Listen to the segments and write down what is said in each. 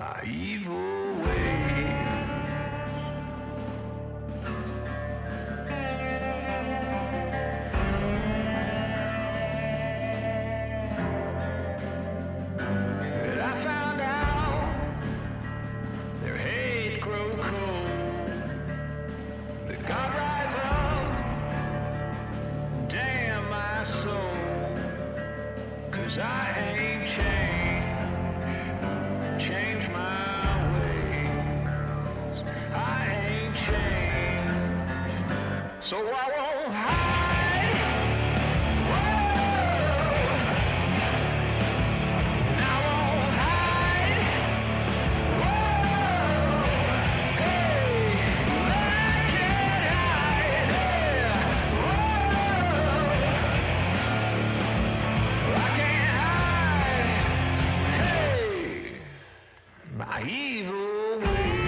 my evil ways. But I found out their hate grow cold, that God rise up, damn my soul, 'cause I ain't changed my ways. I ain't changed, so I won't hide. Whoa. And I won't hide. Whoa. Hey, I can't hide. Hey. Whoa. I can't hide. Hey, my evil ways.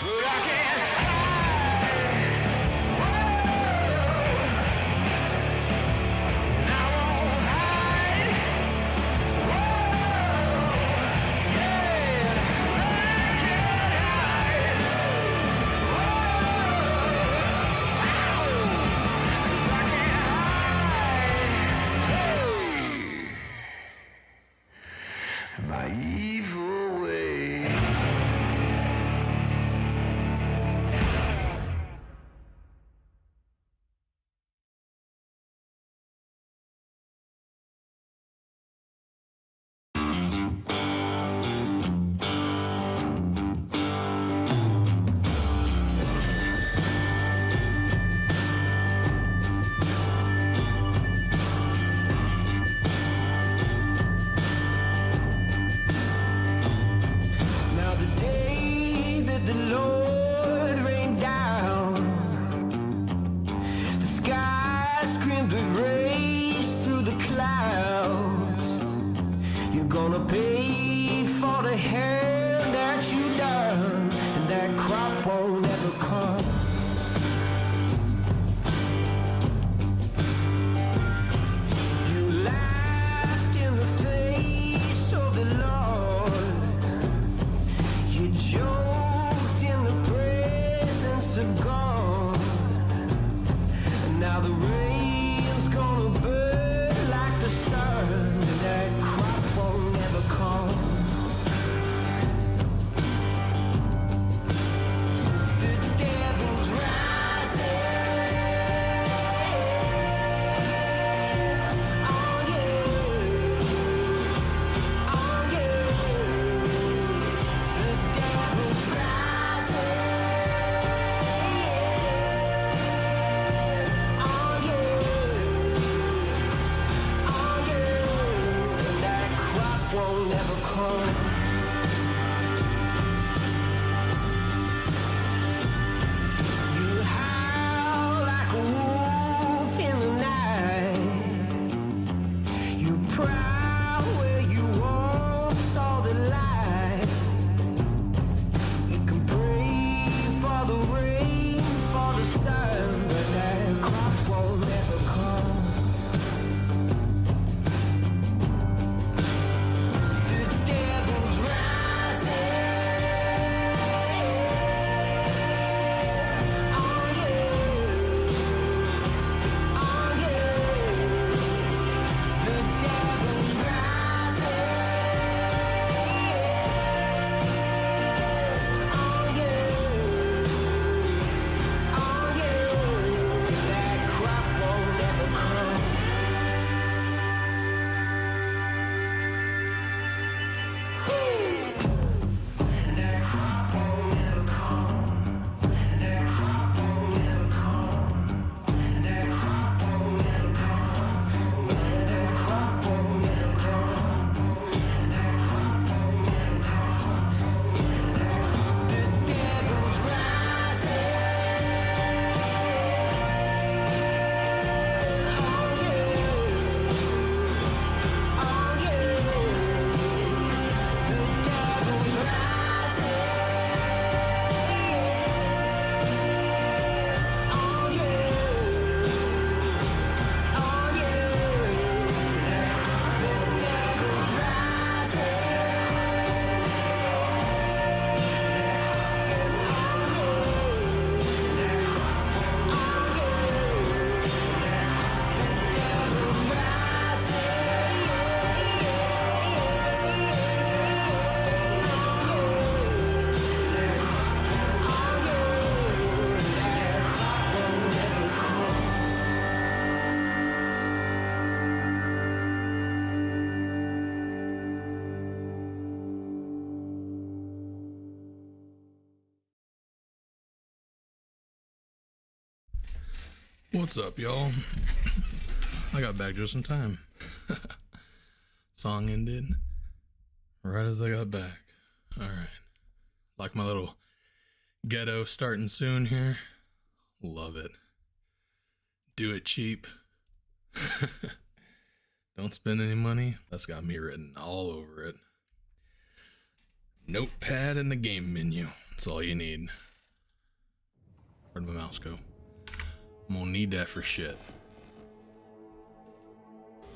But I can't hide. Whoa. And I won't hide. Whoa. Yeah. I can't hide. Whoa. Ow. 'Cause I can't hide. Hey. My evil ways. Now the day that the Lord rained down, the sky screamed with rage through the clouds. You're gonna pay for the hell that you done, and that crop won't ever come. You laughed in the face of the Lord. You joked in the presence of God. And now the rain's gonna burn like the sun, and that crop won't ever come. The devil's rising on you, on you. The devil's rising on you, on you. And that crop won't ever come. You howl like a wolf in the night. You prowl where you once saw the light. You can pray for the rain, for the sun, but that crop won't ever come. The devil's What's up, y'all? I got back just in time. Song ended right as I got back. Alright. Like my little ghetto starting soon here. Love it. Do it cheap. Don't spend any money. That's got me written all over it. Notepad in the game menu. That's all you need. Where'd my mouse go? I'm gonna need that for shit.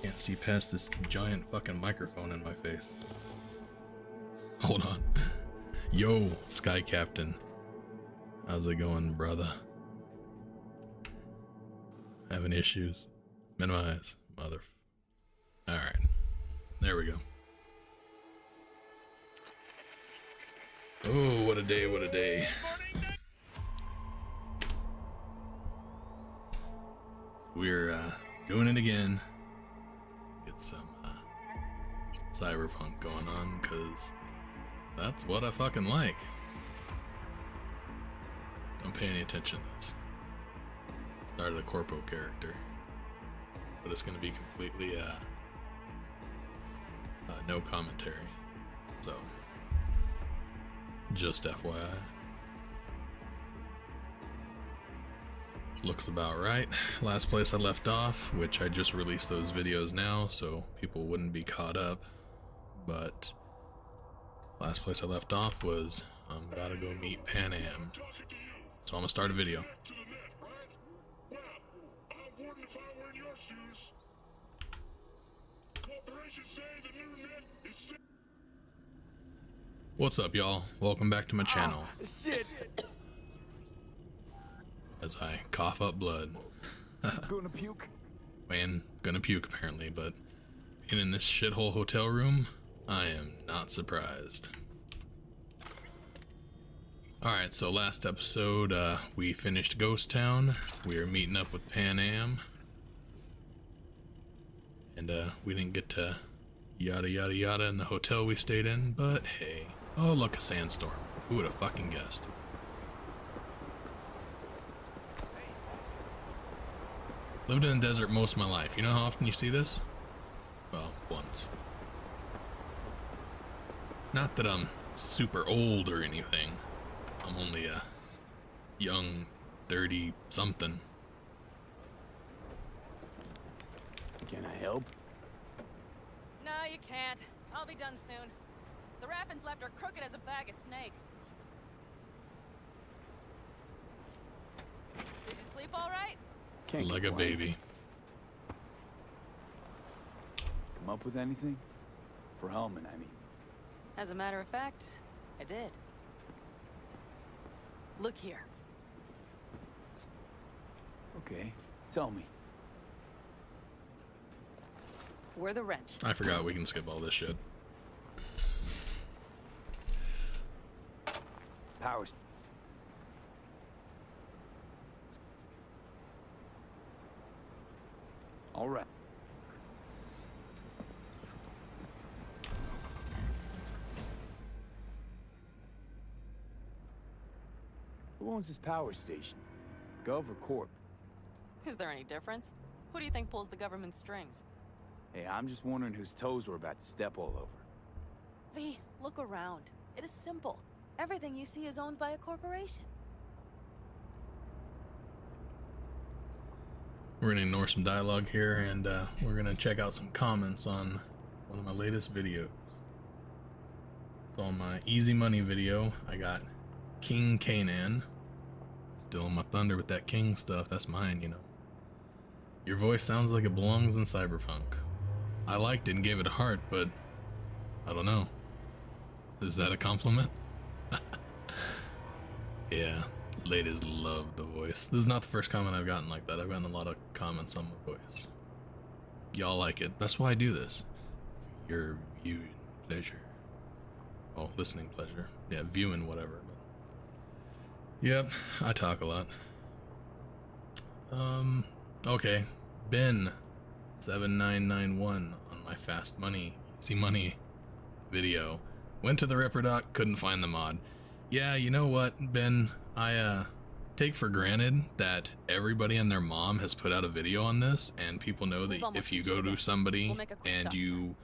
Can't see past this giant fucking microphone in my face. Hold on. Yo, SkyCaptain. How's it going, brother? Having issues? Minimize, mother. Alright. There we go. Oh, what a day, what a day. We're doing it again. Get some cyberpunk going on, because that's what I fucking like. Don't pay any attention to this. Started a corpo character, but it's going to be completely no commentary. So, just FYI. Looks about right. Last place I left off, which I just released those videos now, so people wouldn't be caught up. But last place I left off was I'm gotta go meet Pan Am. So I'm gonna start a video. What's up, y'all? Welcome back to my channel. Shit. As I cough up blood. Gonna puke? Man, gonna puke apparently, but being in this shithole hotel room, I am not surprised. Alright, so last episode, we finished Ghost Town. We are meeting up with Pan Am. And we didn't get to yada yada yada in the hotel we stayed in, but hey. Oh look, a sandstorm. Who would have fucking guessed? Lived in the desert most of my life. You know how often you see this? Well, once. Not that I'm super old or anything. I'm only a young 30-something. Can I help? No, you can't. I'll be done soon. The Raffins left her crooked as a bag of snakes. Did you sleep all right? Can't Like a complain. baby. Come up with anything? For Hellman, I mean. As a matter of fact, I did. Look here. Okay, tell me. We're the wrench. I forgot we can skip all this shit. Powers. All right. Who owns this power station? Gov or Corp? Is there any difference? Who do you think pulls the government strings? Hey, I'm just wondering whose toes we're about to step all over. V, look around. It is simple. Everything you see is owned by a corporation. We're gonna ignore some dialogue here, and we're gonna check out some comments on one of my latest videos. So on my easy money video, I got King Kanan. Still in my thunder with that king stuff. That's mine, you know. Your voice sounds like it belongs in Cyberpunk. I liked it and gave it a heart, but I don't know. Is that a compliment? Yeah, ladies love the voice. This is not the first comment I've gotten like that. I've gotten a lot of comments on my voice. Y'all like it. That's why I do this. For your viewing pleasure. Oh, listening pleasure. Yeah, viewing whatever. Yep, I talk a lot. Okay. Ben 7991 on my fast money, easy money video. Went to the Ripper doc, couldn't find the mod. Yeah, you know what, Ben? I take for granted that everybody and their mom has put out a video on this, and people know that if you go to somebody and you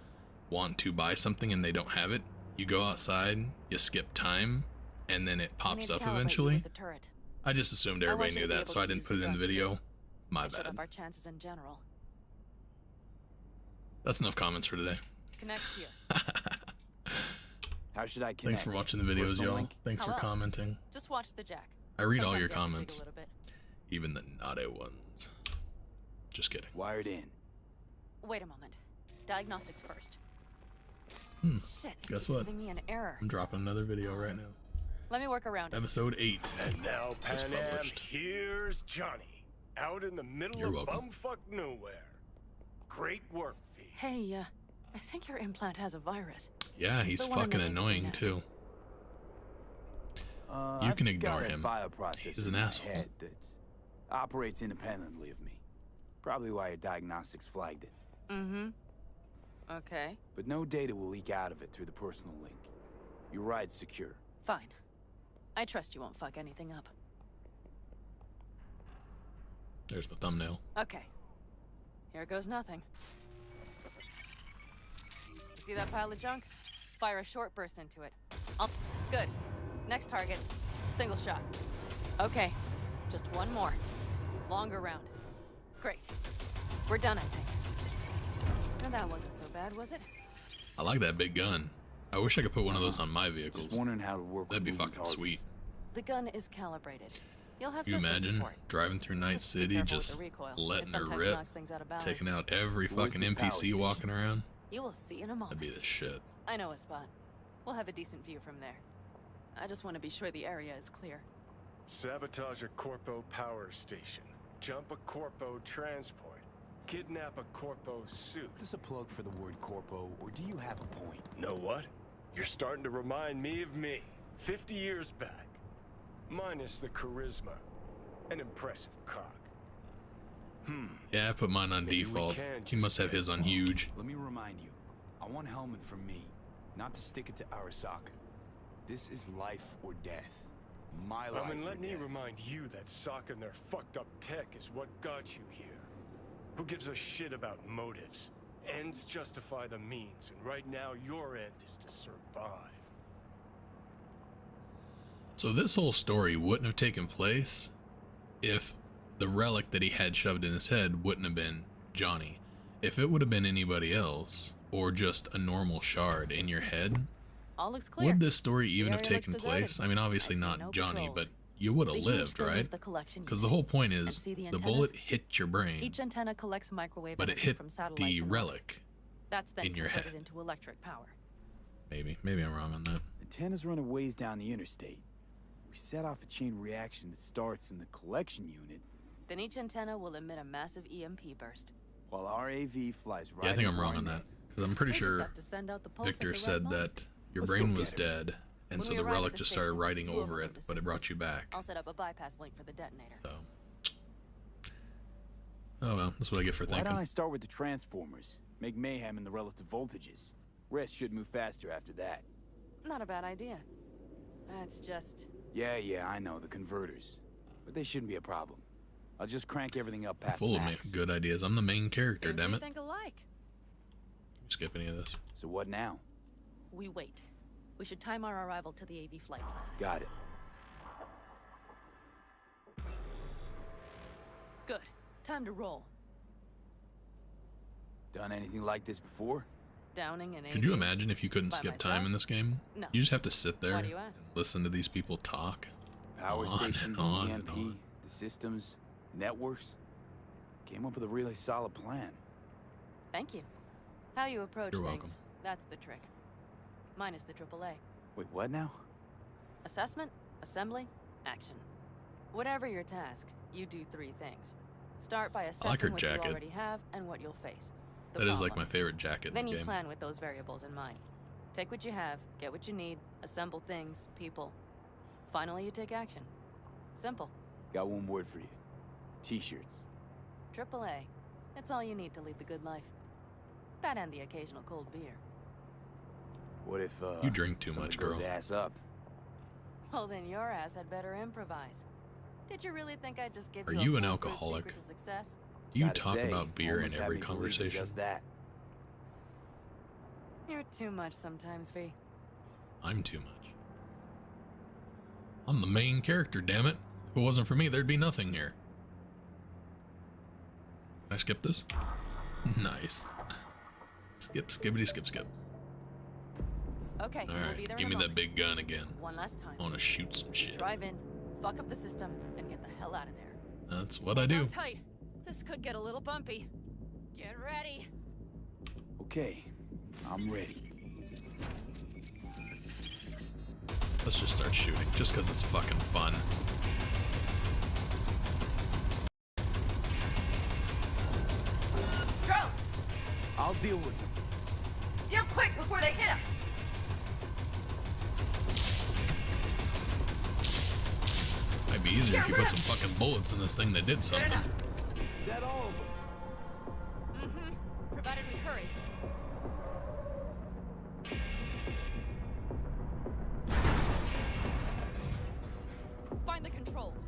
want to buy something and they don't have it, you go outside, you skip time, and then it pops up eventually. I just assumed everybody knew that, so I didn't put it in the video. My bad. Up our chances in general. That's enough comments for today. Connect here. How should I connect? Thanks for watching the videos, Personal y'all. link? Thanks for commenting. Just watch the jack. I read all your Sometimes you have to dig a comments, little bit. even the naughty ones. Just kidding. Wired in. Wait a moment. Diagnostics first. Shit, it Guess keeps what? giving me an error. I'm dropping another video right now. Let me work around it. Episode 8. And now, Just Pan Am, published. here's Johnny, out in the middle You're of welcome. bumfuck nowhere. Great work, V. Hey, I think your implant has a virus. Yeah, he's The one in fucking the annoying internet. too. You I've can ignore got a him. bioprocessor He's an in my asshole. head that operates independently of me. Probably why your diagnostics flagged it. Mm-hmm. Okay, But no data will leak out of it through the personal link. Your ride's secure. fine. I trust you won't fuck anything up. There's my thumbnail. Okay. Here goes nothing. You see that pile of junk? Fire a short burst into it. Good. Next target. Single shot. Okay. Just one more. Longer round. Great. We're done, I think. Now that wasn't so bad, was it? I like that big gun. I wish I could put one of those on my vehicles. Just wondering how to work That'd be with moving fucking targets. sweet. The gun is calibrated. You'll have Can you system imagine support. driving through Night Just be City, careful with just the recoil. letting It her sometimes rip, knocks things out of balance. taking out every Where's fucking this power NPC station? walking around? You will see in a moment. That'd be the shit. I know a spot. We'll have a decent view from there. I just want to be sure the area is clear. Sabotage a Corpo power station. Jump a Corpo transport. Kidnap a Corpo suit. Is this a plug for the word corpo, or do you have a point? Know what? You're starting to remind me of me, 50 years back. Minus the charisma. An impressive cock. Yeah, I put mine on Maybe we default. can He just must have get his on along. huge. Let me remind you, I want Hellman from me, not to stick it to Arasaka. This is life or death. My life And or let me death. remind you that Sokka and their fucked up tech is what got you here. Who gives a shit about motives? Ends justify the means, and right now your end is to survive. So this whole story wouldn't have taken place if the relic that he had shoved in his head wouldn't have been Johnny. If it would have been anybody else, or just a normal shard in your head, All looks clear. would this story even The have area looks taken deserted. place? I mean, obviously I see not no Johnny, patrols. but you would have The huge lived, thing is right? the collection Because the unit. whole point And is see the the antennas? bullet hit your brain, Each antenna collects microwave but it energy hit from satellites the in orbit. relic That's then in your converted head. into electric power. Maybe I'm wrong on that. Antennas run a ways down the interstate. We set off a chain reaction that starts in the collection unit, Then each antenna will emit a massive EMP burst. while our AV flies right Yeah, I think I'm into wrong our on net. that. Because I'm pretty We just sure have to send out the pulse at Victor the right said moment. that your Let's go brain get was him. dead, and When so we the arrive at relic the just started station, riding you will over it, remove the but it system. brought you back. I'll set up a bypass link for the detonator. So, oh well, that's what I get for Why don't I thinking. start with the transformers? Make mayhem in the relative voltages. Rest should move faster after that. Not a bad idea. That's just... Yeah, I know, the converters. But they shouldn't be a problem. I'll just crank everything up past Full of max. good ideas. I'm the main character, Seems damn we it. think alike. Skip any of this. So what now? We wait. We should time our arrival to the AV flight plan. Got it. Good. Time to roll. Done anything like this before? Downing and Could you imagine if you couldn't By skip time myself? in this game? No. You just have to sit there Why and do you ask? listen to these people talk. Power On station, and on the and EMP, on. the systems, networks. Came up with a really solid plan. Thank you. How you approach You're things, welcome. that's the trick. Minus the AAA. Wait, what now? Assessment, assembly, action. Whatever your task, you do 3 things. Start by her assessing what jacket. you already have and what you'll face. The That is like my problem. favorite jacket Then in the you game. plan with those variables in mind. Take what you have, get what you need, assemble things, people. Finally, you take action. Simple. Got one word for you. T-shirts. AAA. It's all you need to lead the good life. That and the occasional cold beer. What if, You drink too something much, goes girl. ass up? Well, then your ass had better improvise. Did you really think I'd just give Are you you a an foolproof alcoholic? secret to success? Do you Gotta talk say, about beer in almost had every me believing conversation? Just that. You're too much sometimes, V. I'm too much. I'm the main character, damn it. If it wasn't for me, there'd be nothing here. Can I skip this? Nice. Skip, skibbity, skip, skip. Okay, we'll be Alright, there give in me a that moment. big gun again. One last time. I want to shoot some shit. Drive in, fuck up the system, and get the hell out of there. That's what I do. Hold tight. This could get a little bumpy. Get ready. Okay, I'm ready. Let's just start shooting, just because it's fucking fun. Drones! I'll deal with them. Deal quick before they hit us! Might be easier if you put some fucking bullets in this thing that did Good something. enough. Is that all of them? Mm-hmm. Provided we hurry. Find the controls.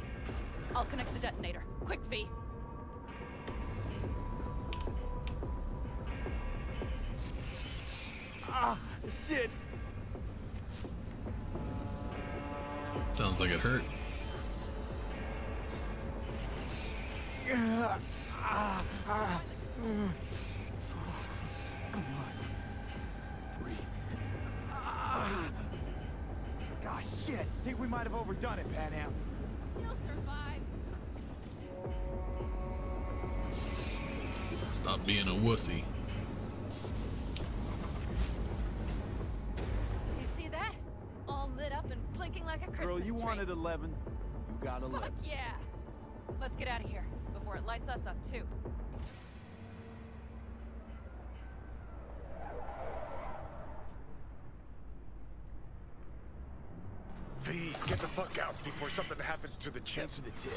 I'll connect the detonator. Quick, V. Ah, shit! Sounds like it hurt. Come on. Breathe. Gosh, shit! Think we might have overdone it, Pan Am. You'll survive. Stop being a wussy. Do you see that? All lit up and blinking like a Christmas Girl, you tree. wanted 11. You got 11. Fuck yeah! Let's get out of here before it lights us up too. V, get the fuck out before something happens to the Thanks chance. for the tip.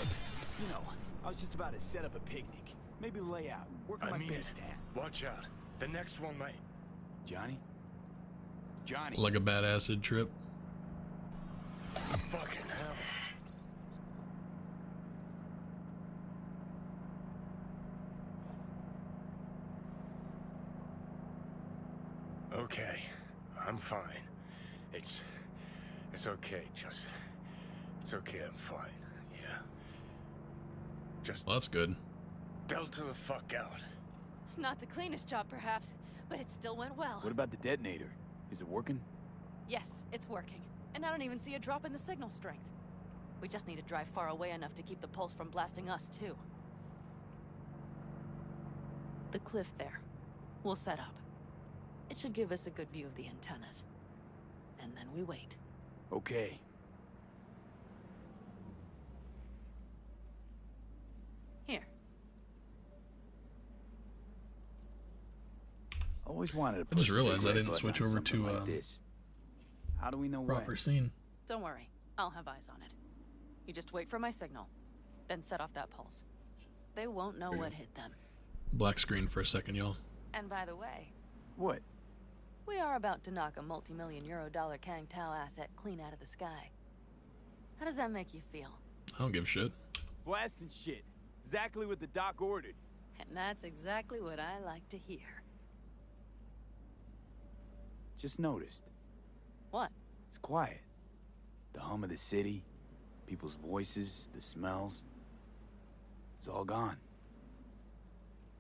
You know, I was just about to set up a picnic. Maybe lay out. Work on I my mean, base tan. watch out. The next one might. Johnny? Johnny. Like a bad acid trip. Fucking hell. Okay, I'm fine. It's okay, it's okay, I'm fine, yeah. Just Well, that's good. delta the fuck out. Not the cleanest job, perhaps, but it still went well. What about the detonator? Is it working? Yes, it's working. And I don't even see a drop in the signal strength. We just need to drive far away enough to keep the pulse from blasting us, too. The cliff there. We'll set up. It should give us a good view of the antennas. And then we wait. Okay. Here. Always wanted to I push just the realized big I red didn't button switch on over something to like this. How do we know proper when? scene. Don't worry. I'll have eyes on it. You just wait for my signal. Then set off that pulse. They won't know what hit them. Black screen for a second, y'all. And by the way, What? we are about to knock a multi-million euro-dollar Kang Tao asset clean out of the sky. How does that make you feel? I don't give a shit. Blasting shit. Exactly what the doc ordered. And that's exactly what I like to hear. Just noticed. What? It's quiet. The hum of the city, people's voices, the smells. It's all gone.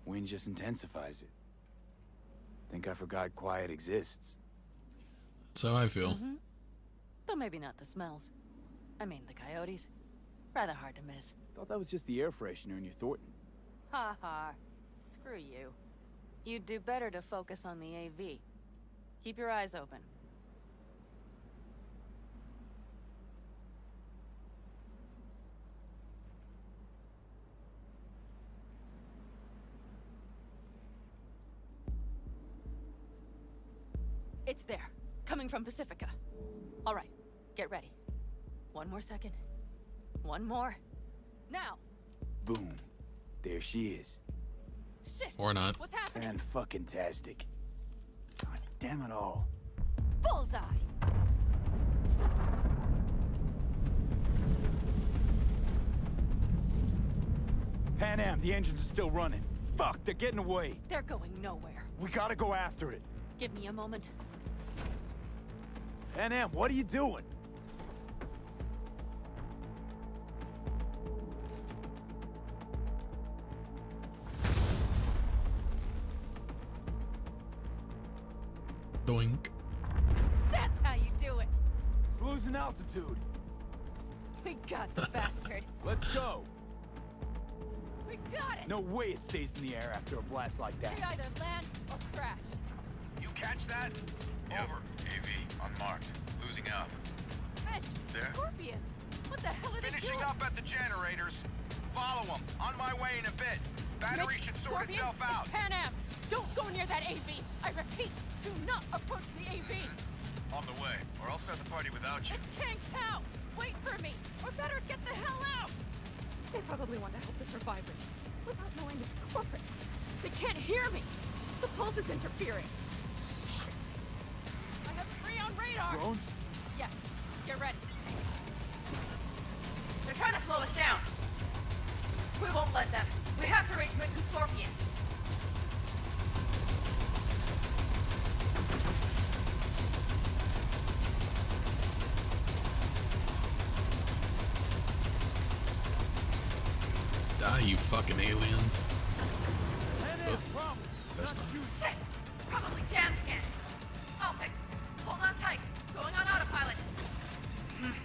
Wind just intensifies it. Think I forgot quiet exists. That's how I feel. Mm-hmm. Though maybe not the smells. I mean, the coyotes. Rather hard to miss. Thought that was just the air freshener in your Thornton. Ha ha. Screw you. You'd do better to focus on the AV. Keep your eyes open. It's there. Coming from Pacifica. All right. Get ready. One more second. One more. Now! Boom. There she is. Shit! Or not. What's happening? Fan-fucking-tastic. God damn it all. Bullseye! Pan Am, the engines are still running. Fuck, they're getting away. They're going nowhere. We gotta go after it. Give me a moment. Pan Am, what are you doing? Doink. That's how you do it. It's losing altitude. We got the bastard. Let's go. We got it. No way it stays in the air after a blast like They that. either land or crash. You catch that? Over. AV, unmarked. Losing out. Mitch, There? Scorpion. What the hell are they Finishing doing? up at the generators. Follow them. On my way in a bit. Battery Mitch, should sort Scorpion, itself out. it's Pan Am. Don't go near that AV. I repeat, do not approach the AV. On the way, or I'll start the party without you. It's Kang-Tao. Wait for me, or better get the hell out. They probably want to help the survivors, without knowing it's corporate. They can't hear me. The pulse is interfering. Shit. I have 3 on radar. Drones? Yes, get ready. They're trying to slow us down. We won't let them. We have to reach Mitch and Scorpion. Die, you fucking aliens. Pan Am, problem. That's not. Shit! Probably jam scan. I'll fix it. Hold on tight. Going on autopilot.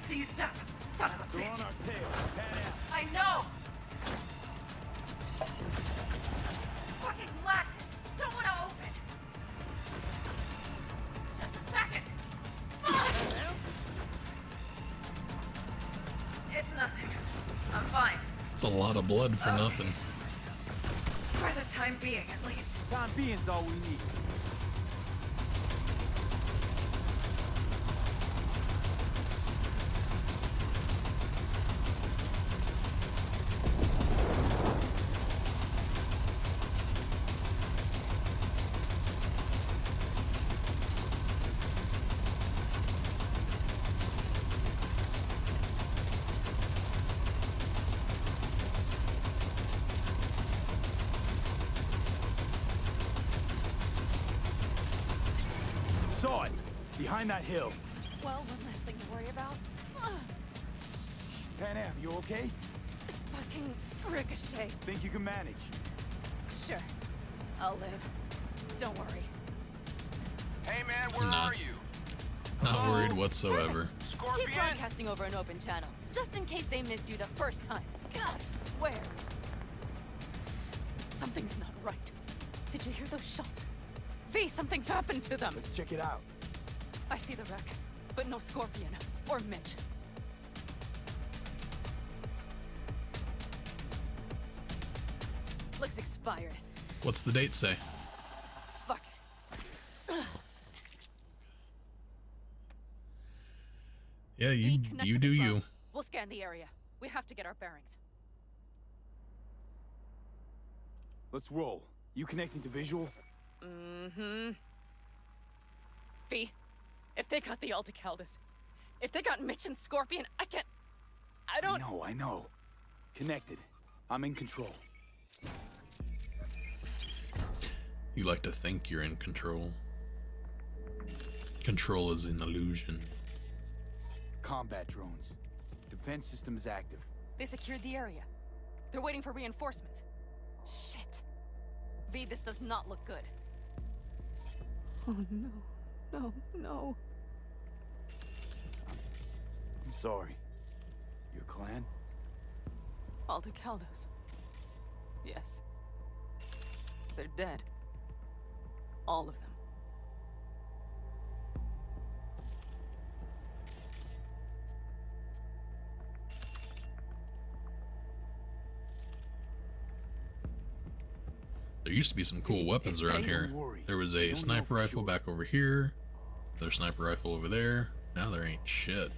Seized up. Son of a They're bitch. on our tail. Pan Am. I know! Fucking latches! Don't want to open! Just a second! It's nothing. I'm fine. It's a lot of blood for nothing. For the time being, at least. Time being's all we need. Saw it. Behind that hill. Well, one less thing to worry about. Pan Am, you okay? Fucking ricochet. Think you can manage? Sure. I'll live. Don't worry. Hey man, where Nah. are you? Not worried whatsoever. Keep Scorpion? broadcasting over an open channel, just in case they missed you the first time. God, I swear. Something's not right. Did you hear those shots? V, something happened to them. Let's check it out. I see the wreck, but no Scorpion or Mitch. Looks expired. What's the date say? Fuck it. Yeah, V, you connect you to do the phone. you. We'll scan the area. We have to get our bearings. Let's roll. You connecting to visual? Mm-hmm. V, if they got the Alticaldos, if they got Mitch and Scorpion, I don't... I know. Connected. I'm in control. You like to think you're in control. Control is an illusion. Combat drones. Defense system is active. They secured the area. They're waiting for reinforcements. Shit. V, this does not look good. Oh no. No, no. I'm sorry. Your clan? Alticaldos. Yes. They're dead. All of them. There used to be some cool weapons around here. Don't worry. There was We a don't know sniper for rifle sure. back over here. Another sniper rifle over there. Now there ain't shit.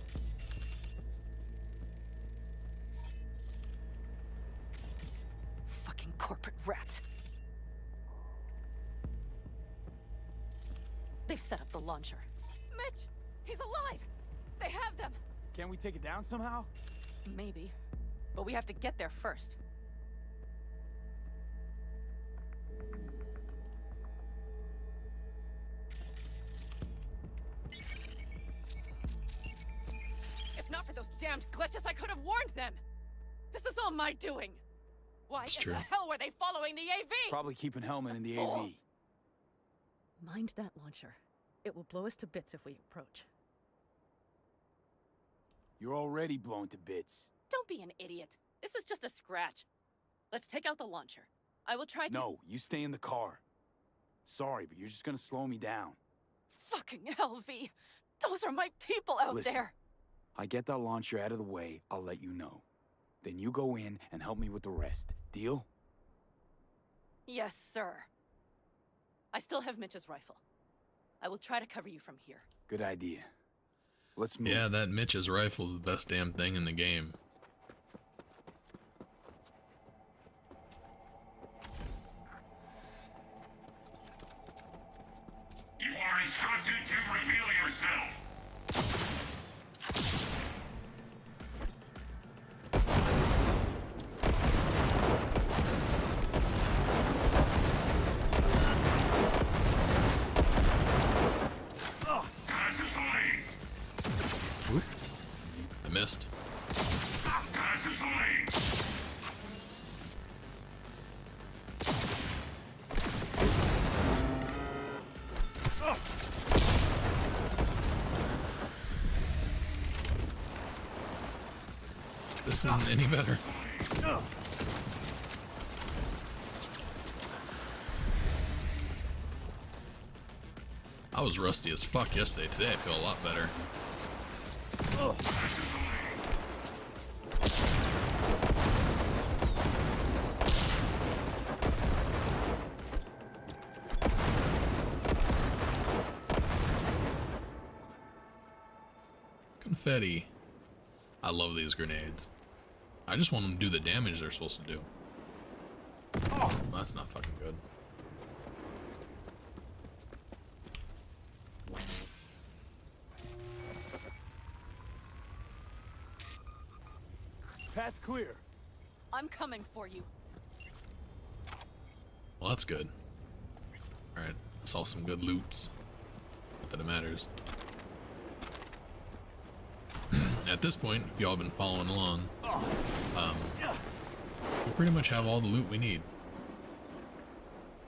Fucking corporate rats. They've set up the launcher. Mitch! He's alive! They have them! Can we take it down somehow? Maybe. But we have to get there first. sound glitches, I could have warned them. This is all my doing. Why It's in true. the hell were they following the AV? Probably keeping Hellman in the AV. Fools. Mind that launcher. It will blow us to bits if we approach. You're already blown to bits. Don't be an idiot. This is just a scratch. Let's take out the launcher. I will try to... No, you stay in the car. Sorry, but you're just gonna slow me down. Fucking LV. Those are my people out Listen. there. I get that launcher out of the way, I'll let you know. Then you go in and help me with the rest. Deal? Yes, sir. I still have Mitch's rifle. I will try to cover you from here. Good idea. Let's move. Yeah, that Mitch's rifle is the best damn thing in the game. You are instructed to reveal yourself. Passes lane. Oop. I missed. Passes lane. This isn't any better. I was rusty as fuck yesterday. Today I feel a lot better. Confetti. I love these grenades. I just want them to do the damage they're supposed to do. Oh, that's not fucking good. Path's clear. I'm coming for you. Well, that's good. Alright, saw some good loots. Not that it matters. At this point, if y'all have been following along, we pretty much have all the loot we need.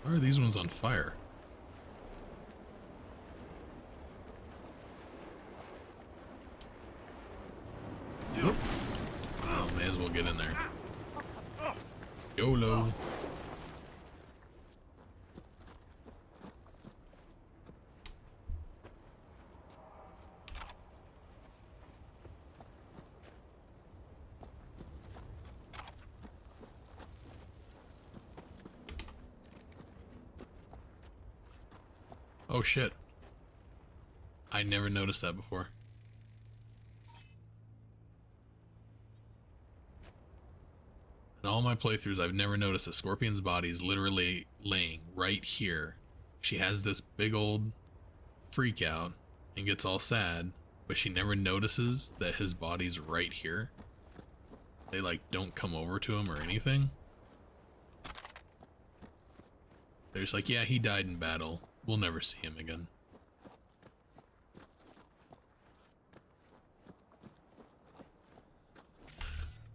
Why are these ones on fire? Oop. Oh, may as well get in there. YOLO. Oh shit. I never noticed that before. In all my playthroughs, I've never noticed that Scorpion's body is literally laying right here. She has this big old freak out and gets all sad, but she never notices that his body's right here. They like don't come over to him or anything. They're just like, yeah, he died in battle. We'll never see him again.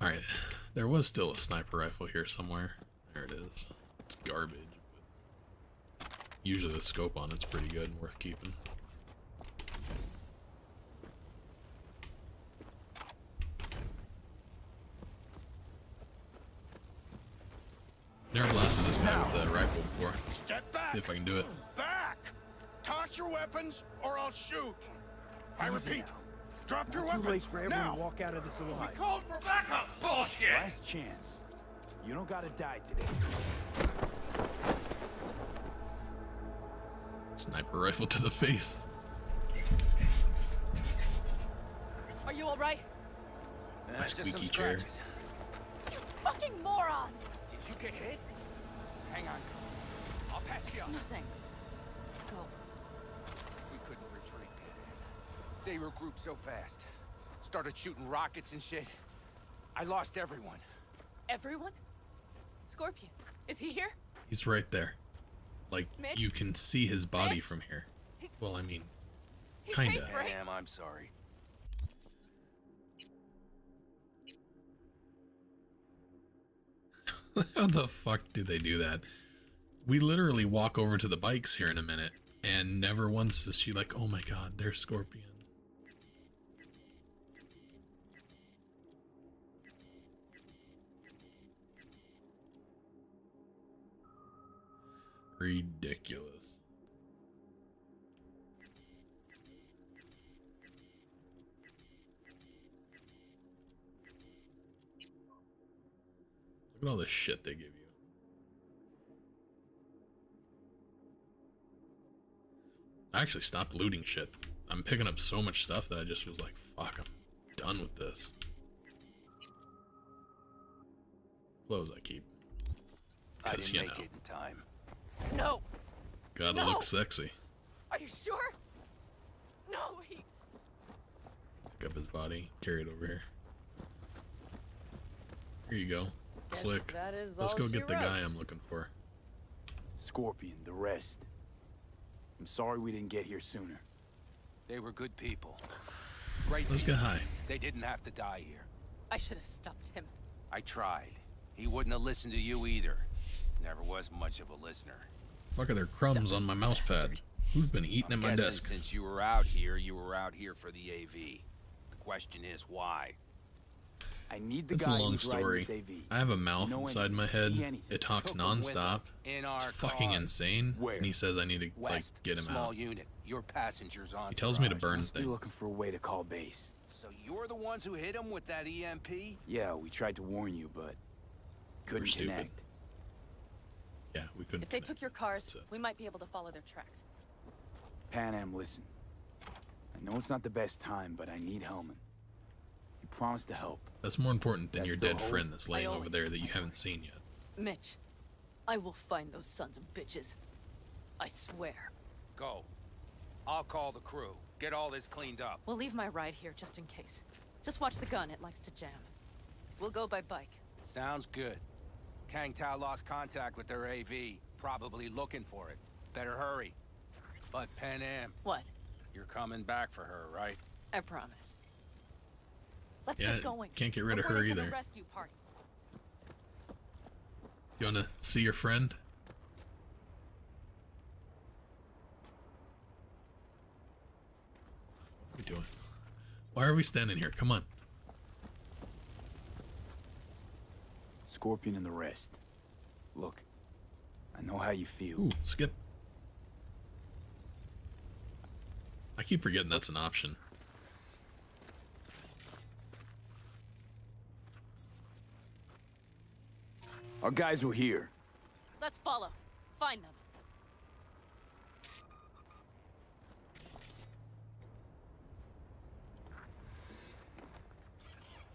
Alright, there was still a sniper rifle here somewhere. There it is. It's garbage, but usually the scope on it's pretty good and worth keeping. Never blasted this guy with the rifle before. Step back! See if I can do it. Back! Toss your weapons, or I'll shoot! I repeat, drop your weapons, Too late for everyone now! to walk out of this alive. Called for backup! Bullshit! Last chance. You don't gotta die today. Sniper rifle to the face. Are you alright? My squeaky chair. You fucking morons! Did you get hit? Hang on. I'll patch you It's up. nothing. Let's go. We couldn't retreat. They regrouped so fast. Started shooting rockets and shit. I lost everyone. Everyone? Scorpion. Is he here? He's right there. Like, Mitch? you can see his body Mitch? from here. He's- Well, I mean, He's Kinda. safe, right? Damn, I'm sorry. How the fuck do they do that? We literally walk over to the bikes here in a minute, and never once is she like, oh my god, there's Scorpion. Ridiculous. Look at all the shit they give you. I actually stopped looting shit. I'm picking up so much stuff that I just was like, fuck, I'm done with this. Clothes I keep. I didn't make it in time. No! Gotta No! look sexy. Are you sure? No, he... Pick up his body, carry it over here. Here you go. Guess Click. that is Let's all go she get the guy wrote. I'm looking for. Scorpion, the rest. I'm sorry we didn't get here sooner. They were good people. Great Let's people. get high. They didn't have to die here. I should have stopped him. I tried. He wouldn't have listened to you either. Never was much of a listener. Fuck, are there crumbs on my mouse pad? Who's been eating at my Guessing desk? Since you were out here for the AV. The question is why? I need the It's a guy long who's riding story. this AV. I have a mouth Know inside my anything, head. see anything. It talks Took him with nonstop. In our It's fucking car. insane. Where? And he says I need to West, like get him small out. unit. Your passengers on. He tells me to burn Must be things. looking for a way to call base. So you're the ones who hit him with that EMP? Yeah, we tried to warn you, but couldn't stupid. connect. Yeah, we couldn't. If they connect. took your cars, That's it. we might be able to follow their tracks. Pan Am, listen. I know it's not the best time, but I need Hellman. You promised to help. That's more important than That's your the dead whole- friend that's laying I over always there keep that you my haven't word. seen yet. Mitch, I will find those sons of bitches. I swear. Go. I'll call the crew. Get all this cleaned up. We'll leave my ride here just in case. Just watch the gun, it likes to jam. We'll go by bike. Sounds good. Kang Tao lost contact with their AV. Probably looking for it. Better hurry. But Pan Am, What? you're coming back for her, right? I promise. Let's Yeah, get going. can't get rid of before her they send a either. rescue party. You wanna see your friend? What are we doing? Why are we standing here? Come on. Scorpion and the rest. Look, I know how you feel. Ooh, skip. I keep forgetting that's an option. Our guys were here. Let's follow. Find them.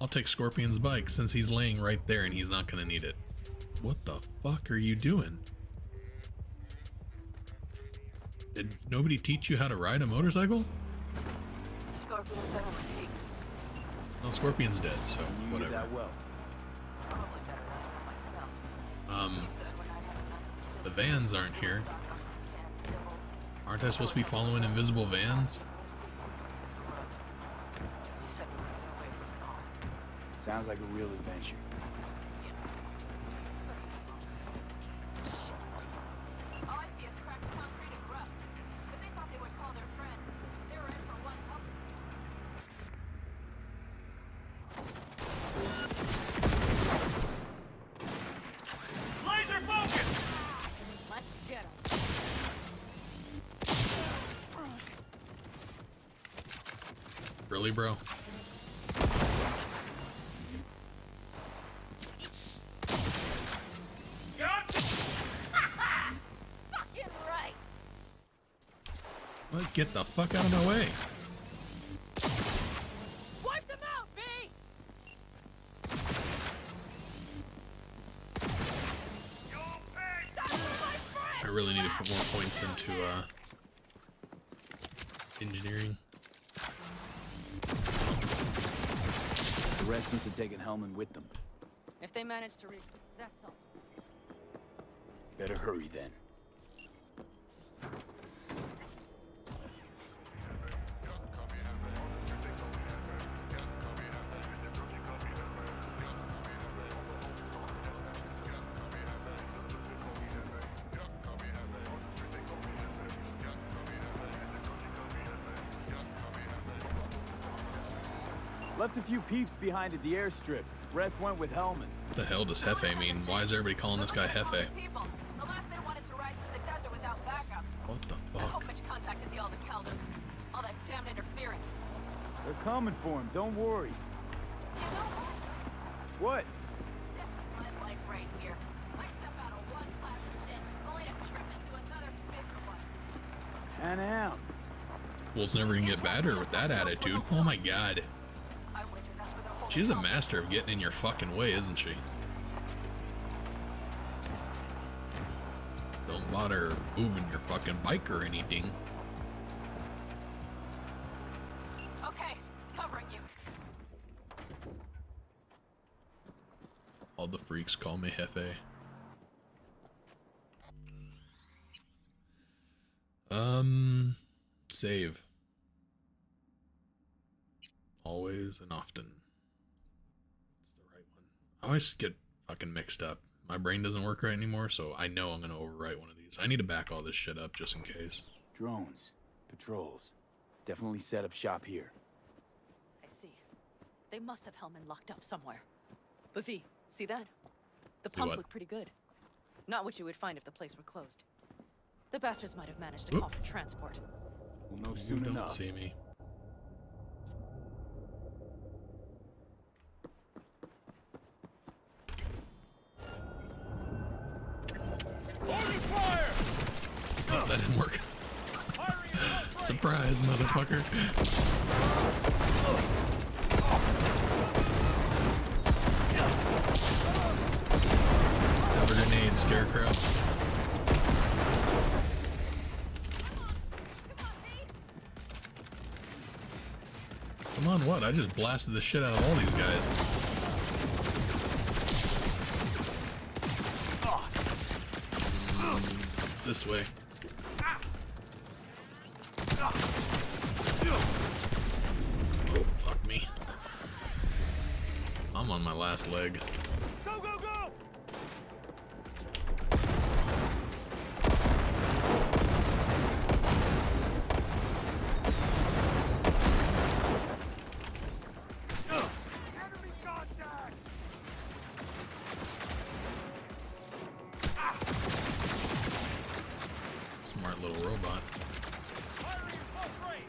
I'll take Scorpion's bike since he's laying right there and he's not gonna need it. What the fuck are you doing? Did nobody teach you how to ride a motorcycle? Scorpion said on the pavements. No, Scorpion's dead, so You knew whatever. that well. Probably better than I know myself. He said when I had enough of the city, The vans aren't here. stock up on canned kibble, Aren't I supposed to be following invisible vans? whiskey. He said we were get away from it all. Sounds like a real adventure. All I see is cracked concrete and rust. But they thought they would call their friends. They were in for one hell. Laser focus! Let's get 'em. Really, bro? Got Fucking right. What? Get the fuck out of my way. Wipe them out, B! I really need to put more points into engineering. The rest must have taken Hellman with them. If they manage to reach, that's all. Better hurry then. Left a few peeps behind at the airstrip. Rest went with Hellman. What the hell does Hefe mean? Why is everybody calling this guy Hefe? People. The last they want is to ride through the desert without backup. What the I hope fuck? Mitch contacted the Aldecaldos. All that damn interference. They're coming for him, don't worry. You know what? What? This is my life right here. I step out of one class of shit, only to trip into another bigger one. Pan Am. Well, it's never gonna get better with that attitude. Oh my god. I wager that's where they're holding She's a out. master of getting in your fucking way, isn't she? Don't bother moving your fucking bike or anything. Okay, covering you. All the freaks call me Hefe. Save. Always and often. It's the right one. I always get fucking mixed up. My brain doesn't work right anymore, so I know I'm gonna overwrite one of these. I need to back all this shit up just in case. Drones. Patrols. Definitely set up shop here. I see. They must have Hellman locked up somewhere. But V, see that? The See pumps what? look pretty good. Not what you would find if the place were closed. The bastards might have managed to Oop. call for transport. We'll know You soon don't enough. see me. Open fire! Oh, that didn't work. Surprise, motherfucker. Have a grenade, Scarecrow. Come on, what? I just blasted the shit out of all these guys. This way. Oh, fuck me. I'm on my last leg. Go, go, go! Enemy contact! Smart little robot. Firing at close range!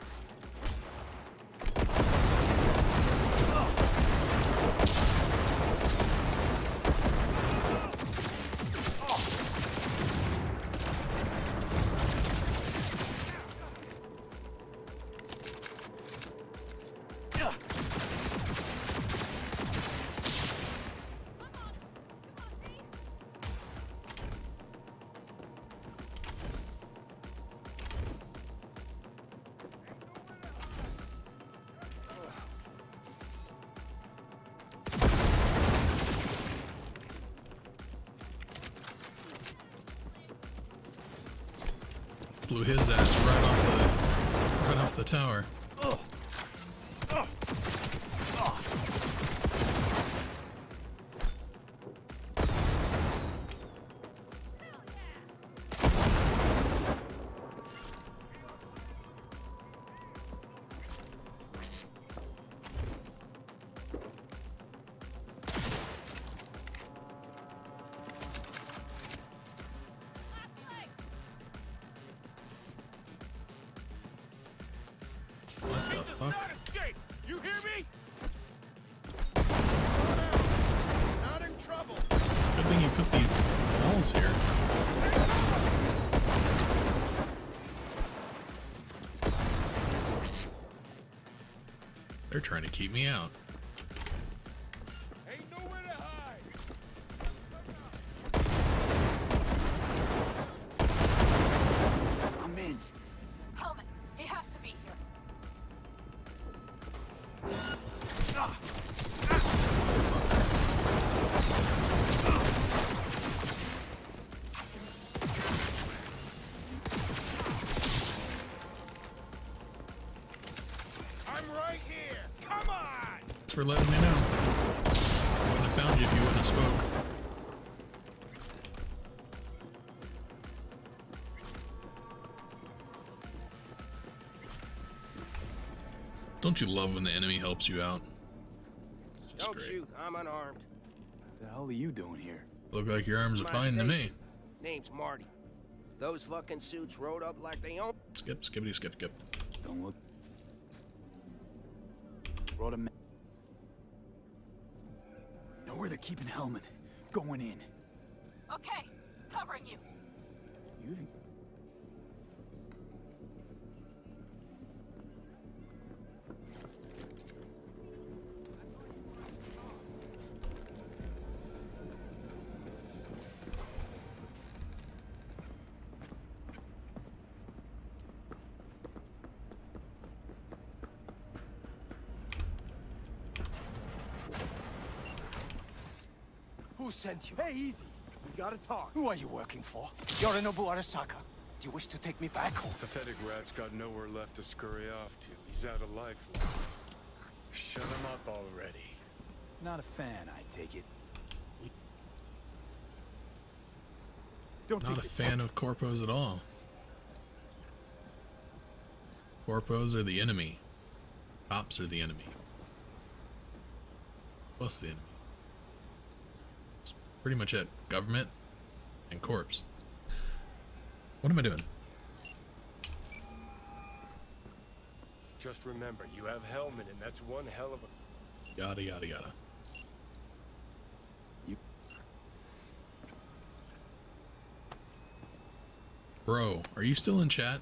Blew his ass right off the tower. What the fuck? Not escape! You hear me? Not in trouble. Good thing you put these walls here. They're trying to keep me out. Ain't nowhere to hide! I'm in. Hellman, he has to be here. I'm right here. Come on. Thanks for letting me know. I wouldn't have found you if you wouldn't have spoke. Don't you love when the enemy helps you out? Don't straight. shoot. I'm unarmed. What the hell are you doing here? Look like your arms are My fine to me. station. Name's Marty. Those fucking suits rode up like they own. Skip, skippity, skip, skip. Don't look. Brought a man. Know where they're keeping Hellman. Going in. Okay, covering you. You even... Who sent you? Hey, easy. We gotta talk. Who are you working for? Yorinobu Arasaka. Do you wish to take me back home? Pathetic rat's got nowhere left to scurry off to. He's out of lifelines. Shut him up already. Not a fan, I take it. Not a fan of corpos at all. Corpos are the enemy. Cops are the enemy. What's the enemy? That's pretty much it. Government and corpse. What am I doing? Just remember, you have Hellman, and that's one hell of a... Yada yada yada. Bro, are you still in chat?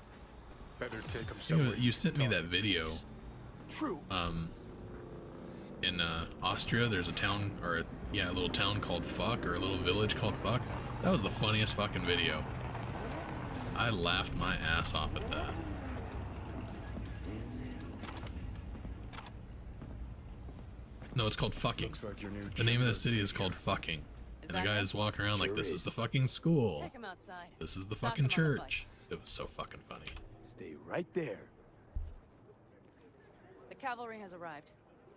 Better take him somewhere. You sent me that video. True. In Austria, there's a town, or a little town called Fuck, or a little village called Fuck. That was the funniest fucking video. I laughed my ass off at that. No, it's called Fucking. Looks like your new The name of the city is called Fucking. And the guy is walking around like, this is the fucking school. Take him outside. This is the Toss fucking him on the bike. church. It was so fucking funny. Stay right there. The cavalry has arrived.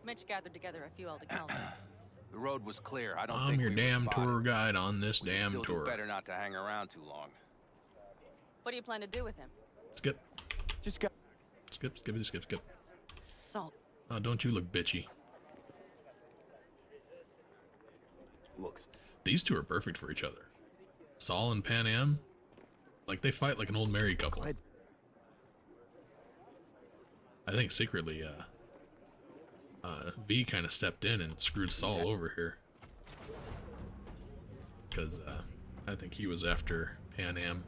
Mitch gathered together a few old colonists. The road was clear. I don't I'm think your we were damn spotted. tour guide on this We damn still tour. do better not to hang around too long. What do you plan to do with him? Skip. Just got... Skip, skippity, skip, skip. Salt. Oh, don't you look bitchy. Looks. These two are perfect for each other. Saul and Pan Am, like they fight like an old married couple. Glad... I think secretly, V kind of stepped in and screwed Saul over here. Because, I think he was after Pan Am.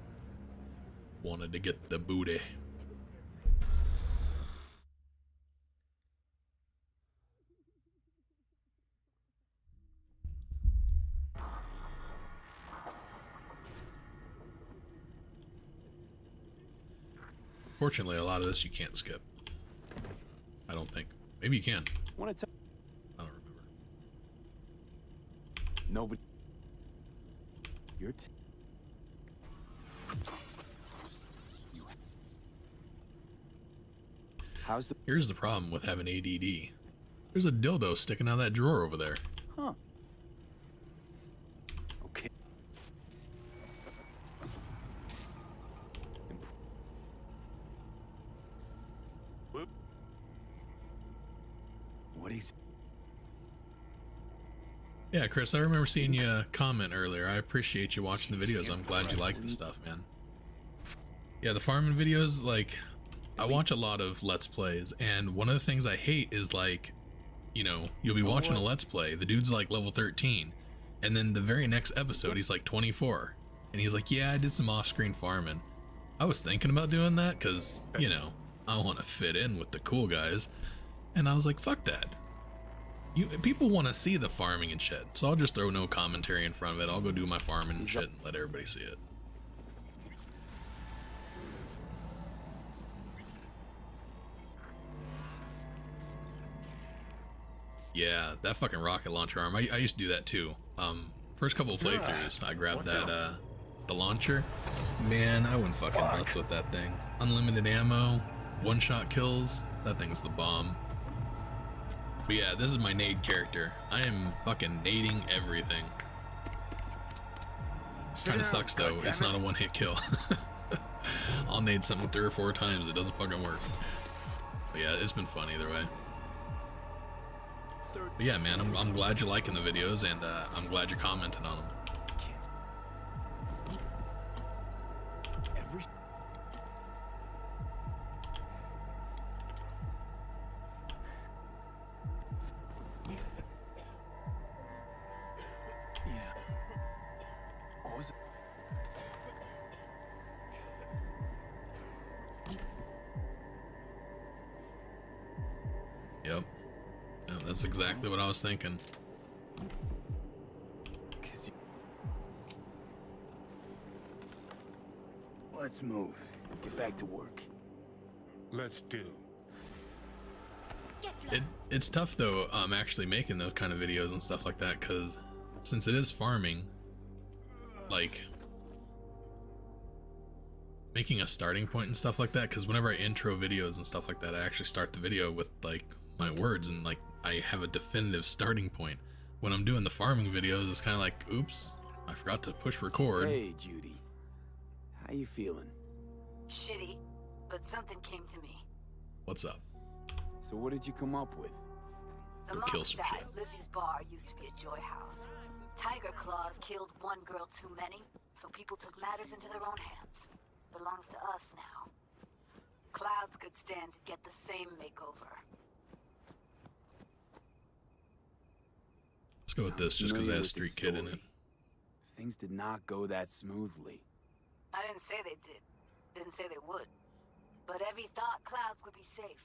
Wanted to get the booty. Fortunately, a lot of this you can't skip. I don't think. Maybe you can. Want to tell... I don't remember. Nobody... You're... How's the... Here's the problem with having ADD. There's a dildo sticking out of that drawer over there. Huh. Okay. What is... Yeah, Chris, I remember seeing you comment earlier. I appreciate you watching the videos. I'm glad you like the stuff, man. Yeah, the farming videos, like, I watch a lot of Let's Plays, and one of the things I hate is, like, you know, you'll be watching a Let's Play, the dude's like level 13, and then the very next episode, he's like 24, and he's like, yeah, I did some off-screen farming. I was thinking about doing that, because, you know, I want to fit in with the cool guys, and I was like, fuck that. People want to see the farming and shit, so I'll just throw no commentary in front of it. I'll go do my farming and shit and let everybody see it. Yeah, that fucking rocket launcher arm. I used to do that too. First couple of playthroughs, I grabbed that the launcher. Man, I went fucking nuts with that thing. Unlimited ammo, one-shot kills. That thing's the bomb. But yeah, this is my nade character. I am fucking nading everything. Kinda sucks though, it's not a one-hit kill. I'll nade something 3 or 4 times, it doesn't fucking work. But yeah, it's been fun either way. But yeah, man, I'm glad you're liking the videos, and I'm glad you're commenting on them. Every... Yeah. What was it? Yep. Yeah, that's exactly what I was thinking. Let's move. Get back to work. Let's do. It's tough though, actually making those kind of videos and stuff like that, because since it is farming, like making a starting point and stuff like that, because whenever I intro videos and stuff like that, I actually start the video with like my words, and like I have a definitive starting point. When I'm doing the farming videos, it's kind of like, oops, I forgot to push record. Hey, Judy. How you feeling? Shitty, but something came to me. What's up? So what did you come up with? The Go monk kill some died. shit. Lizzie's bar used to be a joy house. Tiger Claws killed one girl too many, so people took matters into their own hands. Belongs to us now. Clouds could stand to get the same makeover. Let's go with this, just because it has Street Kid in it. Things did not go that smoothly. I didn't say they did. Didn't say they would. But Evie thought Clouds would be safe.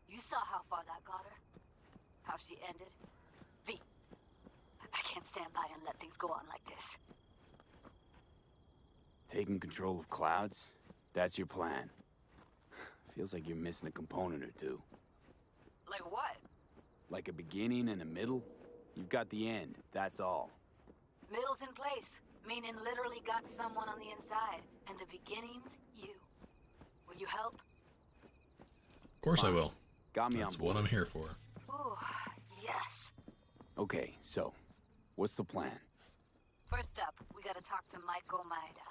You saw how far that got her. How she ended. V, I can't stand by and let things go on like this. Taking control of Clouds? That's your plan. Feels like you're missing a component or two. Like what? Like a beginning and a middle? You've got the end, that's all. Middle's in place. Meaning literally got someone on the inside. And the beginning's you. Will you help? Of course I will. Got me That's on board. what I'm here for. Ooh, yes. Okay, so, what's the plan? First up, we gotta talk to Maiko Maeda.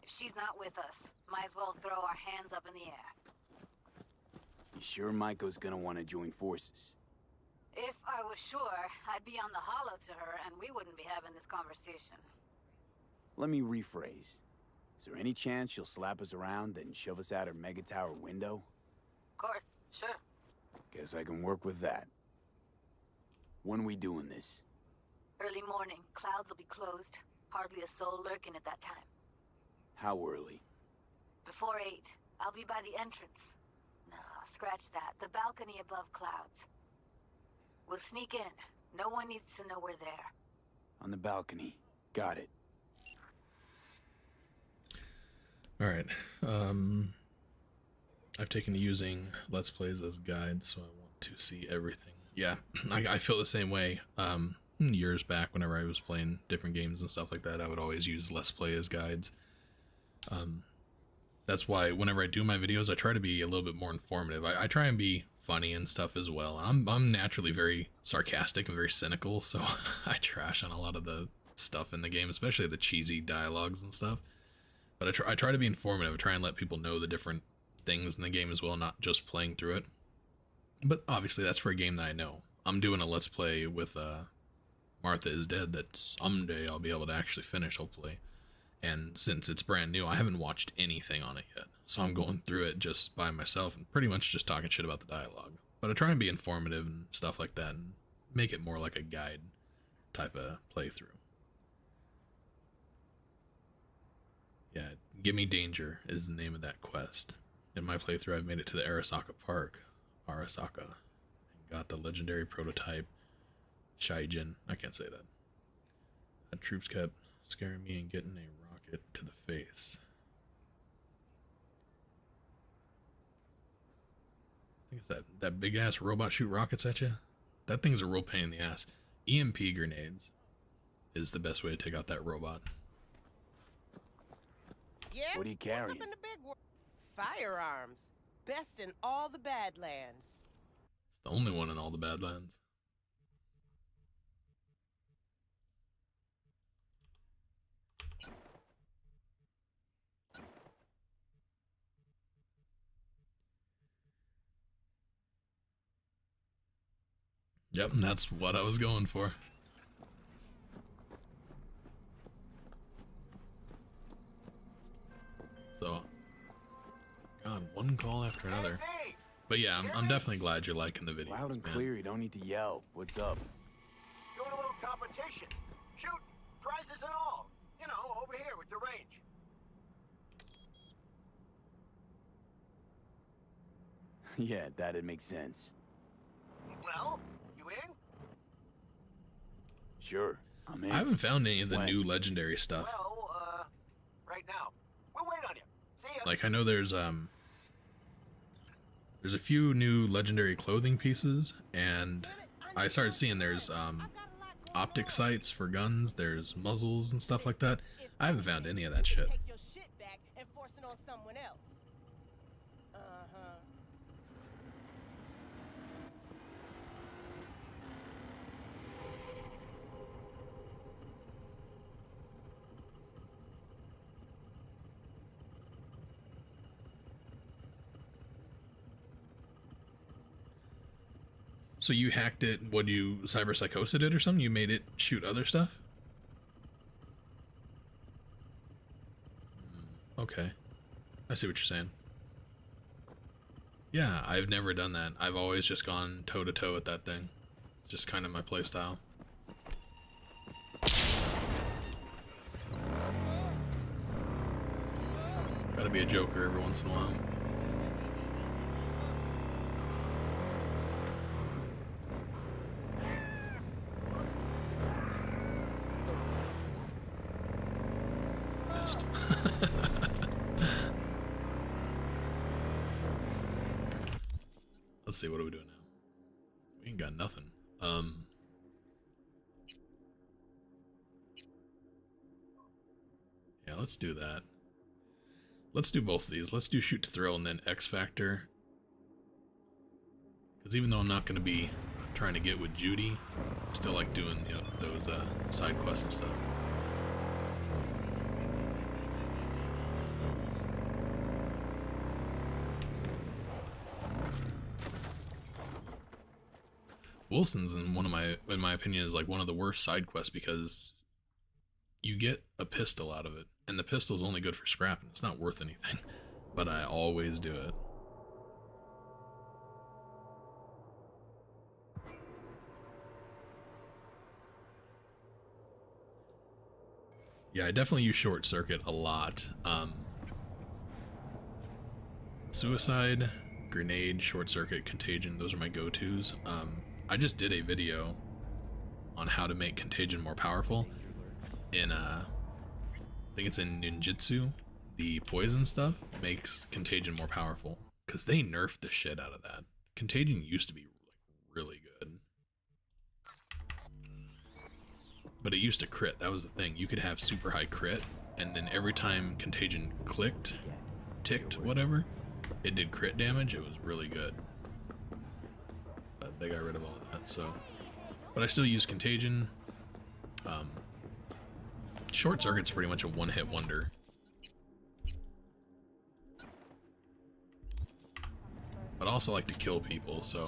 If she's not with us, might as well throw our hands up in the air. You sure Maiko's gonna want to join forces? If I was sure, I'd be on the hollow to her and we wouldn't be having this conversation. Let me rephrase. Is there any chance she'll slap us around and shove us out her mega tower window? Of course, sure. Guess I can work with that. When are we doing this? Early morning, clouds will be closed. Hardly a soul lurking at that time. How early? Before 8, I'll be by the entrance. Nah, scratch that. The balcony above clouds. We'll sneak in. No one needs to know we're there. On the balcony. Got it. Alright, I've taken to using Let's Plays as guides, so I want to see everything. Yeah, I feel the same way. Years back, whenever I was playing different games and stuff like that, I would always use Let's Play as guides. That's why whenever I do my videos, I try to be a little bit more informative. I try and be funny and stuff as well. I'm naturally very sarcastic and very cynical, so I trash on a lot of the stuff in the game, especially the cheesy dialogues and stuff. But I try to be informative. I try and let people know the different things in the game as well, not just playing through it. But obviously that's for a game that I know. I'm doing a Let's Play with Martha is Dead that someday I'll be able to actually finish, hopefully. And since it's brand new, I haven't watched anything on it yet. So I'm going through it just by myself and pretty much just talking shit about the dialogue. But I try and be informative and stuff like that and make it more like a guide type of playthrough. Yeah, Gimme Danger is the name of that quest. In my playthrough, I've made it to the Arasaka Park, Arasaka, and got the legendary prototype, Shaijin. I can't say that. The troops kept scaring me and getting a rocket to the face. I think it's that big ass robot shoot rockets at you. That thing's a real pain in the ass. EMP grenades is the best way to take out that robot. Yeah? What are you carrying? What's up in the big world? Firearms. Best in all the Badlands. It's the only one in all the Badlands. Yep, that's what I was going for. So, God, one call after another. But yeah, I'm definitely glad you're liking the video. Loud and clear, you don't need to yell. What's up? Doing a little competition. Shoot, prizes and all. You know, over here with the range. Yeah, that'd make sense. Well, you in? Sure, I'm in. I haven't found any of the When? new legendary stuff. Well, right now. We'll wait on you. See ya. Like I know there's a few new legendary clothing pieces, and I started seeing there's optic sights for guns, there's muzzles and stuff like that. I haven't found any of that shit. Take your shit back and force it on someone else. So you hacked it, what, you cyberpsychosis it or something? You made it shoot other stuff? Okay. I see what you're saying. Yeah, I've never done that. I've always just gone toe-to-toe with that thing. It's just kind of my playstyle. Gotta be a joker every once in a while. Missed. Let's see, what are we doing now? We ain't got nothing. Yeah, let's do that. Let's do both of these. Let's do Shoot to Thrill and then X Factor. Because even though I'm not going to be trying to get with Judy, I still like doing, you know, those side quests and stuff. Wilson's in my opinion, is like one of the worst side quests because you get a pistol out of it, and the pistol's only good for scrapping. It's not worth anything, but I always do it. Yeah, I definitely use Short Circuit a lot. Suicide, Grenade, Short Circuit, Contagion, those are my go-tos. I just did a video on how to make Contagion more powerful in, I think it's in Ninjutsu. The poison stuff makes Contagion more powerful because they nerfed the shit out of that. Contagion used to be like really good, but it used to crit. That was the thing. You could have super high crit, and then every time Contagion ticked, whatever, it did crit damage. It was really good. But they got rid of all of that, so. But I still use Contagion. Short Circuit's pretty much a one-hit wonder. But I also like to kill people, so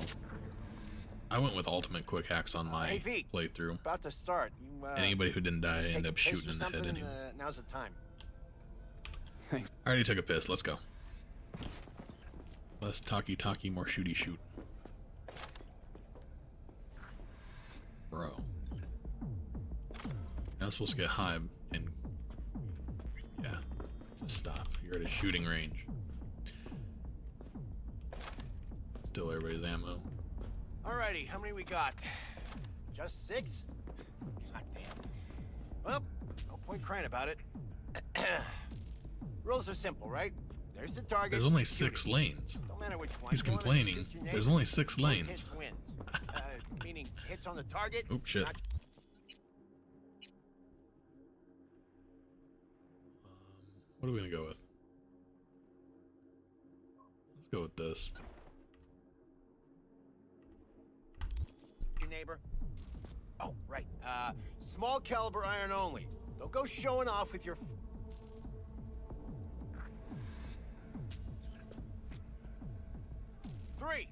I went with Ultimate Quick Hacks on my playthrough. About to start. Anybody who didn't die ended up shooting in the head anyway. Now's the time. I already took a piss. Let's go. Less talky, more shooty shoot. Bro. Now I'm supposed to get high and yeah, just stop. You're at a shooting range. Still everybody's ammo. Alrighty, how many we got? Just 6? God damn. Well, no point crying about it. Rules are simple, right? There's the target. There's only 6 lanes. No matter which one. He's complaining. There's only 6 lanes. Hits wins. Meaning hits on the target. Oops, shit. What are we gonna go with? Let's go with this. Your neighbor. Oh, right. Small caliber iron only. Don't go showing off with your. Three.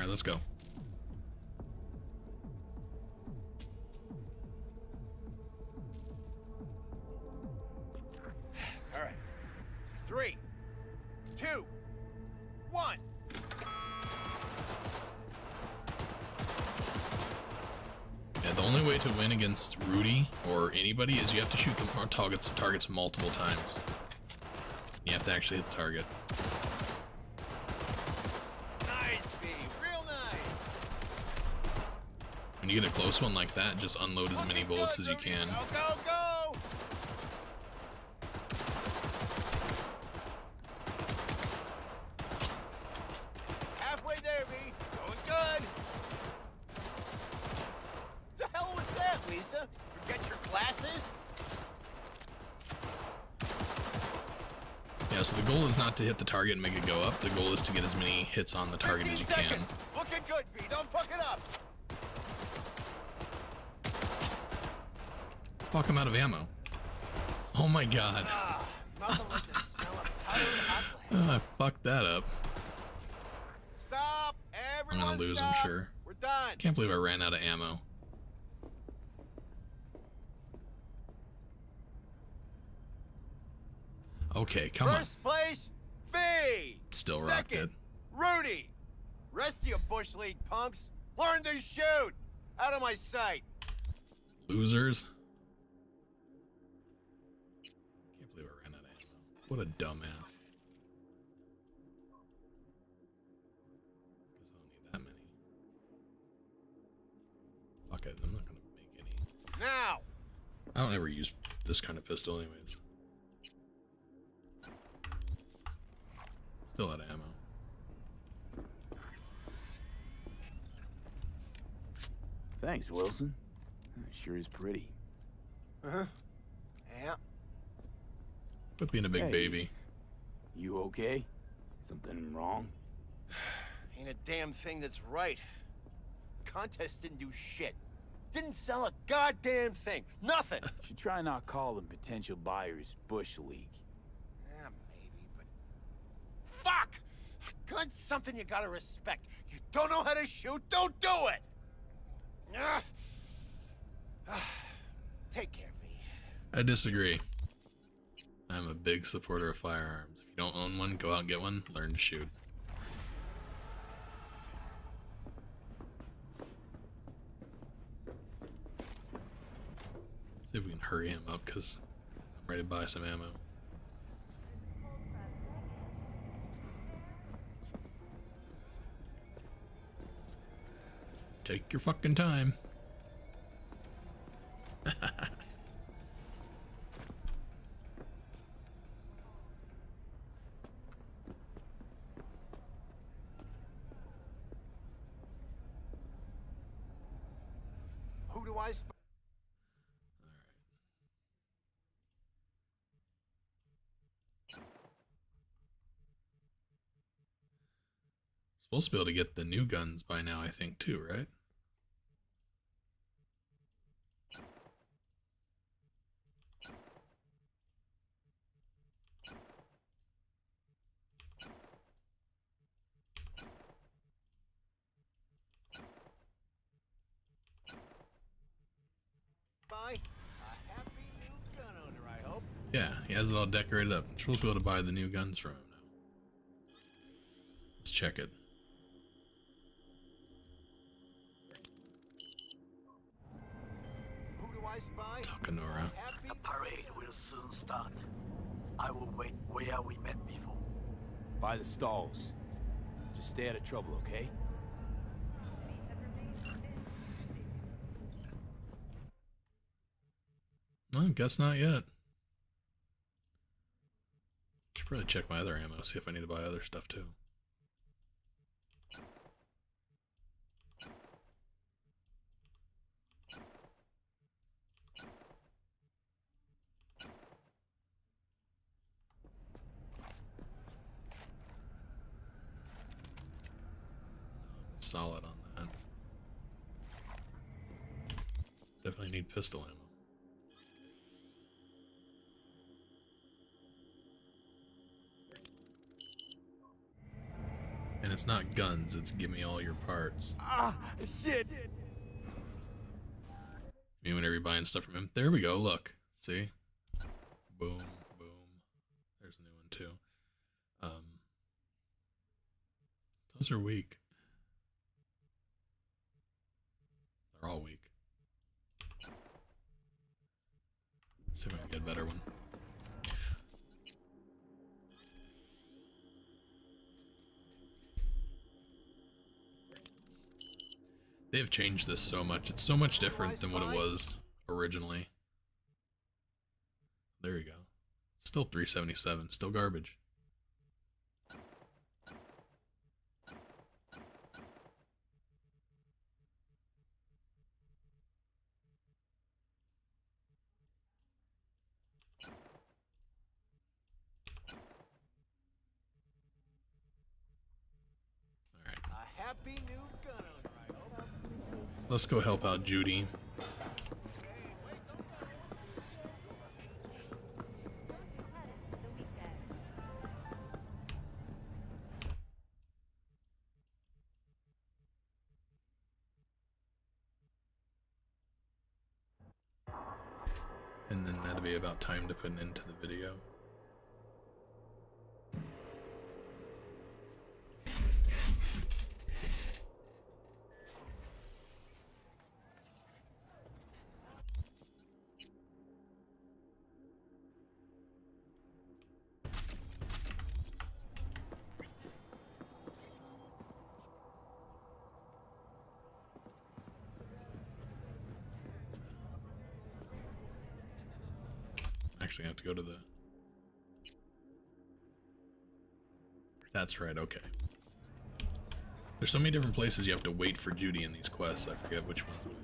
Alright, let's go. All right. 3, 2, 1. Yeah, the only way to win against Rudy or anybody is you have to shoot the targets multiple times. You have to actually hit the target. Nice, B. Real nice. When you get a close one like that, just unload as many bullets as you can. Go, go, go! Halfway there, B. Going good. The hell was that, Lisa? Forget your glasses? Yeah, so the goal is not to hit the target and make it go up. The goal is to get as many hits on the target as you 15 can. seconds. Looking good, B. Don't fuck it up. Fuck, I'm out of ammo. Oh my god. Nothing like the smell of powdered hot lead. I fucked that up. Stop! I'm Everyone gonna lose, stop. I'm sure. We're done. Can't believe I ran out of ammo. Okay, come on. First place, V. Still rocked it. Second, Rudy. Rest of you Bush League punks, learn to shoot. Out of my sight. Losers. Can't believe I ran out of ammo. What a dumbass. Guess I don't need that many. Fuck it, I'm not gonna make any. Now. I don't ever use this kind of pistol anyways. Still out of ammo. Thanks, Wilson. Sure is pretty. Uh-huh. Yeah. Quit being a big Hey. baby. You okay? Something wrong? Ain't a damn thing that's right. Contest didn't do shit. Didn't sell a goddamn thing. Nothing. Should try not calling potential buyers Bush League. Yeah, maybe, but... Fuck! A gun's something you gotta respect. You don't know how to shoot, don't do it! Ugh. Take care, V. I disagree. I'm a big supporter of firearms. If you don't own one, go out and get one. Learn to shoot. See if we can hurry him up, because I'm ready to buy some ammo. Take your fucking time. Who do I... Supposed to be able to get the new guns by now, I think, too, right? Bye. A happy new gun owner, I hope. Yeah, he has it all decorated up. You're supposed to be able to buy the new guns from him now. Let's check it. Who do I spy? Takanora. Happy... The parade will soon start. I will wait where we met before. By the stalls. Just stay out of trouble, okay? No, guess not yet. Should probably check my other ammo, see if I need to buy other stuff too. Solid on that. Definitely need pistol ammo. And And it's not guns, it's give me all your parts. Ah, shit! Me whenever you're buying stuff from him. There we go, look. See? Boom, boom. There's a new one too. Those are weak. They're all weak. See if I can get a better one. They've changed this so much. It's so much different than what it was originally. There you go. Still 377. Still garbage. A happy new gun owner, Let's go help out Judy. And then that'll be about time to put an end to the video. Actually, I have to go to the... That's right, okay. There's so many different places you have to wait for Judy in these quests, I forget which one's which.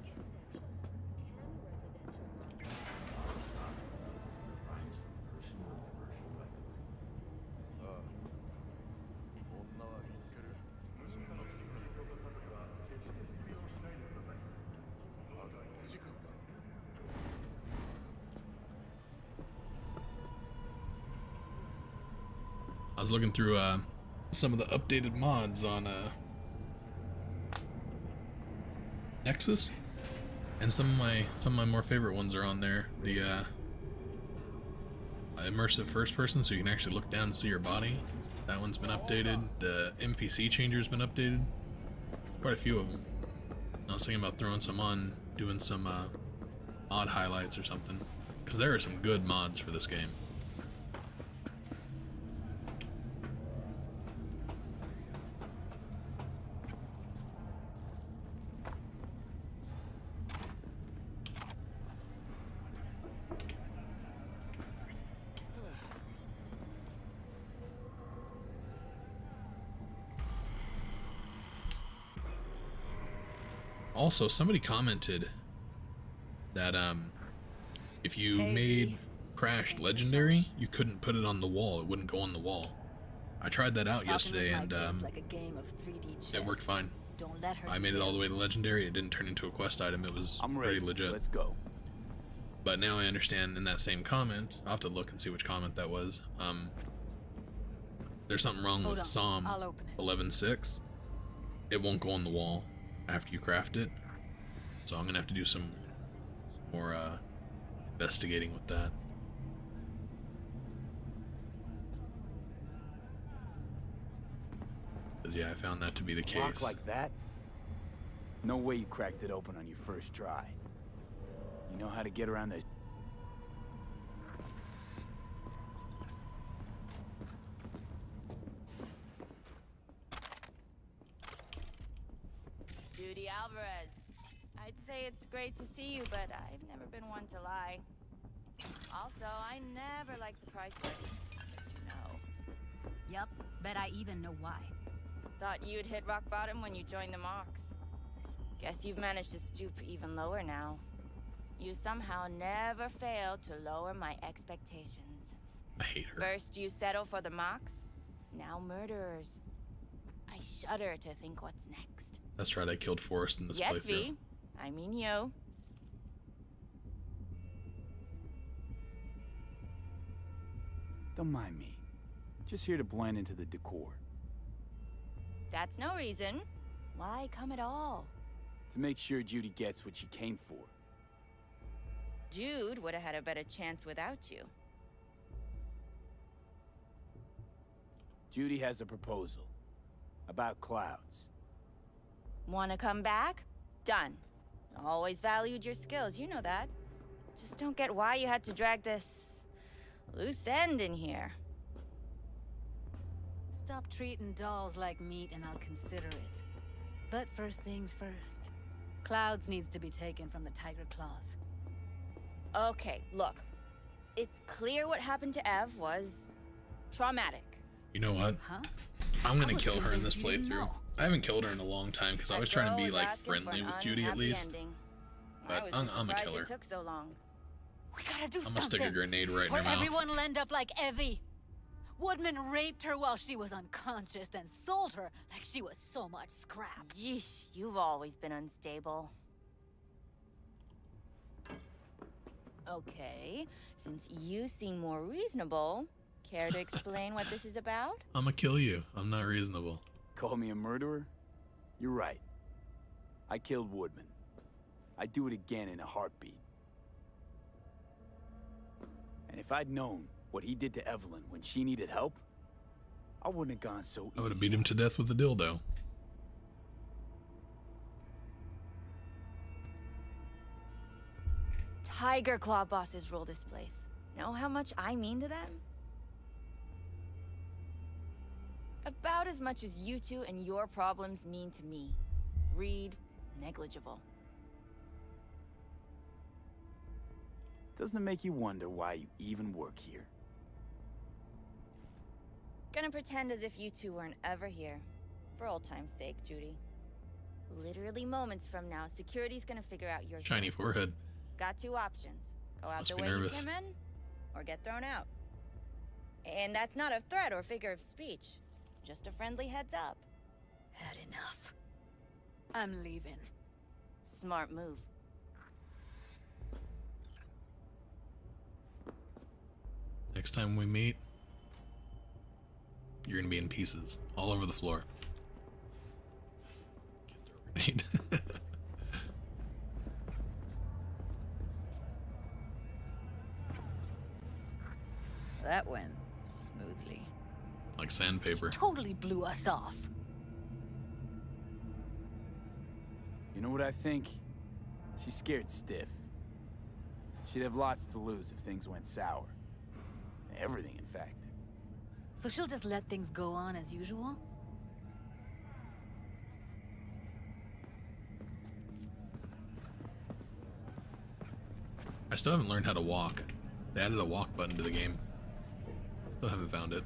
I was looking through some of the updated mods on Nexus, and some of my more favorite ones are on there. The immersive first person, so you can actually look down and see your body. That one's been updated. The NPC changer's been updated. Quite a few of them. I was thinking about throwing some on, doing some odd highlights or something, because there are some good mods for this game. Also, somebody commented that if you made Crashed legendary, you couldn't put it on the wall. It wouldn't go on the wall. I tried that out yesterday, and it worked fine. I made it all the way to legendary. It didn't turn into a quest item. It was pretty legit. Let's go. But now I understand in that same comment, I'll have to look and see which comment that was. There's something wrong with Psalm 11:6. It won't go on the wall after you craft it, so I'm gonna have to do some more investigating with that. Because yeah, I found that to be the case. Lock like that? No way you cracked it open on your first try. You know how to get around this? Judy Alvarez. I'd say it's great to see you, but I've never been one to lie. Also, I never like surprise parties, you know. Yup, bet I even know why. Thought you'd hit rock bottom when you joined the Mox. Guess you've managed to stoop even lower now. You somehow never failed to lower my expectations. I hate her. First you settle for the Mox, now murderers. I shudder to think what's next. That's right, I killed Forrest in this yes, playthrough. V. I mean you. Don't mind me. Just here to blend into the decor. that's no reason. Why come at all? To make sure Judy gets what she came for. Jude would have had a better chance without you. Judy has a proposal. About Clouds. Wanna come back? Done. Always valued your skills, you know that. Just don't get why you had to drag this loose end in here. Stop treating dolls like meat and I'll consider it. But first things first. Clouds needs to be taken from the Tiger Claws. Okay, look. It's clear what happened to Ev was traumatic. You know what? Huh? I'm gonna kill her in this You didn't playthrough. know. I haven't killed her in a long time because I was trying to be like friendly with Judy at least. But I'm gonna kill her. It took so long. We gotta do I'm gonna stick a grenade right in or her mouth. everyone will end up like Evie. Woodman raped her while she was unconscious, then sold her like she was so much scrap. Yeesh, you've always been unstable. Okay, since you seem more reasonable, care to explain what this is about? I'm gonna kill you. I'm not reasonable. Call me a murderer? You're right. I killed Woodman. I'd do it again in a heartbeat. And if I'd known what he did to Evelyn when she needed help, I wouldn't have gone so easy. I would have beat him to death with a dildo. Tiger Claw bosses rule this place. Know how much I mean to them? About as much as you two and your problems mean to me. Read, negligible. Doesn't it make you wonder why you even work here? Gonna pretend as if you two weren't ever here. For old time's sake, Judy. Literally moments from now, security's gonna figure out your Shiny forehead. Got two options. Go out Must the be way nervous. you came in, or get thrown out. And that's not a threat or figure of speech. Just a friendly heads up. Had enough. I'm leaving. Smart move. Next time we meet, you're gonna be in pieces all over the floor. Can't throw a grenade. That went smoothly. Like sandpaper. Totally blew us off. You know what I think? She's scared stiff. She'd have lots to lose if things went sour. Everything, in fact. So she'll just let things go on as usual? I still haven't learned how to walk. They added a walk button to the game. Still haven't found it.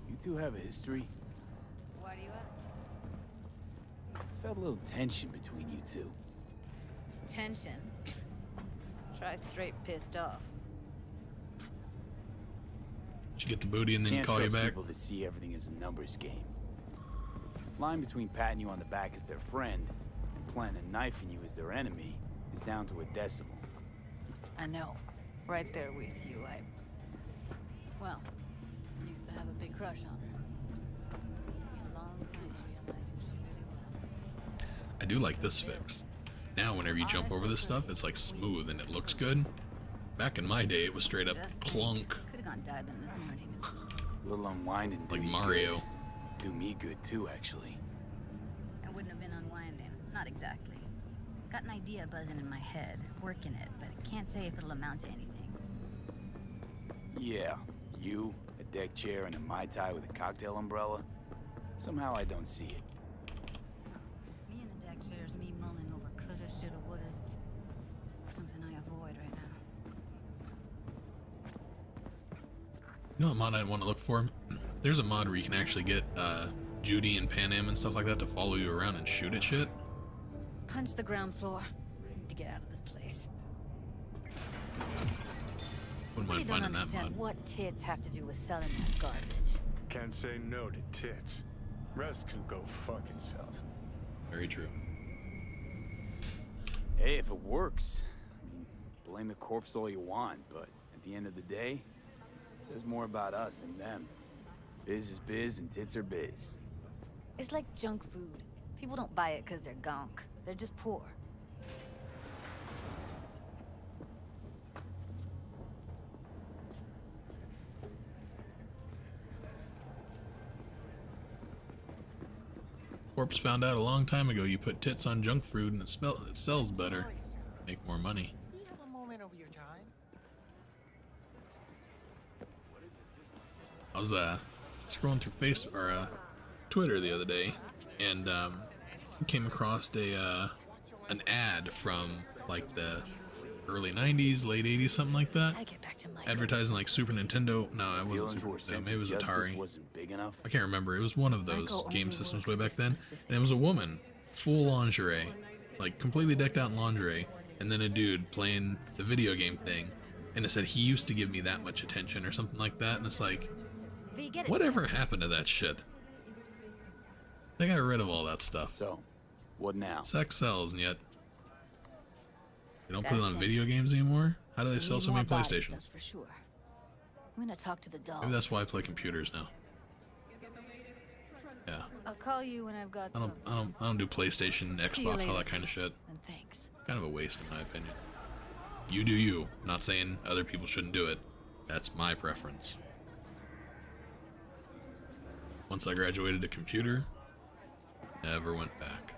You two have a history. Why do you ask? Felt a little tension between you two. Tension. Try straight pissed off. Did you get the booty and then Can't call you trust back? people that see everything as a numbers game. Line between patting you on the back as their friend and planting a knife in you as their enemy is down to a decimal. I know. Right there with you. Well, used to have a big crush on her. Took me a long time to realize who she really was. I do like this fix. Now whenever you jump over this stuff, it's like smooth and it looks good. Back in my day, it was straight up clunk. Could've gone diving this morning. A little unwinding. Like Mario. Good. Do me good too, actually. It wouldn't have been unwinding. Not exactly. Got an idea buzzing in my head, working it, but I can't say if it'll amount to anything. Yeah, you, a deck chair, and a Mai Tai with a cocktail umbrella. Somehow I don't see it. Me and the deck chairs, me mulling over coulda, shoulda, wouldas. Something I avoid right now. You know what mod I want to look for? There's a mod where you can actually get Judy and Pan Am and stuff like that to follow you around and shoot at shit. Punch the ground floor. Need to get out of this place. Wouldn't mind I don't finding that understand mod. what tits have to do with selling that garbage. Can't say no to tits. Rest can go fuck itself. Very true. Hey, if it works, I mean, blame the corpse all you want, but at the end of the day, it says more about us than them. Biz is biz and tits are biz. It's like junk food. People don't buy it because they're gonk. They're just poor. Corpse found out a long time ago you put tits on junk food and it sells better. Make more money. Do you have a moment over your time? I was scrolling through Facebook or Twitter the other day, and came across an ad from like the early '90s, late '80s, something like that. Advertising like Super Nintendo. No, it wasn't Super Nintendo. Maybe it was Atari. Wasn't big enough. I can't remember. It was one of those game systems way back then, and it was a woman, full lingerie, like completely decked out in lingerie, and then a dude playing the video game thing, and it said he used to give me that much attention or something like that, and it's like, whatever happened to that shit? They got rid of all that stuff. So, what now? Sex sells, and yet they don't put it on video games anymore? How do they sell so many PlayStations? That's for sure. I'm gonna talk to the dog. Maybe that's why I play computers now. Yeah. I'll call you when I've got I don't do PlayStation, Xbox, all that kind of shit. And thanks. Kind of a waste in my opinion. You do you. I'm not saying other people shouldn't do it. That's my preference. Once I graduated to computer, never went back.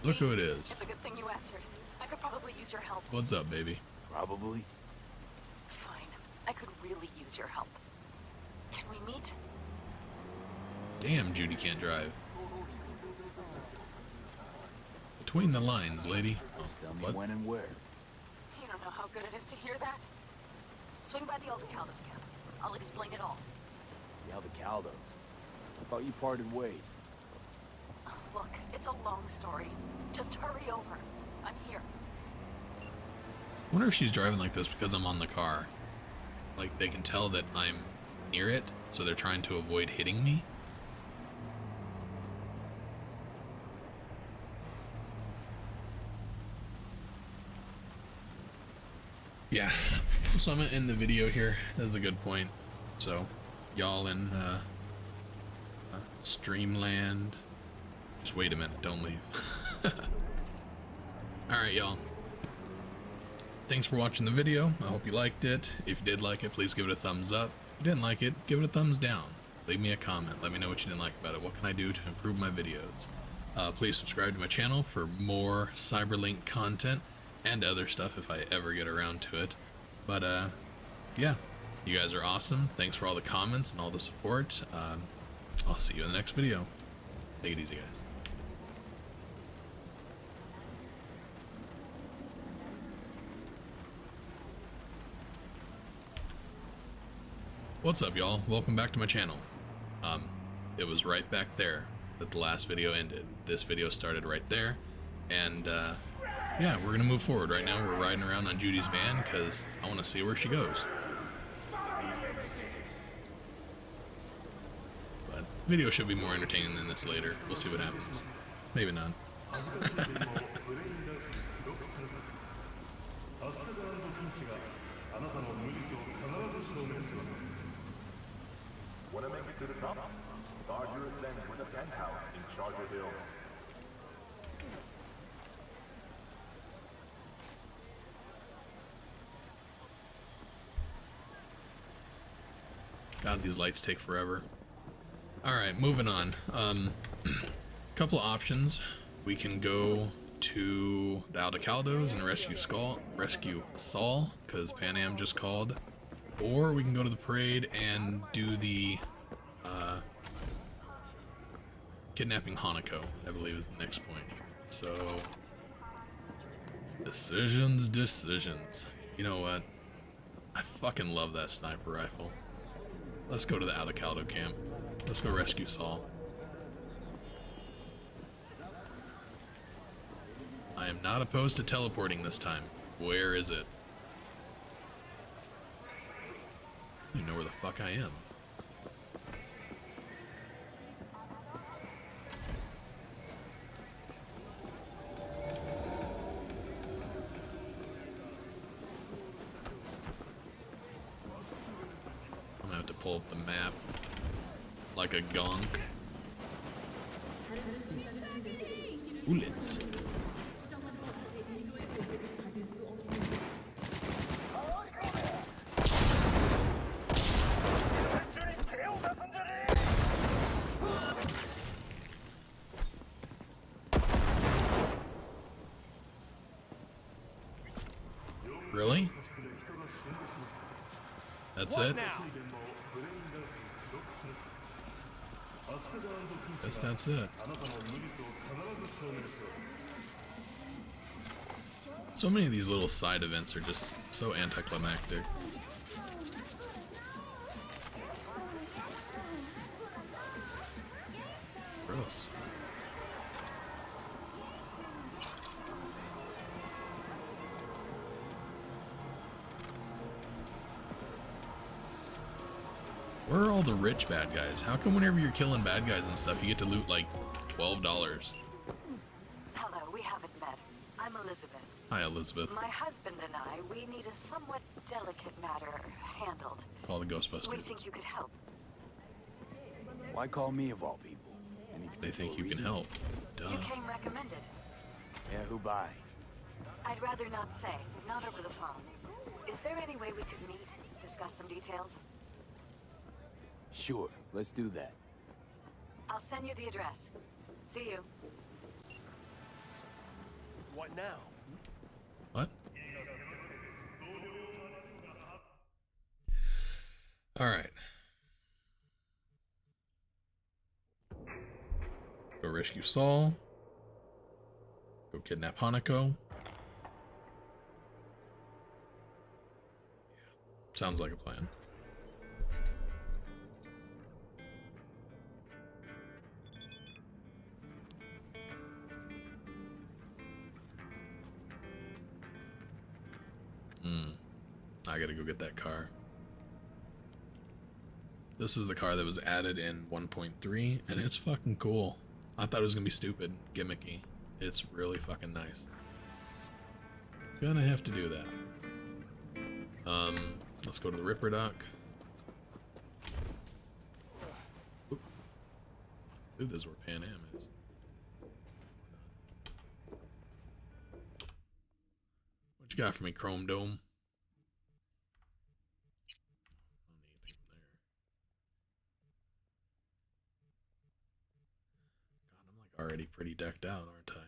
Look who it is. It's a good thing you answered. I could probably use your help. What's up, baby? Probably. Fine. I could really use your help. Can we meet? Damn, Judy can't drive. Between the lines, lady. Just tell me What? when and where. You don't know how good it is to hear that. Swing by the Aldecaldos camp. I'll explain it all. The Aldecaldos. I thought you parted ways. Look, it's a long story. Just hurry over. I'm here. I wonder if she's driving like this because I'm on the car. Like, they can tell that I'm near it, so they're trying to avoid hitting me. Yeah, so I'm gonna end the video here. That's a good point. So, y'all in Streamland. Just wait a minute, don't leave. Alright, y'all. Thanks for watching the video. I hope you liked it. If you did like it, please give it a thumbs up. If you didn't like it, give it a thumbs down. Leave me a comment. Let me know what you didn't like about it. What can I do to improve my videos? Please subscribe to my channel for more Cyberlink content and other stuff if I ever get around to it. But, yeah. You guys are awesome. Thanks for all the comments and all the support. I'll see you in the next video. Take it easy, guys. What's up, y'all? Welcome back to my channel. It was right back there that the last video ended. This video started right there, and yeah, we're gonna move forward. Right now we're riding around on Judy's van because I want to see where she goes. But video should be more entertaining than this later. We'll see what happens. Maybe not. Want to make it to the top? Start your ascent with a penthouse in Charger Hill. God, these lights take forever. Alright, moving on. Couple of options. We can go to the Aldecaldos and rescue Saul, because Pan Am just called. Or we can go to the parade and do the kidnapping Hanako, I believe is the next point here. So, decisions. You know what? I fucking love that sniper rifle. Let's go to the Aldecaldo camp. Let's go rescue Saul. I am not opposed to teleporting this time. Where is it? Do know where the fuck I am. I'm gonna have to pull up the map like a gonk. Bullets. Really? That's it? Guess that's it. So many of these little side events are just so anticlimactic. Gross. Where are all the rich bad guys? How come whenever you're killing bad guys and stuff, you get to loot like $12? Hello, we haven't met. I'm Elizabeth. Hi, Elizabeth. My husband and I, we need a somewhat delicate matter handled. Call the Ghostbusters. We think you could help. Why call me of all people? They think you can help. Duh. You came recommended. Yeah, who by? I'd rather not say, not over the phone. Is there any way we could meet, discuss some details? Sure, let's do that. I'll send you the address. See you. What now? What? Alright. Go rescue Saul. Go kidnap Hanako. Yeah. Sounds like a plan. I gotta go get that car. This is the car that was added in 1.3, and it's fucking cool. I thought it was gonna be stupid, gimmicky. It's really fucking nice. Gonna have to do that. Let's go to the Ripper Dock. Oop. Dude, this is where Pan Am is. What you got for me, Chrome Dome? Already pretty decked out, aren't I?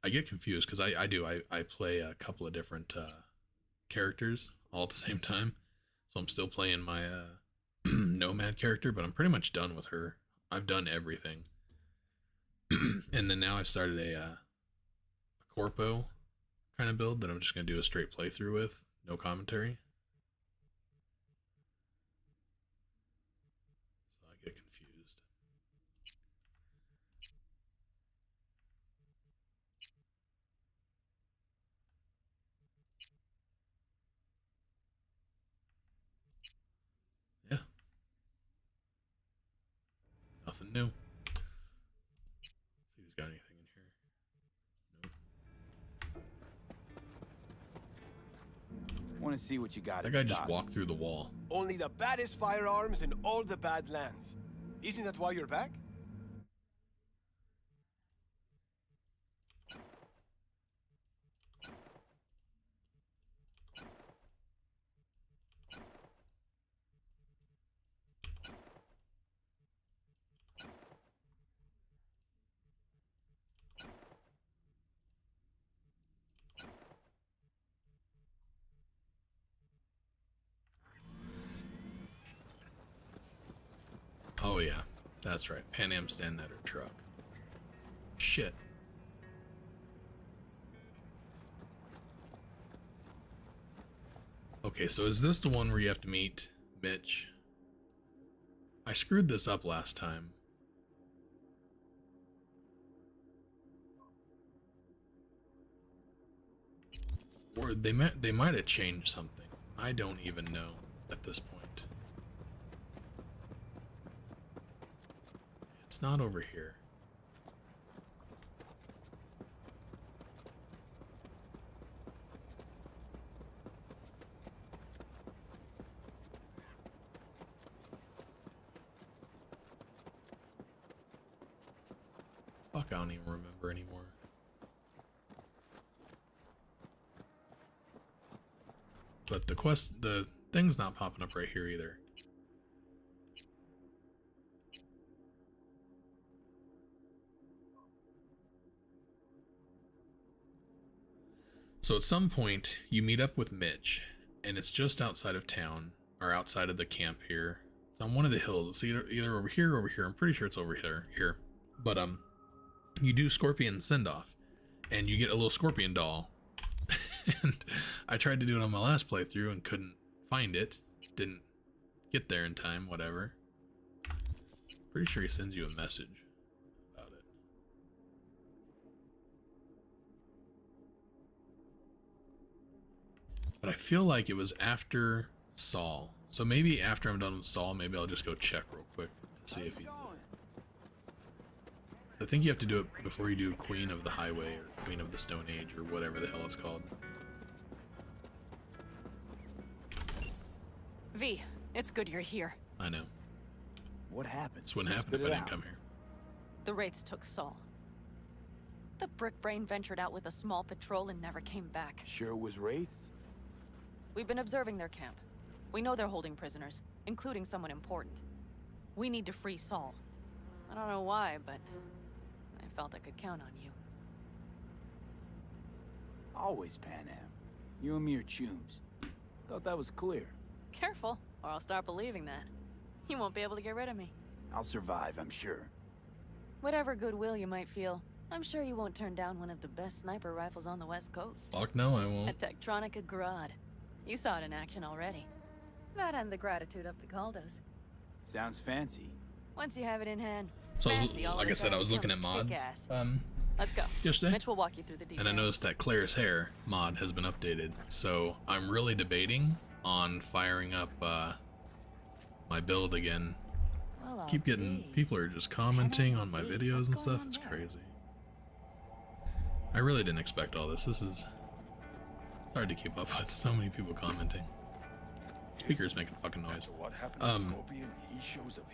I get confused because I play a couple of different characters all at the same time. So I'm still playing my Nomad character, but I'm pretty much done with her. I've done everything. And then now I've started a Corpo kind of build that I'm just going to do a straight playthrough with, no commentary. So I get confused. Yeah. Nothing new. See if he's got anything in here. Nope. Want to see what you got. That guy just walked through the wall. Only the baddest firearms in all the Badlands. Isn't that why you're back? Oh yeah, that's right. Pan Am standing at her truck. Shit. Okay, so is this the one where you have to meet Mitch? I screwed this up last time. Or they might have changed something. I don't even know at this point. it's not over here. Fuck, I don't even remember anymore. But the thing's not popping up right here either. So at some point you meet up with Mitch, and it's just outside of town, or outside of the camp here. It's on one of the hills. It's either over here or over here. I'm pretty sure it's over here. But you do Scorpion send-off, and you get a little Scorpion doll. And I tried to do it on my last playthrough and couldn't find it. Didn't get there in time, whatever. Pretty sure he sends you a message about it. But I feel like it was after Saul. So maybe after I'm done with Saul, maybe I'll just go check real quick to see if he's there. I think you have to do it before you do Queen of the Highway or Queen of the Stone Age or whatever the hell it's called. V, it's good you're here. I know. What happened? This wouldn't happen if I didn't come here. The Wraiths took Saul. The brick brain ventured out with a small patrol and never came back. Sure was Wraiths? We've been observing their camp. We know they're holding prisoners, including someone important. We need to free Saul. I don't know why, but I felt I could count on you. Always, Pan Am. You and me are chums. Thought that was clear. Careful, or I'll start believing that. You won't be able to get rid of me. I'll survive, I'm sure. Whatever goodwill you might feel, I'm sure you won't turn down one of the best sniper rifles on the West Coast. Fuck no, I won't. A Tektronica Grad. You saw it in action already. That and the gratitude of the Caldos. Sounds fancy. Once you have it in hand. So Fancy, like I said, I was looking at mods. Let's go. Yesterday. Mitch will walk you through the details. And I noticed that Claire's hair mod has been updated. So I'm really debating on firing up my build again. Well, Keep getting people are just commenting on my videos and stuff. It's crazy. I really didn't expect all this. It's hard to keep up with so many people commenting. Speaker's making fucking noise.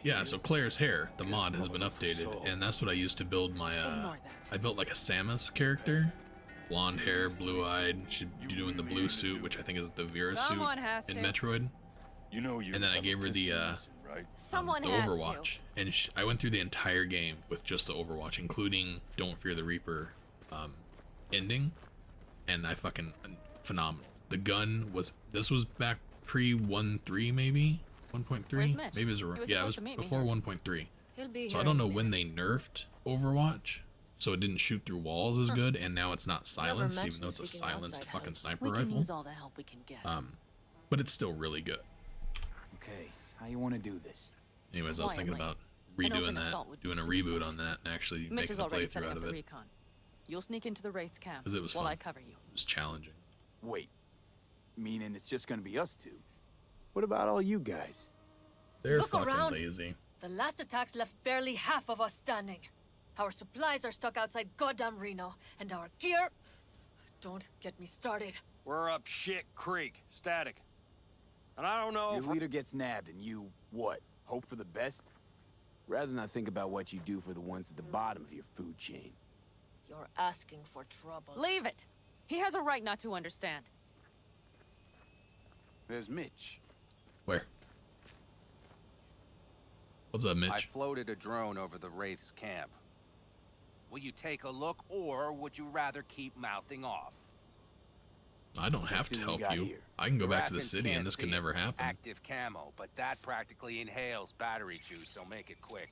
Yeah, so Claire's hair, the mod has been updated, and that's what I used to build my I built like a Samus character. Blonde hair, blue-eyed, she'd be doing the blue suit, which I think is the Vera suit in Metroid. And then I gave her the Overwatch, and I went through the entire game with just the Overwatch, including Don't Fear the Reaper ending, and I fucking phenomenal. The gun was, this was back pre 1.3 maybe 1.3 maybe it was, yeah, it was before 1.3. So I don't know when they nerfed Overwatch, so it didn't shoot through walls as good, and now it's not silenced, even though it's a silenced fucking sniper rifle. Use all the help we can get. But it's still really good. Okay, how you want to do this? Anyways, I was thinking about redoing that, doing a reboot on that, and actually making a playthrough out of it. You'll sneak into the Wraiths camp Because it was while fun. I cover you. It was challenging. Wait, meaning it's just gonna be us two? What about all you guys? They're Look fucking around. lazy. The last attacks left barely half of us standing. Our supplies are stuck outside goddamn Reno, and our gear... Don't get me started. We're up shit creek, static. And I don't know Your if leader gets nabbed and you, what, hope for the best? Rather not think about what you do for the ones at the bottom of your food chain. You're asking for trouble. Leave it! He has a right not to understand. There's Mitch. Where? What's up, Mitch? I floated a drone over the Wraiths camp. Will you take a look, or would you rather keep mouthing off? I don't have to help you. I can go back to the city and this could never happen. Active camo, but that practically inhales battery juice, so make it quick.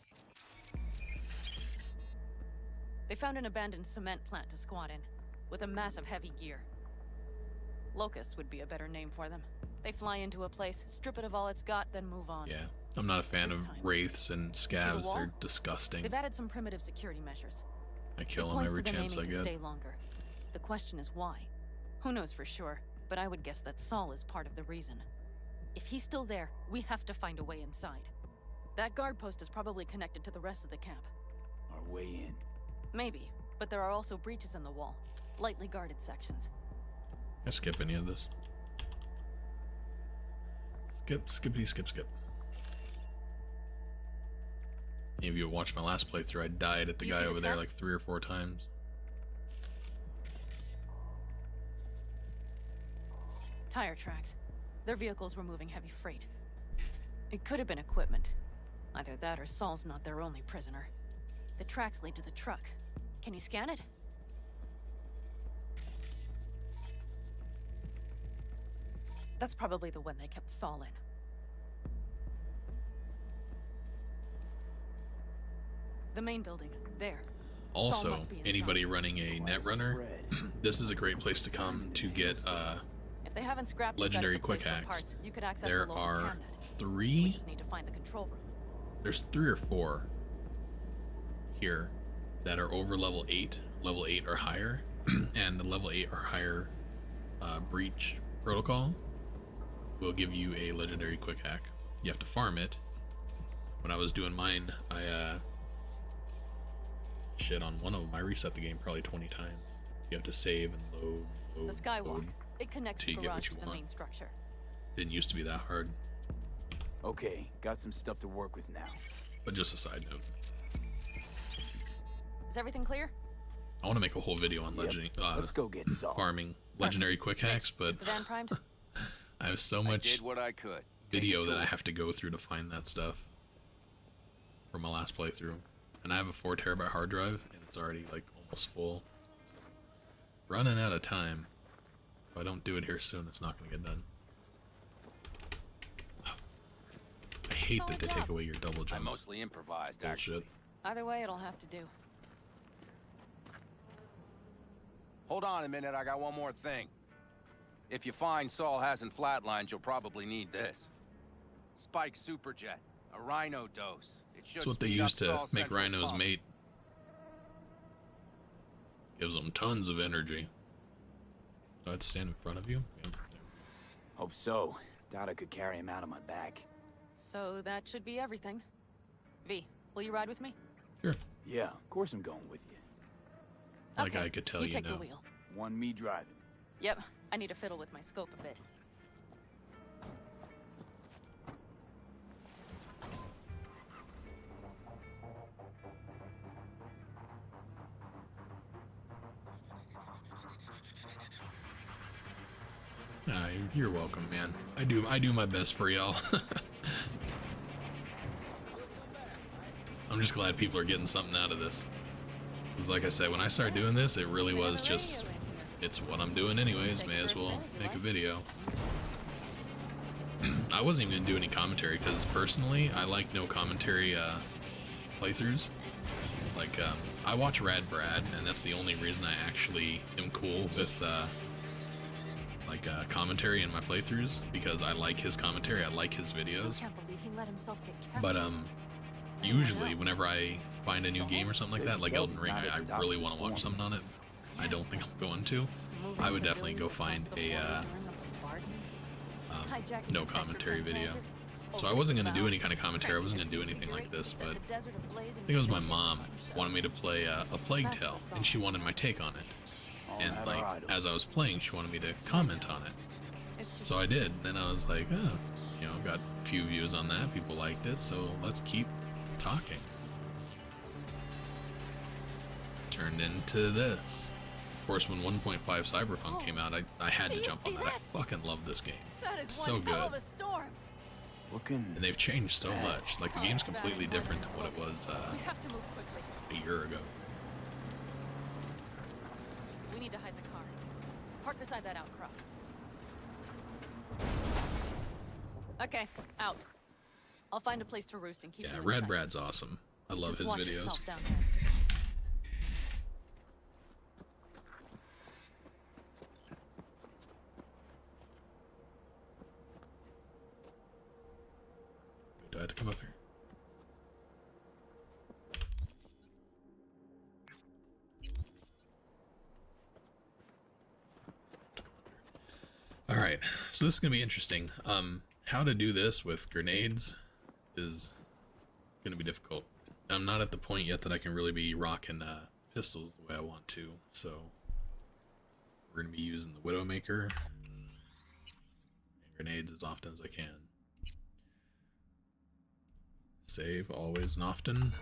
They found an abandoned cement plant to squat in, with a massive heavy gear. Locusts would be a better name for them. They fly into a place, strip it of all it's got, then move on. Yeah, I'm not a fan of wraiths and scavs. They're disgusting. They've added some primitive security measures. I kill them every chance I To get. stay longer. The question is why? Who knows for sure, but I would guess that Saul is part of the reason. If he's still there, we have to find a way inside. That guard post is probably connected to the rest of the camp. our way in. Maybe, but there are also breaches in the wall. Lightly guarded sections. I skip any of this. Skip, skippity, skip, skip. Any of you who watched my last playthrough, I died at the guy over there like 3 or 4 times. Tire tracks. Their vehicles were moving heavy freight. It could have been equipment. Either that or Saul's not their only prisoner. The tracks lead to the truck. Can you scan it? That's probably the one they kept Saul in. The main building, there. Also, anybody running a Netrunner, this is a great place to come to get if they haven't scrapped legendary quick hacks. you could access There the are cabinet. 3. We just need to find the control room. There's 3 or 4 here that are over level 8 or higher, and the level 8 or higher breach protocol will give you a legendary quick hack. You have to farm it. When I was doing mine, I shit on one of them. I reset the game probably 20 times. You have to save and load. The skywalk. Load It connects the till you get garage what you to the want. main structure. Didn't used to be that hard. Okay, got some stuff to work with now. But just a side note. Is everything clear? I want to make a whole video on Let's go get Saul. farming legendary quick hacks, but Is the van primed? I have so I much did what I could. video that I have to go through to find that stuff from my last playthrough. And I have a 4 terabyte hard drive, and it's already like almost full. Running out of time. If I don't do it here soon, it's not going to get done. I hate that they take away your double I jump. mostly improvised, Bullshit. actually. Either way, it'll have to do. Hold on a minute, I got one more thing. If you find Saul hasn't flatlined, you'll probably need this. Spike Superjet, a rhino dose. It should That's what they speed use up to Saul's make central rhinos pump. mate. Gives them tons of energy. Do I have to stand in front of you? Yep. Hope so. Doubt I could carry him out on my back. So that should be everything. V, will you ride with me? Sure. Yeah, of course I'm going with you. Like Okay, I could tell you you take know. the wheel. One me driving. Yep, I need to fiddle with my scope a bit. Nah, you're welcome, man. I do my best for y'all. I'm just glad people are getting something out of this. Because like I said, when I started doing this, it really was just, it's what I'm doing anyways, may as well make a video. I wasn't even going to do any commentary, because personally, I like no commentary playthroughs. Like, I watch Rad Brad, and that's the only reason I actually am cool with commentary in my playthroughs, because I like his commentary, I like his videos. But usually whenever I find a new game or something like that, like Elden Ring, I really want to watch something on it. I don't think I'm going to. I would definitely go find a no commentary video. So I wasn't going to do any kind of commentary, I wasn't going to do anything like this, but I think it was my mom wanted me to play a Plague Tale, and she wanted my take on it. And like, as I was playing, she wanted me to comment on it. So I did, and then I was like, oh, you know, got a few views on that, people liked it, so let's keep talking. Turned into this. Of course, when 1.5 Cyberpunk came out, I had to jump on that. I fucking love this game. It's so good. And they've changed so much. Like, the game's completely different to what it was a year ago. We need to hide the car. Park beside that outcrop. Okay, out. I'll find a place to roost and keep Yeah, you Rad inside. Brad's awesome. I love Just his watch videos. yourself down there. Do I have to come up here? Alright, so this is going to be interesting. How to do this with grenades is going to be difficult. I'm not at the point yet that I can really be rocking pistols the way I want to, so we're gonna be using the Widowmaker and grenades as often as I can. Save always and often.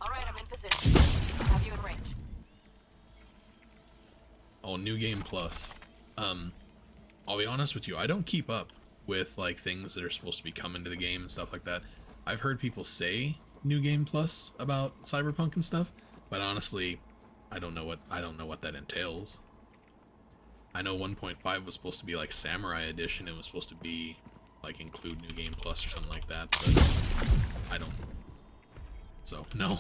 All right, I'm in position. I have you in range. Oh, New Game Plus. I'll be honest with you, I don't keep up with like things that are supposed to be coming to the game and stuff like that. I've heard people say New Game Plus about Cyberpunk and stuff, but honestly, I don't know what that entails. I know 1.5 was supposed to be like Samurai Edition. It was supposed to be like include New Game Plus or something like that, but I don't. So no.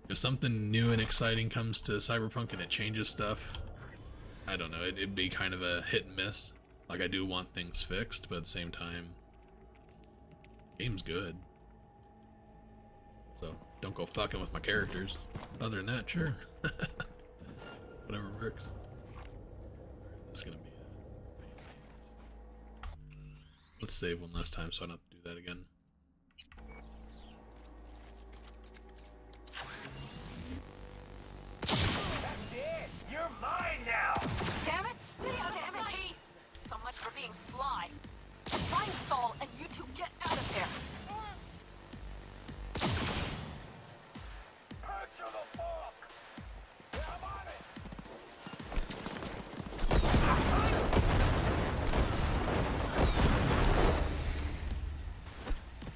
If something new and exciting comes to Cyberpunk and it changes stuff, I don't know, it'd be kind of a hit and miss. Like, I do want things fixed, but at the same time, the game's good. So, don't go fucking with my characters. Other than that, sure. Whatever works. This is gonna be Let's save one last time so I don't have to do that again. You're mine now! Damn it! Stay out of sight! So much for being sly. Find Saul and you two get out of there. Heard you the fuck! Yeah, I'm on it!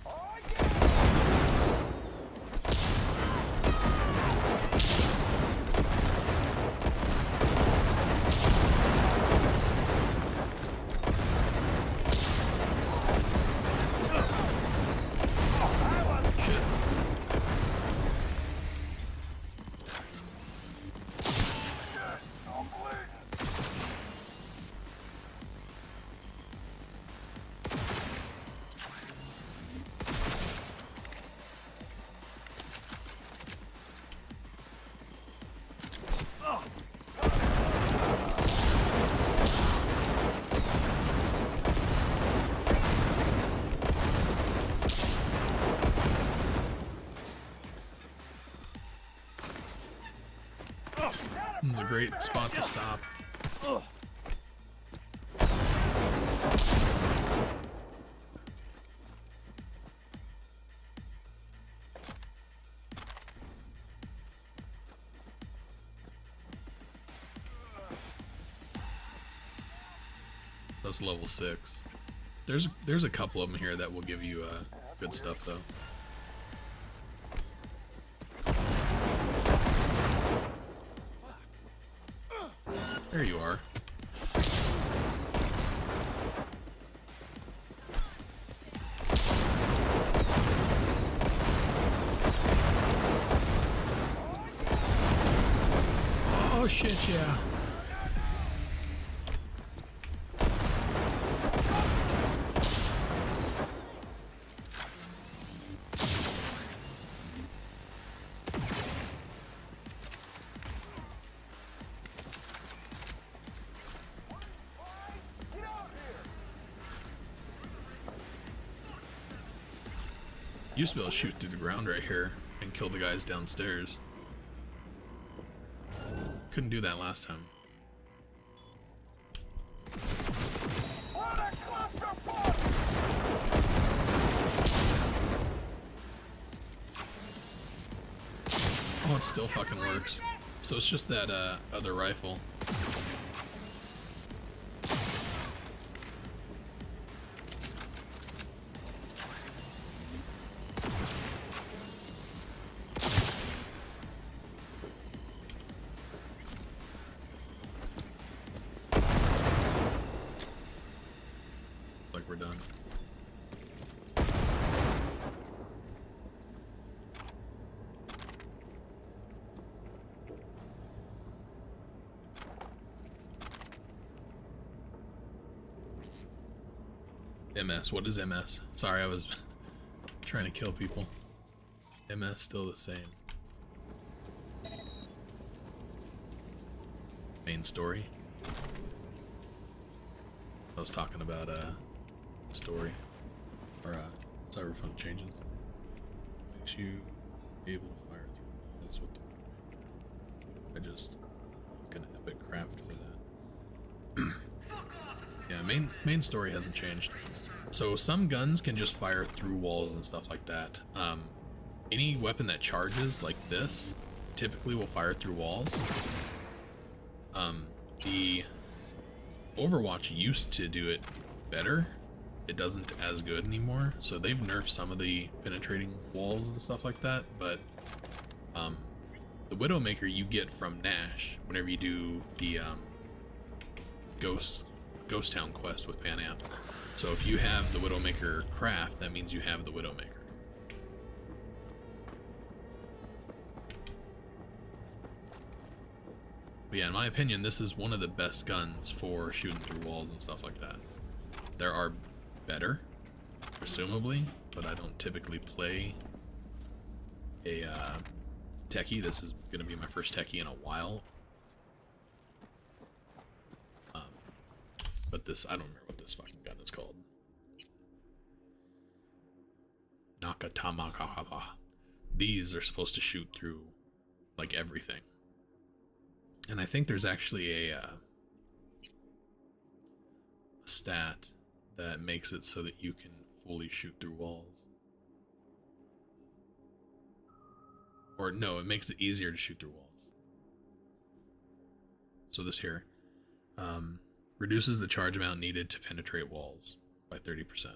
Oh, yeah! This is a great spot to stop. That's level 6. There's a couple of them here that will give you good stuff though. There you are. Oh shit, yeah. Used to be able to shoot through the ground right here and kill the guys downstairs. Couldn't do that last time. Oh, it still fucking works. So it's just that other rifle. Like we're done. MS. What is MS? Sorry, I was trying to kill people. MS still the same. Main story. I was talking about story or Cyberpunk changes. Makes you be able to fire through walls with the I just like an epic craft for that. Yeah, main story hasn't changed. So some guns can just fire through walls and stuff like that. Any weapon that charges like this typically will fire through walls. The Overwatch used to do it better. It doesn't as good anymore, so they've nerfed some of the penetrating walls and stuff like that, but the Widowmaker you get from Nash whenever you do the Ghost Town quest with Pan Am. So if you have the Widowmaker craft, that means you have the Widowmaker. But yeah, in my opinion, this is one of the best guns for shooting through walls and stuff like that. There are better, presumably, but I don't typically play a techie. This is going to be my first techie in a while. But this, I don't remember what this fucking gun is called. Nakatamakaha. These are supposed to shoot through, like, everything. And I think there's actually a stat that makes it so that you can fully shoot through walls. Or no, it makes it easier to shoot through walls. So this here reduces the charge amount needed to penetrate walls by 30%.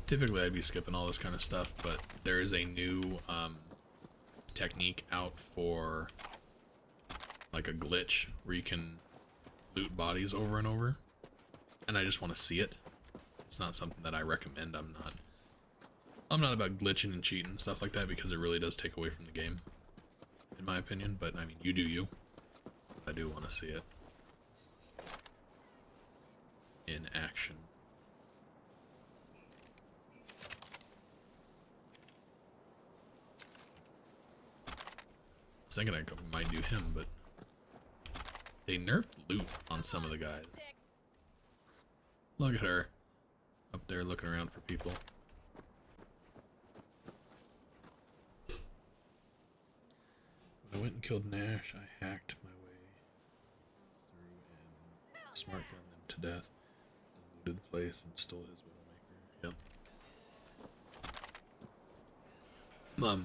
Typically I'd be skipping all this kind of stuff, but there is a new technique out for like a glitch where you can loot bodies over and over, and I just want to see it. It's not something that I recommend. I'm not about glitching and cheating and stuff like that, because it really does take away from the game, in my opinion. But I mean, you do you. I do want to see it in action. I was thinking I might do him, but they nerfed loot on some of the guys. Look at her up there looking around for people. When I went and killed Nash, I hacked my way through and smart gunned them to death, then looted the place and stole his Widowmaker. Yep.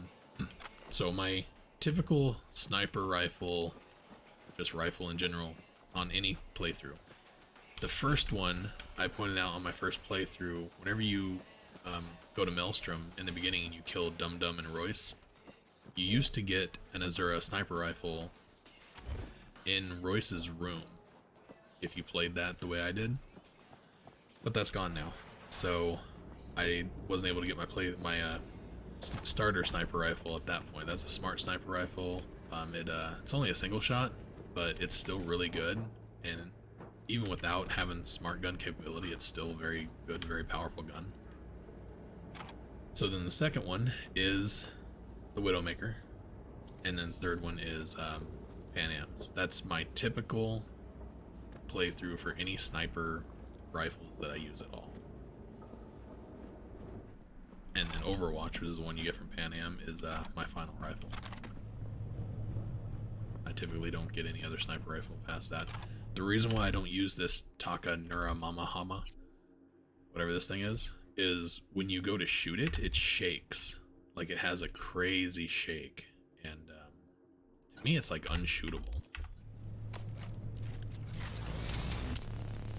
So my typical sniper rifle, just rifle in general, on any playthrough. The first one I pointed out on my first playthrough, whenever you go to Maelstrom in the beginning and you kill Dum Dum and Royce, you used to get an Azura sniper rifle in Royce's room if you played that the way I did, but that's gone now. So I wasn't able to get my starter sniper rifle at that point. That's a smart sniper rifle. It's only a single shot, but it's still really good, and even without having smart gun capability, it's still a very good, very powerful gun. So then the second one is the Widowmaker, and then the third one is Pan Am's. That's my typical playthrough for any sniper rifles that I use at all. And then Overwatch, which is the one you get from Pan Am, is my final rifle. I typically don't get any other sniper rifle past that. The reason why I don't use this Taka Nura Mamahama, whatever this thing is when you go to shoot it, it shakes. Like, it has a crazy shake. And to me, it's like unshootable.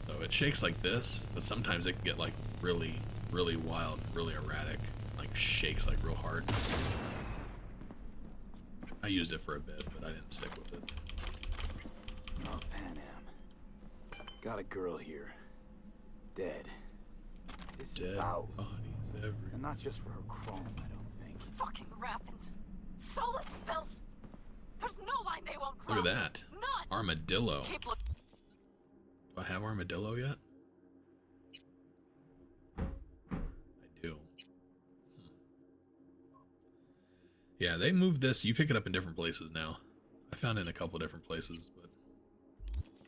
So it shakes like this, but sometimes it can get like really really wild, really erratic, like shakes like real hard. I used it for a bit, but I didn't stick with it. Oh, Pan Am. Got a girl here. Dead. Disemboweled. Bodies everywhere. And not just for her chrome, I don't think. Fucking Raffins. Soulless filth. There's no line they won't cross. Look at that. None. Armadillo. Keep Do I have armadillo yet? I do. Yeah, they moved this. You pick it up in different places now. I found it in a couple different places, but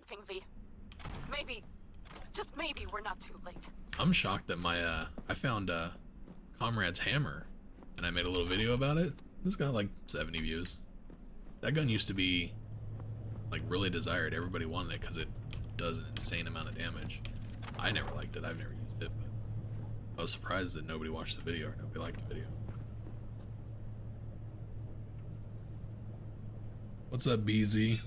King V. Maybe, just maybe we're not too late. I'm shocked that my I found Comrade's hammer and I made a little video about it. It's got like 70 views. That gun used to be like really desired. Everybody wanted it because it does an insane amount of damage. I never liked it. I've never used it, but I was surprised that nobody watched the video or nobody liked the video. What's up, BZ?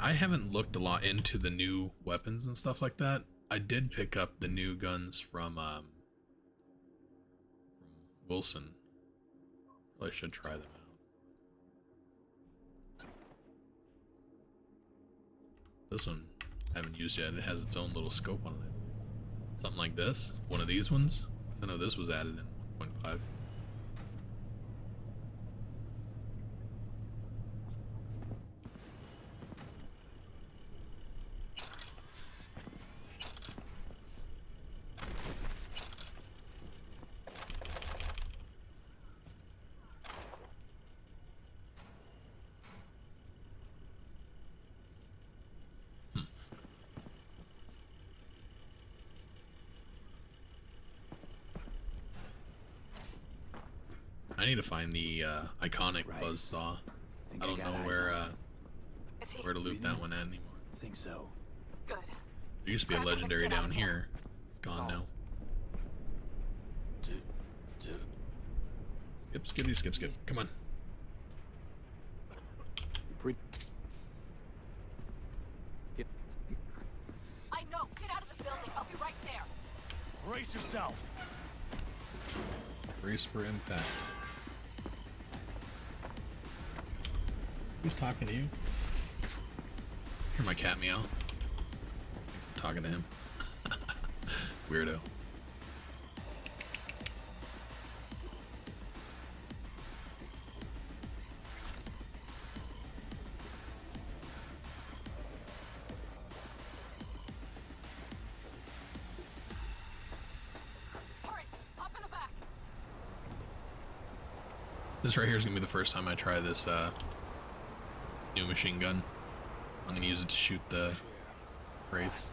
I haven't looked a lot into the new weapons and stuff like that. I did pick up the new guns from Wilson. Probably should try them out. This one I haven't used yet. It has its own little scope on it. Something like this. One of these ones. 'Cause I know this was added in 1.5. I need to find the iconic buzzsaw. I don't know where to loot that one at anymore. I think so. Good. There used to be a legendary down here. It's gone now. Skip. Come on. I know. Get out of the building. I'll be right there. Brace yourselves. Brace for impact. Who's talking to you? Hear my cat meow. Thinks I'm talking to him. Weirdo. Hurry, hop in the back. This right here is gonna be the first time I try this new machine gun. I'm gonna use it to shoot the wraiths.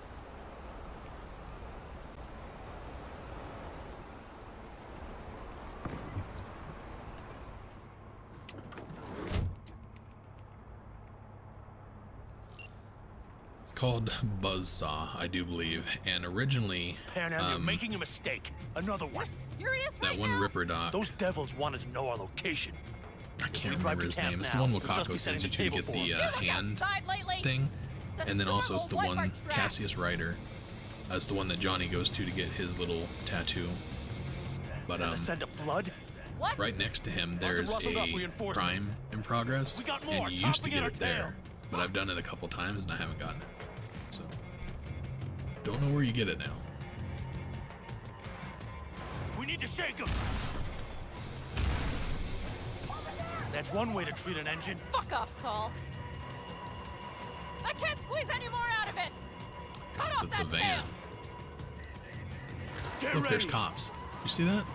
It's called Buzzsaw, I do believe, and originally Pan Am, you're making a mistake. Another one. Serious that one Ripper Doc. Those devils wanted to know our location. I can't remember his name. It's the one Wakako sends you to get the hand thing, and then also it's the one Cassius Ryder. It's the one that Johnny goes to get his little tattoo. But Send up blood? right next to him there's a crime in progress, and you used to get it there, but I've done it a couple times and I haven't gotten it. So don't know where you get it now. We need to shake him. That's one way to treat an engine. Fuck off, Saul. I can't squeeze any more out of it. Cut off It's a that van. Look, there's cops. You see that?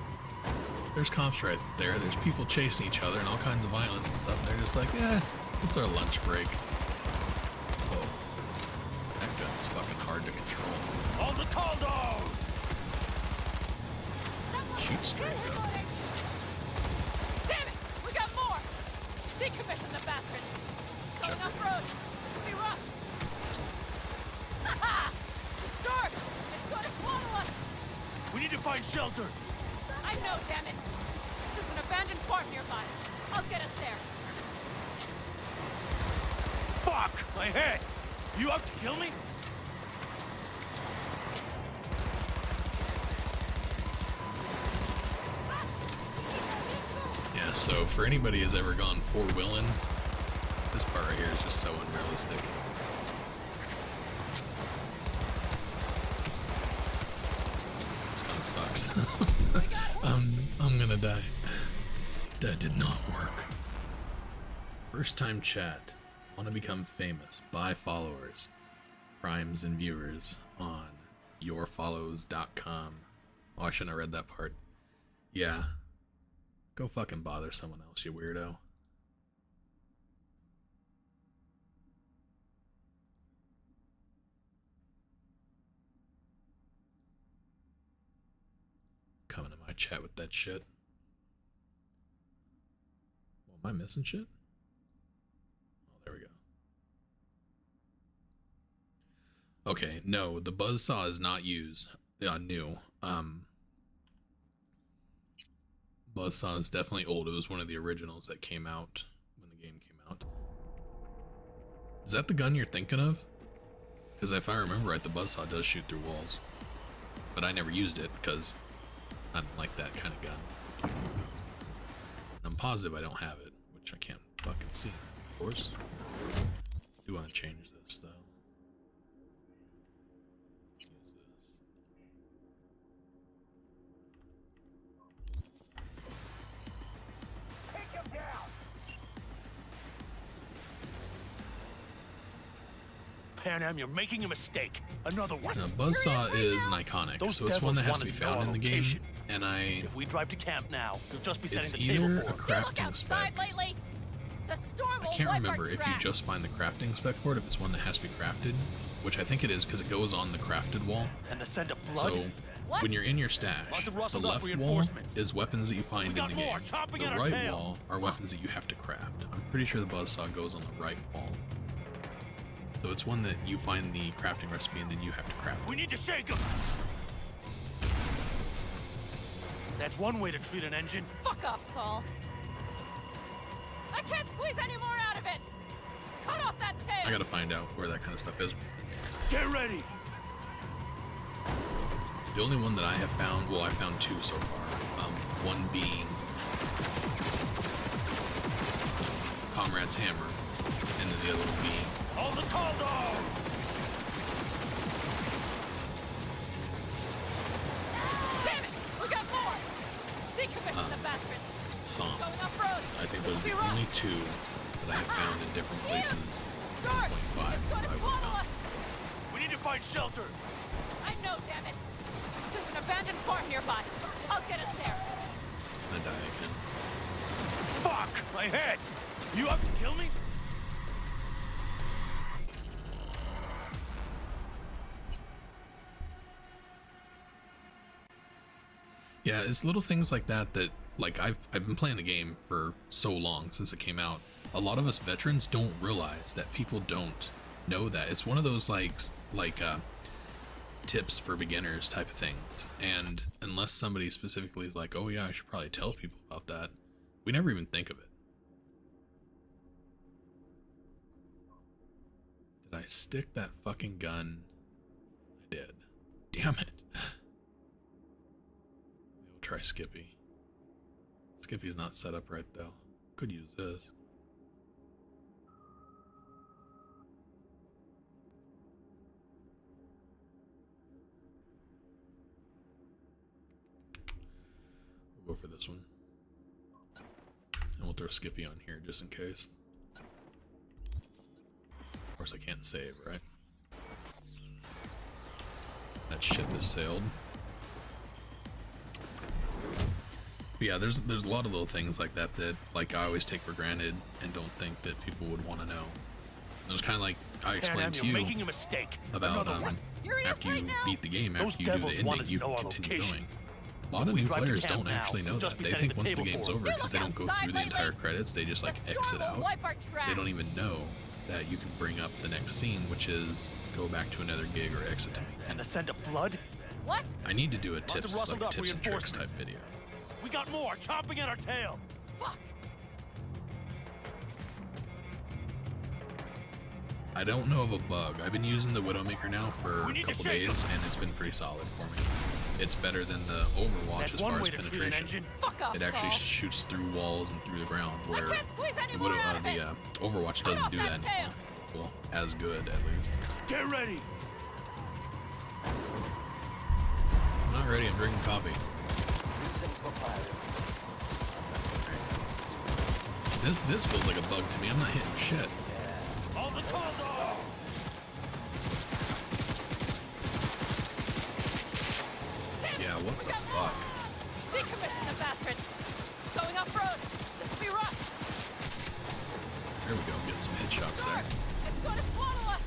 There's cops right there. There's people chasing each other and all kinds of violence and stuff. They're just like, yeah, it's our lunch break. Whoa. That gun's fucking hard to control. All the Caldos! Shoot straight up. Damn it! We got more! Decommission the bastards! Going off-road! This will be rough! Ha-ha! The storm! It's going to swallow us! We need to find shelter! I know, damn it! There's an abandoned farm nearby. I'll get us there. Fuck! My head! You out to kill me? Yeah, so for anybody who's ever gone four-wheeling, this part right here is just so unrealistic. This kind of sucks. I'm gonna die. That did not work. First time chat. Want to become famous. Buy followers, primes, and viewers on yourfollows.com. Oh, I shouldn't have read that part. Yeah. Go fucking bother someone else, you weirdo. Coming to my chat with that shit. Well, am I missing shit? Oh, there we go. Okay, no, the buzzsaw is not new. Buzzsaw is definitely old. It was one of the originals that came out when the game came out. Is that the gun you're thinking of? Because if I remember right, the buzzsaw does shoot through walls. But I never used it because I don't like that kind of gun. I'm positive I don't have it, which I can't fucking see, of course. I do want to change this, though. Pan Am, you're making a mistake. Another one. Now, buzzsaw is an iconic, so it's one that has to be found in the game, and If we drive to camp now, you'll just be setting it's the table either for a us. crafting spec. Lately. The storm I can't remember if you just find the crafting spec for it, if it's one that has to be crafted, which I think it is because it goes on the crafted wall. And the scent of blood? So when you're in your stash, the left wall is weapons that you find in the game. The right wall are weapons that you have to craft. I'm pretty sure the buzzsaw goes on the right wall. So it's one that you find the crafting recipe and then you have to craft. We need to shake him! That's one way to treat an engine. Fuck off, Saul. I can't squeeze any more out of it. Cut off that tail. I gotta find out where that kind of stuff is. Get ready. The only one that I have found, well, I found two so far. One being Comrade's hammer, and then the other one being all the condos! Damn it! We got more! Decommission the bastards! Song. Going off-road! I think those are the only two that I have found in different places. 1.5 I would found. We need to find shelter! I know, damn it! There's an abandoned farm nearby. I'll get us there. I'm gonna die again. Fuck! My head! You out to kill me? Yeah, it's little things like that that, like, I've been playing the game for so long since it came out. A lot of us veterans don't realize that people don't know that. It's one of those tips for beginners type of things. And unless somebody specifically is like, oh yeah, I should probably tell people about that, we never even think of it. Did I stick that fucking gun? I did. Damn it. Try Skippy. Skippy's not set up right though. Could use this. We'll go for this one. And we'll throw Skippy on here just in case. Of course I can't save, right? That ship has sailed. But yeah, there's a lot of little things like that that like I always take for granted and don't think that people would want to know. It was kind of like I explained to you about after you beat the game, after you do the ending, you can continue going. A lot of new players don't actually know that. They think once the game's over, because they don't go through the entire credits, they just like exit out. They don't even know that you can bring up the next scene, which is go back to another gig or exit to me. And the scent of blood? What? I need to do a tips and tricks type video. We got more chomping at our tail. Fuck. I don't know of a bug. I've been using the Widowmaker now for a couple days, and it's been pretty solid for me. It's better than the Overwatch as far as penetration. Fuck off, It actually Saul. shoots through walls and through the ground, where can't squeeze any the, more out of it. Overwatch Cut doesn't off do that that tail. anymore. Well, as good, at least. Get ready! I'm not ready, I'm drinking coffee. This feels like a bug to me. I'm not hitting shit. All the condos! Yeah, what the fuck? Decommission the bastards. Going off road. This will be rough. There we go. Getting some headshots there. It's going to swallow us.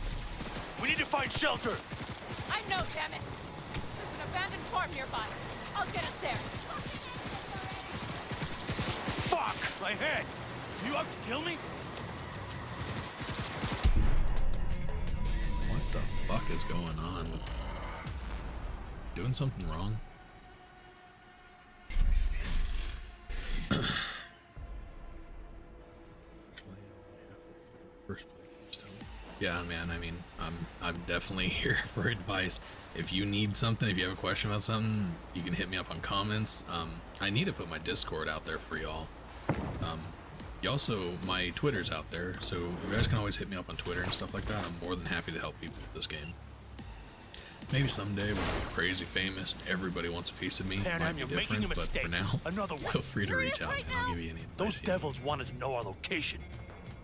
We need to find shelter! I know, damn it. There's an abandoned farm nearby. I'll get us there. Fuck! My head! You out to kill me? What the fuck is going on? Doing something wrong? Yeah, man, I mean, I'm definitely here for advice. If you need something, if you have a question about something, you can hit me up on comments. I need to put my Discord out there for y'all. You also, my Twitter's out there, so you guys can always hit me up on Twitter and stuff like that. I'm more than happy to help people with this game. Maybe someday when I'm crazy famous and everybody wants a piece of me, it might be different, but for now, feel free to reach out and I'll give you any advice. Those devils wanted to know our location.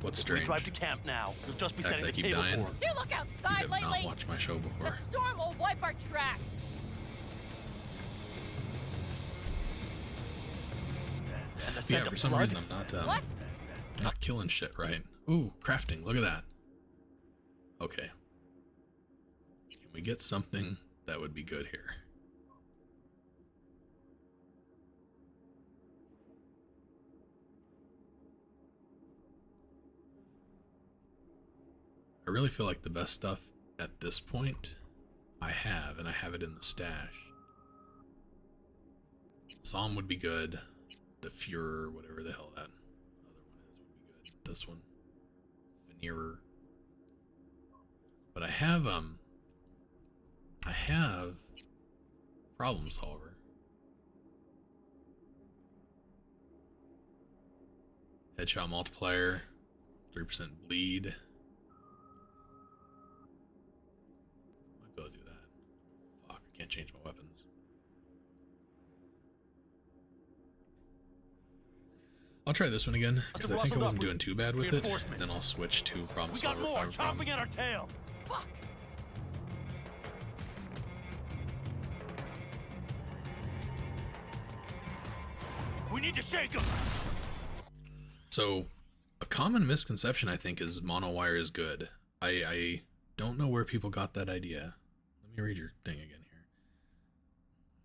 What's If we strange? drive to camp now, you'll just be Fact, setting I the keep table dying. for them. You look You outside have lately. not watched my show before. The storm will wipe our tracks. And the Yeah, scent for of some blood? reason I'm What? not killing shit right. Ooh, crafting, look at that. Okay. Can we get something that would be good here? I really feel like the best stuff at this point I have, and I have it in the stash. Psalm would be good. The Fuhrer, whatever the hell that other one is, would be good. This one. Veneerer. But I have Problem Solver. Headshot multiplier. 3% bleed. Might be able to do that. Fuck, I can't change my weapons. I'll try this one again, because I think I wasn't doing too bad with it, and then I'll switch to Problem Solver. We got more chomping at our tail. Fuck. We need to shake them. So, a common misconception I think is monowire is good. I don't know where people got that idea. Let me read your thing again here.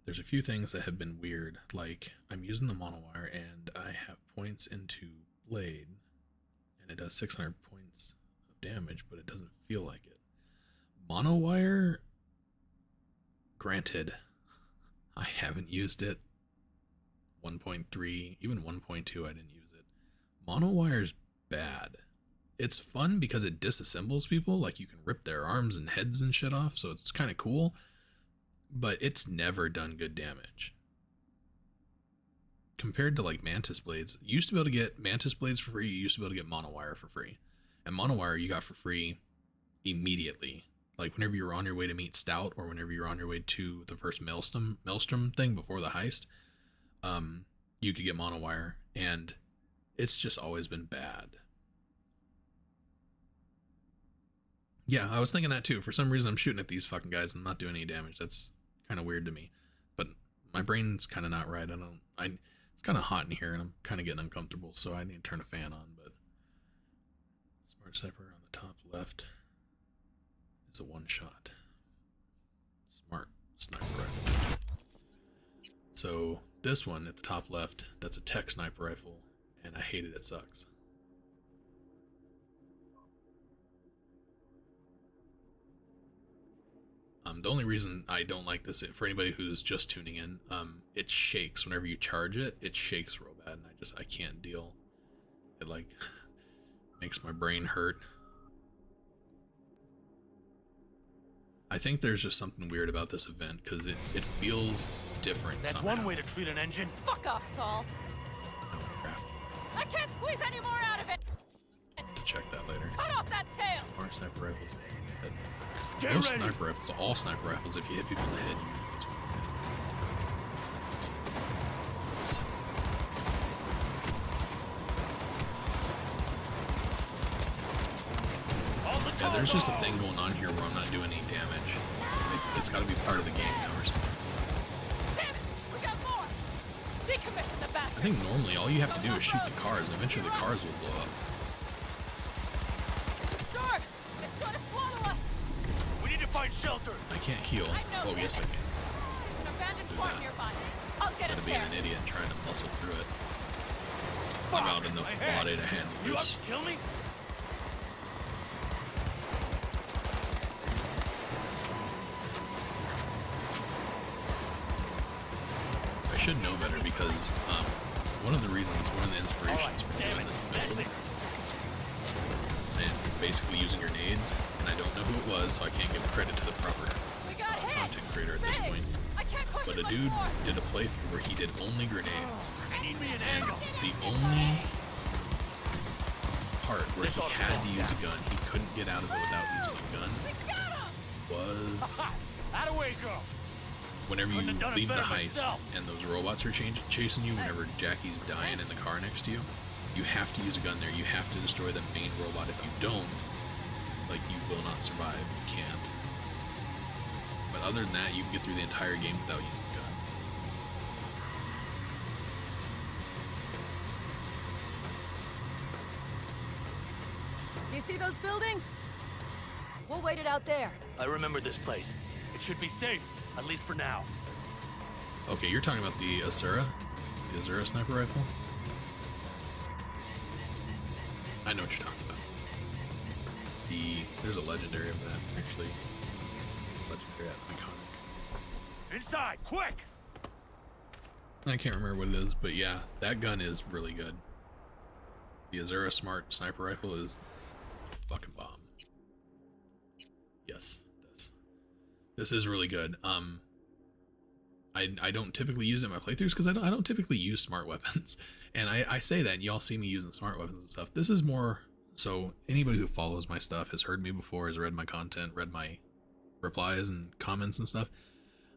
There's a few things that have been weird, like I'm using the monowire and I have points into blade, and it does 600 points of damage, but it doesn't feel like it. Monowire, granted, I haven't used it. 1.3, even 1.2, I didn't use it. Monowire's bad. It's fun because it disassembles people, like you can rip their arms and heads and shit off, so it's kind of cool, but it's never done good damage. Compared to like Mantis Blades, you used to be able to get Mantis Blades for free, you used to be able to get Monowire for free. And Monowire you got for free immediately. Like whenever you were on your way to meet Stout, or whenever you were on your way to the first Maelstrom thing before the heist, you could get Monowire, and it's just always been bad. Yeah, I was thinking that too. For some reason, I'm shooting at these fucking guys and not doing any damage. That's kind of weird to me. But my brain's kind of not right. It's kind of hot in here, and I'm kind of getting uncomfortable, so I need to turn a fan on. But Smart Sniper on the top left is a one-shot. Smart Sniper Rifle. So this one at the top left, that's a tech sniper rifle, and I hate it. It sucks. The only reason I don't like this, for anybody who's just tuning in, it shakes whenever you charge it. It shakes real bad, and I can't deal. It like makes my brain hurt. I think there's just something weird about this event because it feels different. That's somehow. one way to treat an engine. Fuck off, Saul. I can't squeeze any more out of it. To check that later. Cut off that tail. More sniper rifles. Get Most ready. sniper rifles, all sniper rifles, if you hit people in the head, you lose one. Yeah, there's just a thing going on here where I'm not doing any damage. It's got to be part of the game now or something. Damn it, we got more. Decommission the bastard. I think normally all you have to do is shoot the cars, and eventually the cars will blow up. The storm. It's going to swallow us. We need to find shelter. I can't heal. Oh, yes, I can. There's an abandoned fort nearby. I'll get Instead us of being there. an idiot and trying to muscle through it. I'm out in the body to handle You up this. to kill me? I should know better because one of the inspirations for doing this build and basically using grenades, and I don't know who it was, so I can't give credit to the proper content creator at this point. But a dude did a playthrough where he did only grenades. And the only part where he had to use a gun, he couldn't get out of it without using a gun, was whenever you leave the heist and those robots are chasing you, whenever Jackie's dying in the car next to you, you have to use a gun there. You have to destroy the main robot. If you don't, like, you will not survive. You can't. But other than that, you can get through the entire game without using a gun. You see those buildings? We'll wait it out there. I remember this place. It should be safe, at least for now. Okay, you're talking about the Asura? The Asura sniper rifle? I know what you're talking about. There's a legendary of that, actually. Legendary, iconic. Inside, quick! I can't remember what it is, but yeah, that gun is really good. The Azura Smart Sniper Rifle is fucking bomb. Yes, this is really good. I don't typically use it in my playthroughs because I don't typically use smart weapons, and I say that and y'all see me using smart weapons and stuff. This is more so anybody who follows my stuff has heard me before, has read my content, read my replies and comments and stuff.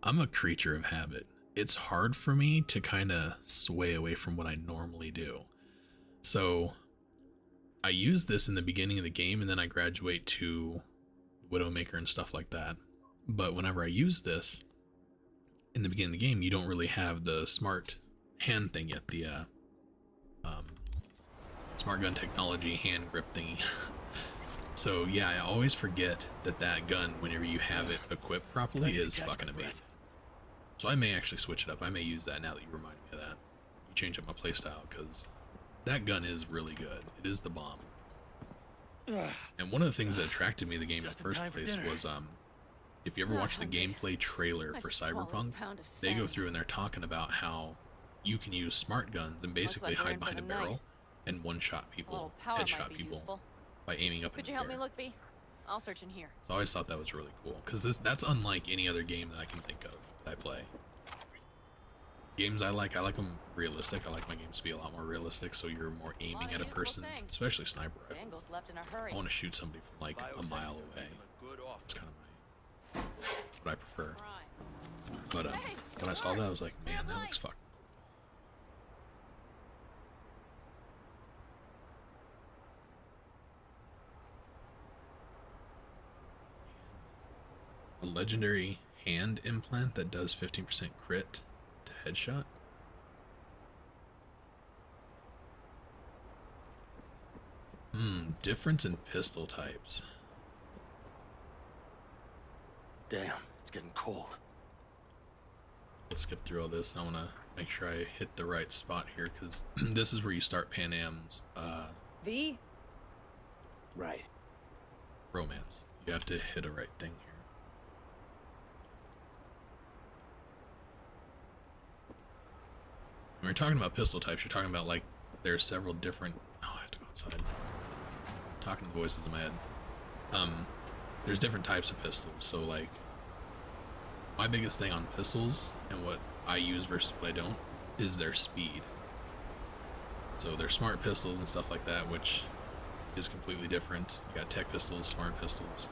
I'm a creature of habit. It's hard for me to kind of sway away from what I normally do. So I use this in the beginning of the game and then I graduate to Widowmaker and stuff like that. But whenever I use this in the beginning of the game, you don't really have the smart hand thing yet, the smart gun technology hand grip thingy. So yeah, I always forget that gun, whenever you have it equipped properly, is fucking amazing. So I may actually switch it up. I may use that now that you remind me of that. You change up my playstyle, because that gun is really good. It is the bomb. And one of the things that attracted me to the game in the first place was, if you ever watch the gameplay trailer for Cyberpunk, they go through and they're talking about how you can use smart guns and basically hide behind a barrel and one-shot people, headshot people by aiming up in Could the you help air. me look, V? I'll search in here. So I always thought that was really cool, because that's unlike any other game that I can think of that I play. Games I like them realistic. I like my games to be a lot more realistic, so you're more aiming at a person, especially sniper rifles. Dangle's left in a hurry. I want to shoot somebody from like a mile away. That's kind of what I prefer. But when I saw that, I was like, man, that looks fucking cool. A legendary hand implant that does 15% crit to headshot. Difference in pistol types. Damn, it's getting cold. Let's skip through all this. I want to make sure I hit the right spot here, because this is where you start Pan Am's V? Right. romance. You have to hit a right thing here. When you're talking about pistol types, you're talking about, like, there's several different... Oh, I have to go outside. I'm talking to voices in my head. There's different types of pistols. So, like, my biggest thing on pistols and what I use versus what I don't is their speed. So they're smart pistols and stuff like that, which is completely different. You got tech pistols, smart pistols,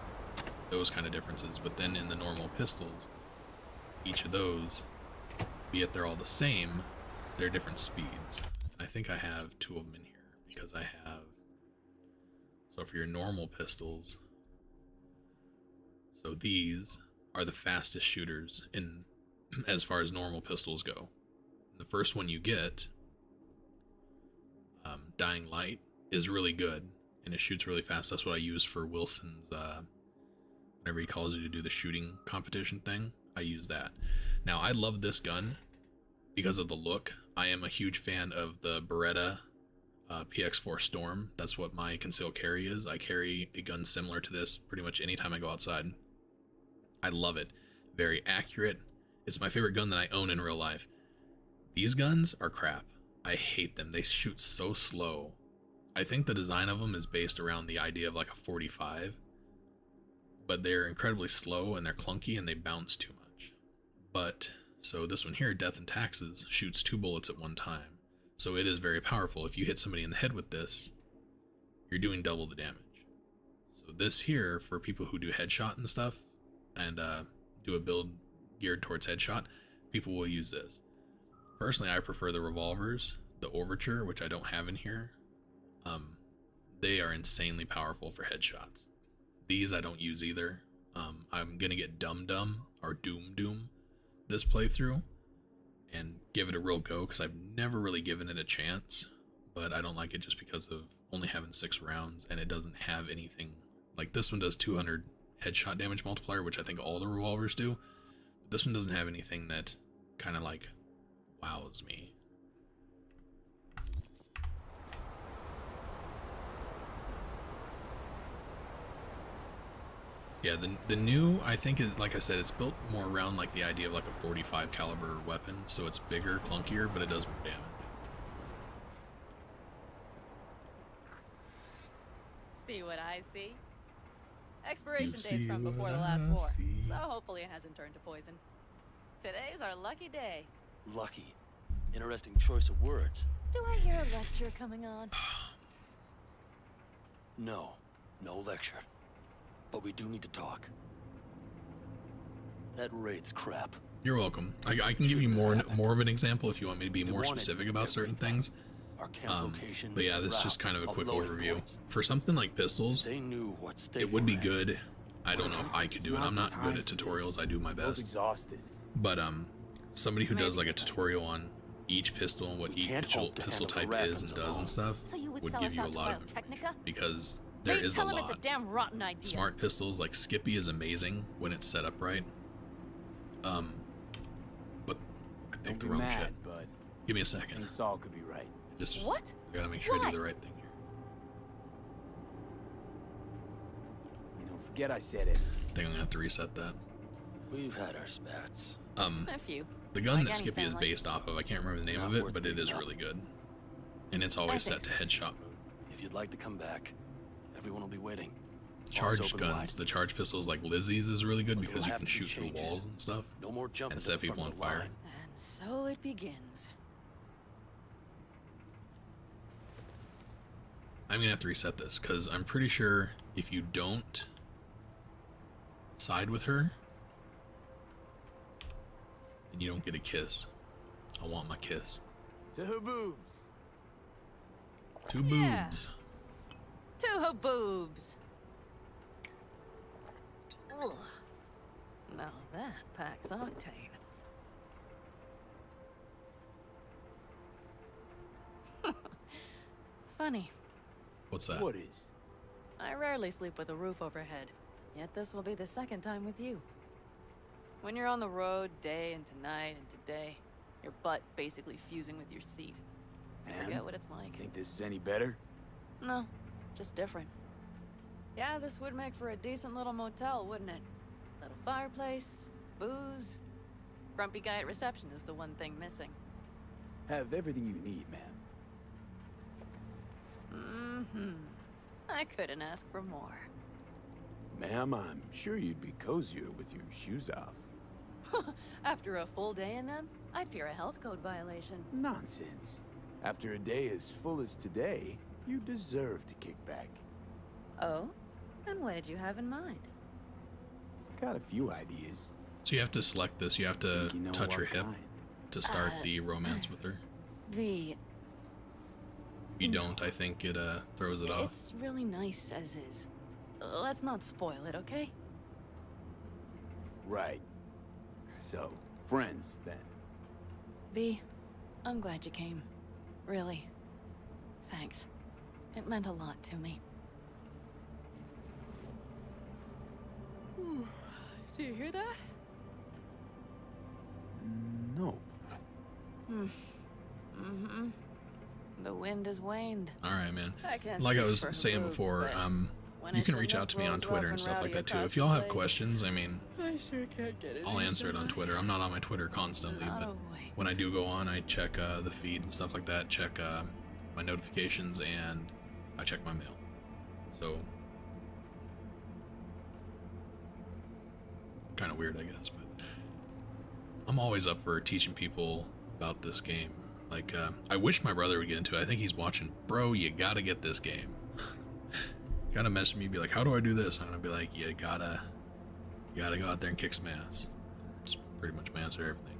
those kind of differences. But then in the normal pistols, each of those, be it they're all the same, they're different speeds. I think I have 2 of them in here because I have, so for your normal pistols, so these are the fastest shooters in as far as normal pistols go. The first one you get, Dying Light, is really good and it shoots really fast. That's what I use for Wilson's whenever he calls you to do the shooting competition thing. I use that. Now I love this gun because of the look. I am a huge fan of the Beretta PX4 Storm. That's what my concealed carry is. I carry a gun similar to this pretty much anytime I go outside. I love it. Very accurate. It's my favorite gun that I own in real life. These guns are crap. I hate them. They shoot so slow. I think the design of them is based around the idea of like a 45, but they're incredibly slow and they're clunky and they bounce too much. But so this one here, Death and Taxes, shoots 2 bullets at one time. So it is very powerful. If you hit somebody in the head with this, you're doing double the damage. So this here, for people who do headshot and stuff, and do a build geared towards headshot, people will use this. Personally, I prefer the revolvers, the Overture, which I don't have in here. They are insanely powerful for headshots. These I don't use either. I'm gonna get Dum Dum or Doom Doom this playthrough and give it a real go because I've never really given it a chance, but I don't like it just because of only having 6 rounds and it doesn't have anything. Like this one does 200 headshot damage multiplier, which I think all the revolvers do. But this one doesn't have anything that kind of like wows me. Yeah, the new, I think, is, like I said, it's built more around like the idea of like a 45 caliber weapon, so it's bigger, clunkier, but it does more damage. See what I see? Expiration dates from before the last war, so hopefully it hasn't turned to poison. Today's our lucky day. Lucky. Interesting choice of words. Do I hear a lecture coming on? No. No lecture. But we do need to talk. That raid's crap. You're welcome. I can give you more of an example if you want me to be more specific about certain things. But yeah, this is just kind of a quick overview. For something like pistols, it would be good. I don't know if I could do it. I'm not good at tutorials. I do my best. But somebody who does like a tutorial on each pistol and what each pistol type is and does and stuff would give you a lot of information, because there is a lot. It's a damn rotten idea. Smart pistols like Skippy is amazing when it's set up right. But I picked the wrong shit. But give me a second. Saul could be right. Just what? I gotta make sure I do the right thing here. You know, forget I said it. I think I'm gonna have to reset that. We've had our spats. A few. The gun that Skippy is based off of, I can't remember the name of it, but it is really good. And it's always set to headshot mode. If you'd like to come back, everyone will be waiting. Charged guns, the charge pistols like Lizzie's is really good because you can shoot through walls and stuff and set people on fire. And so it begins. I'm gonna have to reset this because I'm pretty sure if you don't side with her, then you don't get a kiss. I want my kiss. To her boobs. 2 boobs. To her boobs. Ugh. Now that packs octane. Funny. What's that? What is? I rarely sleep with a roof overhead, yet this will be the second time with you. When you're on the road day into night into day, your butt basically fusing with your seat. And? Forget what it's like. Think this is any better? No, just different. Yeah, this would make for a decent little motel, wouldn't it? Little fireplace, booze. Grumpy guy at reception is the one thing missing. Have everything you need, ma'am. I couldn't ask for more. Ma'am, I'm sure you'd be cozier with your shoes off. After a full day in them, I'd fear a health code violation. Nonsense. After a day as full as today, you deserve to kick back. Oh? And what did you have in mind? Got a few ideas. So you have to select this. You have to touch her hip to start the romance with her. V. You don't, I think it throws it off. It's really nice as is. Let's not spoil it, okay? Right. So, friends, then. V, I'm glad you came. Really. Thanks. It meant a lot to me. Do you hear that? No. Mm-hmm. The wind has waned. All right, man. can't Like I speak was for her saying boobs, before, but you can when reach it's out to me rough on Twitter and and stuff like rowdy that too. across If y'all have the lake, questions, I mean, I sure can't get it. I'll answer it on Twitter. I'm not on my Twitter constantly, but when I do go on, I check the feed and stuff like that, check my notifications, and I check my mail. So, kind of weird, I guess, but I'm always up for teaching people about this game. Like, I wish my brother would get into it. I think he's watching. Bro, you gotta get this game. Gotta message me, be like, how do I do this? And I'll be like, you gotta go out there and kick some ass. It's pretty much my answer to everything.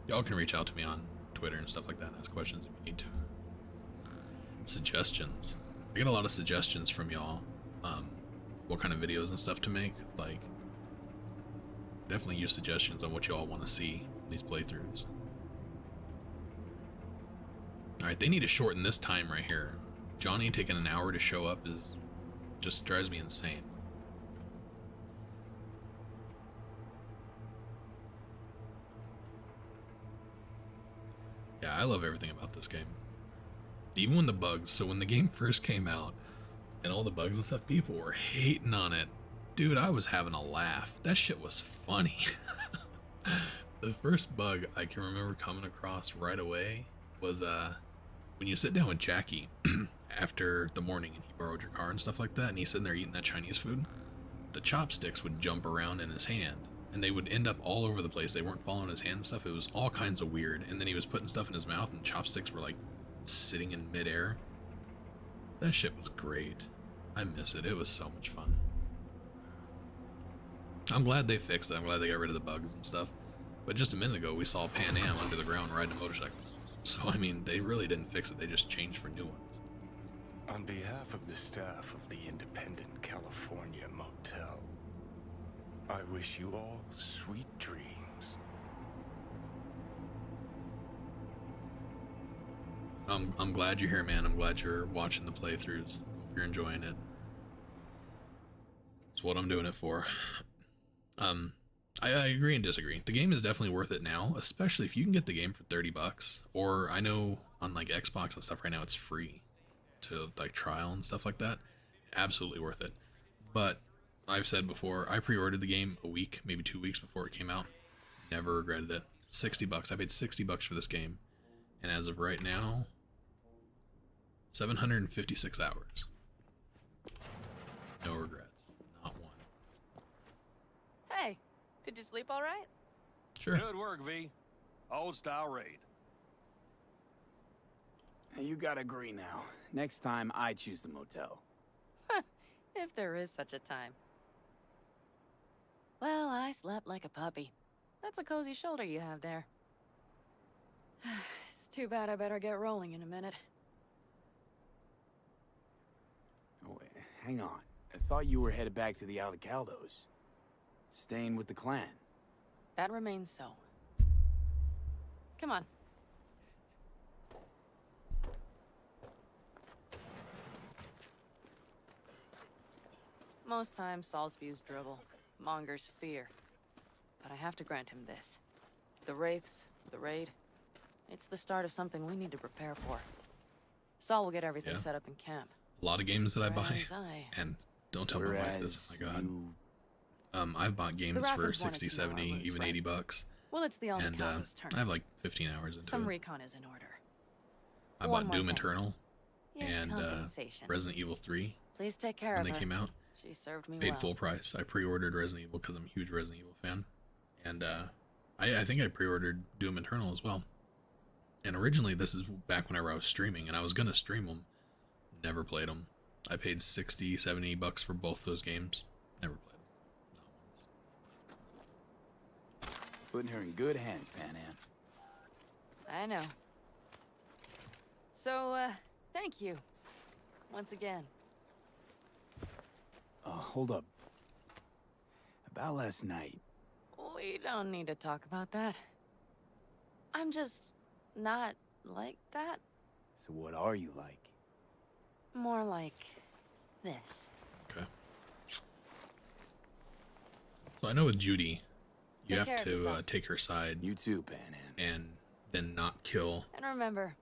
Y'all can reach out to me on Twitter and stuff like that and ask questions if you need to. Suggestions. I get a lot of suggestions from y'all. What kind of videos and stuff to make. Like, definitely use suggestions on what y'all want to see from these playthroughs. Alright, they need to shorten this time right here. Johnny taking an hour to show up is just drives me insane. Yeah, I love everything about this game. Even when the bugs, so when the game first came out and all the bugs and stuff, people were hating on it. Dude, I was having a laugh. That shit was funny. The first bug I can remember coming across right away was when you sit down with Jackie after the morning and he borrowed your car and stuff like that, and he's sitting there eating that Chinese food, the chopsticks would jump around in his hand and they would end up all over the place. They weren't following his hand and stuff. It was all kinds of weird. And then he was putting stuff in his mouth and chopsticks were like sitting in midair. That shit was great. I miss it. It was so much fun. I'm glad they fixed it. I'm glad they got rid of the bugs and stuff. But just a minute ago, we saw Pan Am under the ground riding a motorcycle. So, I mean, they really didn't fix it. They just changed for new ones. On behalf of the staff of the Independent California Motel, I wish you all sweet dreams. I'm glad you're here, man. I'm glad you're watching the playthroughs. Hope you're enjoying it. It's what I'm doing it for. I agree and disagree. The game is definitely worth it now, especially if you can get the game for $30. Or I know on like Xbox and stuff right now, it's free to like trial and stuff like that. Absolutely worth it. But I've said before, I pre-ordered the game a week, maybe 2 weeks before it came out. Never regretted it. $60. I paid $60 for this game. And as of right now, 756 hours. No regrets. Not one. Hey, did you sleep all right? Sure. Good work, V. Old style raid. You gotta agree now. Next time, I choose the motel. If there is such a time. Well, I slept like a puppy. That's a cozy shoulder you have there. It's too bad I better get rolling in a minute. Oh, wait, hang on. I thought you were headed back to the Alcaldos. Staying with the clan. That remains so. Come on. Most times, Saul spews drivel, mongers fear. But I have to grant him this. The Wraiths, the raid, it's the start of something we need to prepare for. Saul will get everything set up in camp. A lot of games that I buy, Whereas and don't tell my wife this, oh my god. I've bought games for 60, 70, even $80. Well, it's the only and turn. I have like 15 hours into Some it. recon is in order. I One bought more Doom thing. Eternal Your and compensation. Resident Evil 3 Please take care when of they her. came out. She served me Paid well. full price. I pre-ordered Resident Evil because I'm a huge Resident Evil fan. And I think I pre-ordered Doom Eternal as well. And originally, this is back when I was streaming, and I was gonna stream them. Never played them. I paid $60, $70 for both those games. Never played them. Not once. Putting her in good hands, Pan Am. I know. So, thank you. Once again. Hold up. About last night. We don't need to talk about that. I'm just not like that. So what are you like? More like this. Okay. So I know with Judy, you Take have care of to yourself. take her side. You too, Pan Am. And then not kill And remember,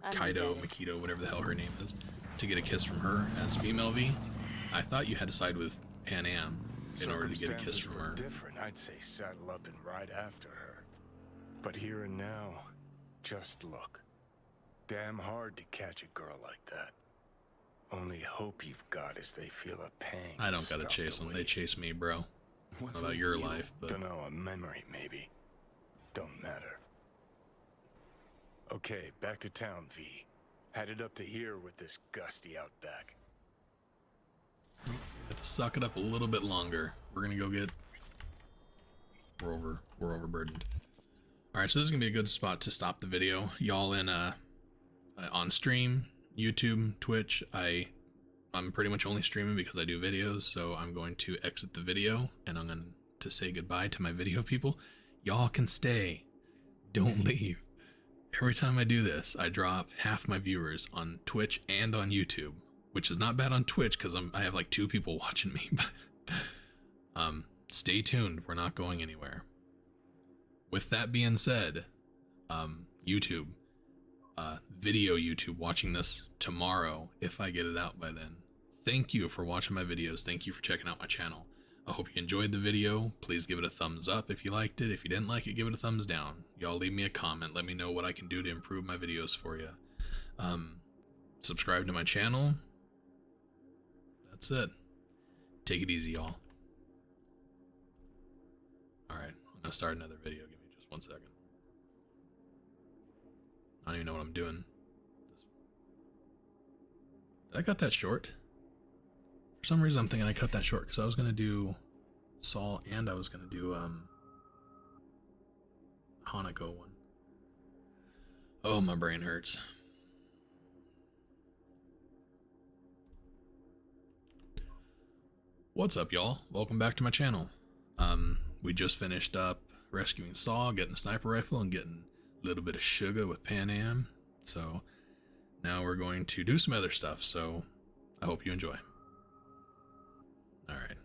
I'm Kaido, indebted. Makito, whatever the hell her name is, to get a kiss from her as female V. I thought you had to side with Pan Am in order to get a kiss Circumstances from were her. different. I'd say saddle up and ride after her. But here and now, just look. Damn hard to catch a girl like that. Only hope you've got is they feel a pang. I don't gotta chase them. They chase me, bro. What's About with your you? life, but Dunno, a memory maybe. Don't matter. Okay, back to town, V. Headed up to here with this gusty outback. have to suck it up a little bit longer. We're gonna go get. We're overburdened. All right, so this is gonna be a good spot to stop the video. Y'all in on stream, YouTube, Twitch. I'm pretty much only streaming because I do videos, so I'm going to exit the video and I'm going to say goodbye to my video people. Y'all can stay. Don't leave. Every time I do this, I drop half my viewers on Twitch and on YouTube, which is not bad on Twitch because I have like 2 people watching me. But stay tuned. We're not going anywhere. With that being said, YouTube, video YouTube, watching this tomorrow if I get it out by then. Thank you for watching my videos. Thank you for checking out my channel. I hope you enjoyed the video. Please give it a thumbs up if you liked it. If you didn't like it, give it a thumbs down. Y'all leave me a comment. Let me know what I can do to improve my videos for you. Subscribe to my channel. That's it. Take it easy, y'all. Alright, I'm gonna start another video. Give me just 1 second. I don't even know what I'm doing. Did I cut that short? For some reason I'm thinking I cut that short because I was gonna do Saul and I was gonna do Hanako one. Oh, my brain hurts. What's up, y'all? Welcome back to my channel. We just finished up rescuing Saul, getting the sniper rifle, and getting a little bit of sugar with Pan Am. So now we're going to do some other stuff. So I hope you enjoy. All right.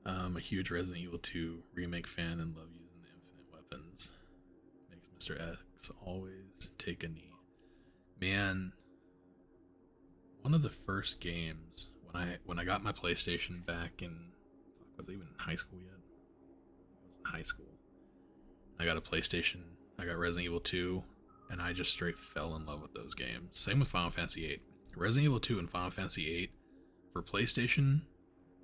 I'm a huge Resident Evil 2 remake fan and love using the infinite weapons. Makes Mr. X always take a knee. Man, one of the first games when I got my PlayStation back in, was I even in high school yet? I was in high school. I got a PlayStation. I got Resident Evil 2, and I just straight fell in love with those games. Same with Final Fantasy 8. Resident Evil 2 and Final Fantasy 8 for PlayStation,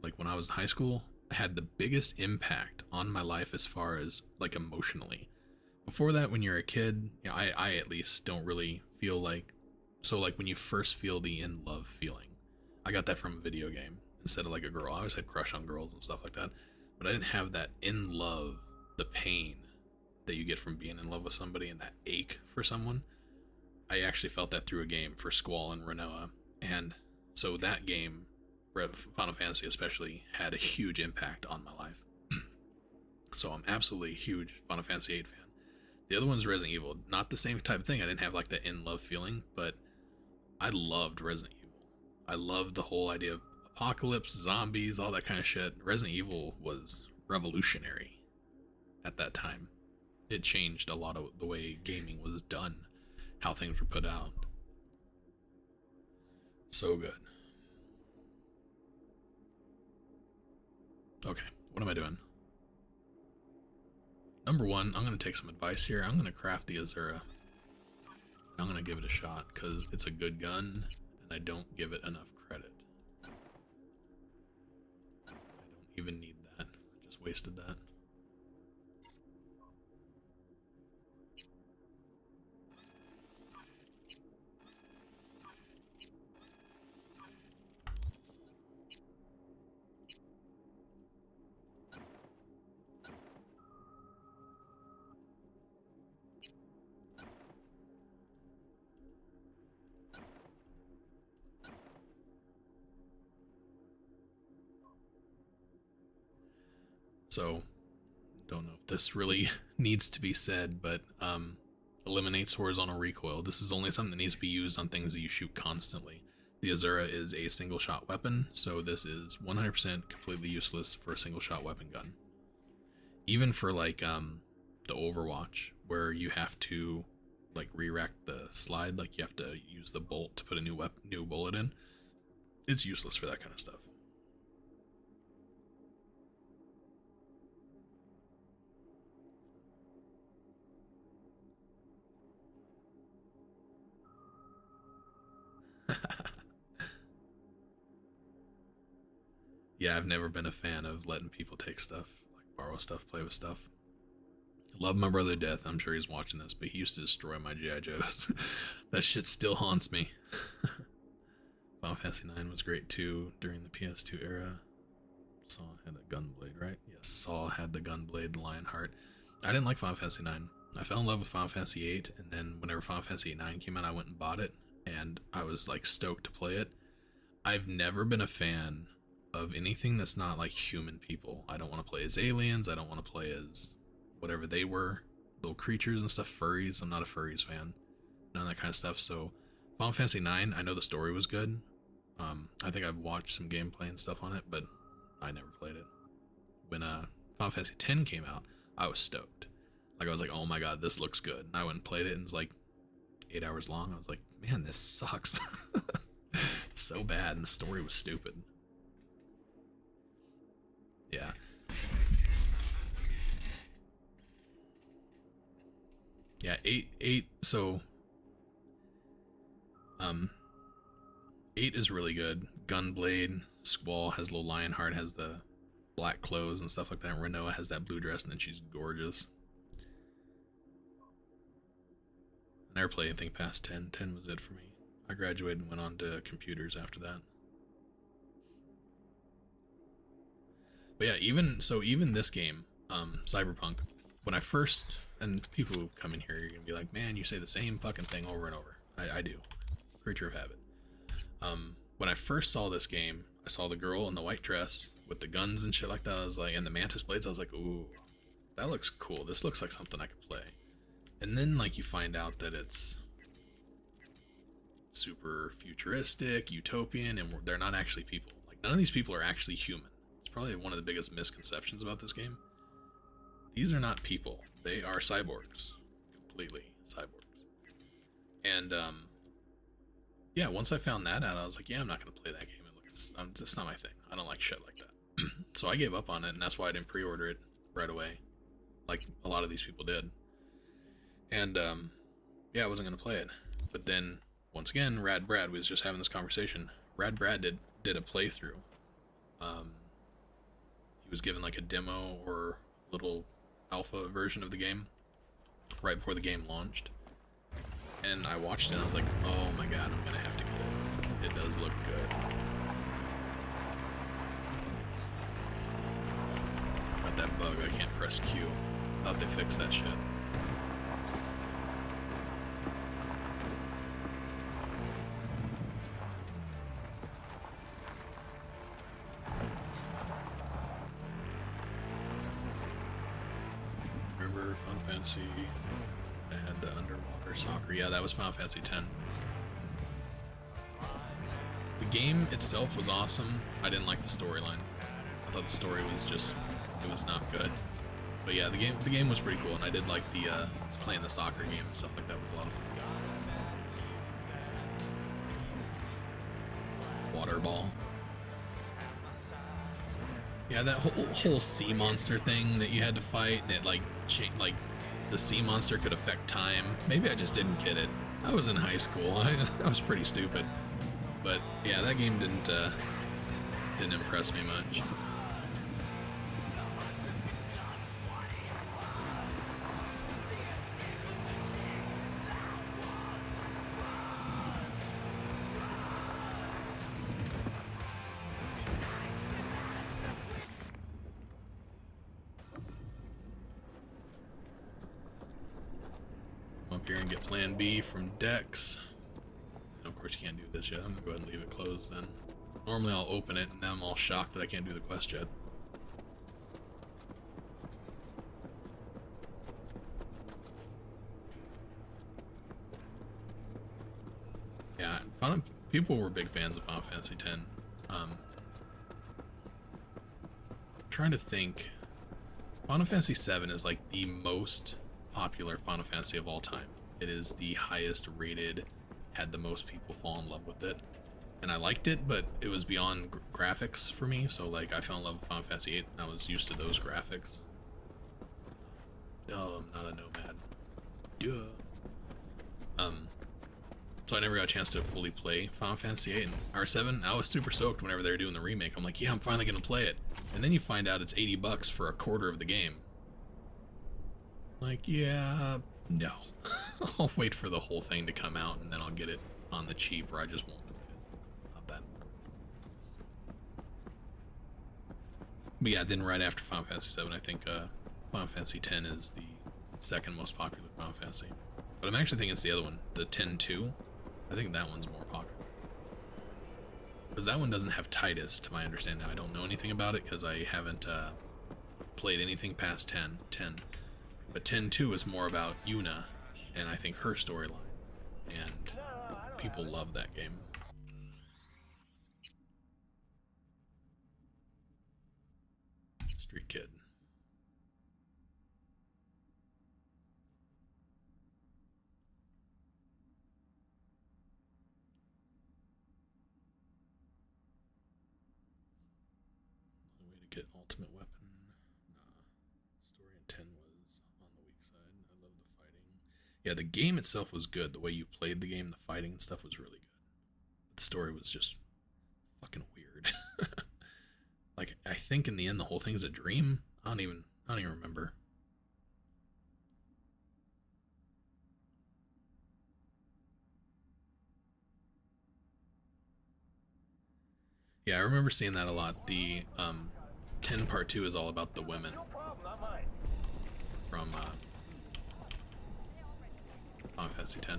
like when I was in high school, had the biggest impact on my life as far as like emotionally. Before that, when you're a kid, you know, I at least don't really feel like, so like when you first feel the in love feeling, I got that from a video game instead of like a girl. I always had crush on girls and stuff like that, but I didn't have that in love, the pain that you get from being in love with somebody and that ache for someone. I actually felt that through a game for Squall and Renoa, and so that game, Final Fantasy especially, had a huge impact on my life. So I'm absolutely a huge Final Fantasy 8 fan. The other one's Resident Evil. Not the same type of thing. I didn't have like the in-love feeling, but I loved Resident Evil. I loved the whole idea of apocalypse, zombies, all that kind of shit. Resident Evil was revolutionary at that time. It changed a lot of the way gaming was done, how things were put out. So good. Okay, what am I doing? Number one, I'm going to take some advice here. I'm going to craft the Azura. I'm going to give it a shot because it's a good gun and I don't give it enough credit. I don't even need that. I just wasted that. So, don't know if this really needs to be said, but eliminates horizontal recoil. This is only something that needs to be used on things that you shoot constantly. The Azura is a single shot weapon, so this is 100% completely useless for a single shot weapon gun. Even for like the Overwatch, where you have to like re-rack the slide, like you have to use the bolt to put a new bullet in, it's useless for that kind of stuff. Yeah, I've never been a fan of letting people take stuff, like borrow stuff, play with stuff. Love my brother to death. I'm sure he's watching this, but he used to destroy my G.I. Joes. That shit still haunts me. Final Fantasy 9 was great too during the PS2 era. Saw had a gunblade, right? Yes, Saw had the gunblade, the Lionheart. I didn't like Final Fantasy 9. I fell in love with Final Fantasy 8, and then whenever Final Fantasy 9 came out, I went and bought it, and I was like stoked to play it. I've never been a fan of anything that's not like human people. I don't want to play as aliens. I don't want to play as whatever they were, little creatures and stuff, furries. I'm not a furries fan, none of that kind of stuff. So Final Fantasy 9, I know the story was good. I think I've watched some gameplay and stuff on it, but I never played it. When Final Fantasy 10 came out, I was stoked. Like I was like, oh my god, this looks good. And I went and played it, and it was like 8 hours long. I was like, man, this sucks. So bad, and the story was stupid. Yeah. Yeah, 8 so 8 is really good. Gunblade, Squall has little Lionheart, has the black clothes and stuff like that. Renoa has that blue dress, and then she's gorgeous. I never played anything past 10. 10 was it for me. I graduated and went on to computers after that. But yeah, even this game, Cyberpunk, when I first, and people who come in here, you're gonna be like, man, you say the same fucking thing over and over. I do. Creature of habit. When I first saw this game, I saw the girl in the white dress with the guns and shit like that. I was like, and the mantis blades, I was like, ooh, that looks cool. This looks like something I could play. And then like you find out that it's super futuristic, utopian, and they're not actually people. Like none of these people are actually human. It's probably one of the biggest misconceptions about this game. These are not people. They are cyborgs. Completely cyborgs. And yeah, once I found that out, I was like, yeah, I'm not gonna play that game. It's not my thing. I don't like shit like that. So I gave up on it, and that's why I didn't pre-order it right away, like a lot of these people did. And yeah, I wasn't gonna play it. But then once again, Rad Brad was just having this conversation. Rad Brad did a playthrough. He was given like a demo or little alpha version of the game right before the game launched, and I watched it and I was like, oh my god, I'm gonna have to get it. It does look good. Got that bug, I can't press Q. Thought they fixed that shit. Remember Final Fantasy that had the underwater soccer? Yeah, that was Final Fantasy X. The game itself was awesome. I didn't like the storyline. I thought the story was just, it was not good. But yeah, the game was pretty cool, and I did like the playing the soccer game and stuff like that was a lot of fun. Water ball. Yeah, that whole sea monster thing that you had to fight, and it like the sea monster could affect time. Maybe I just didn't get it. I was in high school. I was pretty stupid. But yeah, that game didn't impress me much. Here and get plan B from Dex. Of course you can't do this yet. I'm gonna go ahead and leave it closed then. Normally I'll open it and then I'm all shocked that I can't do the quest yet. People were big fans of Final Fantasy X. Trying to think. Final Fantasy VII is like the most popular Final Fantasy of all time. It is the highest rated, had the most people fall in love with it. And I liked it, but it was beyond graphics for me, so like I fell in love with Final Fantasy VIII and I was used to those graphics. Oh, I'm not a nomad. Duh. So I never got a chance to fully play Final Fantasy VIII and R7. I was super stoked whenever they were doing the remake. I'm like, yeah, I'm finally gonna play it. And then you find out it's $80 for a quarter of the game. Like, yeah, no. I'll wait for the whole thing to come out and then I'll get it on the cheap, or I just won't. Not that. But yeah, then right after Final Fantasy VII, I think Final Fantasy X is the second most popular Final Fantasy. But I'm actually thinking it's the other one, the 10-2. I think that one's more popular. Because that one doesn't have Titus, to my understanding. I don't know anything about it because I haven't played anything past 10. But 10-2 is more about Yuna, and I think her storyline. And people love that game. Street Kid. Get ultimate weapon. Nah. Story in 10 was on the weak side. I love the fighting. Yeah, the game itself was good. The way you played the game, the fighting and stuff was really good. But the story was just fucking weird. Like, I think in the end the whole thing's a dream. I don't even remember. Yeah, I remember seeing that a lot. The 10 Part 2 is all about the women from Final Fantasy X.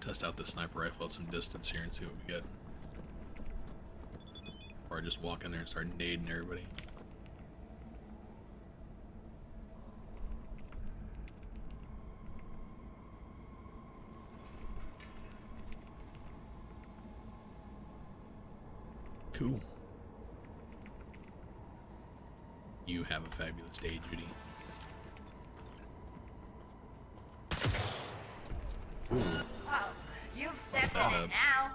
Test out the sniper rifle at some distance here and see what we get. Or I just walk in there and start nading everybody. Cool. You have a fabulous day, Judy. Ooh. Oh, you've stepped in it now.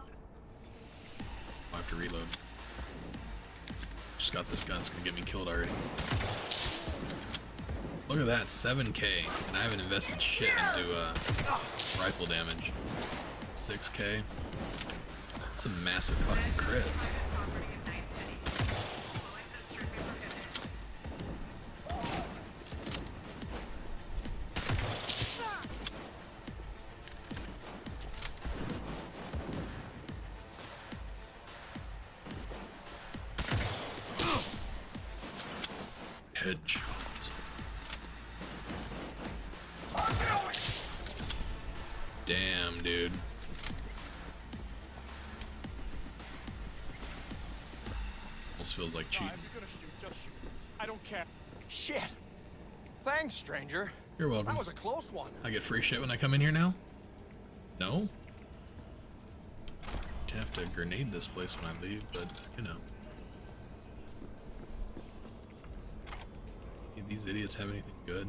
I'll have to reload. Just got this gun, it's gonna get me killed already. Look at that, 7K, and I haven't invested shit into rifle damage. 6K. Some massive fucking crits. Headshot. Damn, dude. Almost feels like cheating. If you're gonna shoot, just shoot. I don't care. Shit. Thanks, stranger. You're welcome. That was a close one. I get free shit when I come in here now? No? I'd have to grenade this place when I leave, but, you know. Did these idiots have anything good?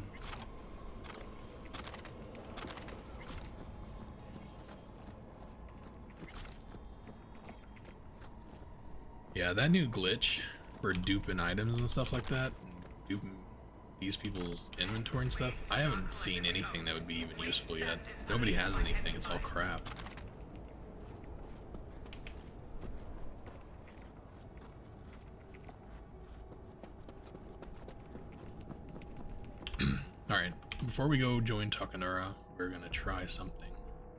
Yeah, that new glitch for duping items and stuff like that, and duping these people's inventory and stuff, I haven't seen anything that would be even useful yet. Nobody has anything, it's all crap. Alright, before we go join Takanura, we're gonna try something.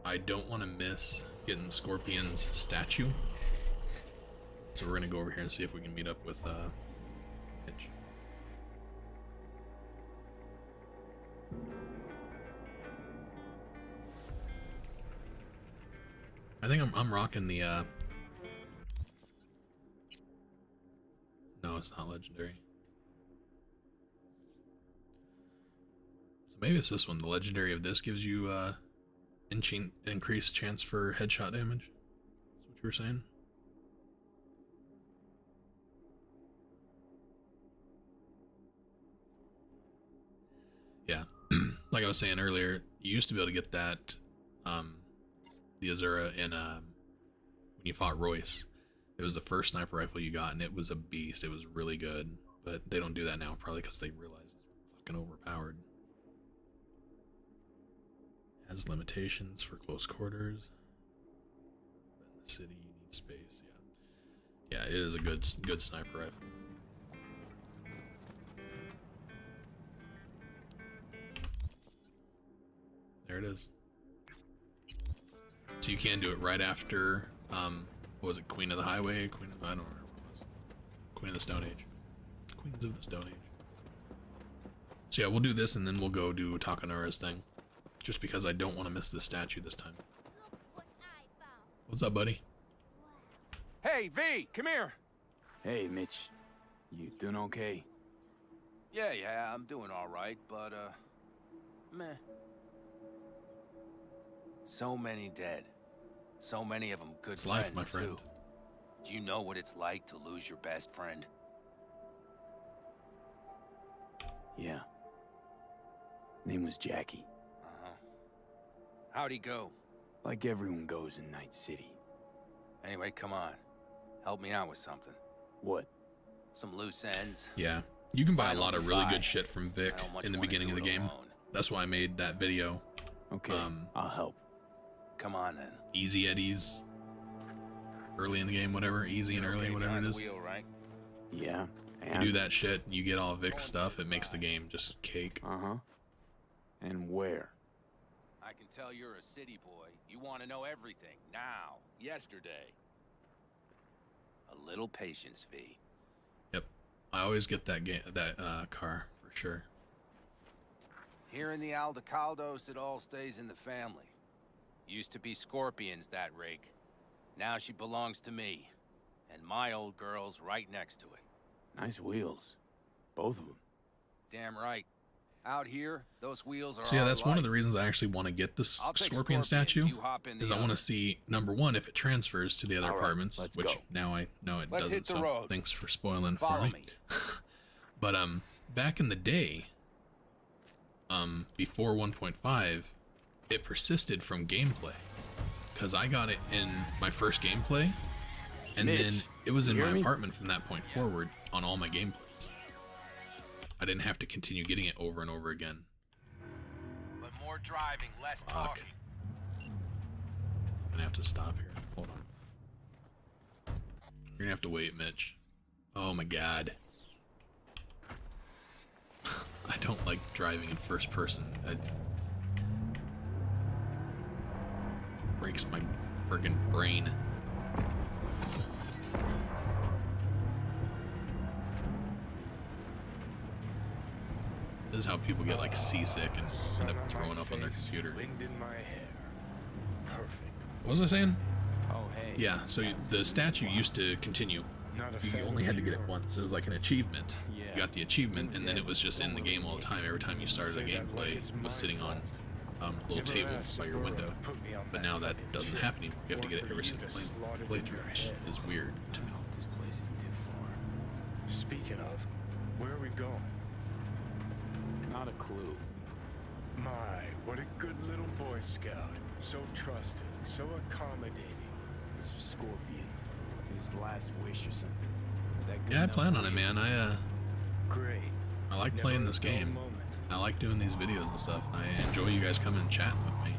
I don't want to miss getting Scorpion's statue. So we're gonna go over here and see if we can meet up with Hitch. I think I'm rocking the no, it's not legendary. So maybe it's this one. The legendary of this gives you increased chance for headshot damage. That's what you were saying. Yeah, like I was saying earlier, you used to be able to get that, the Azura in when you fought Royce. It was the first sniper rifle you got, and it was a beast. It was really good, but they don't do that now, probably because they realize it's fucking overpowered. Has limitations for close quarters. But in the city, you need space. Yeah, yeah, it is a good sniper rifle. There it is. So you can do it right after, what was it, Queen of the Highway? I don't remember what it was. Queen of the Stone Age. Queens of the Stone Age. So yeah, we'll do this and then we'll go do Takanura's thing. Just because I don't want to miss this statue this time. What's up, buddy? Hey, V, come here. Hey, Mitch. You doing okay? Yeah, I'm doing all right, but, meh. So many dead. So many of them good It's friends, life, my friend. too. Do you know what it's like to lose your best friend? Yeah. Name was Jackie. Uh-huh. How'd he go? Like everyone goes in Night City. Anyway, come on. Help me out with something. What? Some loose ends. Yeah, you can buy a lot of really Finally good shit from Vic I don't much in the wanna beginning do of the it game. alone. That's why I made that video. Okay, I'll help. Come on, then. Easy Eddie's early in the game, whatever. Easy and early, Okay whatever behind it the is. wheel, right? Yeah, You and? do that shit, you get all Vic's stuff, it makes the game just cake. Uh-huh. And where? I can tell you're a city boy. You want to know everything. Now. Yesterday. A little patience, V. Yep, I always get that car for sure. Here in the Aldecaldos, it all stays in the family. Used to be Scorpion's, that rig. Now she belongs to me. And my old girl's right next to it. Nice wheels. Both of them. Damn right. Out here, those wheels are So yeah, our that's one of the life. reasons I actually want to get this I'll take Scorpion Scorpion if statue, you hop in the is I want other. to see, number one, if it transfers to the other All right, apartments, let's which go. now I know it Let's doesn't, hit the so road. thanks for spoiling Follow for me. But back in the day, before 1.5, it persisted from gameplay, because I got it in my first gameplay, and Mitch, then it was in you my hear me? apartment from that point forward on all my gameplays. I didn't have to continue getting it over and over again. But more driving, less Fuck. talking. I'm gonna have to stop here. Hold on. You're gonna have to wait, Mitch. Oh my god. I don't like driving in first person. It breaks my friggin' brain. This is how people get like seasick and end up throwing up on their computer. Wind in my hair. Perfect. What was I saying? Oh, hey. Yeah, so the statue used to continue. Not a You fan only of had to get it your- once. It was like an achievement. Yeah. You got the achievement, and then it was just in the game all the time. Every time you started a Say that like gameplay, it's it my was sitting on fault. a little Never table asked by your Burrow window. to put me on But that now that fucking doesn't shit. happen anymore. You have to Or get it for every you single to slaughter playthrough, your which head. is weird to me. This place is too far. Speaking of, where are we going? Not a clue. My, what a good little Boy Scout. So trusting, so accommodating. It's for Scorpion. His last wish or something. Is that good Yeah, I enough plan for on it, you? man. Great. I like Never playing a this dull game. moment. I like doing these videos and stuff. And I enjoy you guys coming and chatting with me.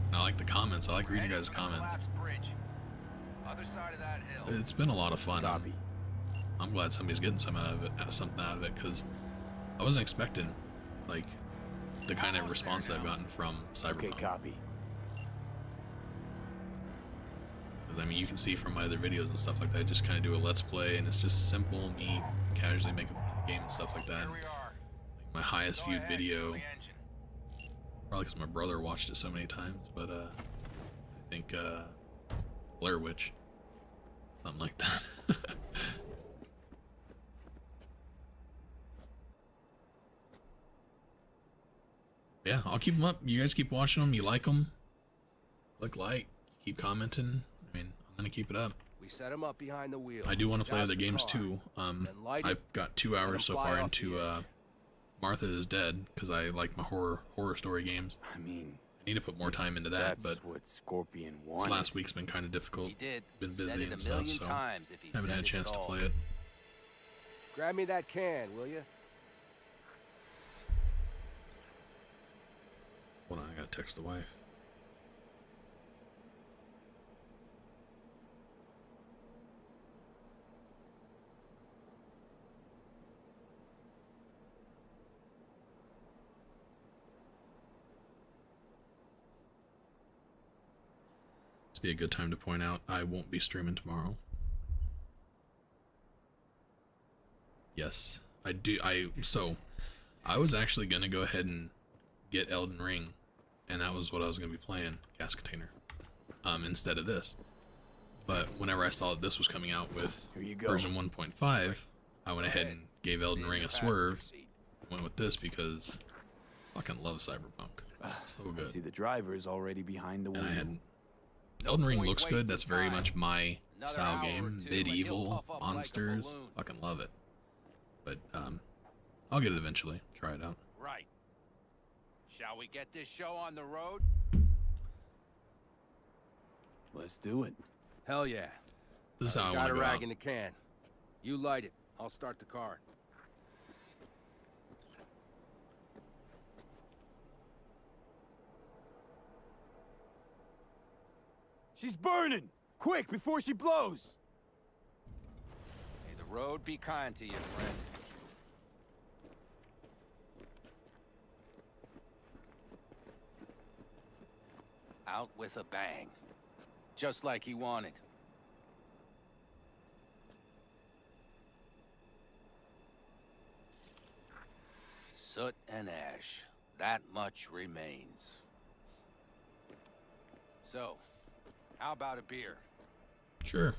And I like the comments. I like reading you guys' comments. Collapsed bridge. Other side of that hill. It's been a lot of fun. Copy. I'm glad somebody's getting something out of it, because I wasn't expecting like the kind of response that I've gotten from Cyberpunk. Okay, copy. Because I mean, you can see from my other videos and stuff like that, I just kind of do a let's play, and it's just simple, me casually making fun of the game and stuff like that. Here we are. Like my highest Go viewed ahead, video, kill the engine. probably because my brother watched it so many times, but I think Blair Witch, something like that. Yeah, I'll keep them up. You guys keep watching them. You like them. click like, keep commenting. I mean, I'm gonna keep it up. We set him up behind the wheel. I do want to play Adjust other the games car, too. then light I've it, got 2 let him hours so fly far off into the edge. Martha is Dead because I like my horror story games. I mean, I need to put more time into that, that's but what Scorpion this wanted. last week's been kind of difficult. He did. Been Said busy it and a stuff, million so times if he haven't said had a it chance at to all. play it. Grab me that can, will you? Hold on, I gotta text the wife. This be a good time to point out I won't be streaming tomorrow. Yes, I do. So I was actually gonna go ahead and get Elden Ring, and that was what I was gonna be playing, Gas Container, instead of this. But whenever I saw that this was coming out with version 1.5, I went ahead and gave Elden Ring a swerve. Went with this because I fucking love Cyberpunk. So I good. see the driver is already behind the wheel. And I had Elden Ring looks good. That's very much my style game. Medieval monsters. Fucking love it. But I'll get it eventually. Try it out. Right. Shall we get this show on the road? Let's do it. Hell yeah. This is how I got want a to go rag out. in the can. You light it. I'll start the car. She's burning! Quick, before she blows! May the road be kind to you, friend. Out with a bang. Just like he wanted. Soot and ash. That much remains. So, how about a beer? Sure.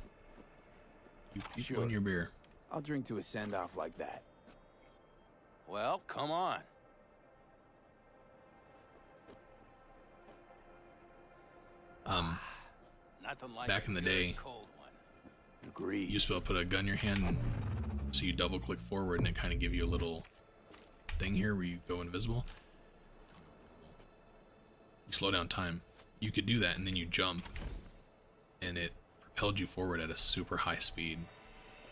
You keep on your beer. I'll drink to a send-off like that. Well, come on. Nothing like Back a in the good day, cold one. Agreed. you used to be able to put a gun in your hand, and so you double click forward, and it kind of give you a little thing here where you go invisible. You slow down time. You could do that, and then you jump, and it propelled you forward at a super high speed.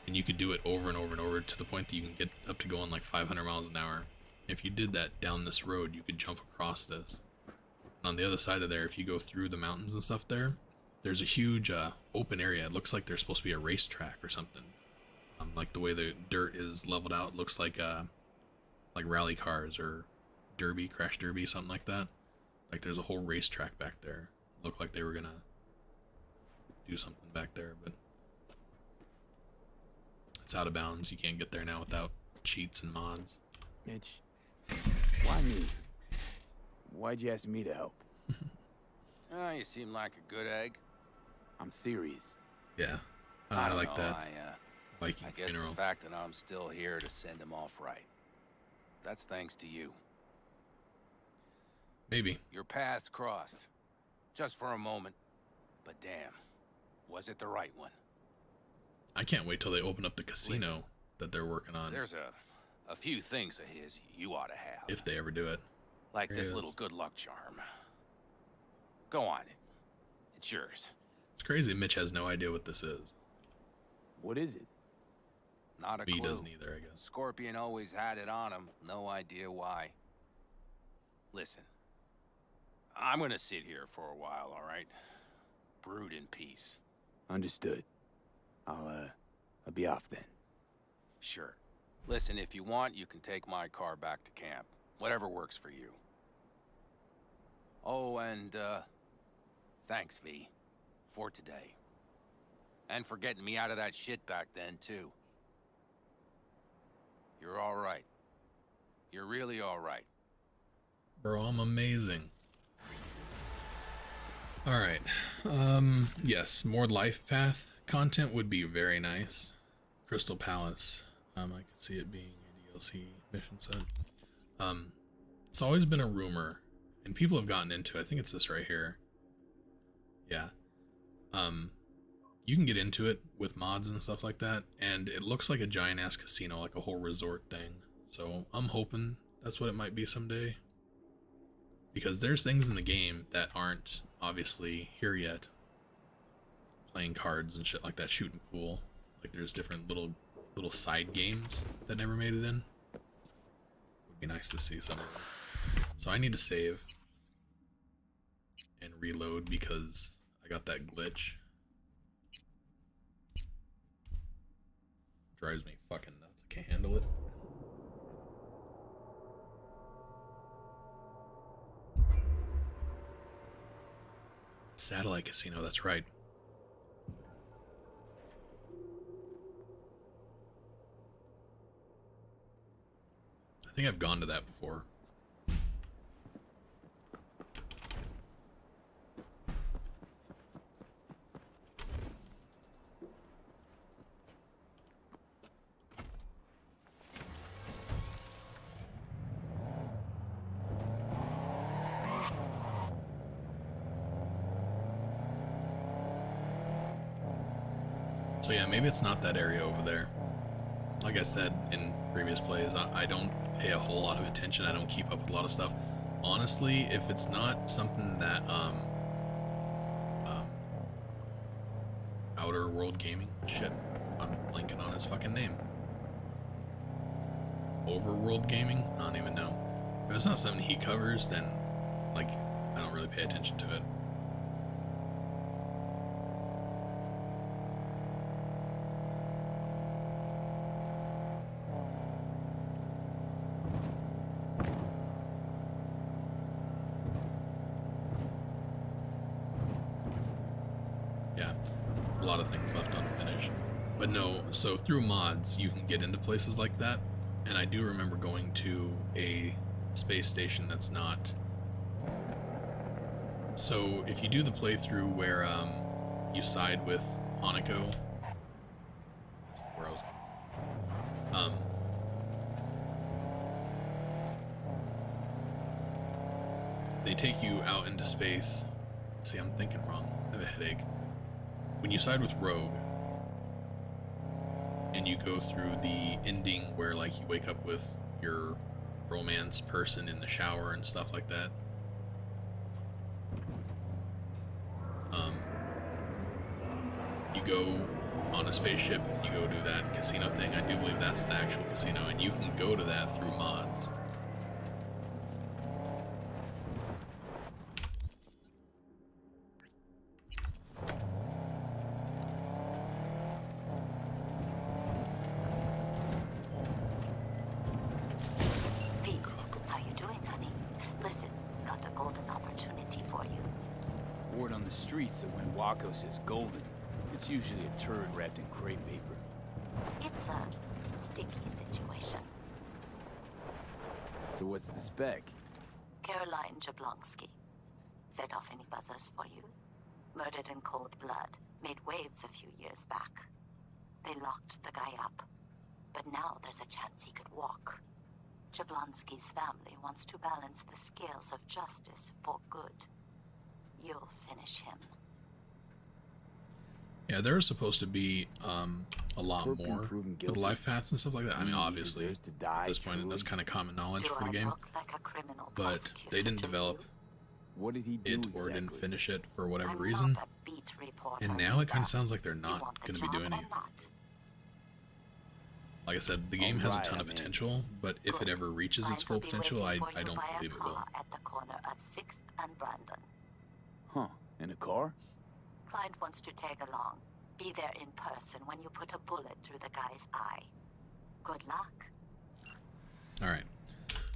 And you could do it over and over and over to the point that you can get up to going like 500 miles an hour. If you did that down this road, you could jump across this. And on the other side of there, if you go through the mountains and stuff there's a huge open area. It looks like there's supposed to be a racetrack or something. Like the way the dirt is leveled out, looks like rally cars or derby, crash derby, something like that. Like there's a whole racetrack back there. Looked like they were gonna do something back there, but it's out of bounds. You can't get there now without cheats and mods. Mitch, why me? Why'd you ask me to help? Oh, you seem like a good egg. I'm serious. Yeah, I I like don't know, that. Viking I guess funeral. the fact that I'm still here to send him off right. That's thanks to you. Maybe. Your paths crossed. Just for a moment. But damn, was it the right one? I can't wait till they open up the casino that they're working on. There's a few things of his you ought to have. If they ever do it. Like There this it little is. good luck charm. Go on. It's yours. It's crazy Mitch has no idea what this is. What is it? Not a He clue. doesn't either, I guess. Scorpion always had it on him. No idea why. Listen. I'm gonna sit here for a while, all right? Brood in peace. Understood. I'll be off then. Sure. Listen, if you want, you can take my car back to camp. Whatever works for you. Oh, and, thanks, V. For today. And for getting me out of that shit back then, too. You're all right. You're really all right. Bro, I'm amazing. Alright. Yes, more life path content would be very nice. Crystal Palace. I could see it being a DLC mission set. It's always been a rumor, and people have gotten into it. I think it's this right here. Yeah. You can get into it with mods and stuff like that, and it looks like a giant ass casino, like a whole resort thing. So I'm hoping that's what it might be someday. Because there's things in the game that aren't obviously here yet. Playing cards and shit like that, shooting pool. Like there's different little side games that never made it in. Would be nice to see some of them. So I need to save and reload because I got that glitch. Drives me fucking nuts. I can't handle it. Satellite casino, that's right. I think I've gone to that before. So yeah, maybe it's not that area over there. Like I said in previous plays, I don't pay a whole lot of attention. I don't keep up with a lot of stuff. Honestly, if it's not something that Outer World Gaming, shit, I'm blanking on his fucking name. Overworld Gaming? I don't even know. If it's not something he covers, then like I don't really pay attention to it. But no, so through mods you can get into places like that, and I do remember going to a space station that's not. So if you do the playthrough where you side with Hanako, that's where I was going. They take you out into space. See, I'm thinking wrong. I have a headache. When you side with Rogue, and you go through the ending where like you wake up with your romance person in the shower and stuff like that. You go on a spaceship and you go do that casino thing. I do believe that's the actual casino, and you can go to that through mods. So when Wako says golden, it's usually a turd wrapped in crepe paper. It's a sticky situation. So what's the spec? Caroline Jablonski. Set off any buzzers for you? Murdered in cold blood. Made waves a few years back. They locked the guy up. But now there's a chance he could walk. Jablonski's family wants to balance the scales of justice for good. You'll finish him. Yeah, there's supposed to be a lot more with life paths and stuff like that. I mean, obviously, at this point, that's kind of common knowledge for the game. But they didn't develop it or didn't finish it for whatever reason. And now it kind of sounds like they're not going to be doing anything. Like I said, the game has a ton of potential, but if it ever reaches its full potential, I don't believe it will. At the corner of 6th and Brandon. Huh, in a car? Client wants to tag along. Be there in person when you put a bullet through the guy's eye. Good luck. Alright,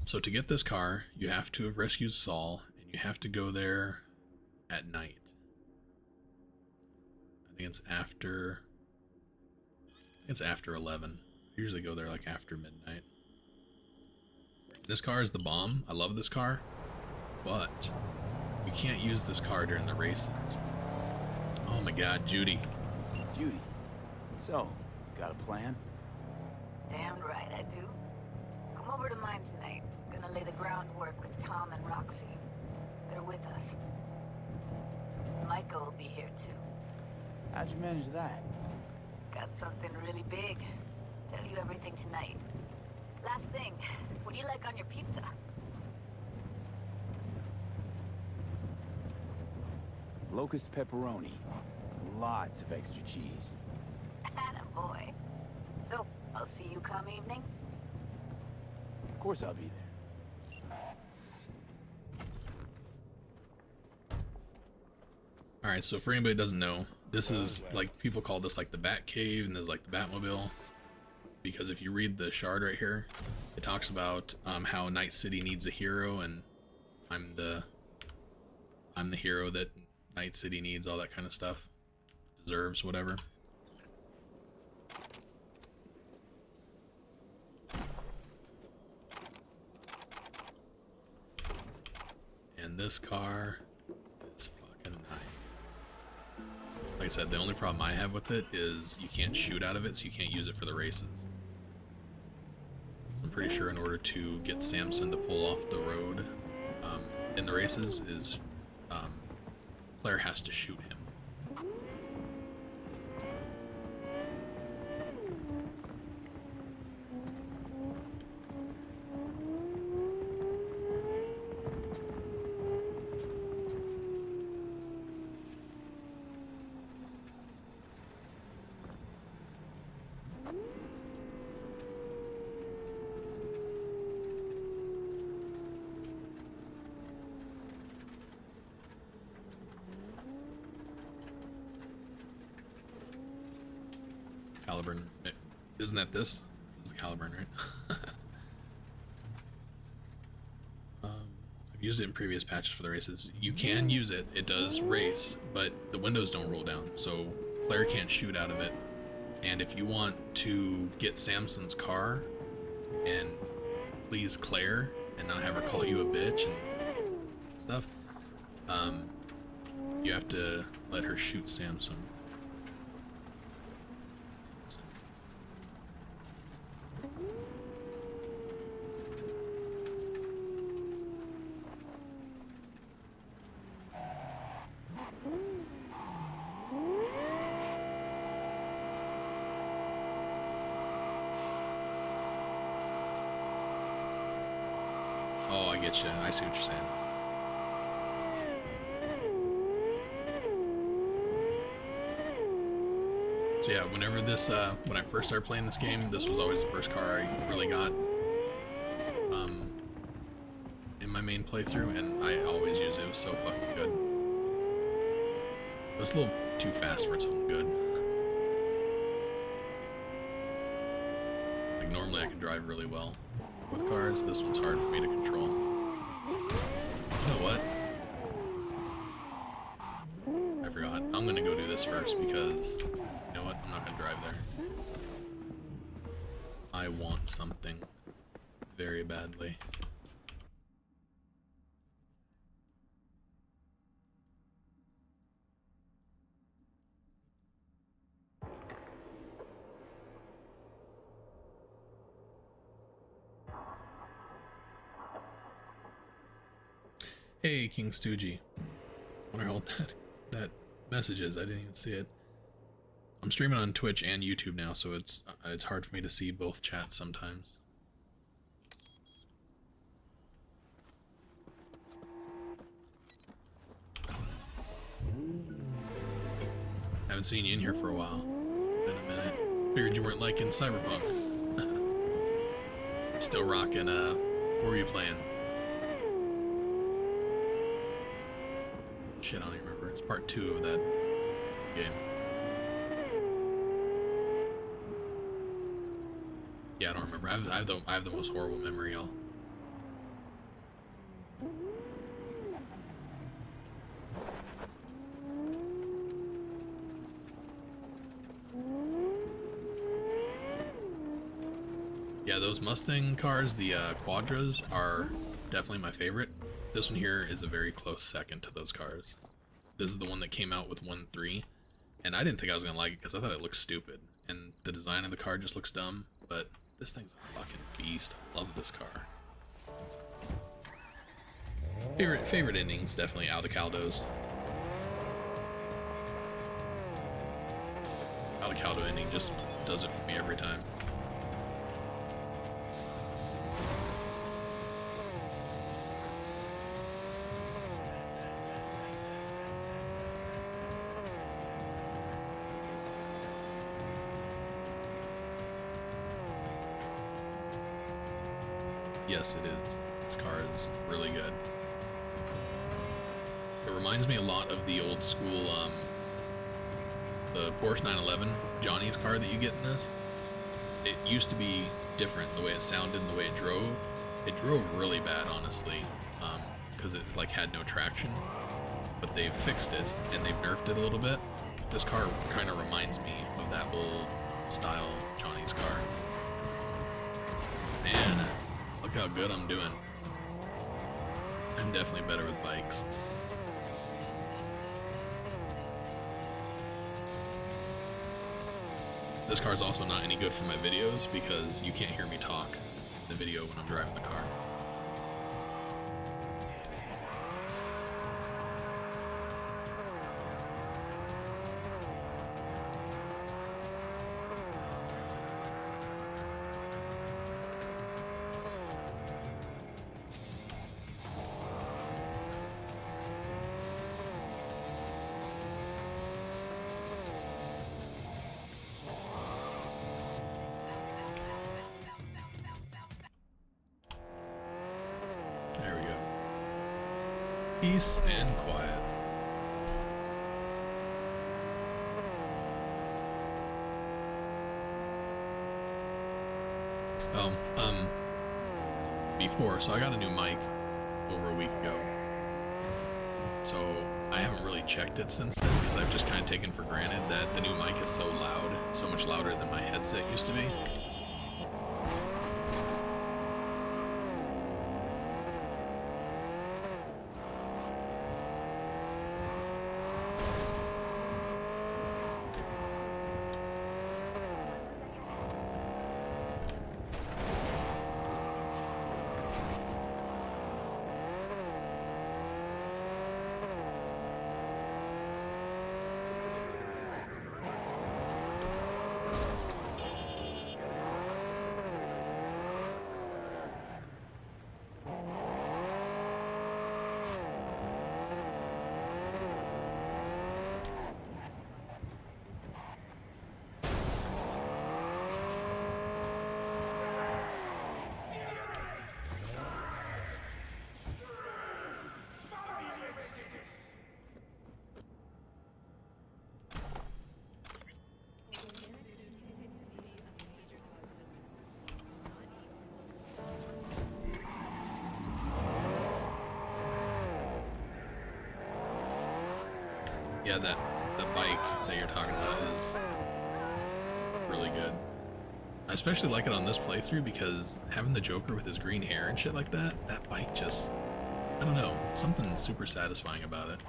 so to get this car, you have to have rescued Saul, and you have to go there at night. I think it's after 11. I usually go there like after midnight. This car is the bomb. I love this car, but you can't use this car during the races. Oh my god, Judy. Judy. So, got a plan? Damn right I do. Come over to mine tonight. Gonna lay the groundwork with Tom and Roxy. They're with us. Micah will be here too. How'd you manage that? Got something really big. Tell you everything tonight. Last thing, what do you like on your pizza? Locust pepperoni. Lots of extra cheese. Attaboy. So, I'll see you come evening? Of course I'll be there. Alright, so for anybody who doesn't know, this is like, people call this like the Bat Cave, and there's like the Batmobile. Because if you read the shard right here, it talks about how Night City needs a hero, and I'm the hero that Night City needs, all that kind of stuff. Deserves, whatever. And this car is fucking nice. Like I said, the only problem I have with it is you can't shoot out of it, so you can't use it for the races. So I'm pretty sure in order to get Samson to pull off the road in the races is Claire has to shoot him. Caliburn, isn't that this? This is the Caliburn, right? I've used it in previous patches for the races. You can use it, it does race, but the windows don't roll down, so Claire can't shoot out of it. And if you want to get Samson's car and please Claire and not have her call you a bitch and stuff, you have to let her shoot Samson. Oh, I get you. I see what you're saying. So yeah, whenever this, when I first started playing this game, this was always the first car I really got in my main playthrough, and I always use it. It was so fucking good. It was a little too fast for its own good. Like normally I can drive really well with cars. This one's hard for me to control. You know what? I forgot. I'm gonna go do this first because, you know what? I'm not gonna drive there. I want something very badly. Hey, King Stoogie. I wonder how that message is. I didn't even see it. I'm streaming on Twitch and YouTube now, so it's hard for me to see both chats sometimes. Haven't seen you in here for a while. Been a minute. Figured you weren't liking Cyberpunk. Still rocking, what were you playing? Shit, I don't even remember. It's part 2 of that game. Yeah, I don't remember. I have the most horrible memory, y'all. Yeah, those Mustang cars, the Quadras, are definitely my favorite. This one here is a very close second to those cars. This is the one that came out with 1.3, and I didn't think I was gonna like it because I thought it looked stupid, and the design of the car just looks dumb, but this thing's a fucking beast. I love this car. Favorite endings, definitely Aldecaldo's. Aldecaldo ending just does it for me every time. Yes, it is. This car is really good. It reminds me a lot of the old school, the Porsche 911, Johnny's car that you get in this. It used to be different, the way it sounded and the way it drove. It drove really bad, honestly, because it like had no traction. But they've fixed it and they've nerfed it a little bit. This car kind of reminds me of that old style Johnny's car. Man, look how good I'm doing. I'm definitely better with bikes. This car is also not any good for my videos because you can't hear me talk in the video when I'm driving the car. There we go. Peace and quiet. Before, so I got a new mic over a week ago. So I haven't really checked it since then because I've just kind of taken for granted that the new mic is so loud, so much louder than my headset used to be. Yeah, the bike that you're talking about is really good. I especially like it on this playthrough because having the Joker with his green hair and shit like that, that bike just, I don't know, something super satisfying about it.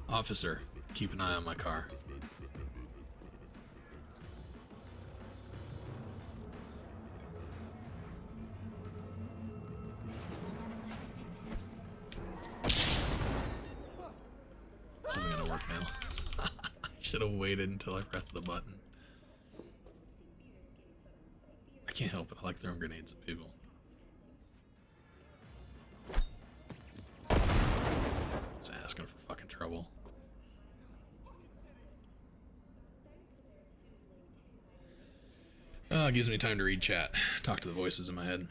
Officer, keep an eye on my car. This isn't gonna work now. I should have waited until I pressed the button. I can't help it, I like throwing grenades at people. Just asking for fucking trouble. It gives me time to read chat, talk to the voices in my head.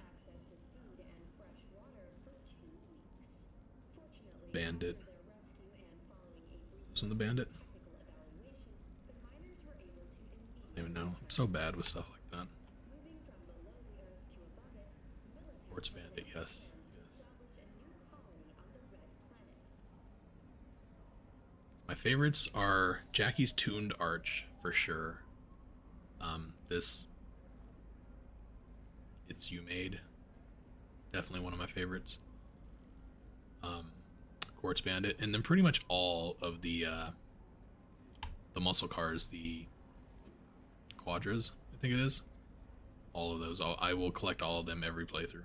Bandit. Is this one the bandit? I don't even know. I'm so bad with stuff like that. Quartz bandit, yes. My favorites are Jackie's Tuned Arch, for sure. This It's You Made, definitely one of my favorites. Quartz Bandit, and then pretty much all of the muscle cars, the Quadras, I think it is. All of those, I will collect all of them every playthrough.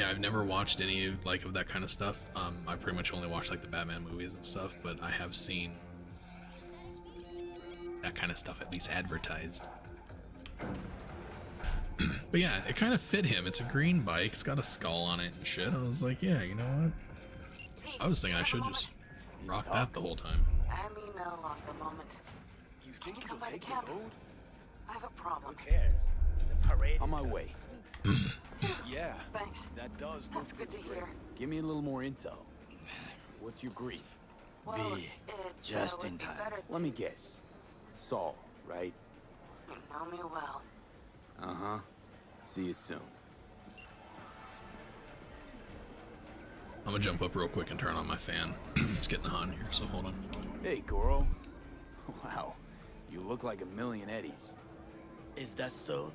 Yeah, I've never watched any like of that kind of stuff. I pretty much only watch like the Batman movies and stuff, but I have seen that kind of stuff at least advertised. But yeah, it kind of fit him. It's a green bike. It's got a skull on it and shit. I was like, yeah, you know what? I was thinking I should just rock that the whole time. I mean, no longer moment. You Can think you come you'll by the take the camp? load? I have a problem. Who cares? The parade. On my way. Yeah. Thanks. That does. That's good to hear. Give me a little more intel. What's your grief? Well, V. it Just would in be time. better Let me to- guess. Saul, right? You know me well. Uh-huh. See you soon. I'm gonna jump up real quick and turn on my fan. It's getting hot in here, so hold on. Hey, Goro. Wow. You look like a million eddies. Is that so?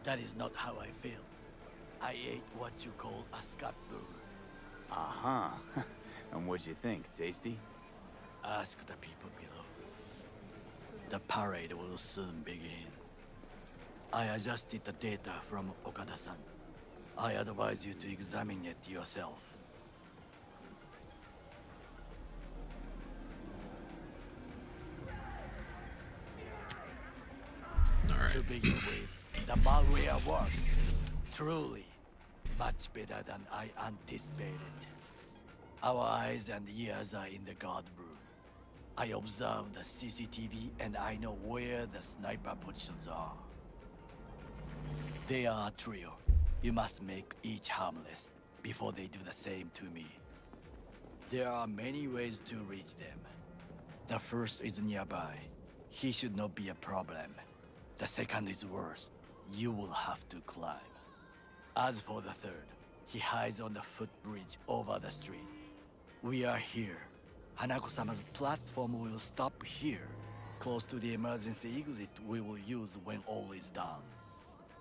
That is not how I feel. I ate what you call a scat burger. Uh-huh. And what'd you think? Tasty? Ask the people below. The parade will soon begin. I adjusted the data from Okada-san. I advise you to examine it yourself. Alright. To begin with, the malware works. Truly, much better than I anticipated. Our eyes and ears are in the guard room. I observed the CCTV and I know where the sniper positions are. They are a trio. You must make each harmless before they do the same to me. There are many ways to reach them. The first is nearby. He should not be a problem. The second is worse. You will have to climb. As for the third, he hides on the footbridge over the street. We are here. Hanako-sama's platform will stop here, close to the emergency exit we will use when all is done.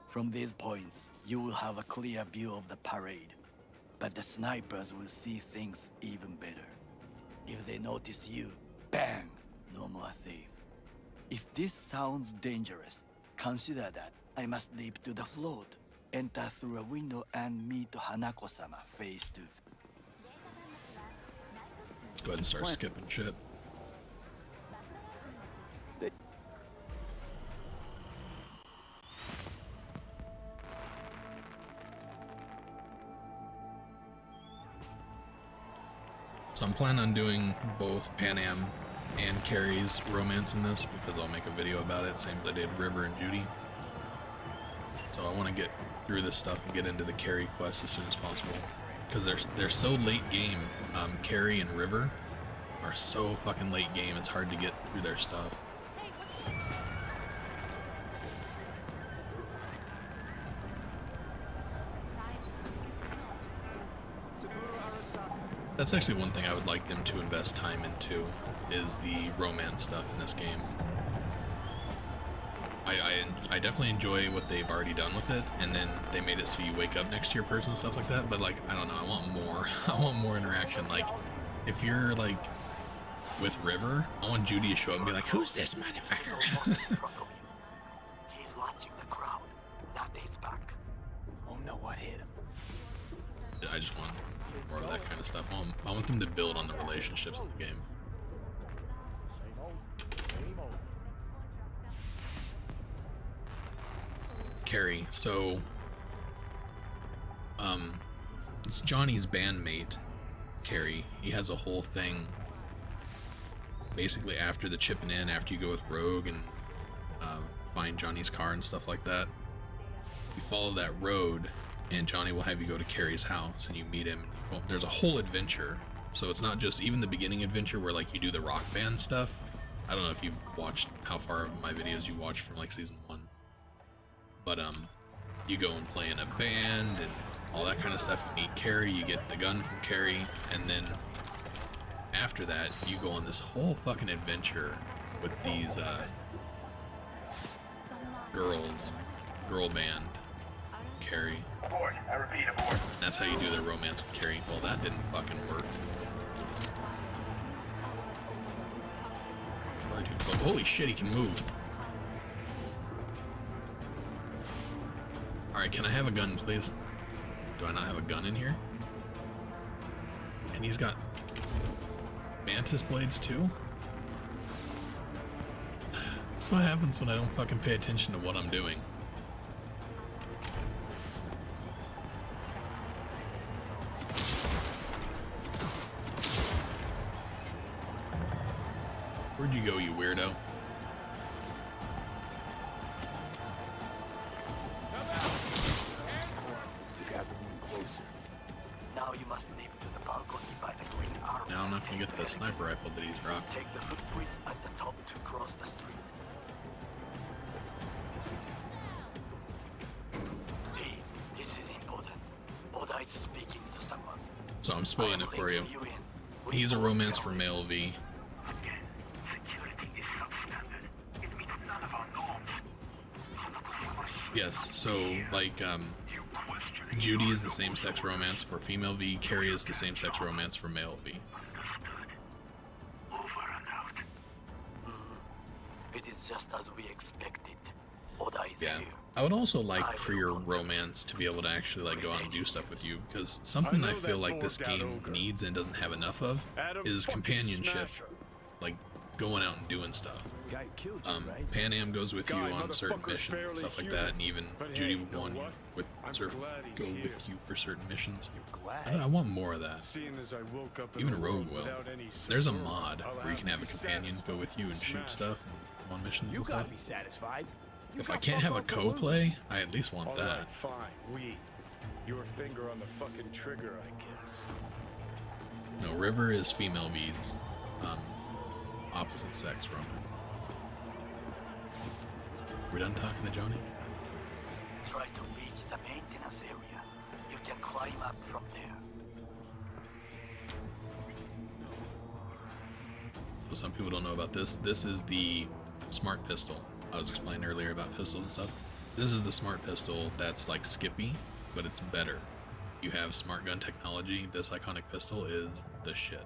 From these points, you will have a clear view of the parade, but the snipers will see things even better. If they notice you, bang! No more thief. If this sounds dangerous, consider that I must leap to the float, enter through a window and meet Hanako-sama face to face. Let's go ahead and start skipping shit. Stay. So I'm planning on doing both Pan Am and Carrie's romance in this because I'll make a video about it, same as I did River and Judy. So I want to get through this stuff and get into the Carrie quest as soon as possible because they're so late game. Carrie and River are so fucking late game. It's hard to get through their stuff. That's actually one thing I would like them to invest time into, is the romance stuff in this game. I definitely enjoy what they've already done with it, and then they made it so you wake up next to your person and stuff like that, but like, I don't know, I want more. I want more interaction. Like, if you're like with River, I want Judy to show up and be like, who's this motherfucker? He's watching the crowd, not his back. Oh no, what hit him? I just want more of that kind of stuff. I want them to build on the relationships in the game. Carrie, so it's Johnny's bandmate, Carrie. He has a whole thing basically after the chipping in, after you go with Rogue and find Johnny's car and stuff like that. You follow that road and Johnny will have you go to Carrie's house and you meet him. Well, there's a whole adventure, so it's not just even the beginning adventure where like you do the rock band stuff. I don't know if you've watched how far of my videos you watched from like season 1, but you go and play in a band and all that kind of stuff. You meet Carrie, you get the gun from Carrie, and then after that you go on this whole fucking adventure with these girl band, Carrie. Abort. I repeat, abort. That's how you do the romance with Carrie. Well, that didn't fucking work. Oh, holy shit, he can move. Alright, can I have a gun, please? Do I not have a gun in here? And he's got mantis blades too? That's what happens when I don't fucking pay attention to what I'm doing. Where'd you go, you weirdo? Now you must leap to the balcony by the green arrow. Now I'm not gonna get the sniper rifle that he's rocked. Take the footbridge at the top to cross the street. D, this is important. Oda is speaking to someone. So I'm spoiling it for you. He's a romance for male V. Yes, so like Judy is the same-sex romance for female V, Carrie is the same-sex romance for male V. It is just as we expected. Oda is Yeah. here. I would also like for your romance to be able to actually like go out and do stuff with you, because something I feel like this game needs and doesn't have enough of is companionship, like going out and doing stuff. Pan Am goes with you on certain missions and stuff like that, and even Judy would want you with go with you for certain missions. I want more of that. Even Rogue will. There's a mod where you can have a companion go with you and shoot stuff and go on missions and stuff. If I can't have a co-play, I at least want that. Fine, your finger on the fucking trigger, I guess. No, River is female V's, opposite sex romance. We done talking to Johnny? Try to reach the maintenance area. You can climb up from there. So some people don't know about this. This is the smart pistol. I was explaining earlier about pistols and stuff. This is the smart pistol that's like Skippy, but it's better. You have smart gun technology. This iconic pistol is the shit.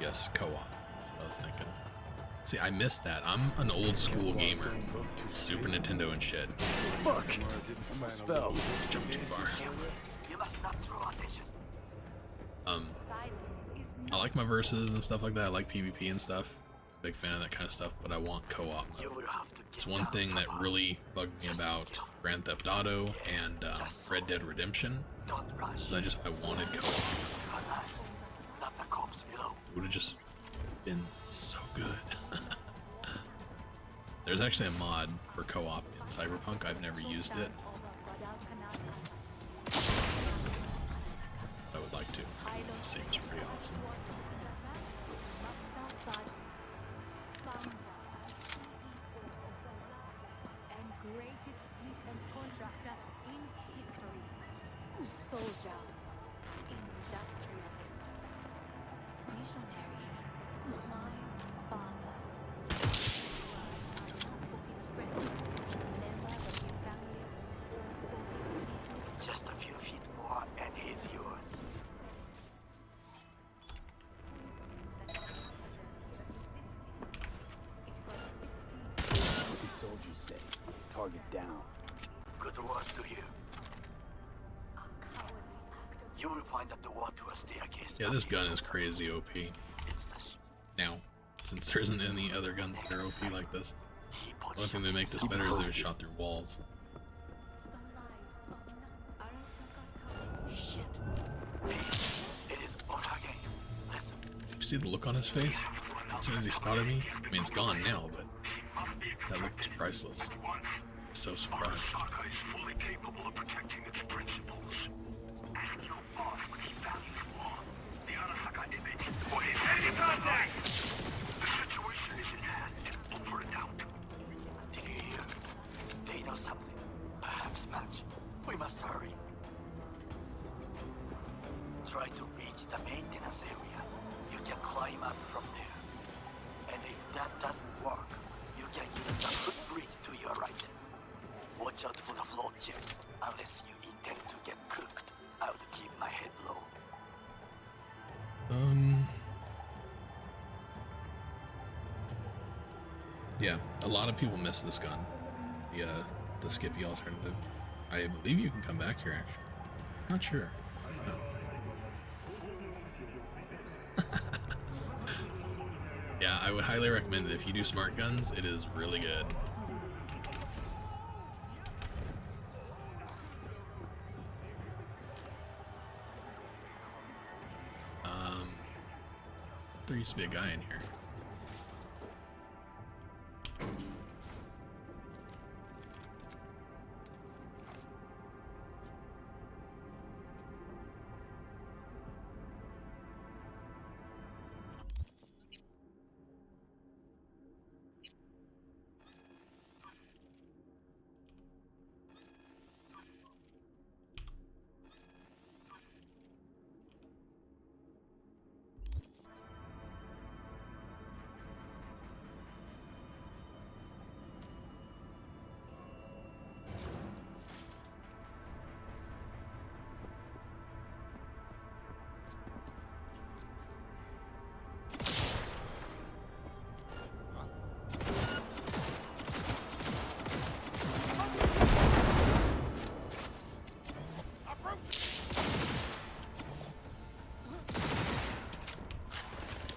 Yes, co-op. That's what I was thinking. See, I missed that. I'm an old school gamer. Super Nintendo and shit. Fuck! Almost fell. Jumped too far. You must not draw attention. I like my verses and stuff like that. I like PvP and stuff. Big fan of that kind of stuff, but I want co-op mode. It's one thing that really bugged me about Grand Theft Auto and Red Dead Redemption. I wanted co-op. It would have just been so good. There's actually a mod for co-op in Cyberpunk. I've never used it. I would like to. It seems pretty awesome. Soldier, industrialist, missionary, my father. Just a few feet more and he's yours. What the soldiers say? Target down. Good words to hear. You will find a door to a staircase. Yeah, this gun is crazy OP. Now, since there isn't any other guns that are OP like this, the only thing that makes this better is that it's shot through walls. Shit. It is Otake. Listen. Did you see the look on his face? As soon as he spotted me? I mean, it's gone now, but that look was priceless. So surprised. Did you hear? They know something. Perhaps match. We must hurry. Try to reach the maintenance area. You can climb up from there. And if that doesn't work, you can use the footbridge to your right. Watch out for the float jets, unless you intend to get Yeah, a lot of people miss this gun. The Skippy alternative. I believe you can come back here, actually. Not sure. No. Yeah, I would highly recommend it. If you do smart guns, it is really good. There used to be a guy in here.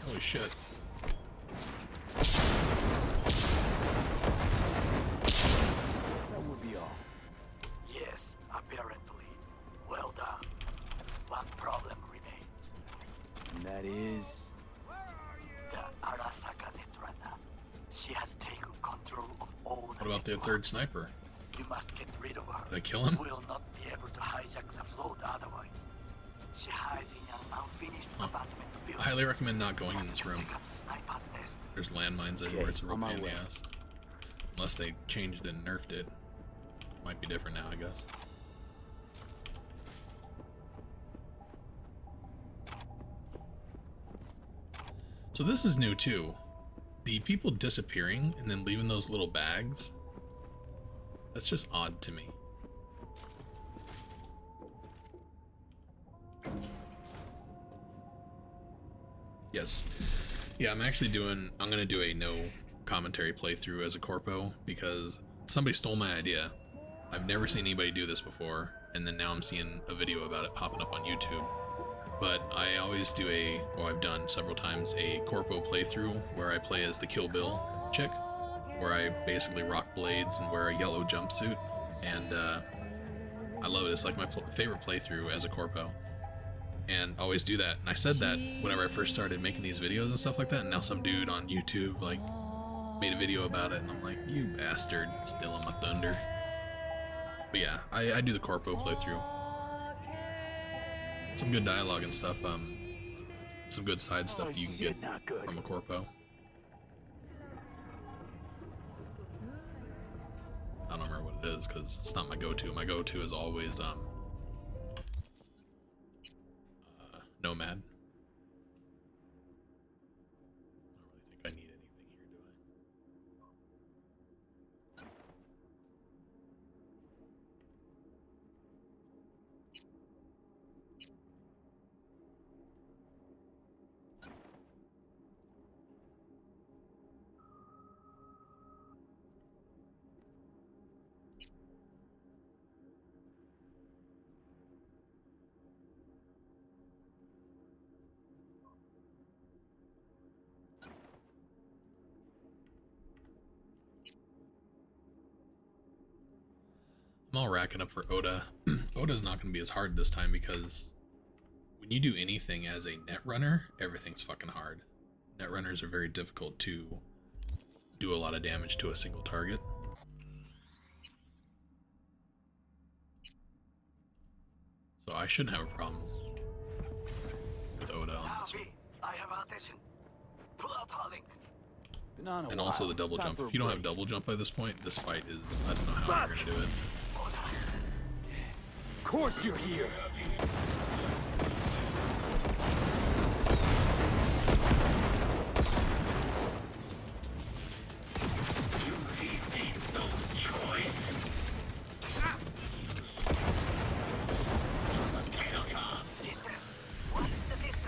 Holy shit. That will be all. Yes, apparently. Well done. One problem remains. And that is... The Arasaka Netrunner. She has taken control of all the What about the third sniper? You must get rid of her. Did I kill him? You will not be able to hijack the float otherwise. She hides in an unfinished apartment building. I highly recommend not going in this room. Sniper's nest. There's landmines everywhere. It's a real on my pain in the way. ass. Unless they changed and nerfed it. Might be different now, I guess. So this is new too. The people disappearing and then leaving those little bags. That's just odd to me. Yes. Yeah, I'm gonna do a no commentary playthrough as a corpo because somebody stole my idea. I've never seen anybody do this before, and then now I'm seeing a video about it popping up on YouTube. But I always do I've done several times, a corpo playthrough where I play as the Kill Bill chick, where I basically rock blades and wear a yellow jumpsuit, and I love it. It's like my favorite playthrough as a corpo. And I always do that. And I said that whenever I first started making these videos and stuff like that, and now some dude on YouTube like made a video about it, and I'm like, you bastard, stealing my thunder. But yeah, I do the corpo playthrough. Some good dialogue and stuff, some good side stuff you can get from a corpo. I don't remember what it is because it's not my go-to. My go-to is always Nomad. I don't really think I need anything here, do I? I'm all racking up for Oda. Oda's not going to be as hard this time because when you do anything as a netrunner, everything's fucking hard. Netrunners are very difficult to do a lot of damage to a single target. So I shouldn't have a problem with Oda on this one. I have attention. Pull out Harling. And also the double jump. If you don't have double jump by this point, this fight is, I don't know how you're going to do it. Of course you're here.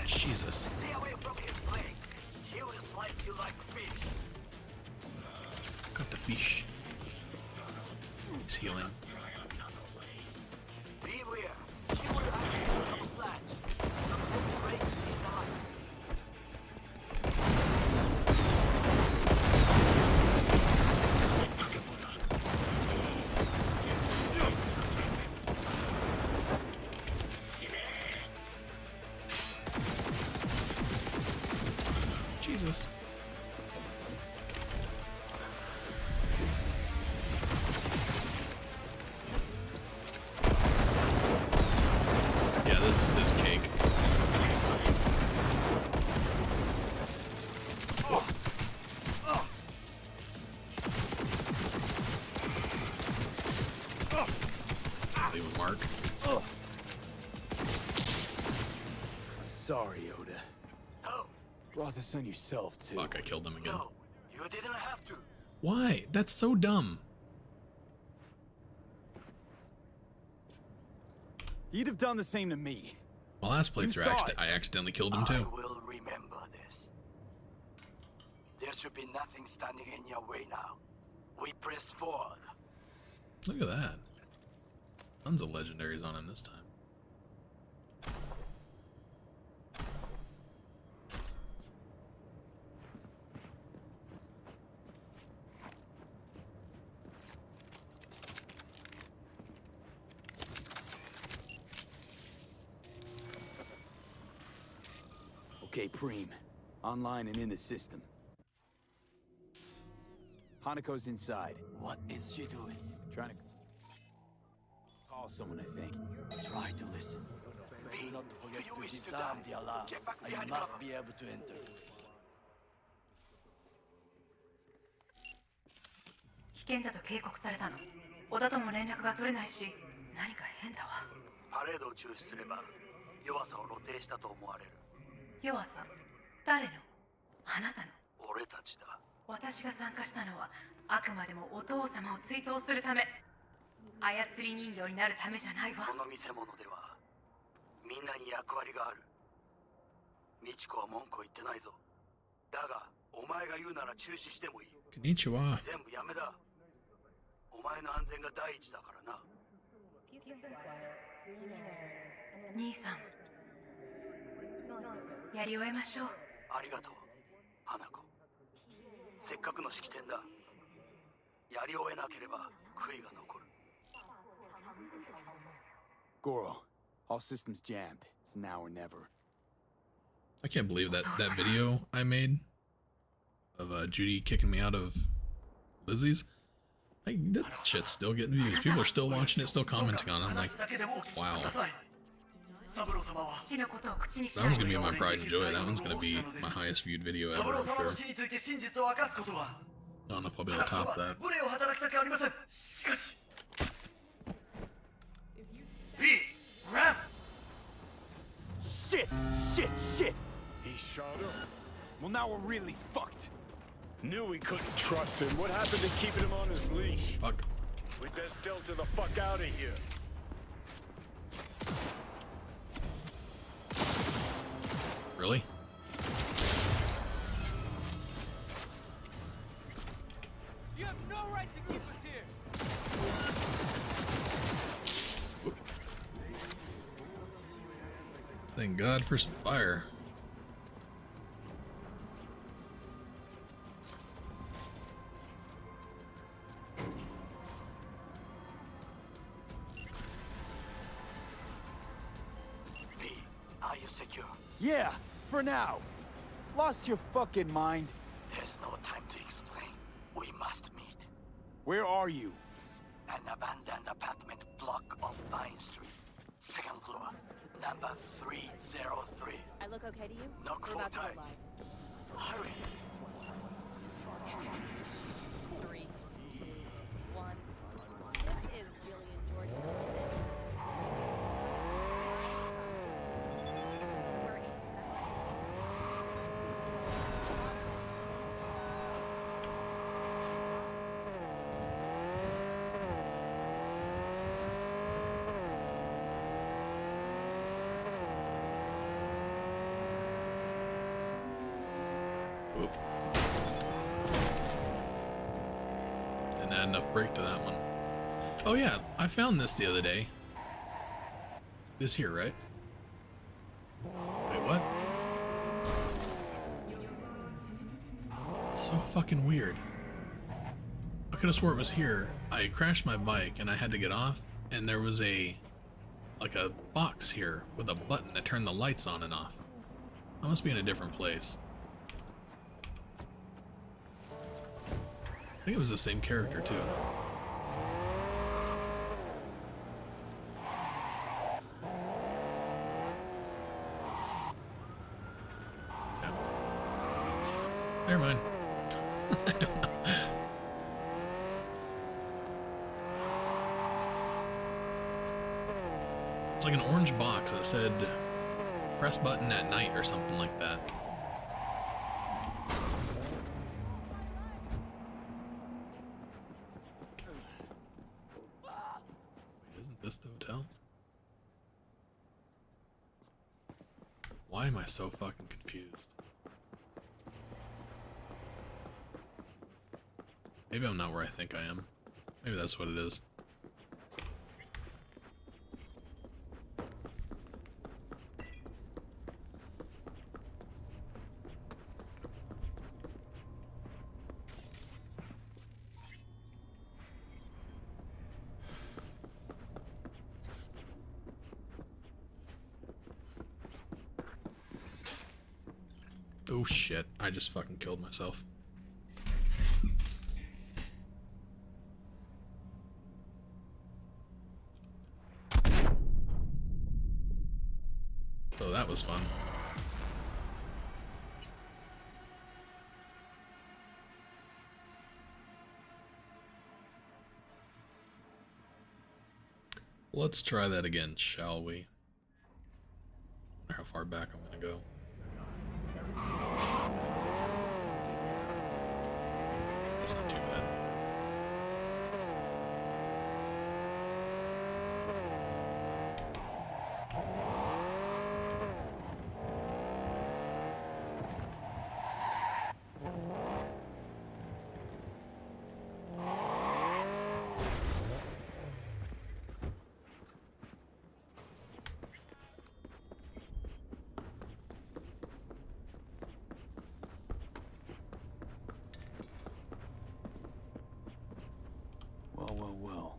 Jesus. Stay away from his blade. He will slice you like fish. healing. Beware. She will activate the flash. The breaks in the line. Jesus. Yeah, this cake. Leave a mark. I'm sorry, Oda. No. Brought this on yourself, too. Fuck, I killed him again. No. You didn't have to. Why? That's so dumb. You'd have done the same to me. My last playthrough, I accidentally killed him too. I will remember this. There should be nothing standing in your way now. We press forward. Look at that. Tons of legendaries on him this time. Okay, Preem. Online and in the system. Hanako's inside. What is she doing? Trying to call someone, I think. Try to listen. Do not forget to disarm the alarm. I must be able to enter. 危険だと警告されたの。小田とも連絡が取れないし、何か変だわ。パレードを中止すれば弱さを露呈したと思われる。弱さ、誰の？あなたの。俺たちだ。私が参加したのはあくまでもお父様を追悼するため。操り人形になるためじゃないわ。この見せ物ではみんなに役割がある。美智子は文句を言ってないぞ。だがお前が言うなら中止してもいい。こんにちは。全部やめだ。お前の安全が第一だからな。兄さん、やり終えましょう。ありがとう、花子。せっかくの式典だ。やり終えなければ悔いが残る。Goro, all systems jammed. It's now or never. I can't believe that video I made of Judy kicking me out of Lizzie's. That shit's still getting views. People are still watching it, still commenting on it. I'm like, wow. That one's gonna be my pride and joy. That one's gonna be my highest viewed video ever, I'm sure. I don't know if I'll be able to top that. Shit! He shot him? Well, now we're really fucked. Knew we couldn't trust him. What happened to keeping him on his leash? Fuck. We best delta the fuck out of here. Really? You have no right to keep us here. Thank God for some fire. Are you secure? Yeah, for now. Lost your fucking mind? There's no time to explain. We must meet. Where are you? An abandoned apartment block on Pine Street. Second floor. Number 303. I look okay to you? Knock We're 4 about to go times. live. Hurry. 3, 2, 1. This is Jillian Jordan. We're in. Whoop. Didn't add enough brake to that one. Oh yeah, I found this the other day. This here, right? Wait, what? It's so fucking weird. I could have swore it was here. I crashed my bike and I had to get off, and there was like a box here with a button that turned the lights on and off. I must be in a different place. I think it was the same character too. Yeah. Never mind. I don't know. It's like an orange box that said press button at night or something like that. Wait, isn't this the hotel? Why am I so fucking confused? Maybe I'm not where I think I am. Maybe that's what it is. Oh shit, I just fucking killed myself. Oh, that was fun. Let's try that again, shall we? I wonder how far back I'm gonna go. That's not too bad. Well.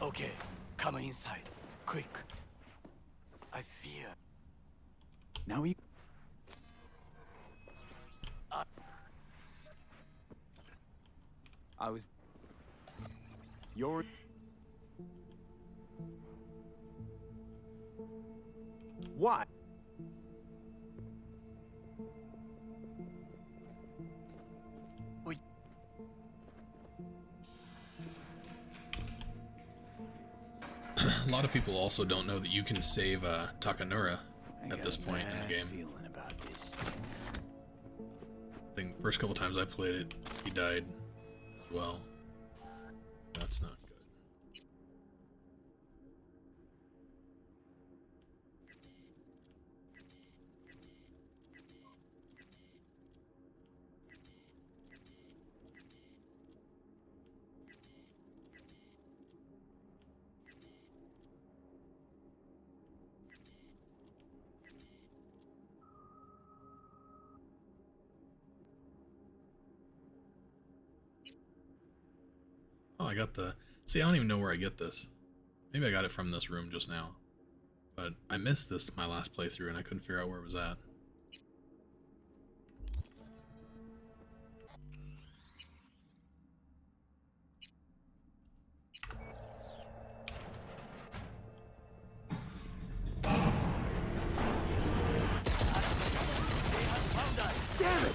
Okay, come inside. Quick. I fear. Now we... I was... You're... What? A lot of people also don't know that you can save Takanura at this point in the game. About this. I think first couple times I played it, he died as well. That's not good. Oh, I got the... See, I don't even know where I get this. Maybe I got it from this room just now. But I missed this my last playthrough and I couldn't figure out where it was at. Damn it!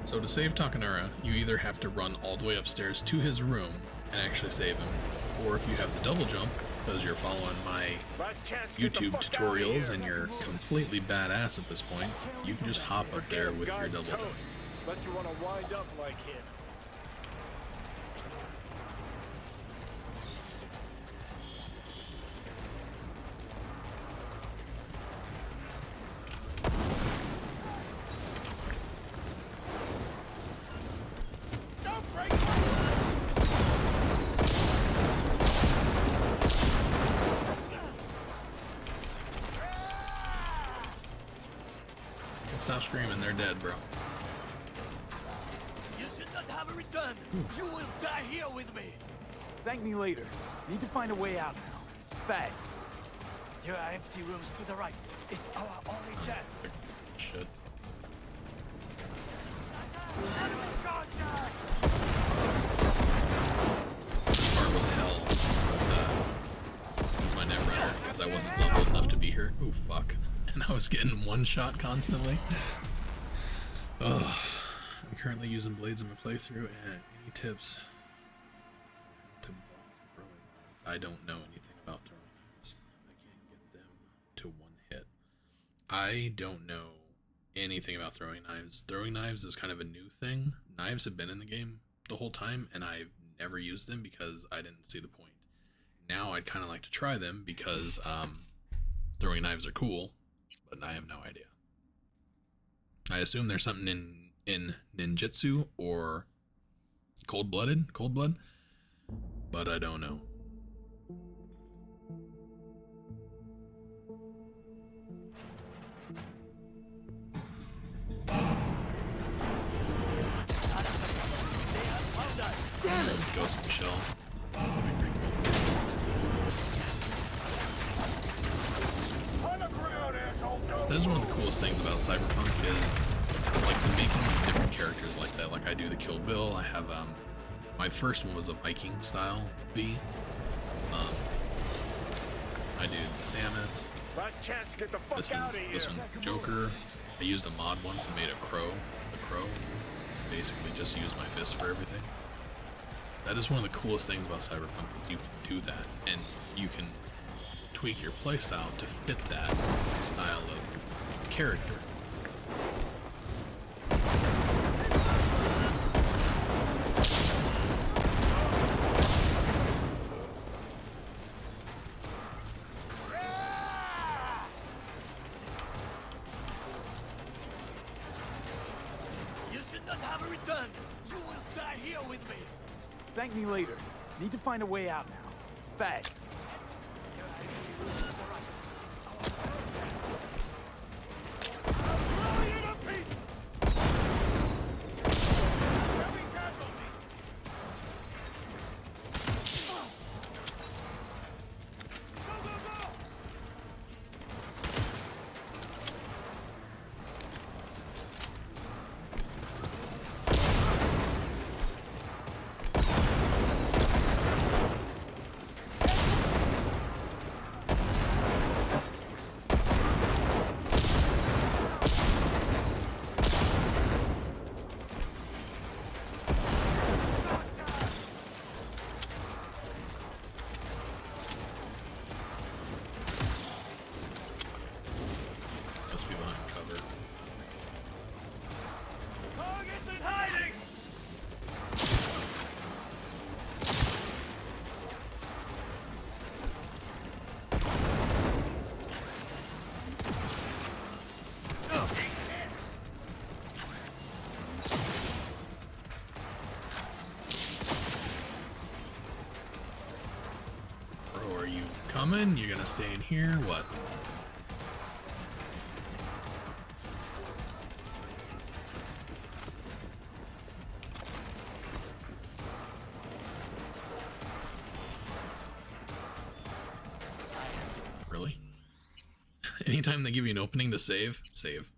So to save Takanura, you either have to run all the way upstairs to his room and actually save him, or if you have the double jump, because you're following my YouTube tutorials and you're completely badass at this point, you can just hop up there with your double jump. Unless you want to wind up like him. Stop screaming, they're dead, bro. You should not have a return. You will die here with me. Thank me later. Need to find a way out now. Fast. There are empty rooms to the right. It's our only chance. Shit. This part was hell with my netrunner because I wasn't leveled enough to be here. Ooh, fuck. And I was getting one shot constantly. Ugh. I'm currently using blades in my playthrough, and any tips to buff throwing knives? I don't know anything about throwing knives. I can't get them to one hit. I don't know anything about throwing knives. Throwing knives is kind of a new thing. Knives have been in the game the whole time, and I've never used them because I didn't see the point. Now I'd kind of like to try them because throwing knives are cool. But I have no idea. I assume there's something in ninjutsu or cold blood, but I don't know. Ghost in the Shell. That'd be pretty cool. That is one of the coolest things about Cyberpunk is like the making of different characters like that. Like I do the Kill Bill. I have my first one was a Viking style V. I do the Samus. Last chance to get the fuck out of here. This one's the Joker. I used a mod once and made a crow. The crow. Basically just used my fist for everything. That is one of the coolest things about Cyberpunk is you can do that and you can tweak your playstyle to fit that style of character. You should not have a return. You will die here with me. Thank me later. Need to find a way out now. Fast. Must be behind cover. Target's in hiding! Bro, are you coming? You're gonna stay in here? What? Really? Anytime they give you an opening to save, save.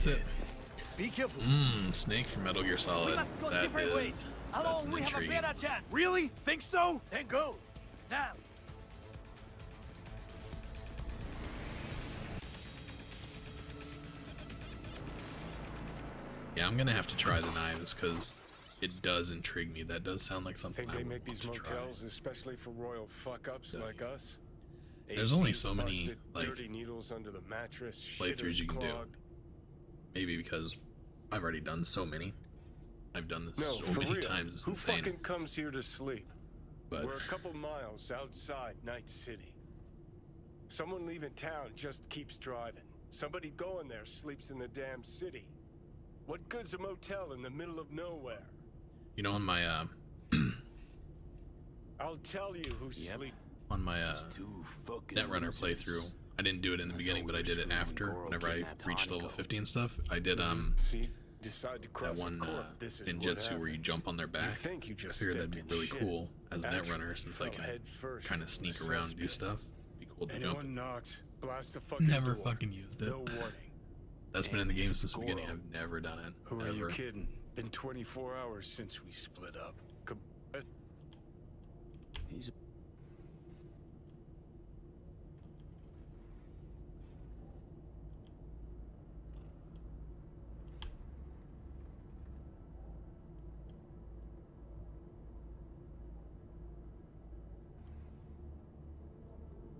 that's it. Be careful. Snake from Metal Gear Solid. That's an intriguing. Really? Think so? Then go. Now. Yeah, I'm gonna have to try the knives because it does intrigue me. That does sound like something Think I they would make want these to try. motels especially for royal fuck-ups like us? There's only so many busted, like dirty needles under the mattress, playthroughs you can do. clogged. Maybe because I've already done so many. I've done this No, so for many real. times. It's Who insane. fucking comes here to sleep? But We're a couple miles outside Night City. Someone leaving town just keeps driving. Somebody going there sleeps in the damn city. What good's a motel in the middle of nowhere? you know, on my I'll tell you who sleep. on my Netrunner playthrough, I didn't do it in the beginning, but I did it after. Whenever I reached level 50 and stuff, I did See, decide to cross that one the court. This is what ninjutsu where you happens. jump on their back. think you I just figured that'd be stepped in really shit. cool as a Actually, Netrunner, since I fell can head first kind of into sneak the around and do cesspit. stuff. Be cool to Anyone jump. knocks, blast the fucking Never door. fucking used it. No warning. That's been in the game since the beginning. Goro. I've never done it. Who are ever. you kidding? Been 24 hours since we split up. He's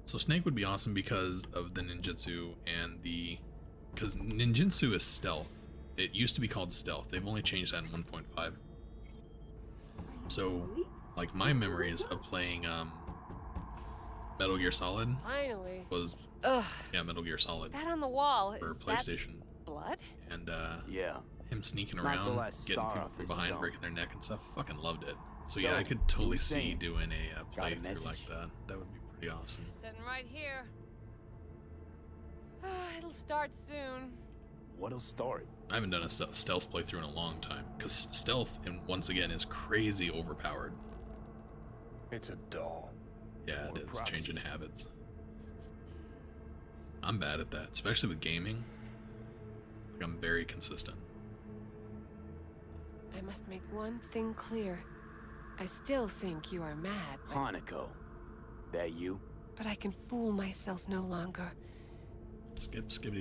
So Snake would be awesome because of the ninjutsu and because ninjutsu is stealth. It used to be called stealth. They've only changed that in 1.5. So, like, my memories of playing Metal Gear Solid Finally. was Ugh. yeah, Metal Gear Solid That on the wall. for Is PlayStation. that blood? And yeah. him sneaking Knocked the around, last getting star people off from this behind, dump. breaking their neck and stuff. Fucking loved it. So, So, yeah, I could what totally you see saying? doing a Got a playthrough message? like that. That would be pretty awesome. Sitting right here. It'll start soon. What'll start? I haven't done a stealth playthrough in a long time because stealth, and once again, is crazy overpowered. It's a doll. Yeah, Or it is proxy. changing habits. I'm bad at that, especially with gaming. Like, I'm very consistent. I must make one thing clear. I still think you are mad, but, Hanako. That you? but I can fool myself no longer. Skip, skip.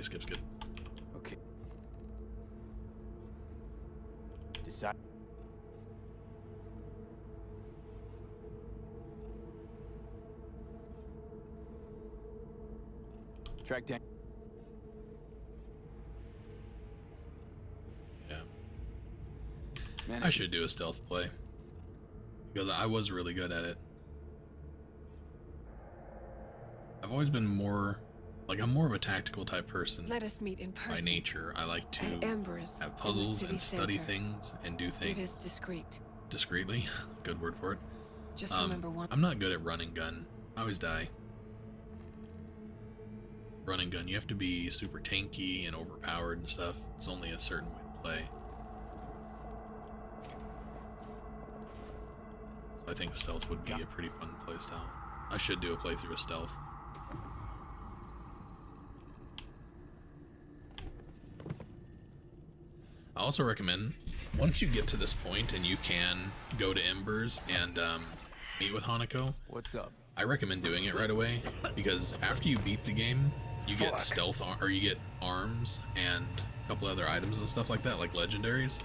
Okay. Decide. Track down. Yeah. Man, I should do a stealth play because I was really good at it. I've always been more like I'm more of a tactical type person Let us meet in person. by nature. I like to At Embers, have in the puzzles city and study center. things and do things It is discreet. discreetly. Good word for it. Just remember one. I'm not good at run and gun. I always die. Run and gun, you have to be super tanky and overpowered and stuff. It's only a certain way to play. So I think stealth would be a pretty fun playstyle. I should do a playthrough of stealth. I also recommend, once you get to this point and you can go to Embers and meet with Hanako, What's up? I recommend doing it right away, because after you beat the game, you get stealth or you get arms and a couple other items and stuff like that, like legendaries.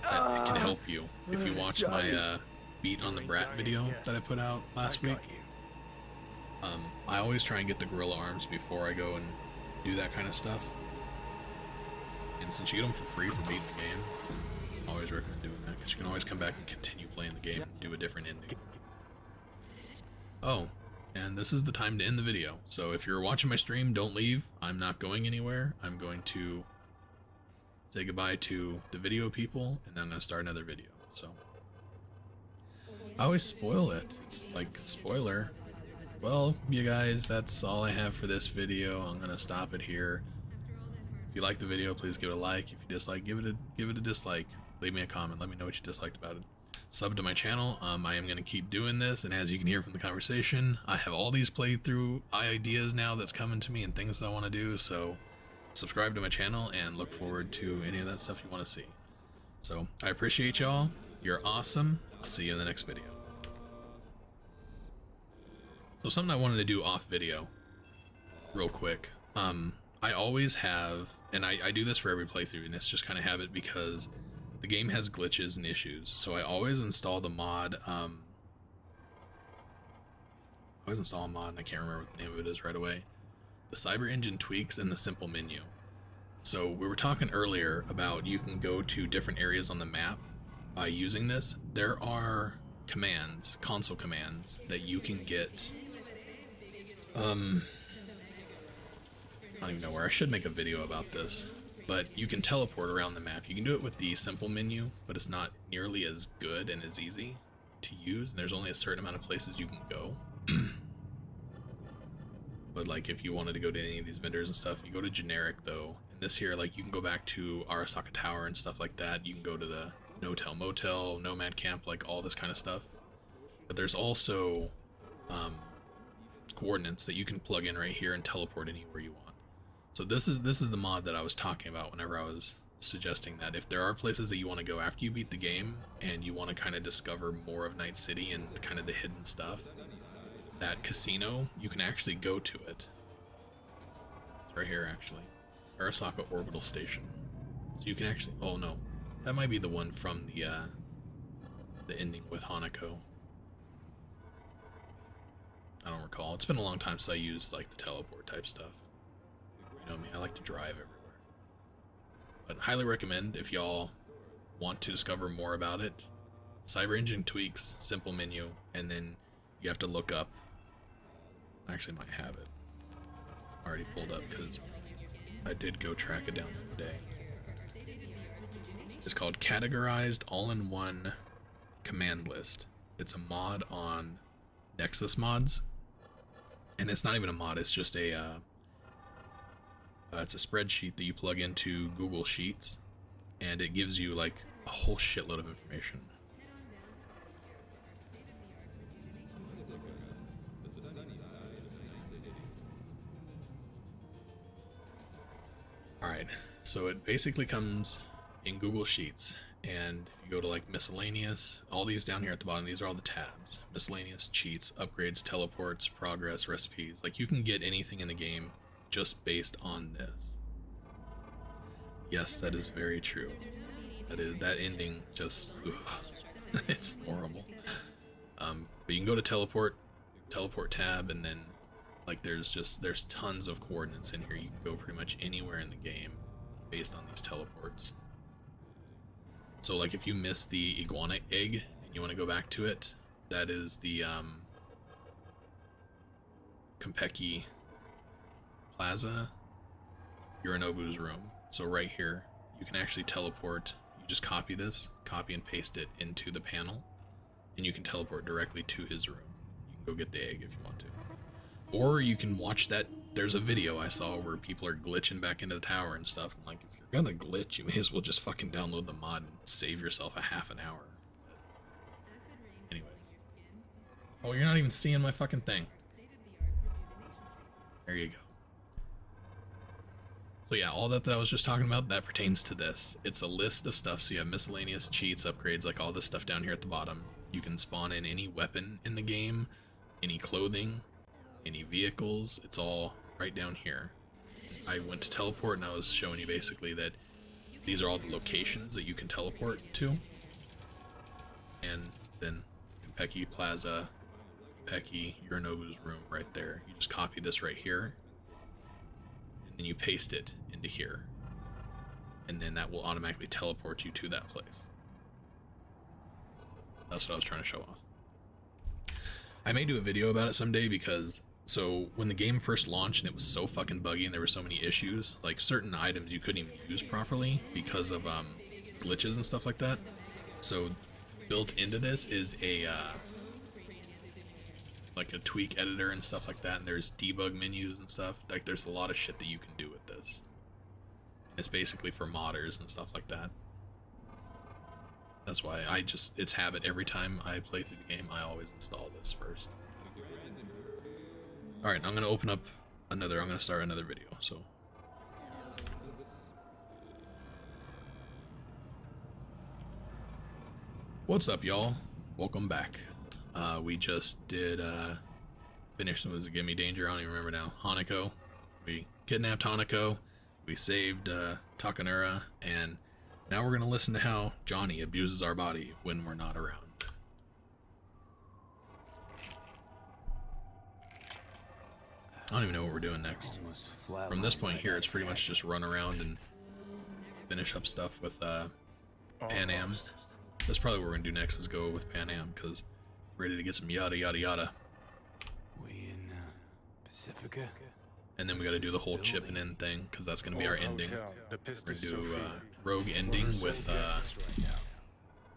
That can help you. If you watch my beat on the Brat video that I put out last week, I always try and get the gorilla arms before I go and do that kind of stuff. And since you get them for free for beating the game, I always recommend doing that, because you can always come back and continue playing the game and do a different ending. Oh, and this is the time to end the video. So if you're watching my stream, don't leave. I'm not going anywhere. I'm going to say goodbye to the video people, and then I'm going to start another video. So I always spoil it. It's like, spoiler. Well, you guys, that's all I have for this video. I'm going to stop it here. If you like the video, please give it a like. If you dislike, give it a dislike. Leave me a comment. Let me know what you disliked about it. Sub to my channel. I am going to keep doing this, and as you can hear from the conversation, I have all these playthrough ideas now that's coming to me and things that I want to do, so subscribe to my channel and look forward to any of that stuff you want to see. So I appreciate y'all. You're awesome. I'll see you in the next video. So something I wanted to do off video real quick. I always have, and I do this for every playthrough, and it's just kind of habit because the game has glitches and issues. So I always install the mod, and I can't remember what the name of it is right away. The Cyber Engine tweaks and the simple menu. So we were talking earlier about you can go to different areas on the map by using this. There are commands, console commands, that you can get. I don't even know where. I should make a video about this, but you can teleport around the map. You can do it with the simple menu, but it's not nearly as good and as easy to use. And there's only a certain amount of places you can go. But like if you wanted to go to any of these vendors and stuff, you go to generic though. And this here, like you can go back to Arasaka Tower and stuff like that. You can go to the No-Tell Motel, Nomad Camp, like all this kind of stuff. But there's also coordinates that you can plug in right here and teleport anywhere you want. So this is the mod that I was talking about whenever I was suggesting that if there are places that you want to go after you beat the game and you want to kind of discover more of Night City and kind of the hidden stuff, that casino, you can actually go to it. It's right here actually. Arasaka Orbital Station. So you can actually, oh no, that might be the one from the ending with Hanako. I don't recall. It's been a long time since I used like the teleport type stuff. You know me, I like to drive everywhere. But highly recommend if y'all want to discover more about it. Cyber Engine tweaks, simple menu, and then you have to look up. I actually might have it already pulled up because I did go track it down the other day. It's called Categorized All-in-One Command List. It's a mod on Nexus Mods, and it's not even a mod. It's just a it's a spreadsheet that you plug into Google Sheets, and it gives you like a whole shitload of information. Alright, so it basically comes in Google Sheets, and if you go to like miscellaneous, all these down here at the bottom, these are all the tabs. Miscellaneous, cheats, upgrades, teleports, progress, recipes. Like you can get anything in the game just based on this. Yes, that is very true. That ending just, ugh, it's horrible. But you can go to teleport tab, and then like there's tons of coordinates in here. You can go pretty much anywhere in the game based on these teleports. So like if you miss the iguana egg and you want to go back to it, that is the Konpeki Plaza, Yorinobu's room. So right here, you can actually teleport. You just copy this, copy and paste it into the panel, and you can teleport directly to his room. You can go get the egg if you want to. Or you can watch that. There's a video I saw where people are glitching back into the tower and stuff. I'm like, if you're gonna glitch, you may as well just fucking download the mod and save yourself a half an hour. But anyways. Oh, you're not even seeing my fucking thing. There you go. So yeah, all that I was just talking about, that pertains to this. It's a list of stuff, so you have miscellaneous, cheats, upgrades, like all this stuff down here at the bottom. You can spawn in any weapon in the game, any clothing, any vehicles. It's all right down here. I went to teleport and I was showing you basically that these are all the locations that you can teleport to. And then Konpeki Plaza, Konpeki, Yorinobu's room right there. You just copy this right here, and then you paste it into here. And then that will automatically teleport you to that place. That's what I was trying to show off. I may do a video about it someday because, so when the game first launched and it was so fucking buggy and there were so many issues, like certain items you couldn't even use properly because of glitches and stuff like that. So built into this is a like a tweak editor and stuff like that, and there's debug menus and stuff. Like there's a lot of shit that you can do with this. And it's basically for modders and stuff like that. That's why it's habit. Every time I play through the game, I always install this first. Alright, I'm going to start another video, so What's up, y'all? Welcome back. We just did finish. Was it Give Me Danger? I don't even remember now. Hanako. We kidnapped Hanako. We saved Takanura, and now we're gonna listen to how Johnny abuses our body when we're not around. I don't even know what we're doing next. From this point here, it's pretty much just run around and finish up stuff with Pan Am. That's probably what we're gonna do next, is go with Pan Am, because we're ready to get some yada yada yada. We in Pacifica? And then we gotta do the whole chipping in thing, because that's gonna be our ending. We're gonna do rogue ending with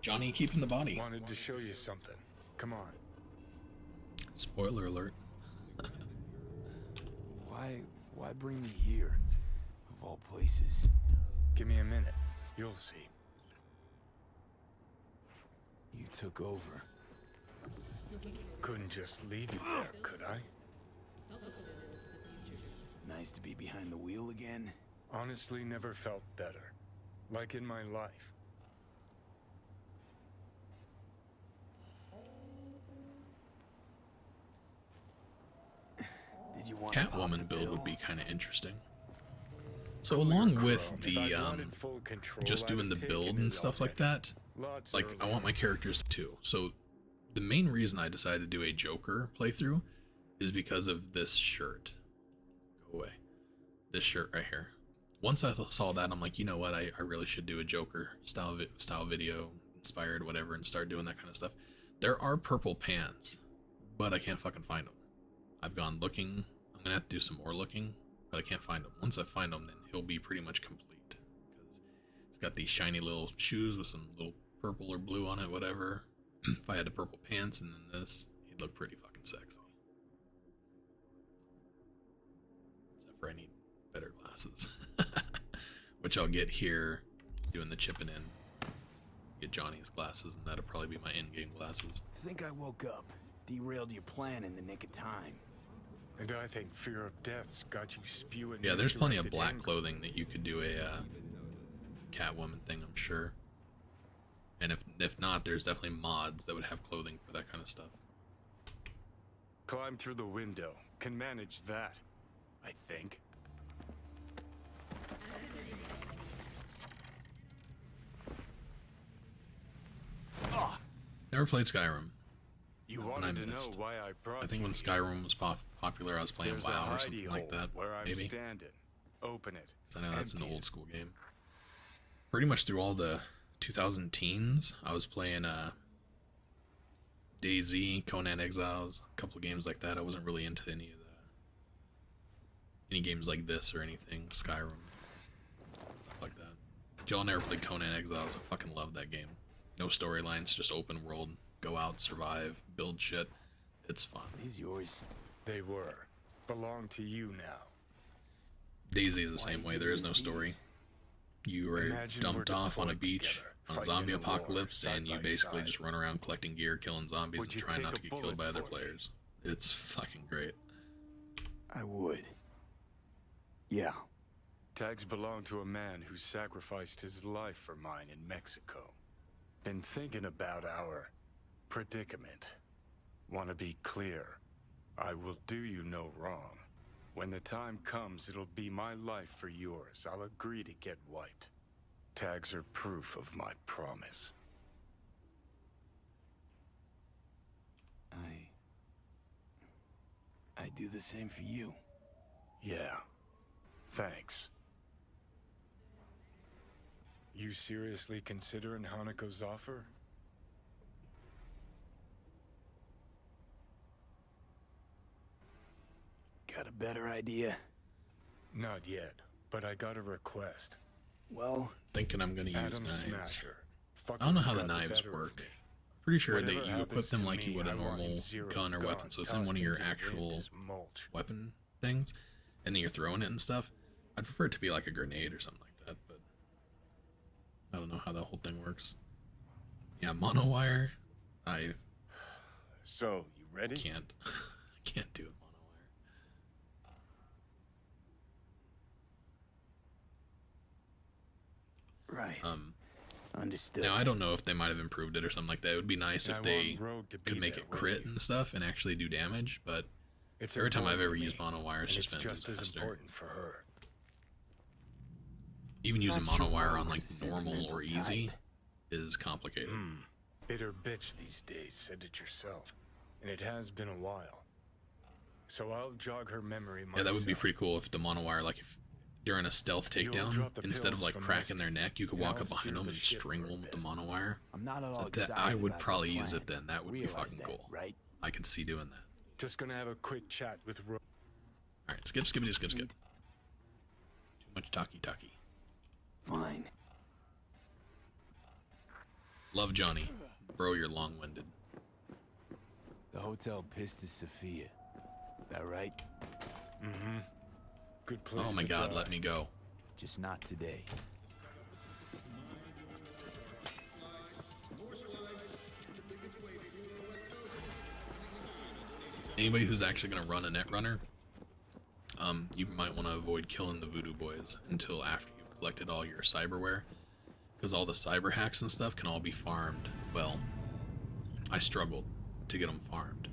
Johnny keeping the body. Wanted to show you something. Come on. Spoiler alert. Why bring me here, of all places? Give me a minute. You'll see. You took over. Couldn't just leave you there, could I? Nice to be behind the wheel again. Honestly, never felt better. Like in my life. Did you want Catwoman build would be kind of interesting. So along with the just doing the build and stuff like that, like I want my characters too. So the main reason I decided to do a Joker playthrough is because of this shirt. Go away. This shirt right here. Once I saw that, I'm like, you know what? I really should do a Joker style video, inspired, whatever, and start doing that kind of stuff. There are purple pants, but I can't fucking find them. I've gone looking. I'm gonna have to do some more looking, but I can't find them. Once I find them, then he'll be pretty much complete. Because he's got these shiny little shoes with some little purple or blue on it, whatever. If I had the purple pants and then this, he'd look pretty fucking sexy. Except for I need better glasses. Which I'll get here, doing the chipping in. Get Johnny's glasses, and that'll probably be my in-game glasses. Think I woke up, derailed your plan in the nick of time. And I think fear of death's got you spewing. Yeah, there's plenty of black clothing that you could do a Catwoman thing, I'm sure. And if not, there's definitely mods that would have clothing for that kind of stuff. Climb through the window. Can manage that, I think. Never played Skyrim. You wanted to know why I brought I think when Skyrim was popular, I was playing WoW or something like that. Maybe. Open it. Because I know that's an old school game. Pretty much through all the 2000 teens, I was playing DayZ, Conan Exiles, a couple of games like that. I wasn't really into any games like this or anything. Skyrim, stuff like that. If y'all never played Conan Exiles, I fucking love that game. No storylines, just open world. Go out, survive, build shit. It's fun. These yours? They were. Belong to you now. DayZ is the same way. There is no story. You are dumped off on a beach on a zombie apocalypse, and you basically just run around collecting gear, killing zombies, and trying not to get killed by other players. It's fucking great. I would. Yeah. Tags belong to a man who sacrificed his life for mine in Mexico. Been thinking about our predicament. Want to be clear. I will do you no wrong. When the time comes, it'll be my life for yours. I'll agree to get wiped. Tags are proof of my promise. I do the same for you. Yeah. Thanks. You seriously considering Hanako's offer? Got a better idea? Not yet, but I got a request. Well, thinking I'm gonna use Adam knives. Smasher. I don't know how the knives work. Pretty sure that you equip them like you would a normal gun or weapon. So it's in one of your actual weapon things, and then you're throwing it and stuff. I'd prefer it to be like a grenade or something like that, but I don't know how that whole thing works. Yeah, monowire. So, you ready? I can't do it monowire. Right. Understood. Now, I don't know if they might have improved it or something like that. It would be nice if they could make it crit and stuff and actually do damage, but every time I've ever used mono wire, it's just been a disaster. For her. Even using mono wire on like normal or easy is complicated. Bitter bitch these days, said it yourself. And it has been a while. So I'll jog her memory myself. Yeah, that would be pretty cool if the mono wire, like if during a stealth takedown, instead of like cracking their neck, you could walk up behind them and strangle them with the mono wire. I'm not at all excited I would about probably this use plan. it then. That would be Realize fucking that, cool. right? I could see doing that. Just gonna have a quick chat with Ro. Alright, skip. Too much talky. Fine. Love Johnny. Bro, you're long-winded. The hotel pissed is Sophia. That right? Mm-hmm. Good place. Oh my god, let me go. Just not today. Anybody who's actually going to run a netrunner, you might want to avoid killing the voodoo boys until after you've collected all your cyberware, because all the cyber hacks and stuff can all be farmed. Well, I struggled to get them farmed,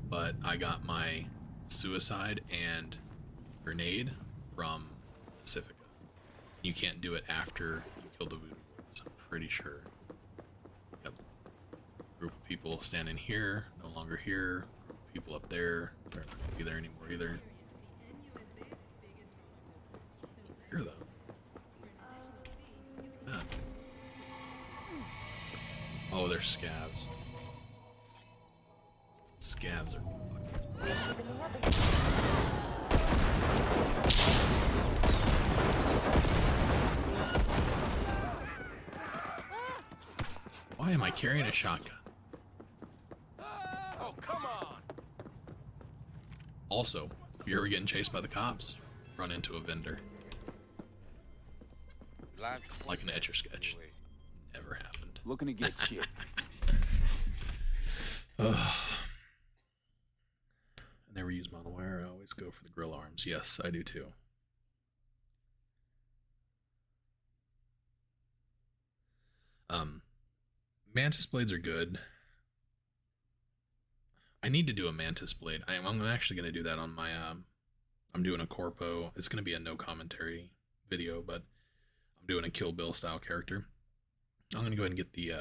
but I got my suicide and grenade from Pacifica. You can't do it after you kill the voodoo boys, I'm pretty sure. Yep. Group of people standing here, no longer here. People up there, they're not be there anymore either. Here though. Ah. Oh, they're scabs. Scabs are fucking. Why am I carrying a shotgun? Oh, come on! Also, if you're ever getting chased by the cops, run into a vendor. Like an Etch-a-Sketch. Never happened. Looking to get shit. I never use monowire. I always go for the grill arms. Yes, I do too. Mantis blades are good. I need to do a mantis blade. I'm actually going to do that on my, I'm doing a corpo. It's going to be a no commentary video, but I'm doing a Kill Bill style character. I'm going to go ahead and get the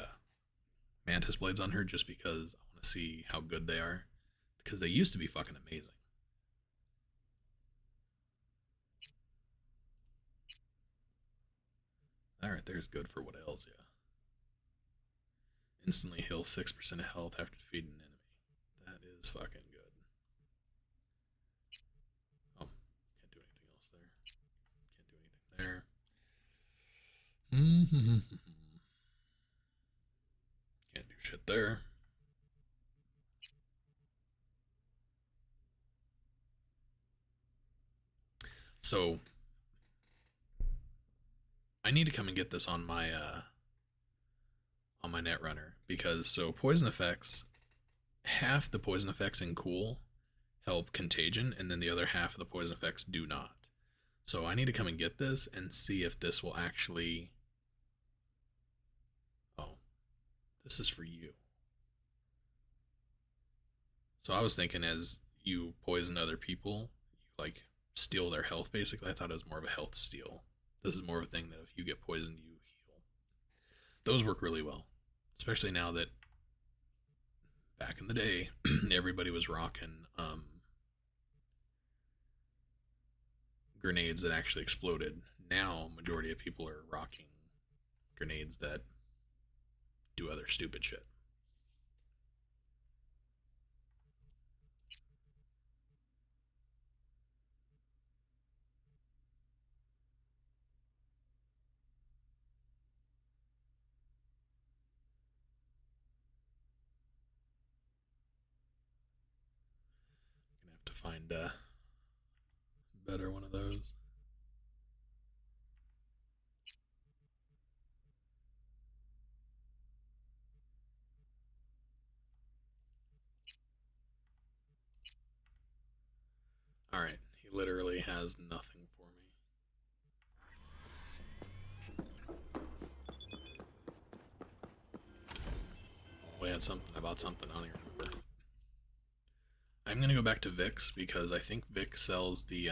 mantis blades on her just because I want to see how good they are. Because they used to be fucking amazing. That right there is good for what ails ya. Instantly heal 6% of health after defeating an enemy. That is fucking good. Oh, can't do anything else there. Can't do anything there. Can't do shit there. So I need to come and get this on my netrunner, because so poison effects, half the poison effects in cool help contagion, and then the other half of the poison effects do not. So I need to come and get this and see if this will actually. Oh, this is for you. So I was thinking as you poison other people, you like steal their health basically. I thought it was more of a health steal. This is more of a thing that if you get poisoned, you heal. Those work really well. Especially now that back in the day, everybody was rocking grenades that actually exploded. Now, majority of people are rocking grenades that do other stupid shit. To find a better one of those. All right, he literally has nothing for me. probably had something. I bought something. I don't even remember. I'm gonna go back to Vic's because I think Vic sells the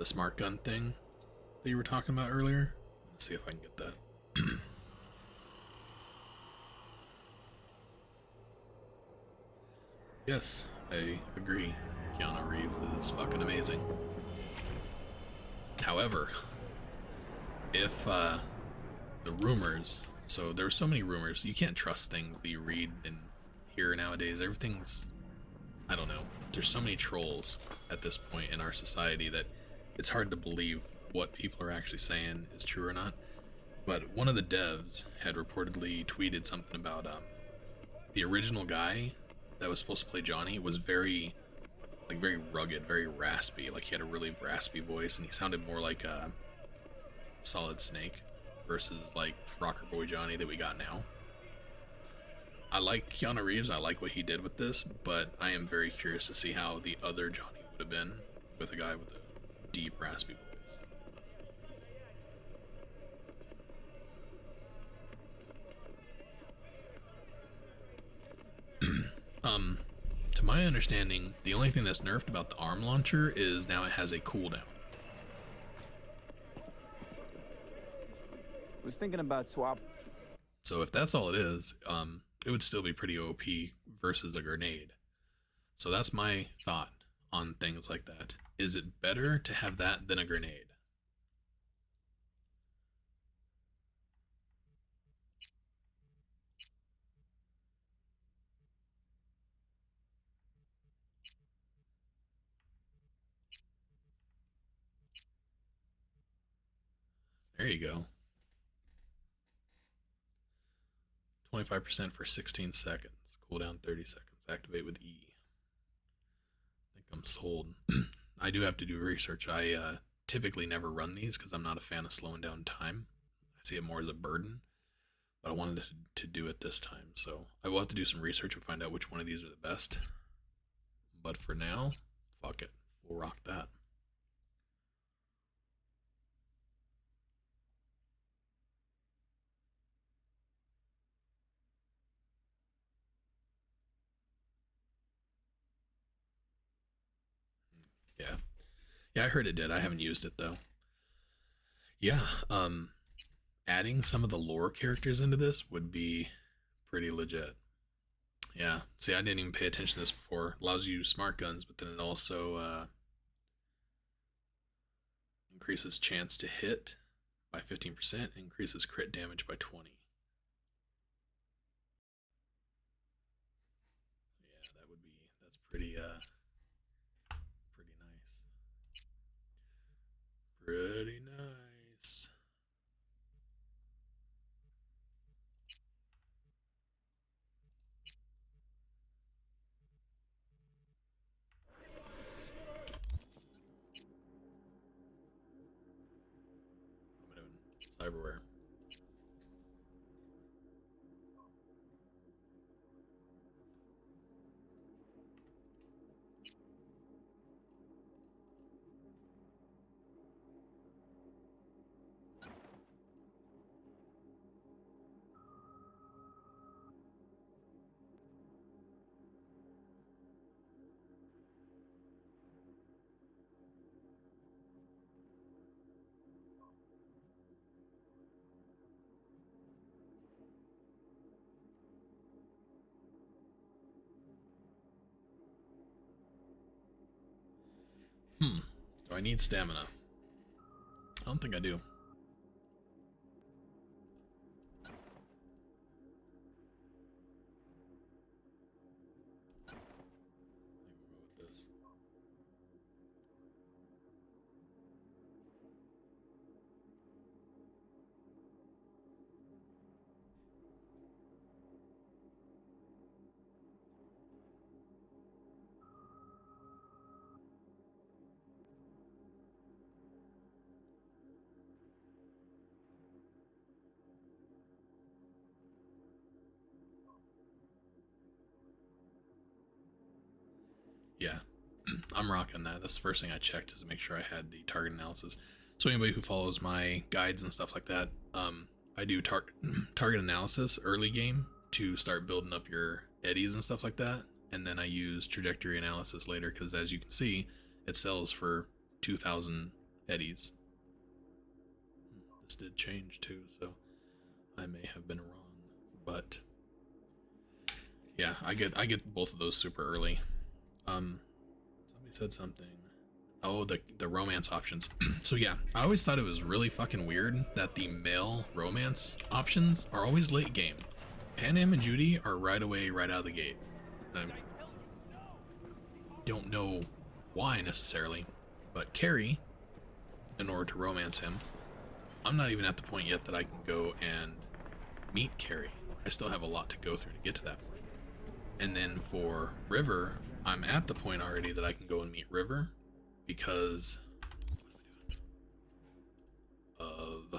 smart gun thing that you were talking about earlier. Let's see if I can get that. Yes, I agree. Keanu Reeves is fucking amazing. However, if the rumors, so there were so many rumors, you can't trust things that you read and hear nowadays. Everything's, I don't know, there's so many trolls at this point in our society that it's hard to believe what people are actually saying is true or not. But one of the devs had reportedly tweeted something about the original guy that was supposed to play Johnny was very rugged, very raspy. Like, he had a really raspy voice, and he sounded more like a Solid Snake versus like Rocker Boy Johnny that we got now. I like Keanu Reeves. I like what he did with this, but I am very curious to see how the other Johnny would have been with a guy with a deep, raspy voice. To my understanding, the only thing that's nerfed about the arm launcher is now it has a cooldown. Was thinking about swap. So if that's all it is, it would still be pretty OP versus a grenade. So that's my thought on things like that. Is it better to have that than a grenade? There you go. 25% for 16 seconds. Cooldown 30 seconds. Activate with E. I think I'm sold. I do have to do research. I typically never run these because I'm not a fan of slowing down time. I see it more as a burden. But I wanted to do it this time. So I will have to do some research and find out which one of these are the best. But for now, fuck it. We'll rock that. Yeah. Yeah, I heard it did. I haven't used it though. Yeah, adding some of the lore characters into this would be pretty legit. Yeah. See, I didn't even pay attention to this before. It allows you to use smart guns, but then it also increases chance to hit by 15%, increases crit damage by 20. Yeah, that's pretty nice. Pretty nice. Cyberware. Do I need stamina? I don't think I do. Yeah, I'm rocking that. That's the first thing I checked is to make sure I had the target analysis. So anybody who follows my guides and stuff like that, I do target analysis early game to start building up your eddies and stuff like that, and then I use trajectory analysis later because, as you can see, it sells for 2,000 eddies. This did change too, so I may have been wrong, but yeah, I get both of those super early. Somebody said something. Oh, the romance options. So yeah, I always thought it was really fucking weird that the male romance options are always late game. Pan Am and Judy are right away, right out of the gate. I don't know why necessarily, but Carrie, in order to romance him, I'm not even at the point yet that I can go and meet Carrie. I still have a lot to go through to get to that point. And then for River, I'm at the point already that I can go and meet River because of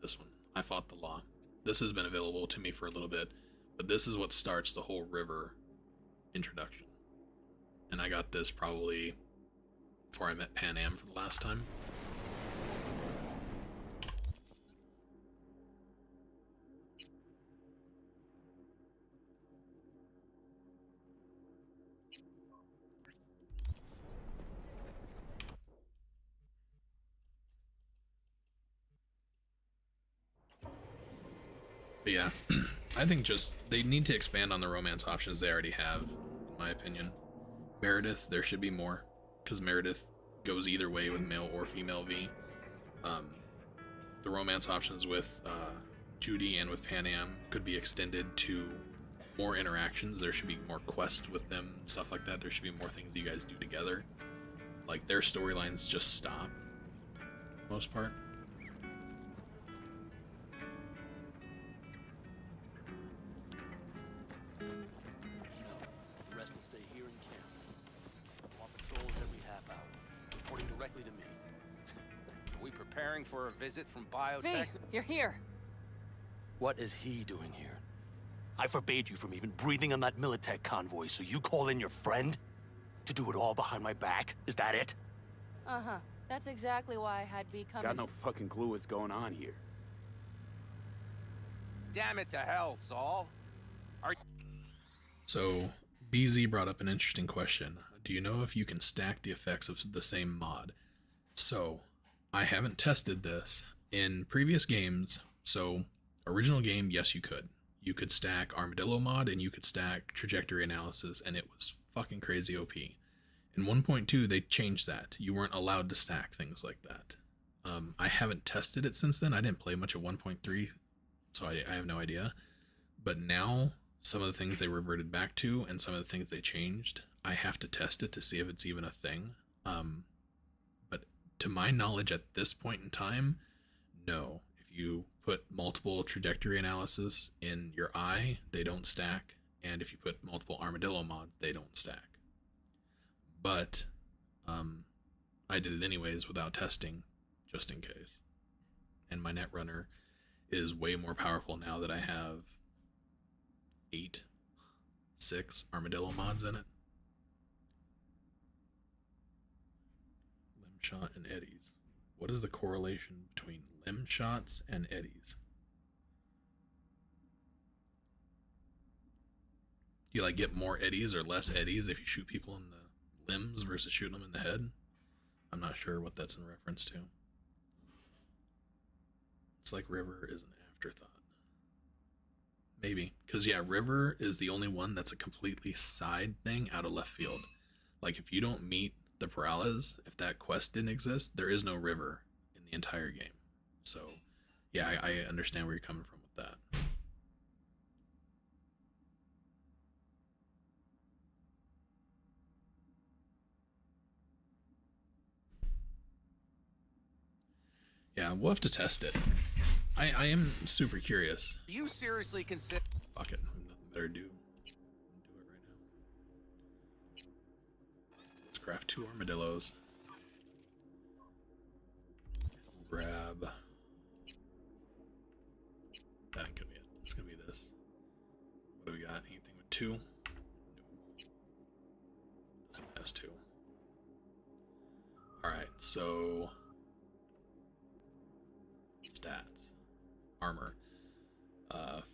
this one. I fought the law. This has been available to me for a little bit, but this is what starts the whole River introduction. And I got this probably before I met Pan Am for the last time. But yeah, I think just they need to expand on the romance options they already have, in my opinion. Meredith, there should be more, because Meredith goes either way with male or female V. The romance options with Judy and with Pan Am could be extended to more interactions. There should be more quests with them, stuff like that. There should be more things you guys do together. Like, their storylines just stop, for the most part. Preparing for a visit from biotech? V, you're here. What is he doing here? I forbade you from even breathing on that Militech convoy, so you call in your friend? To do it all behind my back? Is that it? Uh-huh. That's exactly why I had V come. Got no fucking clue what's going on here. Damn it to hell, Saul. So, BZ brought up an interesting question. Do you know if you can stack the effects of the same mod? So, I haven't tested this in previous games. So, original game, yes, you could. You could stack Armadillo mod and you could stack trajectory analysis, and it was fucking crazy OP. In 1.2, they changed that. You weren't allowed to stack things like that. I haven't tested it since then. I didn't play much of 1.3, so I have no idea. But now, some of the things they reverted back to and some of the things they changed, I have to test it to see if it's even a thing. To my knowledge at this point in time, no. If you put multiple trajectory analysis in your eye, they don't stack. And if you put multiple Armadillo mods, they don't stack. But I did it anyways without testing, just in case. And my Netrunner is way more powerful now that I have 6 Armadillo mods in it. Shot and eddies. What is the correlation between limb shots and eddies? Do you like get more eddies or less eddies if you shoot people in the limbs versus shooting them in the head? I'm not sure what that's in reference to. It's like River is an afterthought. Maybe. Because yeah, River is the only one that's a completely side thing out of left field. Like if you don't meet the Perales, if that quest didn't exist, there is no River in the entire game. So yeah, I understand where you're coming from with that. Yeah, we'll have to test it. I am super curious. Do you seriously consider... Fuck it, nothing better to do. Craft 2 armadillos. Grab. That ain't gonna be it. It's gonna be this. What do we got? Anything with 2? Nope. This one has 2. so stats, armor,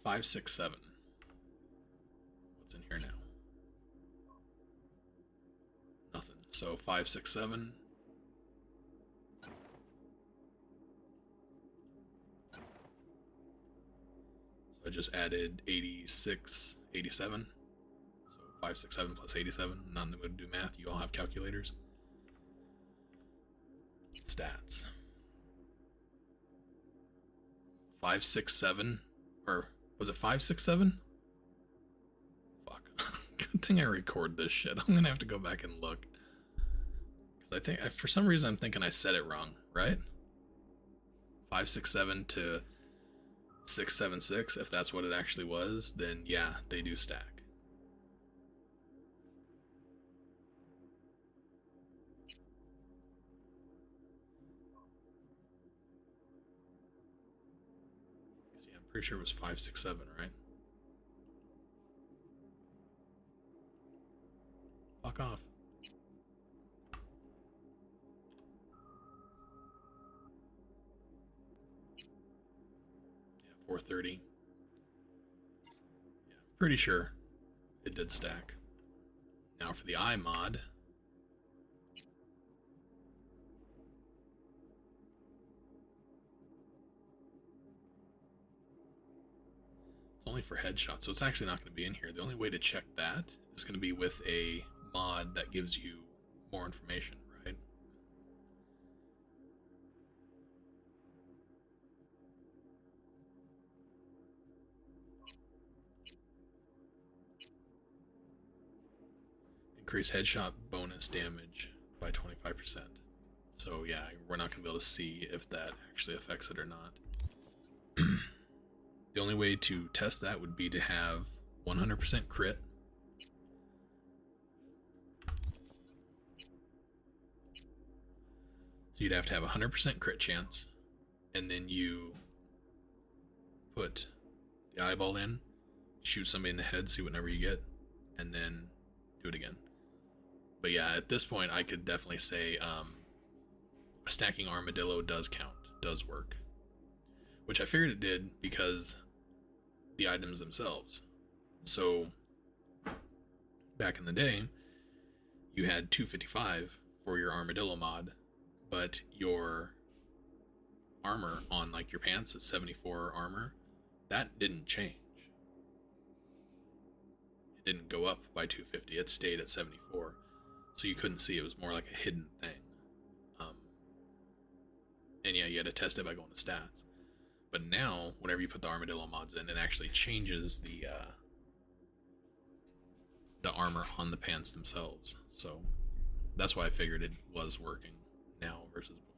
5, 6, 7. What's in here now? Nothing. So 5, 6, 7. So I just added 86, 87. So 5, 6, 7 plus 87. Not in the mood to do math. You all have calculators. Stats. 5, 6, 7. Or was it 5, 6, 7? Fuck. Good thing I record this shit. I'm gonna have to go back and look. Because I think, for some reason, I'm thinking I said it wrong, right? 5, 6, 7 to 6, 7, 6. If that's what it actually was, then yeah, they do stack. Pretty sure it was 5, 6, 7, right? Fuck off. Yeah, 430. Yeah, pretty sure it did stack. Now for the I mod. It's only for headshots, so it's actually not going to be in here. The only way to check that is going to be with a mod that gives you more information, right? Increase headshot bonus damage by 25%. So yeah, we're not going to be able to see if that actually affects it or not. The only way to test that would be to have 100% crit. So you'd have to have 100% crit chance, and then you put the eyeball in, shoot somebody in the head, see what number you get, and then do it again. But yeah, at this point, I could definitely say stacking armadillo does count, does work. Which I figured it did because the items themselves. So back in the day, you had 255 for your armadillo mod, but your armor on like your pants at 74 armor, that didn't change. It didn't go up by 250, it stayed at 74. So you couldn't see, it was more like a hidden thing. And yeah, you had to test it by going to stats. But now, whenever you put the armadillo mods in, it actually changes the armor on the pants themselves. So that's why I figured it was working now versus before.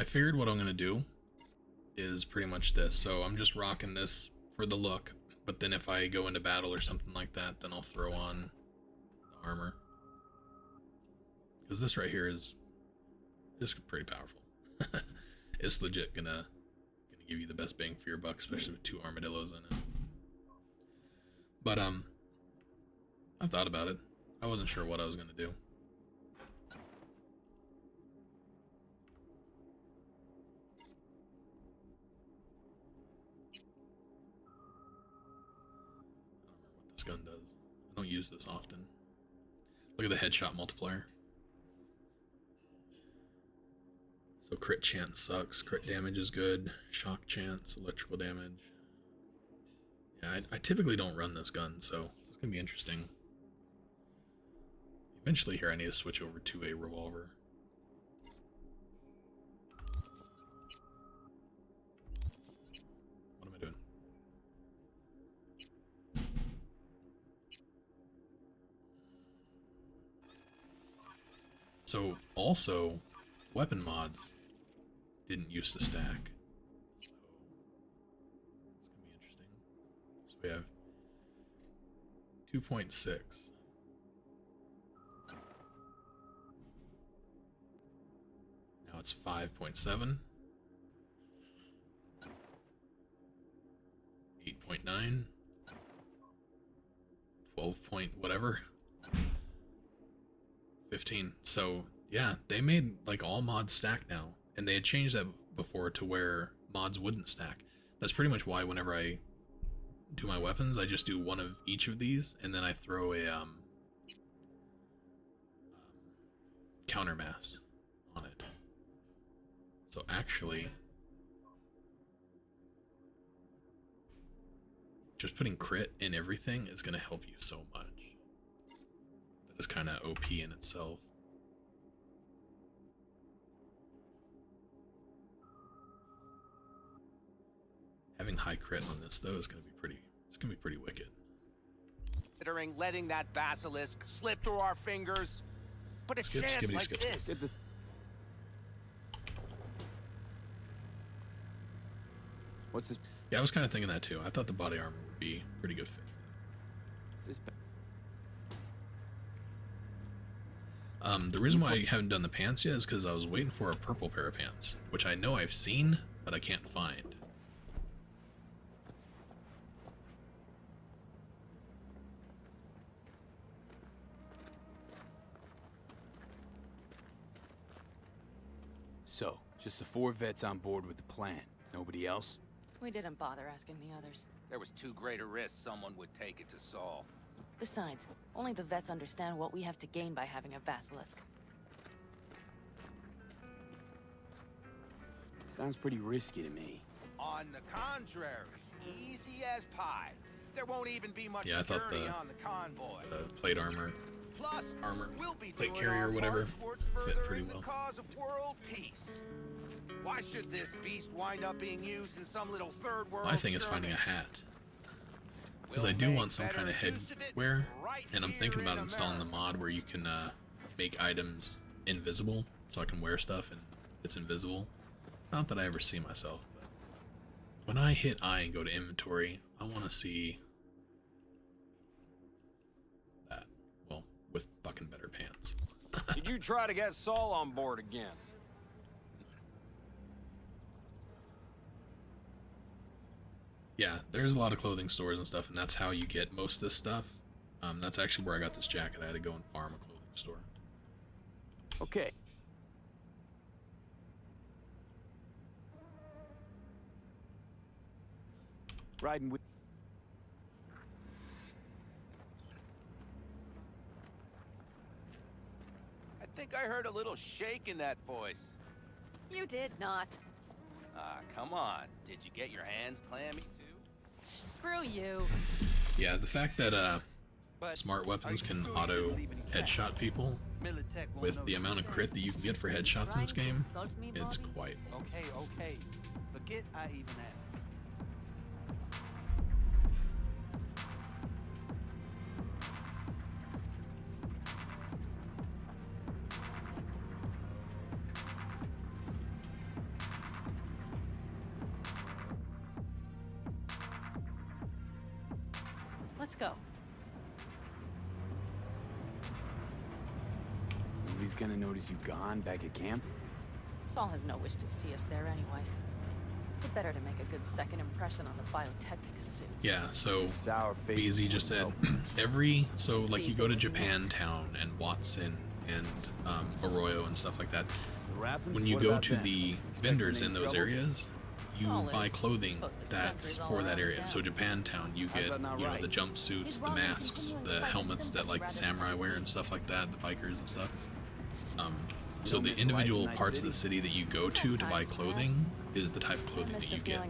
I figured what I'm going to do is pretty much this. So I'm just rocking this for the look, but then if I go into battle or something like that, then I'll throw on the armor. Because this right here is pretty powerful. It's legit gonna give you the best bang for your buck, especially with 2 armadillos in it. But I thought about it. I wasn't sure what I was gonna do. This gun does. I don't use this often. Look at the headshot multiplier. So crit chance sucks, crit damage is good, shock chance, electrical damage. Yeah, I typically don't run this gun, so it's gonna be interesting. Eventually here I need to switch over to a revolver. What am I doing? So also, weapon mods didn't used to stack. So it's gonna be interesting. So we have 2.6. Now it's 5.7. 8.9. 12 point whatever. 15. So yeah, they made like all mods stack now, and they had changed that before to where mods wouldn't stack. That's pretty much why whenever I do my weapons, I just do one of each of these, and then I throw a counter mass on it. So actually, just putting crit in everything is going to help you so much. That is kind of OP in itself. Having high crit on this though is going to be pretty wicked. Considering letting that basilisk slip through our fingers, but a Skip, chance skippity, like skip, this. skip. What's this? Yeah, I was kind of thinking that too. I thought the body armor would be a pretty good fit for Is this that. The reason why I haven't done the pants yet is because I was waiting for a purple pair of pants, which I know I've seen, but I can't find. So, just the 4 vets on board with the plan. Nobody else? We didn't bother asking the others. There was too great a risk someone would take it to Saul. Besides, only the vets understand what we have to gain by having a basilisk. Sounds pretty risky to me. On the contrary, easy as pie. There won't even be much Yeah, I thought security on the convoy. Plate armor, Plus, we'll be plate doing carrier, our whatever, part towards fit pretty furthering well. the cause of world peace. Why should this beast wind up being used in some little third world My thing is finding a hat. Because I do want some kind of headwear, and I'm thinking about installing the mod where you can make items invisible, so I can wear stuff and it's invisible. Not that I ever see myself, but when I hit I and go to inventory, I want to see that. Well, with fucking better pants. Did you try to get Saul on board again? Yeah, there's a lot of clothing stores and stuff, and that's how you get most of this stuff. That's actually where I got this jacket. I had to go and farm a clothing store. Okay. Riding with... I think I heard a little shake in that voice. You did not. Come on. Did you get your hands clammy too? Screw you. Yeah, the fact that smart weapons can auto headshot people with the amount of crit that you can get for headshots in this game, it's quite low. Okay. Forget I even asked. go. Nobody's gonna notice you gone back at camp? Saul has no wish to see us there anyway. It's better to make a good second impression on the Biotechnica suits. Yeah, so Sour face BZ just said so like you go to Japantown and Watson and Arroyo and stuff like that. When you go to the vendors in those areas, you buy clothing that's for that area. So Japantown, you get the jumpsuits, the masks, the helmets that like the samurai wear and stuff like that, the bikers and stuff. So the individual parts of the city that you go to buy clothing is the type of clothing that you get.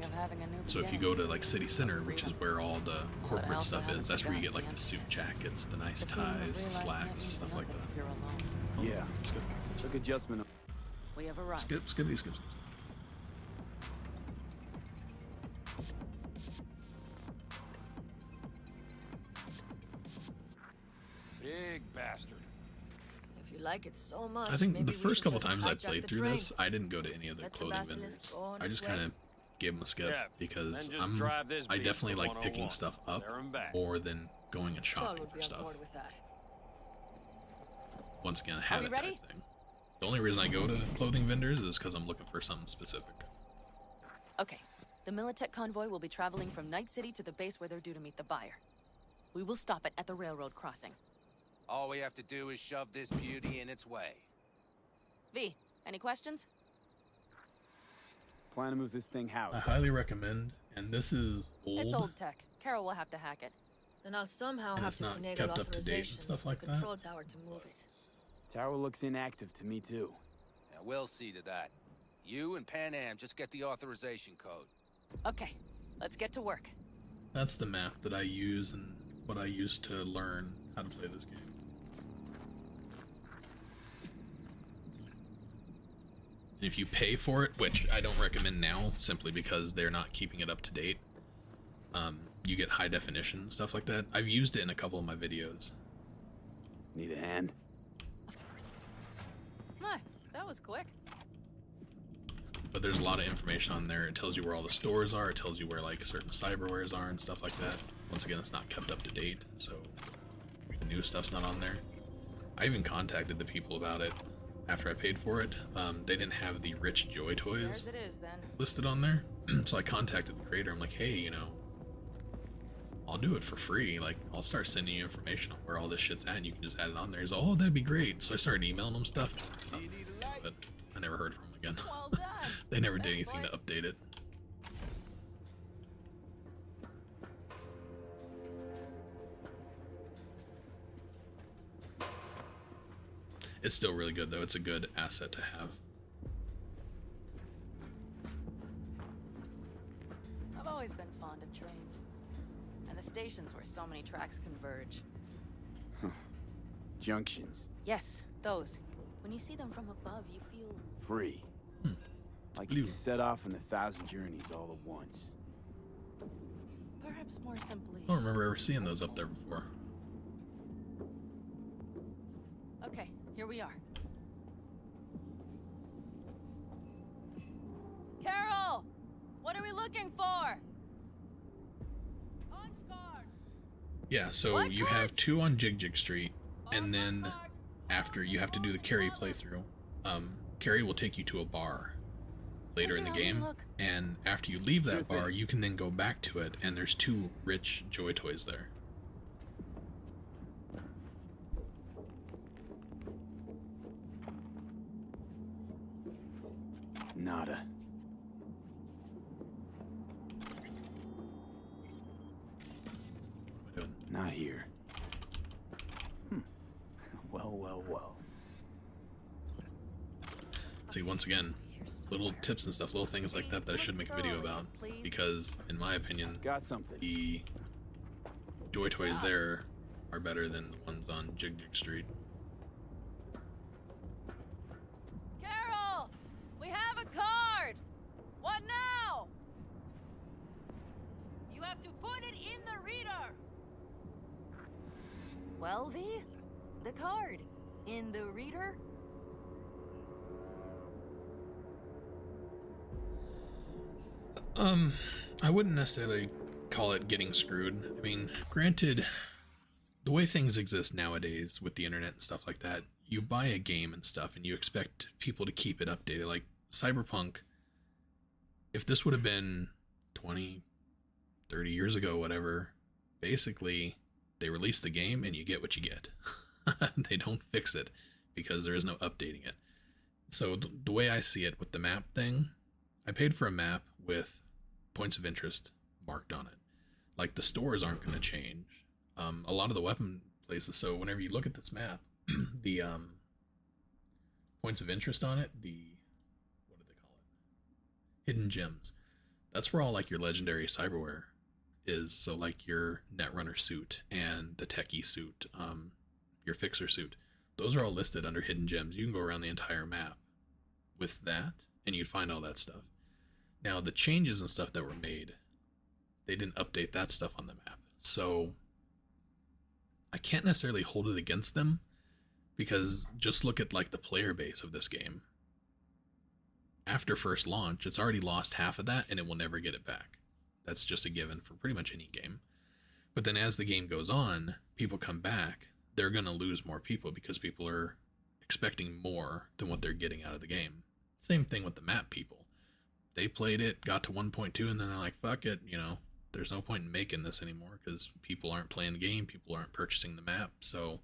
So if you go to like City Center, which is where all the corporate stuff is, that's where you get like the suit jackets, the nice ties, slacks, stuff like that. Yeah. Skip. Took adjustment. We have arrived. Skip. Big bastard. If you like it so much, I think maybe the we first should couple just times I hijack played the through train. this, I didn't go to any of the Let the clothing basilisk vendors. go on I its just way. kind of gave them a skip because then just drive this I beast definitely to like picking 101, stuff up there and back. more than going and Saul shopping would for be on stuff. board with that. Once again, a Are we habit ready? type thing. The only reason I go to clothing vendors is because I'm looking for something specific. Okay, the Militech convoy will be traveling from Night City to the base where they're due to meet the buyer. We will stop it at the railroad crossing. All we have to do is shove this beauty in its way. V, any questions? Plan to move this thing house. I highly recommend, and this is old, It's old tech. Carol will have to hack it. Then I'll somehow and have it's to not finagle kept up to date authorization and stuff for like the that. control tower to move it. Tower looks inactive to me too. Now, we'll see to that. You and Pan Am just get the authorization code. Okay, let's get to work. That's the map that I use and what I use to learn how to play this game. And if you pay for it, which I don't recommend now, simply because they're not keeping it up to date, you get high definition and stuff like that. I've used it in a couple of my videos. Need a hand? My, that was quick. But there's a lot of information on there. It tells you where all the stores are. It tells you where like certain cyberwares are and stuff like that. Once again, it's not kept up to date, so the new stuff's not on there. I even contacted the people about it after I paid for it. They didn't have the Rich Joy toys There's it is then. listed on there. So I contacted the creator. I'm like, hey, you know, I'll do it for free. Like, I'll start sending you information on where all this shit's at, and you can just add it on there. He's like, oh, that'd be great. So I started emailing them stuff, but I never heard from them again. Well done. They never did anything to update it. It's still really good, though. It's a good asset to have. I've always been fond of trains. And the stations where so many tracks converge. Junctions. Yes, those. When you see them from above, you feel... Free. Like you could set off on 1,000 journeys all at once. Perhaps more simply... I don't remember ever seeing those up there before. Okay, here we are. Carol! What are we looking for? Yeah, so you have 2 on Jig Street, and then after you have to do the Carrie playthrough. Carrie will take you to a bar later in the game, and after you leave that bar, you can then go back to it, and there's 2 Rich Joy toys there. Nada. Not here. Well. See, once again, little tips and stuff, little things like that that I should make a video about, because in my opinion, the Joy toys there are better than the ones on Jig Street. Carol! We have a card! What now? You have to put it in the reader! Well, V? The card. In the reader? I wouldn't necessarily call it getting screwed. I mean, granted, the way things exist nowadays with the internet and stuff like that, you buy a game and stuff and you expect people to keep it updated. Like Cyberpunk, if this would have been 20, 30 years ago, whatever, basically they release the game and you get what you get. They don't fix it because there is no updating it. So the way I see it with the map thing, I paid for a map with points of interest marked on it. Like the stores aren't going to change. A lot of the weapon places. So whenever you look at this map, the points of interest on it, the, what do they call it? Hidden gems. That's where all like your legendary cyberware is. So like your Netrunner suit and the techie suit, your fixer suit. Those are all listed under hidden gems. You can go around the entire map with that and you'd find all that stuff. Now the changes and stuff that were made, they didn't update that stuff on the map. So I can't necessarily hold it against them, because just look at like the player base of this game. After first launch, it's already lost half of that and it will never get it back. That's just a given for pretty much any game. But then as the game goes on, people come back, they're going to lose more people because people are expecting more than what they're getting out of the game. Same thing with the map people. They played it, got to 1.2, and then they're like, fuck it, you know, there's no point in making this anymore because people aren't playing the game, people aren't purchasing the map. So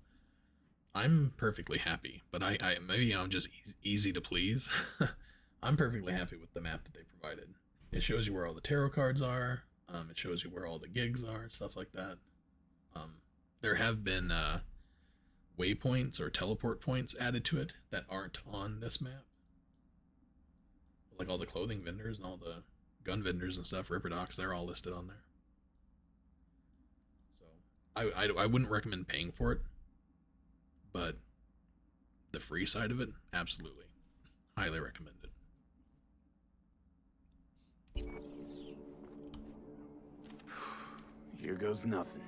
I'm perfectly happy, but I maybe I'm just easy to please. I'm perfectly happy with the map that they provided. It shows you where all the tarot cards are. It shows you where all the gigs are, stuff like that. There have been waypoints or teleport points added to it that aren't on this map. Like all the clothing vendors and all the gun vendors and stuff, Ripper Docs, they're all listed on there. So I wouldn't recommend paying for it, but the free side of it, absolutely. Highly recommended. Here goes nothing.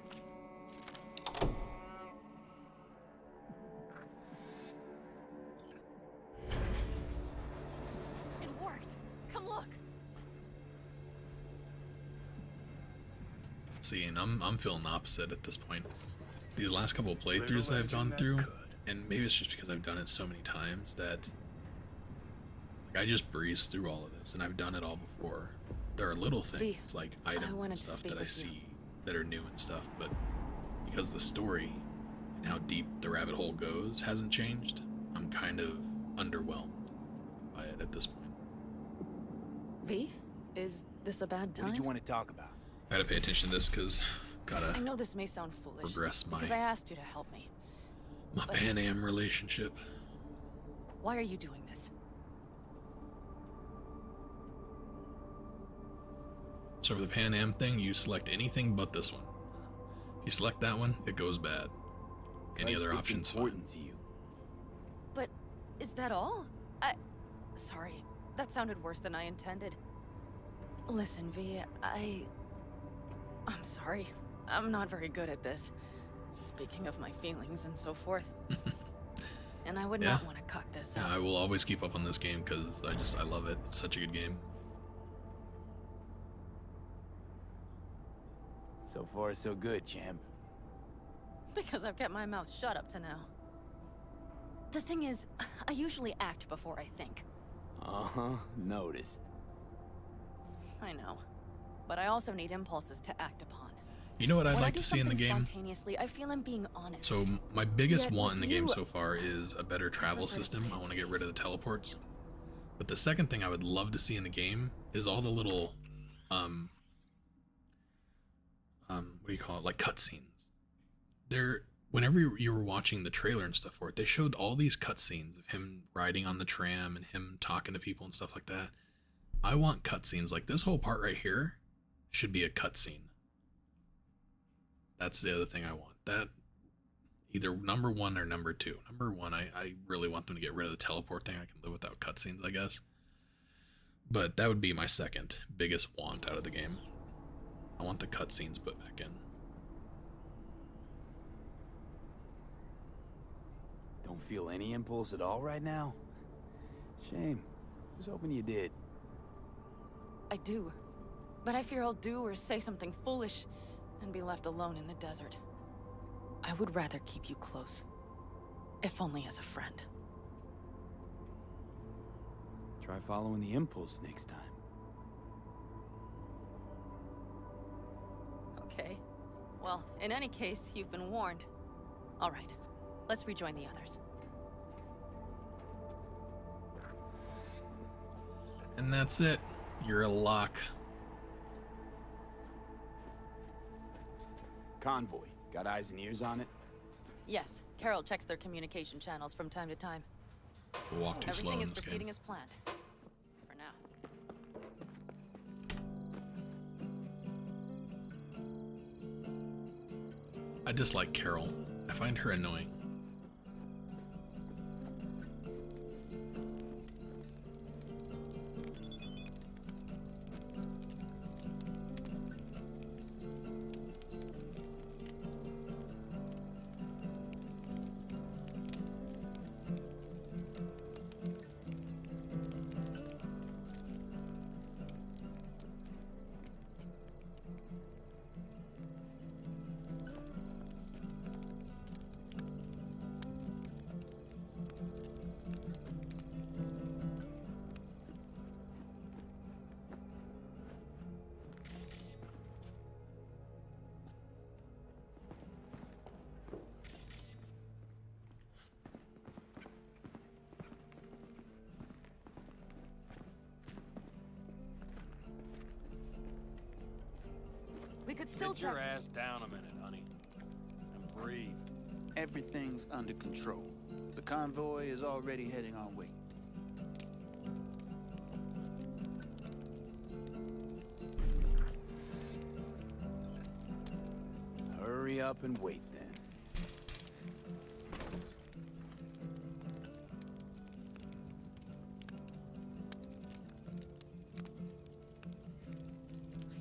It worked. Come look. See, and I'm feeling the opposite at this point. These last couple of playthroughs that I've gone through, and maybe it's just because I've done it so many times that like, I just breeze through all of this, and I've done it all before. There are little things like items and stuff that I see that are new and stuff, but because the story and how deep the rabbit hole goes hasn't changed, I'm kind of underwhelmed by it at this point. V, is this a bad time? What did you want to talk about? I gotta pay attention to this because gotta I know this may sound foolish, progress because I asked you to help me. my Pan Am relationship. Why are you doing this? So for the Pan Am thing, you select anything but this one. If you select that one, it goes bad. Any other options fine. To you. But is that all? Sorry, that sounded worse than I intended. Listen, V, I'm sorry. I'm not very good at this. Speaking of my feelings and so forth. And I would not want to cut this Yeah, up. I will always keep up on this game because I love it. It's such a good game. So far, so good, champ. Because I've kept my mouth shut up to now. The thing is, I usually act before I think. Uh-huh, noticed. I know. But I also need impulses to act upon. You know what I'd When like I do to see in the something game? Spontaneously, I feel I'm being honest. So my biggest Yet want in the with game you, so far is a better travel system. I want to get rid of the teleports. But the second thing I would love to see in the game is all the little what do you call it? Like cutscenes. Whenever you were watching the trailer and stuff for it, they showed all these cutscenes of him riding on the tram and him talking to people and stuff like that. I want cutscenes. Like this whole part right here should be a cutscene. That's the other thing I want. That either number 1 or number 2. Number 1, I really want them to get rid of the teleport thing. I can live without cutscenes, I guess. But that would be my second biggest want out of the game. I want the cutscenes put back in. Don't feel any impulse at all right now? Shame. Was hoping you did. I do. But I fear I'll do or say something foolish and be left alone in the desert. I would rather keep you close, if only as a friend. Try following the impulse next time. Okay. Well, in any case, you've been warned. All right, let's rejoin the others. And that's it. You're a lock. Convoy. Got eyes and ears on it? Yes, Carol checks their communication channels from time to time. We'll walk too slow Everything in is this proceeding game. as planned. For now. I dislike Carol. I find her annoying. We could still Get your check. ass down a minute, honey. And breathe. Everything's under control. The convoy is already heading our way. Hurry up and wait then.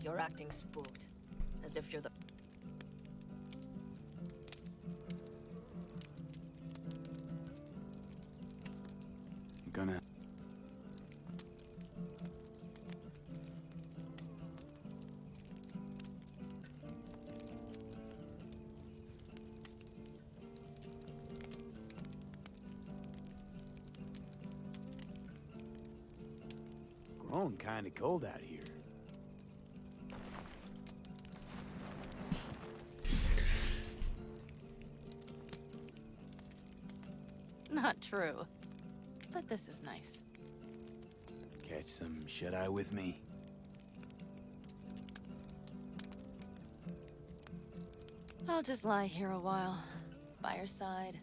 You're acting spooked. As if you're the... I'm gonna... Grown kinda cold out here. Not true. But this is nice. Catch some shut-eye with me? I'll just lie here a while, by your side,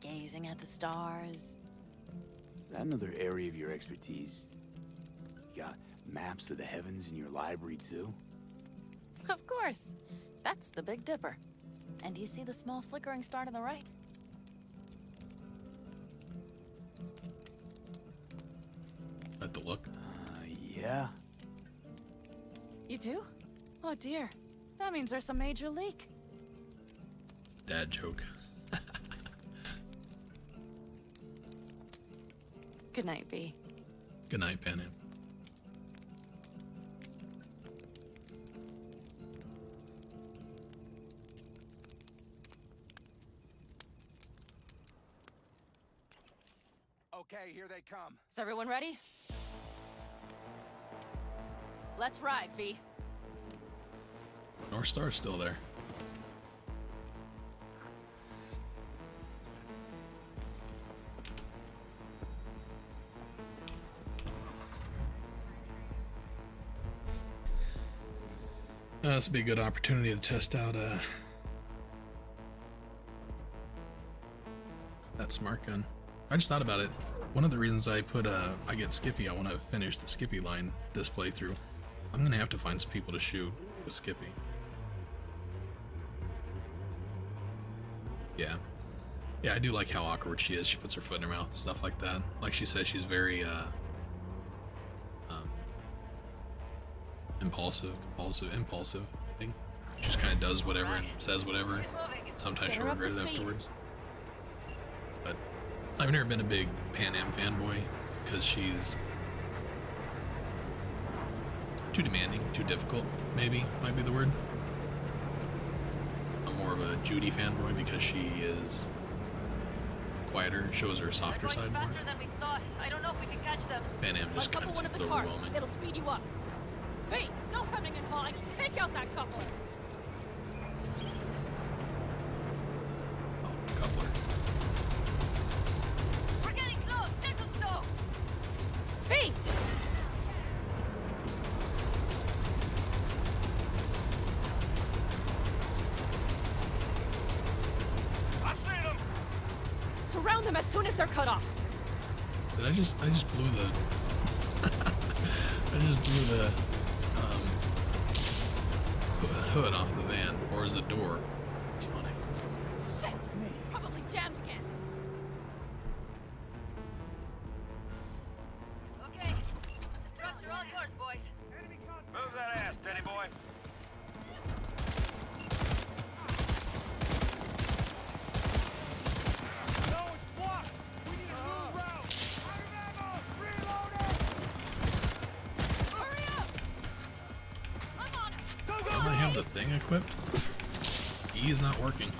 gazing at the stars. Is that another area of your expertise? You got maps of the heavens in your library, too? Of course. That's the Big Dipper. And do you see the small flickering star to the right? At the look. Yeah. You do? Oh dear. That means there's a major leak. Dad joke. Good night, V. Good night, Pan Am. Okay, here they come. Is everyone ready? Let's ride, V. North Star's still there. This would be a good opportunity to test out that smart gun. I just thought about it. One of the reasons I put I get Skippy, I want to finish the Skippy line this playthrough. I'm gonna have to find some people to shoot with Skippy. Yeah, I do like how awkward she is. She puts her foot in her mouth, stuff like that. Like she says, she's very impulsive. I think she just kind of does whatever and says whatever. Sometimes she'll regret it afterwards. But I've never been a big Pan Am fanboy because she's too demanding, too difficult, maybe, might be the word. I'm more of a Judy fanboy because she is quieter, shows her softer side more. Faster than we thought. I don't know if we can catch them. Pan Am just kind of seems overwhelming. It'll speed you up. Hey, no hemming and hawing. Take out that coupler. Oh, coupler. We're getting close. There's a stove. Hey! I see them. Surround them as soon as they're cut off. Did I just blew the I just blew the hood off the van, or is it door? It's funny. Shit! Probably jammed again. Okay, trucks are all yours, boys. Move that ass, Teddy boy. No, it's blocked. We need a new route. Iron ammo. Reloading. Hurry up! I'm on it. Don't I have the thing equipped? E is not working.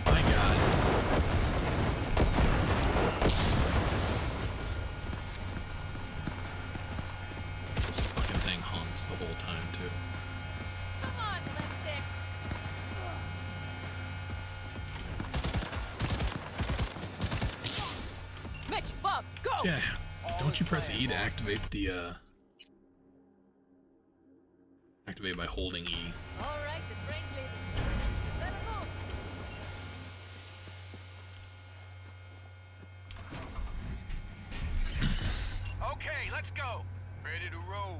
My God. This fucking thing honks the whole time too. Come on, lipsticks. Mitch, Bob, go! Yeah. Don't you press E to activate the activate by holding E. All right, the train's leaving. You better move. Okay, let's go. Ready to roll.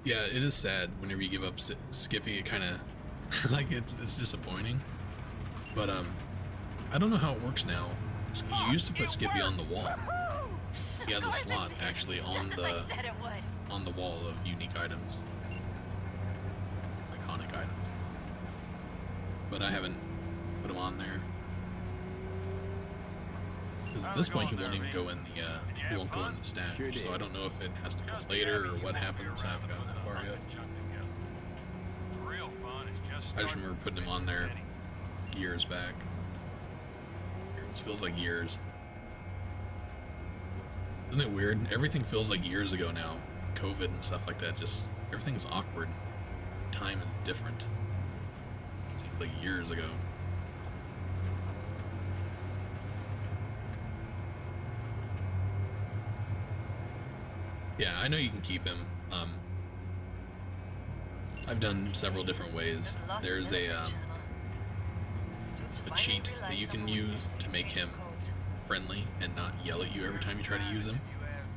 Yeah, it is sad whenever you give up Skippy. It kind of like it's disappointing. But I don't know how it works now. You used to put Skippy on the wall. He has a slot actually on the wall of unique items, iconic items. But I haven't put him on there. Because at this point he won't even go in the he won't go in the stash. So I don't know if it has to come later or what happens. I haven't gotten that far yet. I just remember putting him on there years back. It feels like years. Isn't it weird? Everything feels like years ago now. COVID and stuff like that. Just everything's awkward. Time is different. It seems like years ago. Yeah, I know you can keep him. I've done several different ways. There's a cheat that you can use to make him friendly and not yell at you every time you try to use him.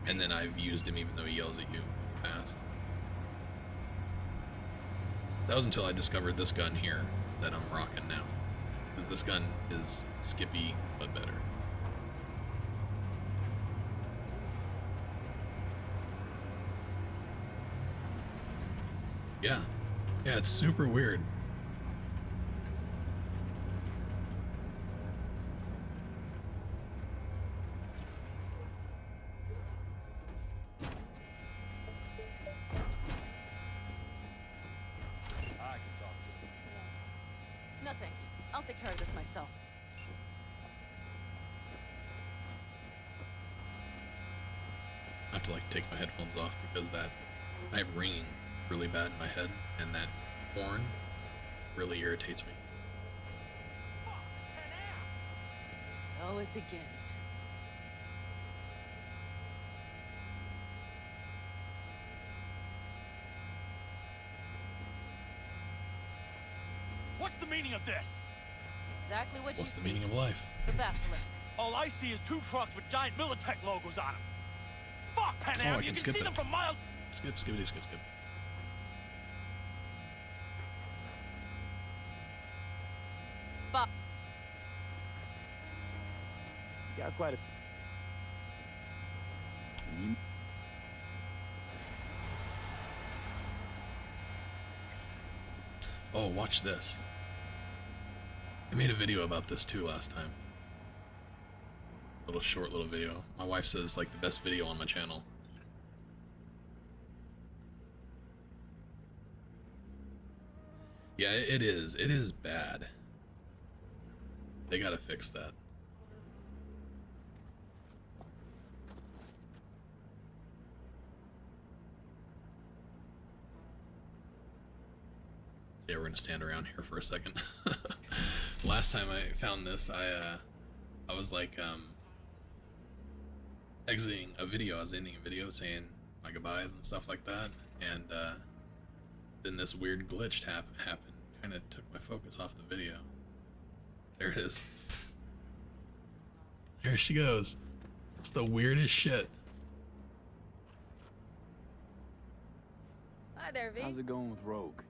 And then I've used him even though he yells at you in the past. That was until I discovered this gun here that I'm rocking now. Because this gun is Skippy, but better. Yeah. Yeah, it's super weird. No, thank you. I'll take care of this myself. I have to like take my headphones off because I have ringing really bad in my head, and that horn really irritates me. So it begins. What's the meaning of this? Exactly what What's you the see. meaning of life? The basilisk. All I see is 2 trucks with giant Militech logos on them. fuck, Panam? I You can can skip see it. them from miles. Skip. Fuck. Got quite a... Oh, watch this. I made a video about this too last time. Short little video. My wife says like the best video on my channel. Yeah, it is. It is bad. They gotta fix that. So yeah, we're gonna stand around here for a second. Last time I found this, I was like exiting a video. I was ending a video saying my goodbyes and stuff like that, and then this weird glitch happened. Kind of took my focus off the video. There it is. There she goes. It's the weirdest shit. Hi there, V. How's it going with Rogue?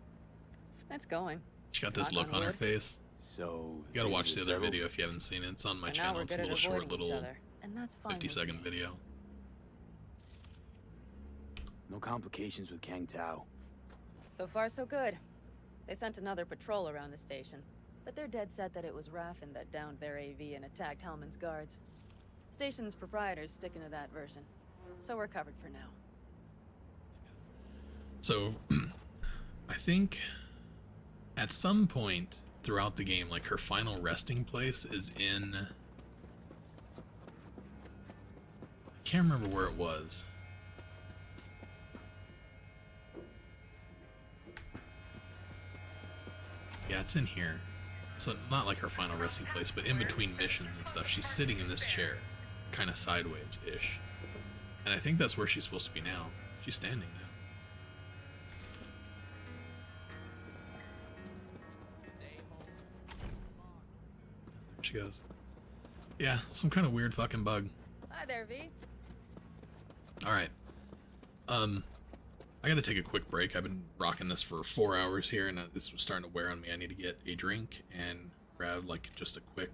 It's going. She got this Knock look on on her wood. face. So You gotta watch the other settled? video if you haven't seen it. It's on my And now channel. we're It's a good little at short, avoiding each little other, and that's fine. 50-second video. No complications with Kang Tao. So far, so good. They sent another patrol around the station, but they're dead set that it was Raffen that downed their AV and attacked Hellman's guards. Station's proprietor's sticking to that version, so we're covered for now. So, I think at some point throughout the game, like her final resting place is in... I can't remember where it was. Yeah, it's in here. So not like her final resting place, but in between missions and stuff, she's sitting in this chair, kind of sideways-ish. And I think that's where she's supposed to be now. She's standing now. There she goes. Yeah, some kind of weird fucking bug. Hi there, V. Alright. I gotta take a quick break. I've been rocking this for 4 hours here, and this was starting to wear on me. I need to get a drink and grab like just a quick,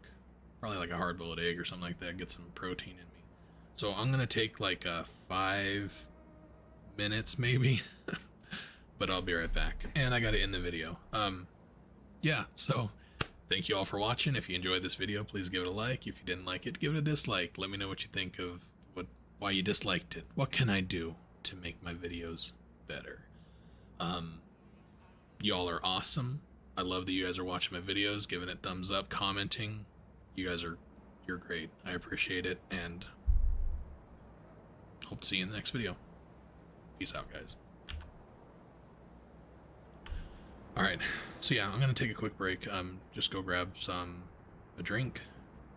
probably like a hard-boiled egg or something like that, get some protein in me. So I'm gonna take like 5 minutes maybe, but I'll be right back. And I gotta end the video. Yeah, so thank you all for watching. If you enjoyed this video, please give it a like. If you didn't like it, give it a dislike. Let me know what you think of why you disliked it. What can I do to make my videos better? Y'all are awesome. I love that you guys are watching my videos, giving it thumbs up, commenting. You're great. I appreciate it, and hope to see you in the next video. Peace out, guys. Alright, so yeah, I'm gonna take a quick break. Just go grab a drink,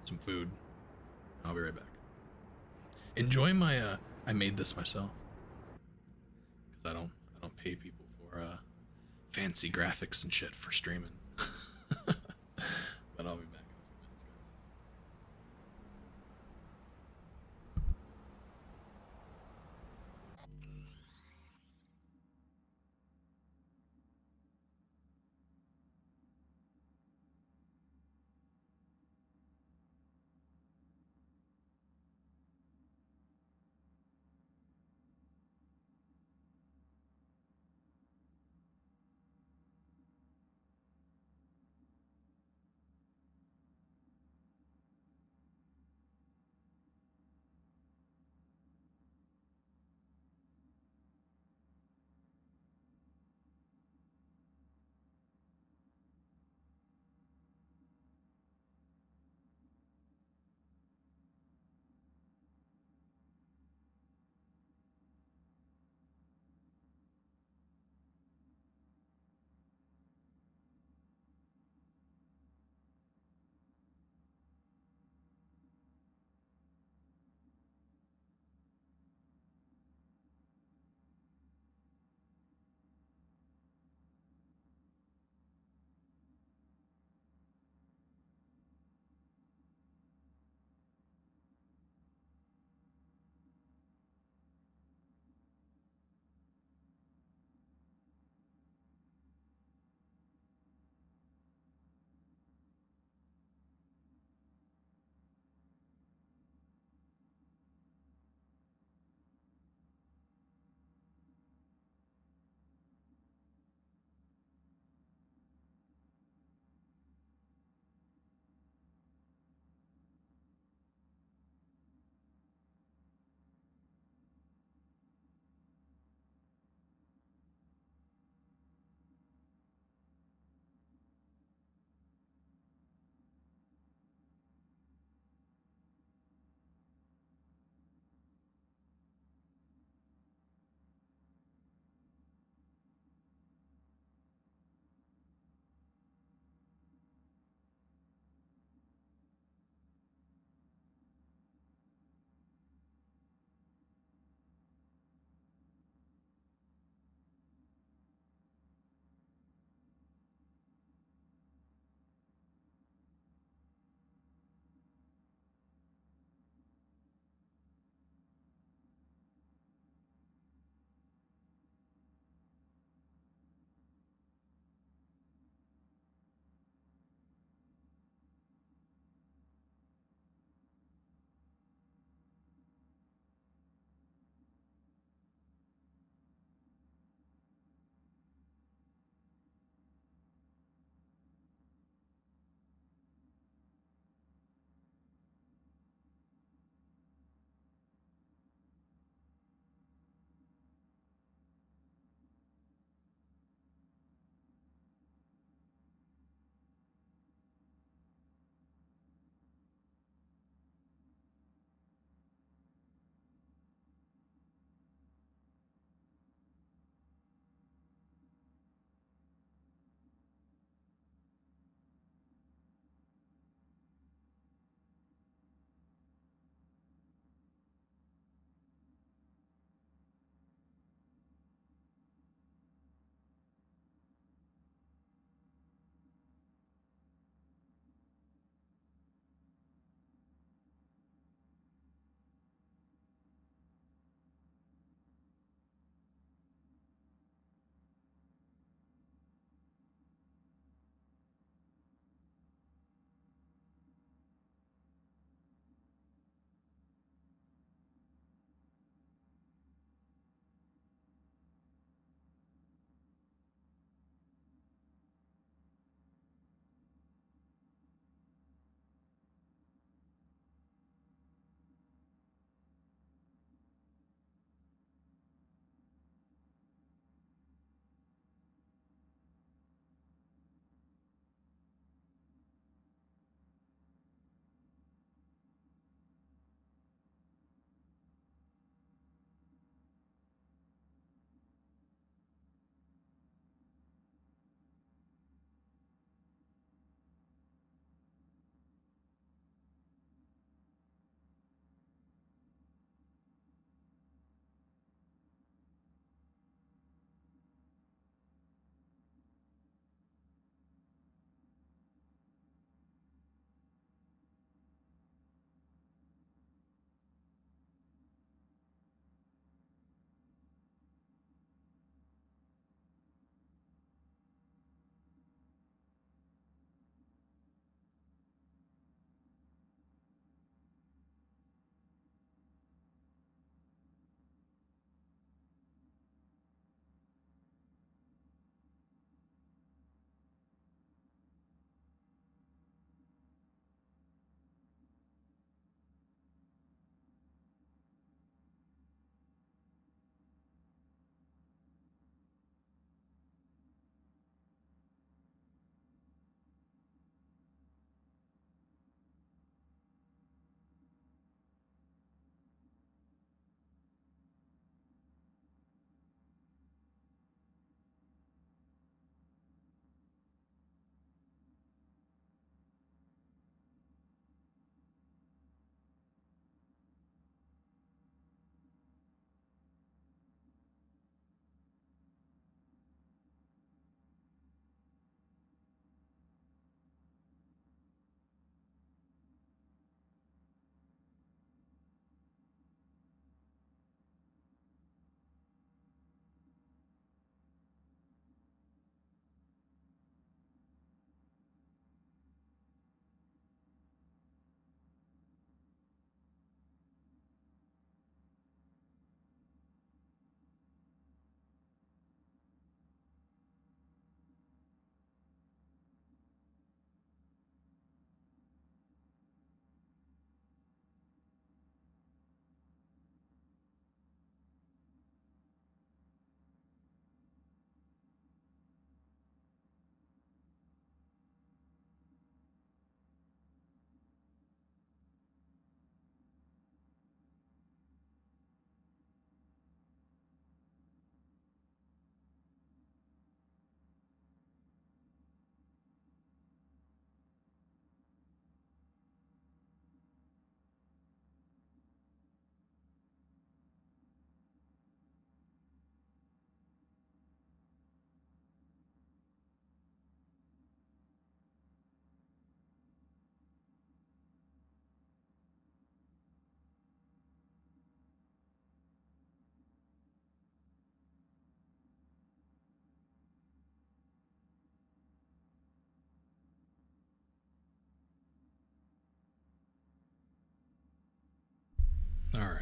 some food. I'll be right back. Enjoy my I made this myself, because I don't pay people for fancy graphics and shit for streaming. But I'll be back.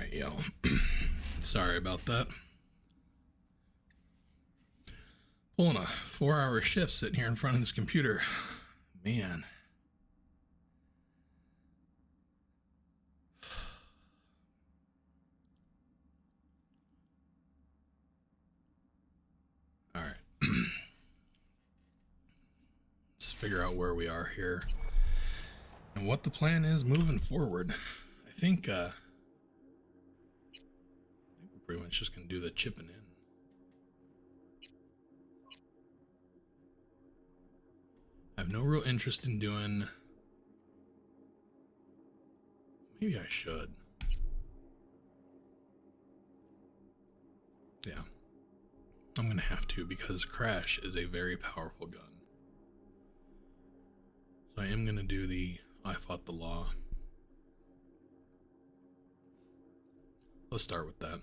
Alright, y'all. Sorry about that. Pulling a 4-hour shift sitting here in front of this computer. Man. Alright. Let's figure out where we are here and what the plan is moving forward. I think we're pretty much just gonna do the chipping in. I have no real interest in doing. Maybe I should. Yeah. I'm gonna have to, because Crash is a very powerful gun. So I am gonna do the I fought the law. Let's start with that.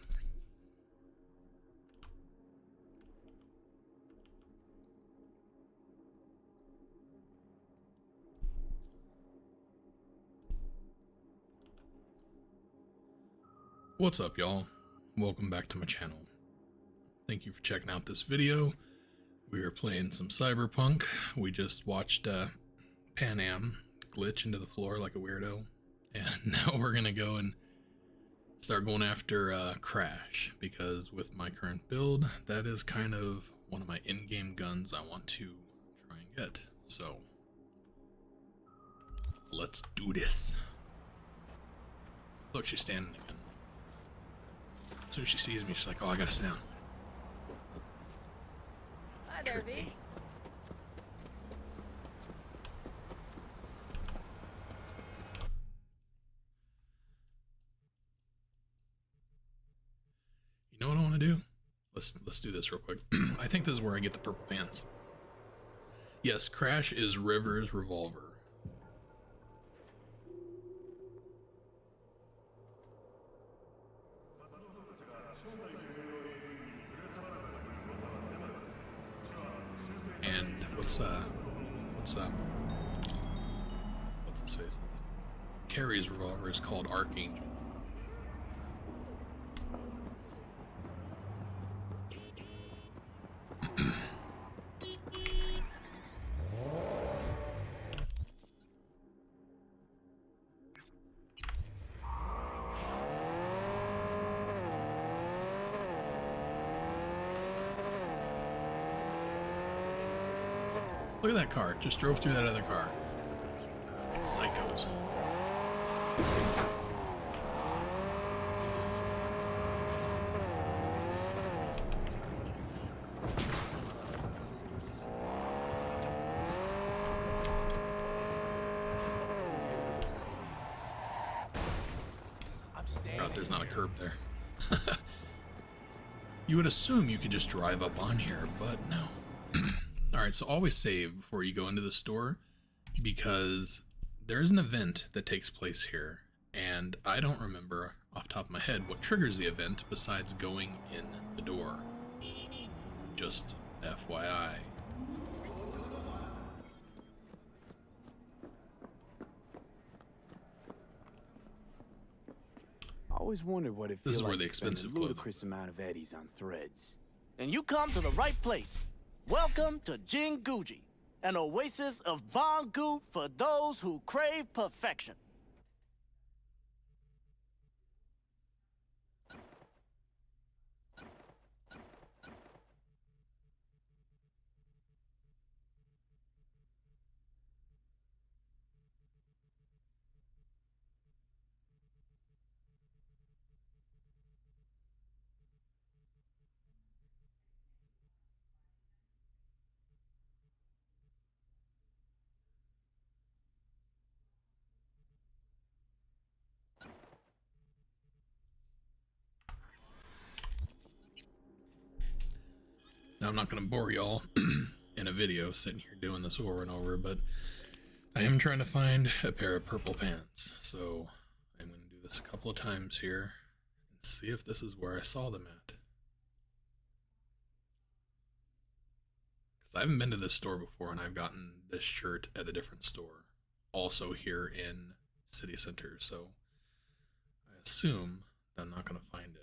What's up, y'all? Welcome back to my channel. Thank you for checking out this video. We are playing some Cyberpunk. We just watched Pan Am glitch into the floor like a weirdo, and now we're gonna go and start going after Crash, because with my current build, that is kind of one of my in-game guns I want to try and get. So let's do this. Look, she's standing again. As soon as she sees me, she's like, oh, I gotta sit down. Hi there, V. You know what I want to do? Let's do this real quick. I think this is where I get the purple pants. Yes, Crash is River's revolver. And what's his face? Carrie's revolver is called Archangel. Look at that car. Just drove through that other car. Psychos. God, there's not a curb there. You would assume you could just drive up on here, but no. Alright, so always save before you go into the store, because there is an event that takes place here, and I don't remember off the top of my head what triggers the event besides going in the door. Just FYI. I always wondered what it feels like. This is where the to spend expensive a clothes ludicrous amount of eddies on threads. And you come to the right place. Welcome to Jinguji, an oasis of Bangu for those who crave perfection. Now, I'm not going to bore y'all in a video sitting here doing this over and over, but I am trying to find a pair of purple pants. So I'm going to do this a couple of times here and see if this is where I saw them at. Because I haven't been to this store before, and I've gotten this shirt at a different store, also here in City Center. So I assume I'm not gonna find it.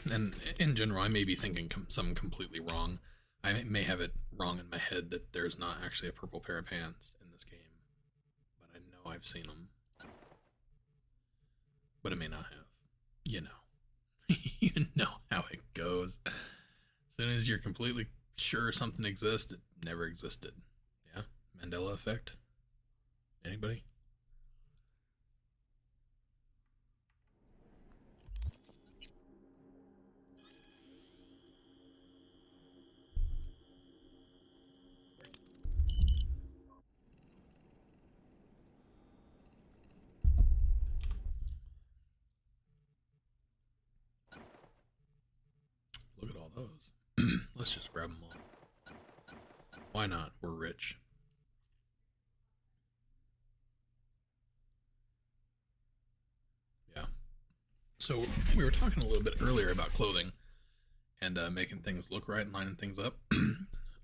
And in general, I may be thinking something completely wrong. I may have it wrong in my head that there's not actually a purple pair of pants in this game, but I know I've seen them. But I may not have. You know. You know how it goes. As soon as you're completely sure something exists, it never existed. Yeah? Mandela effect? Anybody? Look at all those. Let's just grab them all. Why not? We're rich. Yeah. So we were talking a little bit earlier about clothing and making things look right and lining things up.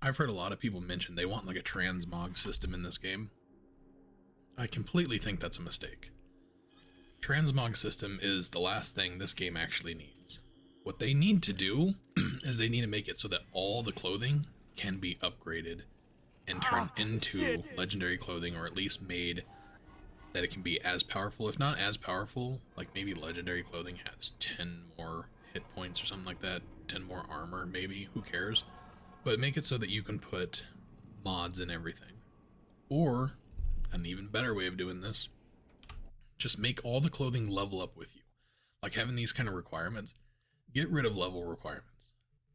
I've heard a lot of people mention they want like a transmog system in this game. I completely think that's a mistake. Transmog system is the last thing this game actually needs. What they need to do is they need to make it so that all the clothing can be upgraded and turned into legendary clothing, or at least made that it can be as powerful, if not as powerful, like maybe legendary clothing has 10 more hit points or something like that, 10 more armor maybe, who cares? But make it so that you can put mods in everything. Or, an even better way of doing this, just make all the clothing level up with you. Like having these kind of requirements, get rid of level requirements.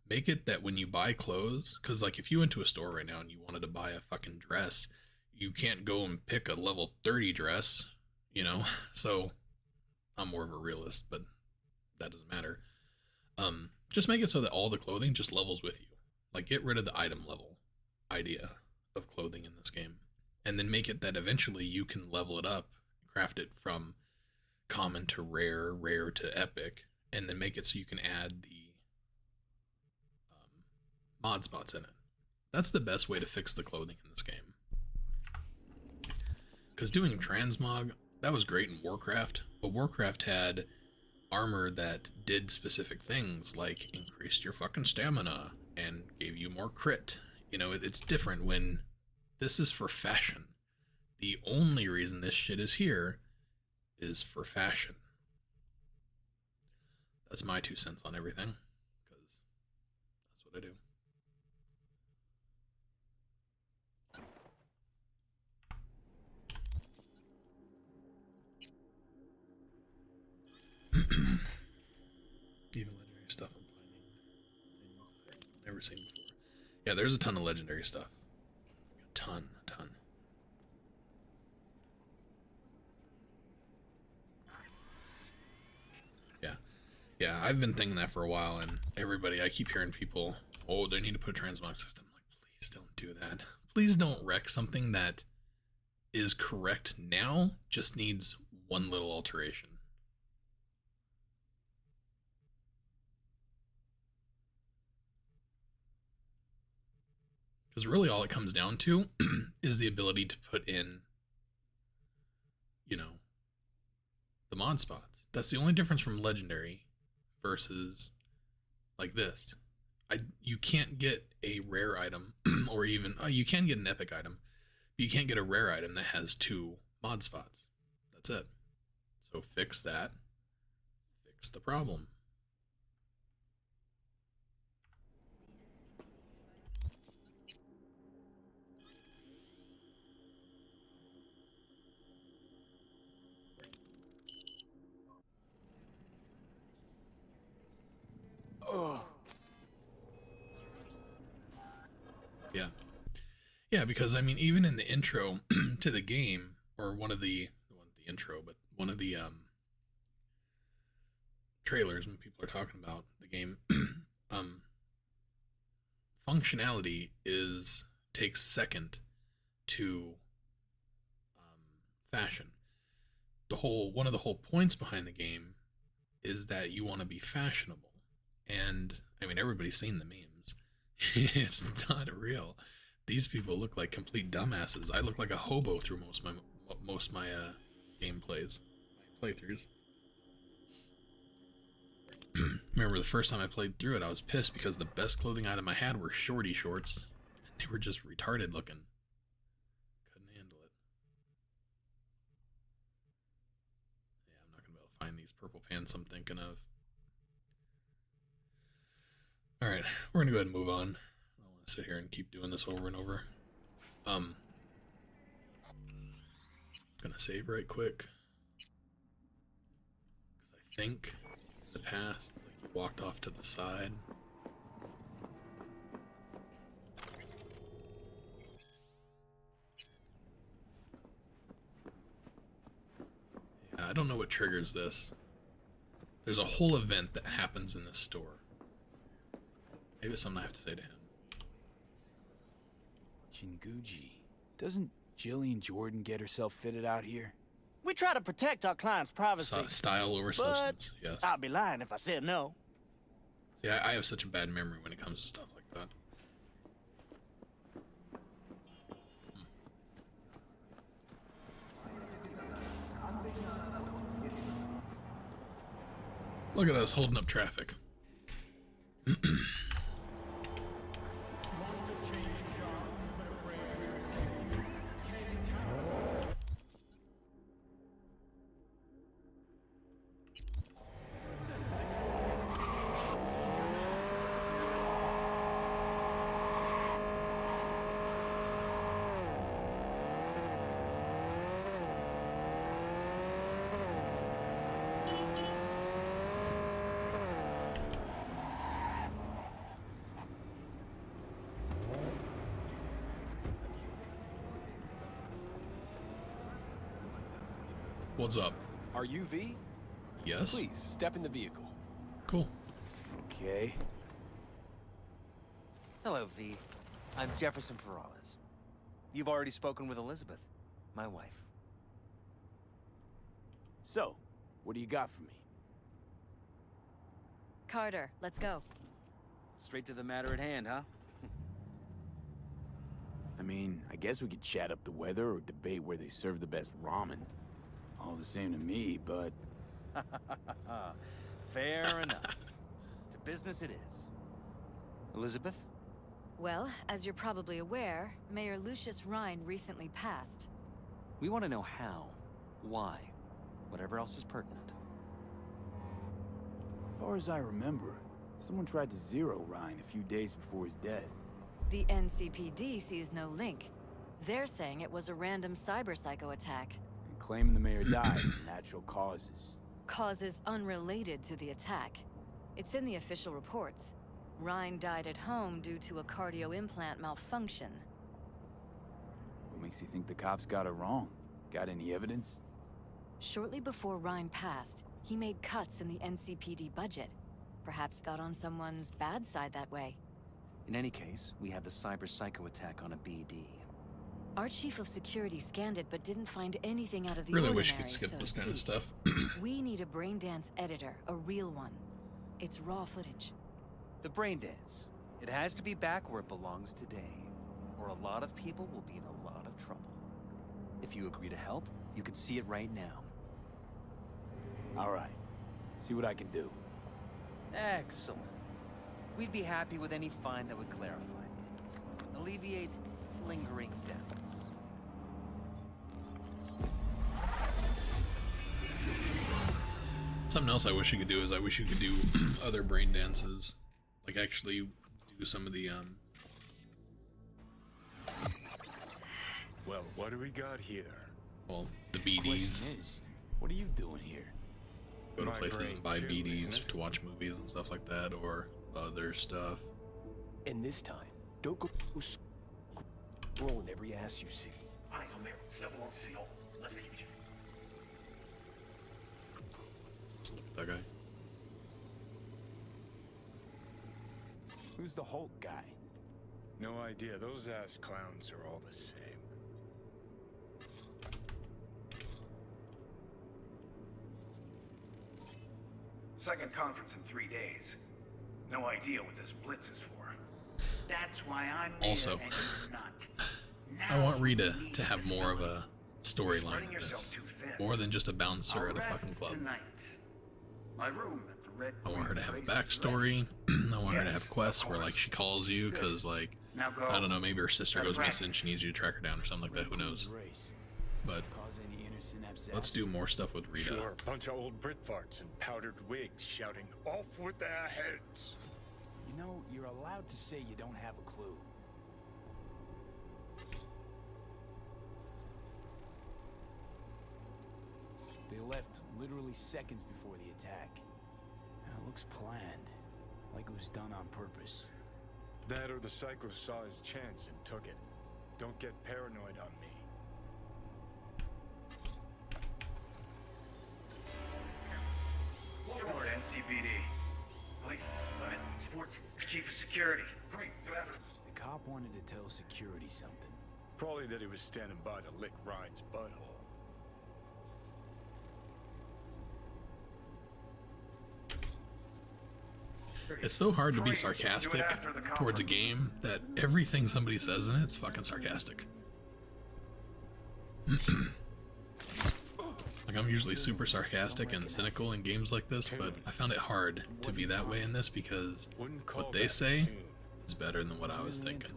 Make it that when you buy clothes, because like if you went to a store right now and you wanted to buy a fucking dress, you can't go and pick a level 30 dress, you know? So, I'm more of a realist, but that doesn't matter. Just make it so that all the clothing just levels with you. Like get rid of the item level idea of clothing in this game. And then make it that eventually you can level it up, craft it from common to rare, rare to epic, and then make it so you can add the mod spots in it. That's the best way to fix the clothing in this game. Because doing transmog, that was great in Warcraft, but Warcraft had armor that did specific things, like increased your fucking stamina and gave you more crit. You know, it's different when this is for fashion. The only reason this shit is here is for fashion. That's my 2 cents on everything, because that's what I do. Even legendary stuff I'm finding. Things I've never seen before. Yeah, there's a ton of legendary stuff. A ton. Yeah, I've been thinking that for a while, and I keep hearing people, oh, they need to put a transmog system. I'm like, please don't do that. Please don't wreck something that is correct now, just needs one little alteration. Because really all it comes down to is the ability to put in, you know, the mod spots. That's the only difference from legendary versus like this. You can't get a rare item, or even you can get an epic item, but you can't get a rare item that has 2 mod spots. That's it. So fix that. Fix the problem. Oh. Yeah, because I mean, even in the intro to the game, or one of the trailers when people are talking about the game, functionality takes second to fashion. One of the whole points behind the game is that you want to be fashionable. And I mean, everybody's seen the memes. It's not real. These people look like complete dumbasses. I look like a hobo through most of my gameplays, my playthroughs. Remember the first time I played through it, I was pissed because the best clothing item I had were shorty shorts, and they were just retarded looking. Couldn't handle it. Yeah, I'm not gonna be able to find these purple pants I'm thinking of. Alright, we're gonna go ahead and move on. I don't want to sit here and keep doing this over and over. Gonna save right quick. Because I think in the past, like, you walked off to the side. Yeah, I don't know what triggers this. There's a whole event that happens in this store. Maybe it's something I have to say to him. Jinguji. Doesn't Jillian Jordan get herself fitted out here? We try to protect our clients' privacy. Style over but substance, yes. I'd be lying if I said no. See, I have such a bad memory when it comes to stuff like that. Look at us holding up traffic. What's up? Are you V? Yes. Please, step in the vehicle. Cool. Okay. Hello, V. I'm Jefferson Perales. You've already spoken with Elizabeth, my wife. So, what do you got for me? Carter, let's go. Straight to the matter at hand, huh? I mean, I guess we could chat up the weather or debate where they serve the best ramen. All the same to me, but... Fair enough. To business it is. Elizabeth? Well, as you're probably aware, Mayor Lucius Rhine recently passed. We want to know how, why, whatever else is pertinent. As far as I remember, someone tried to zero Ryan a few days before his death. The NCPD sees no link. They're saying it was a random cyber-psycho attack. And claiming the mayor died from natural causes. Causes unrelated to the attack. It's in the official reports. Rhine died at home due to a cardio implant malfunction. What makes you think the cops got it wrong? Got any evidence? Shortly before Rhine passed, he made cuts in the NCPD budget. Perhaps got on someone's bad side that way. In any case, we have the cyber-psycho attack on a BD. Our chief of security scanned it, but didn't find anything out of the Really ordinary, wish you could skip so this to kind of speak. stuff. We need a braindance editor, a real one. It's raw footage. The brain dance. It has to be back where it belongs today, or a lot of people will be in a lot of trouble. If you agree to help, you can see it right now. All right. See what I can do. Excellent. We'd be happy with any find that would clarify things, alleviate lingering doubts. Something else I wish you could do is I wish you could do other brain dances. Like actually do some of the Well, what do we got here? well, the BDs. Question is, what are you doing here? Go to My places brain and buy too, BDs isn't it? to watch movies and stuff like that, or other stuff. And this time, don't go scrolling every ass you see. Let's look at that guy. Who's the Hulk guy? No idea. Those ass clowns are all the same. second conference in 3 days. No idea what this blitz is for. That's why I'm Also, here and you're not. I want Rita to have more of a storyline in this. More than just a bouncer at a fucking club. My room at the Red I want her to have a backstory. I want her to have quests where, like, she calls you because, like, I don't know, maybe her sister goes missing, she needs you to track her down or something like that, who knows. But let's do more stuff with Rita. Sure, a bunch of old Brit farts in powdered wigs shouting, "Off with their heads!" You know, you're allowed to say you don't have a clue. They left literally seconds before the attack. It looks planned, like it was done on purpose. That or the psycho saw his chance and took it. Don't get paranoid on me. Forward, NCPD. Police, Limit, Sports, Chief of Security. Great, whatever. The cop wanted to tell security something. Probably that he was standing by to lick Ryan's butthole. It's so hard to be sarcastic towards a game that everything somebody says in it's fucking sarcastic. Like, I'm usually super sarcastic and cynical in games like this, but I found it hard to be that way in this because what they say is better than what I was thinking.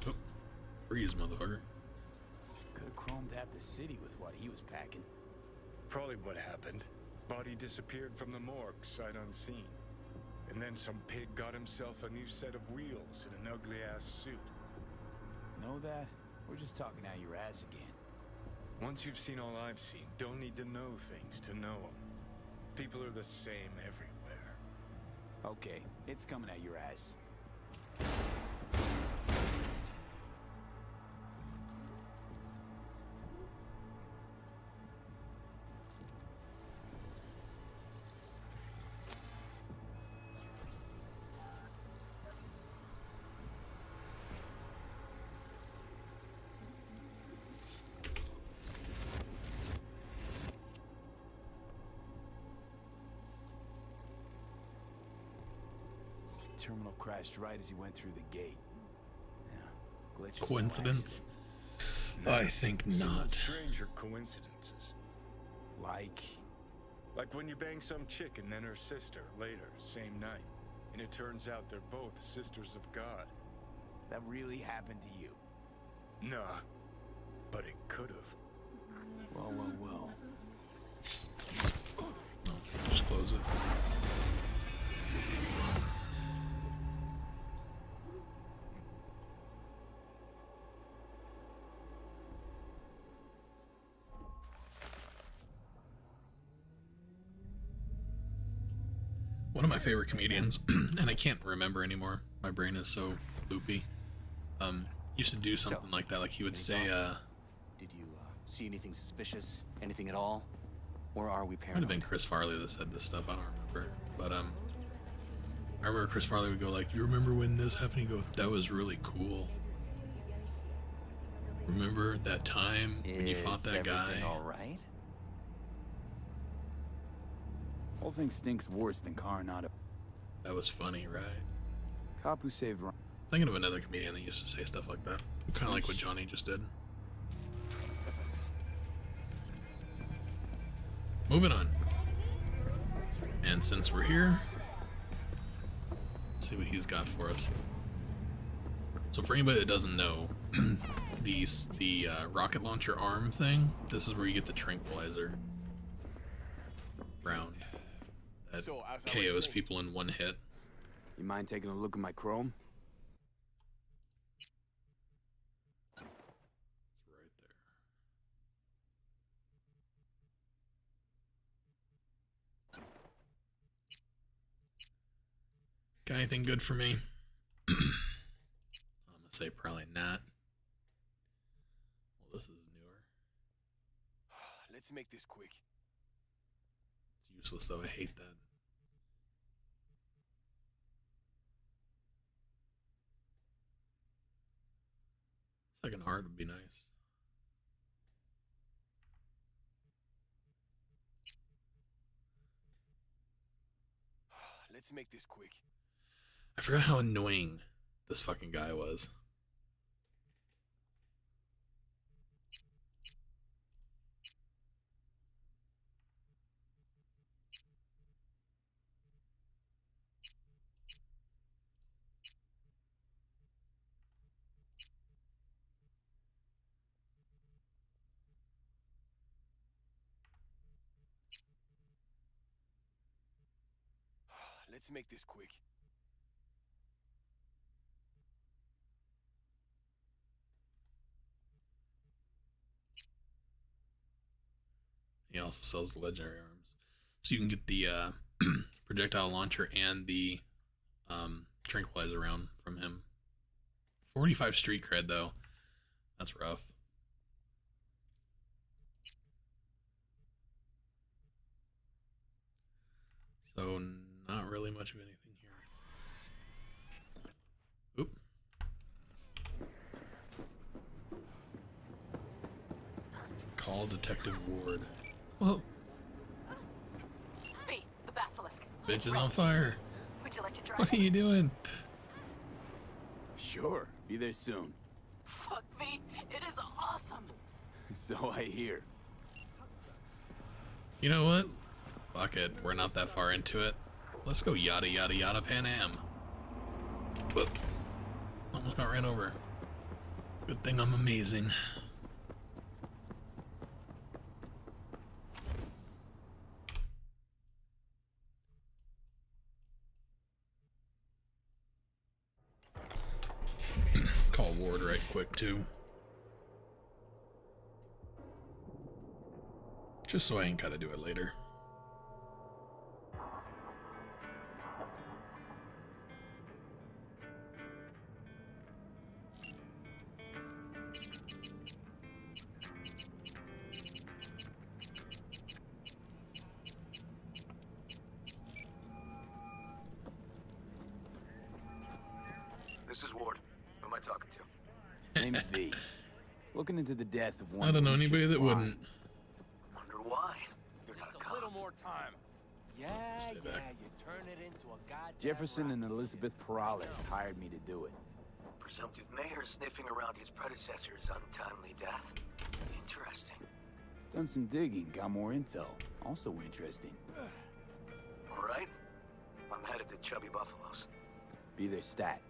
Oh, freeze, motherfucker. Could have chromed half the city with what he was packing. Probably what happened. Body disappeared from the morgue, sight unseen. And then some pig got himself a new set of wheels and an ugly-ass suit. Know that? We're just talking out your ass again. Once you've seen all I've seen, don't need to know things to know them. People are the same everywhere. Okay, it's coming at your ass. Terminal crashed right as he went through the gate. Yeah, glitch. Coincidence? I think not. Stranger coincidences. Like when you bang some chick and then her sister later, same night. And it turns out they're both sisters of God. That really happened to you? Nah, but it could have. Well. No, just close it. One of my favorite comedians, and I can't remember anymore, my brain is so loopy, used to do something like that. Like, he would say, Did you see anything suspicious? Anything at all? Or are we might paranoid? have been Chris Farley that said this stuff, I don't remember. But, I remember Chris Farley would go like, you remember when this happened? He'd go, that was really cool. Remember that time when you fought that guy? Alright? Whole thing stinks worse than Coronado. That was funny, right? Cop who saved Ryan. Thinking of another comedian that used to say stuff like that. Kind of like what Johnny just did. Moving on. And since we're here, let's see what he's got for us. So for anybody that doesn't know, the rocket launcher arm thing, this is where you get the tranquilizer round that KOs people in one hit. You mind taking a look at my chrome? It's right there. Got anything good for me? I'm gonna say probably not. Well, this is newer. Let's make this quick. It's useless though, I hate that. Second heart would be nice. Let's make this quick. I forgot how annoying this fucking guy was. Let's make this quick. He also sells the legendary arms. So you can get the projectile launcher and the tranquilizer round from him. 45 street cred though. That's rough. So not really much of anything here. Oop. Call Detective Ward. Whoa. V, the basilisk. Bitch is on fire. Would you like to drive? What are you doing? Sure, be there soon. Fuck V, it is awesome. So I hear. You know what? Fuck it, we're not that far into it. Let's go yada yada yada Pan Am. Whoop. Almost got ran over. Good thing I'm amazing. Call Ward right quick too. Just so I ain't gotta do it later. This is Ward. Who am I talking to? Name's V. Looking into the death of one. I don't know anybody that wouldn't. Wonder why. You're Just a little more time. Yeah, you turn it into a goddamn Jefferson and Elizabeth Perales hired me to do it. Presumptive mayor sniffing around his predecessor's untimely death. Interesting. Done some digging, got more intel. Also interesting. All right. I'm headed to Chubby Buffaloes. Be there stat.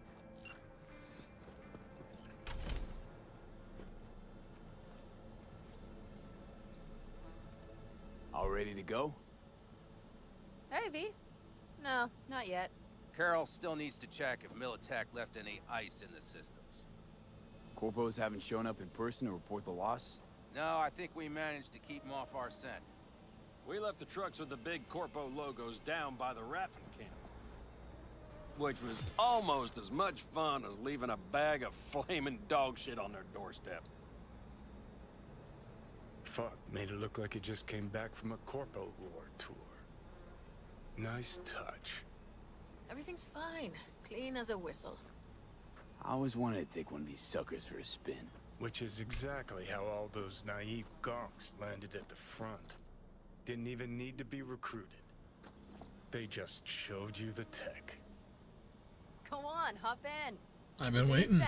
All ready to go? Hey, V. No, not yet. Carol still needs to check if Militech left any ice in the systems. Corpos haven't shown up in person to report the loss? No, I think we managed to keep them off our scent. We left the trucks with the big Corpo logos down by the raffing camp. Which was almost as much fun as leaving a bag of flaming dog shit on their doorstep. Fuck, made it look like it just came back from a Corpo War tour. Nice touch. Everything's fine. Clean as a whistle. I always wanted to take one of these suckers for a spin. Which is exactly how all those naive gonks landed at the front. Didn't even need to be recruited. They just showed you the tech. Go on, hop in. I've been waiting.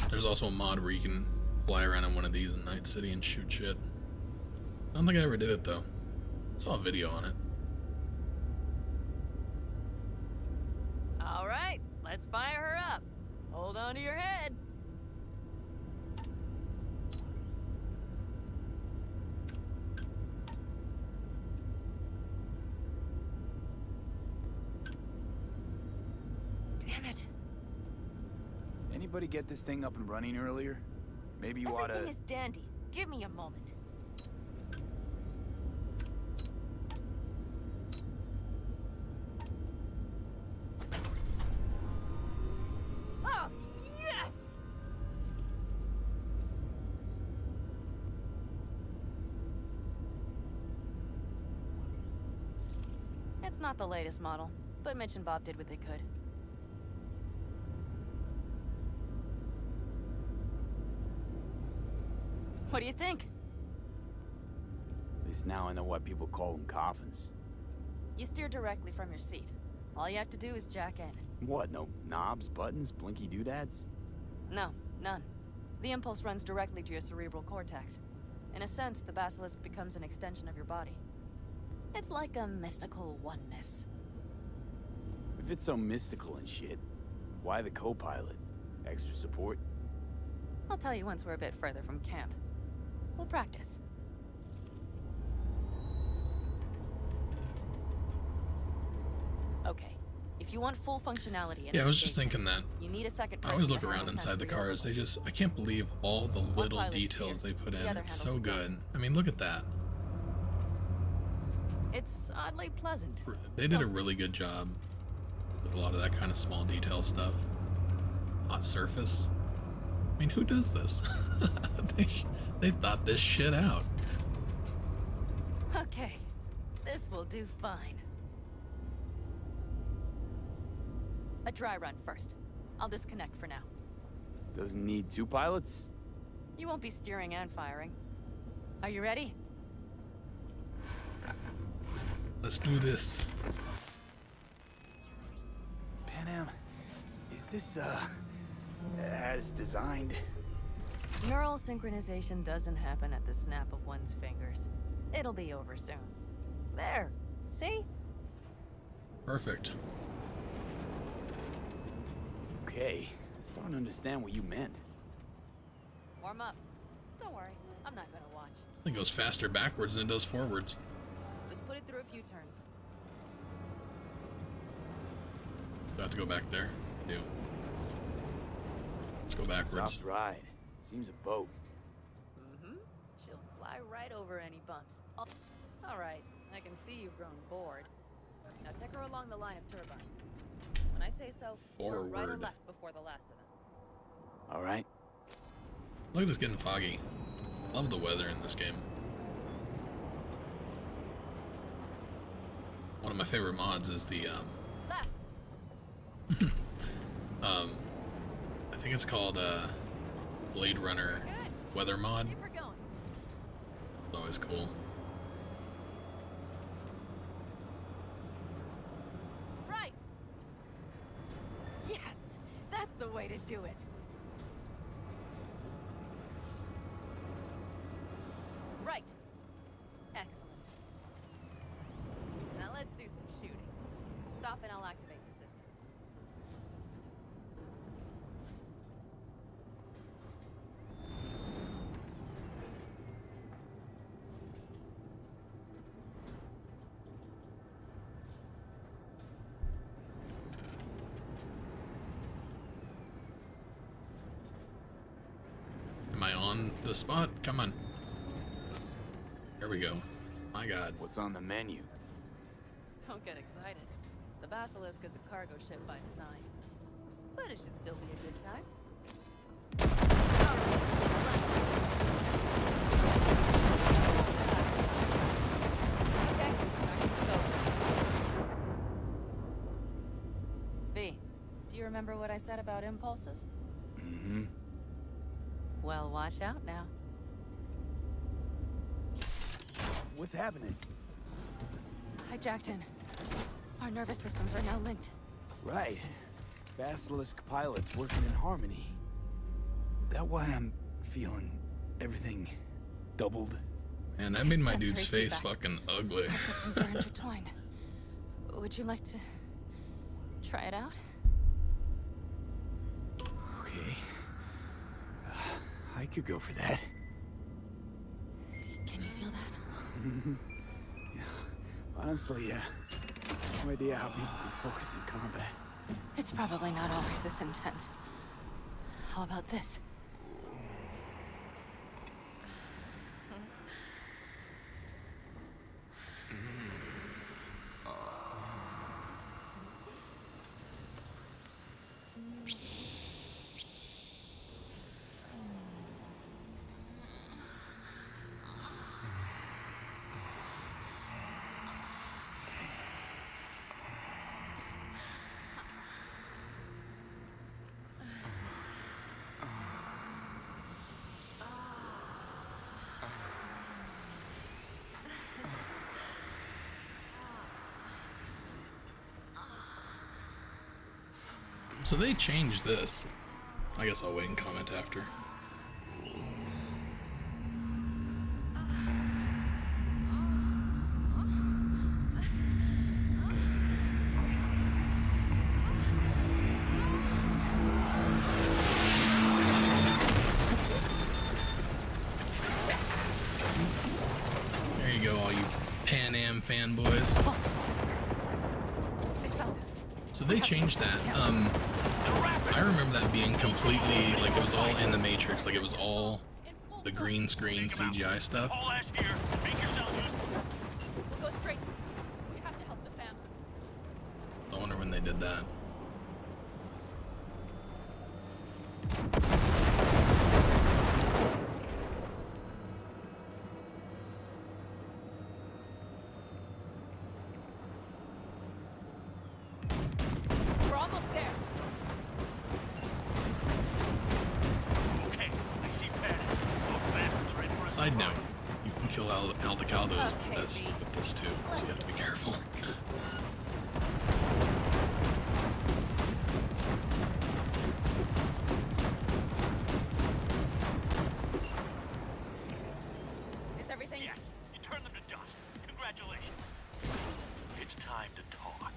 There's also a mod where you can fly around in one of these in Night City and shoot shit. I don't think I ever did it though. Saw a video on it. All right, let's fire her up. Hold on to your head. Damn it. Anybody get this thing up and running earlier? Maybe you oughta... Everything is dandy. Give me a moment. Oh, yes! It's not the latest model, but Mitch and Bob did what they could. What do you think? least now I know why people call them coffins. You steer directly from your seat. All you have to do is jack in. What, no knobs, buttons, blinky doodads? No, none. The impulse runs directly to your cerebral cortex. In a sense, the basilisk becomes an extension of your body. It's like a mystical oneness. If it's so mystical and shit, why the co-pilot? Extra support? I'll tell you once we're a bit further from camp. We'll practice. Okay. If you want full functionality in Yeah, I was just thinking that. you need a second I always person look to around handle inside the sensory cars. I can't believe all the little pilot details steers, they put the in. other It's so handles the good. I mean, look at that. It's oddly pleasant. They did a really good job with a lot of that kind of small detail stuff. Hot surface. I mean, who does this? they thought this shit out. Okay. This will do fine. A dry run first. I'll disconnect for now. Doesn't need two pilots? You won't be steering and firing. Are you ready? Let's do this. Pan Am, is this, as designed? Neural synchronization doesn't happen at the snap of one's fingers. It'll be over soon. There. See? Perfect. Okay, starting to understand what you meant. Warm up. Don't worry, I'm not gonna watch. This thing goes faster backwards than it does forwards. Just put it through a few turns. Do I have to go back there? I do. Let's go backwards. Soft ride. Seems a boat. Mm-hmm. She'll fly right over any bumps. Oh. All right, I can see you've grown bored. Now take her along the line of turbines. When I say so, steer right or Forward. left before the last of them. All right. Look at this getting foggy. Love the weather in this game. One of my favorite mods is the Left. I think it's called Blade Runner weather mod. Keep her going. It's always cool. Right. Yes, that's the way to do it. Right. Excellent. Now let's do some shooting. Stop and I'll activate the system. Am I on the spot? Come on. There we go. My God. What's on the menu? Don't get excited. The Basilisk is a cargo ship by design. But it should still be a good time. Okay, practice is over. V, do you remember what I said about impulses? Mm-hmm. Well, watch out now. What's happening? Hijacked in. Our nervous systems are now linked. Right. Basilisk pilots working in harmony. That why I'm feeling everything doubled. Man, that made my Sensory dude's face feedback. fucking ugly. Our systems are intertwined. Would you like to try it out? Okay. I could go for that. Can you feel that? Yeah. Honestly, no idea how people can focus in combat. It's probably not always this intense. How about this? So they changed this. I guess I'll wait and comment after. There you go, all you Pan Am fanboys. So they changed that. I remember that being completely, like, it was all in the Matrix, like it was all the green screen CGI stuff. Go straight. We have to help the family. I wonder when they did that. We're almost there. Side note, you can kill Aldecaldos with this too, so you have to be careful. Is everything? Yes, you turned them to dust. Congratulations. It's time to talk.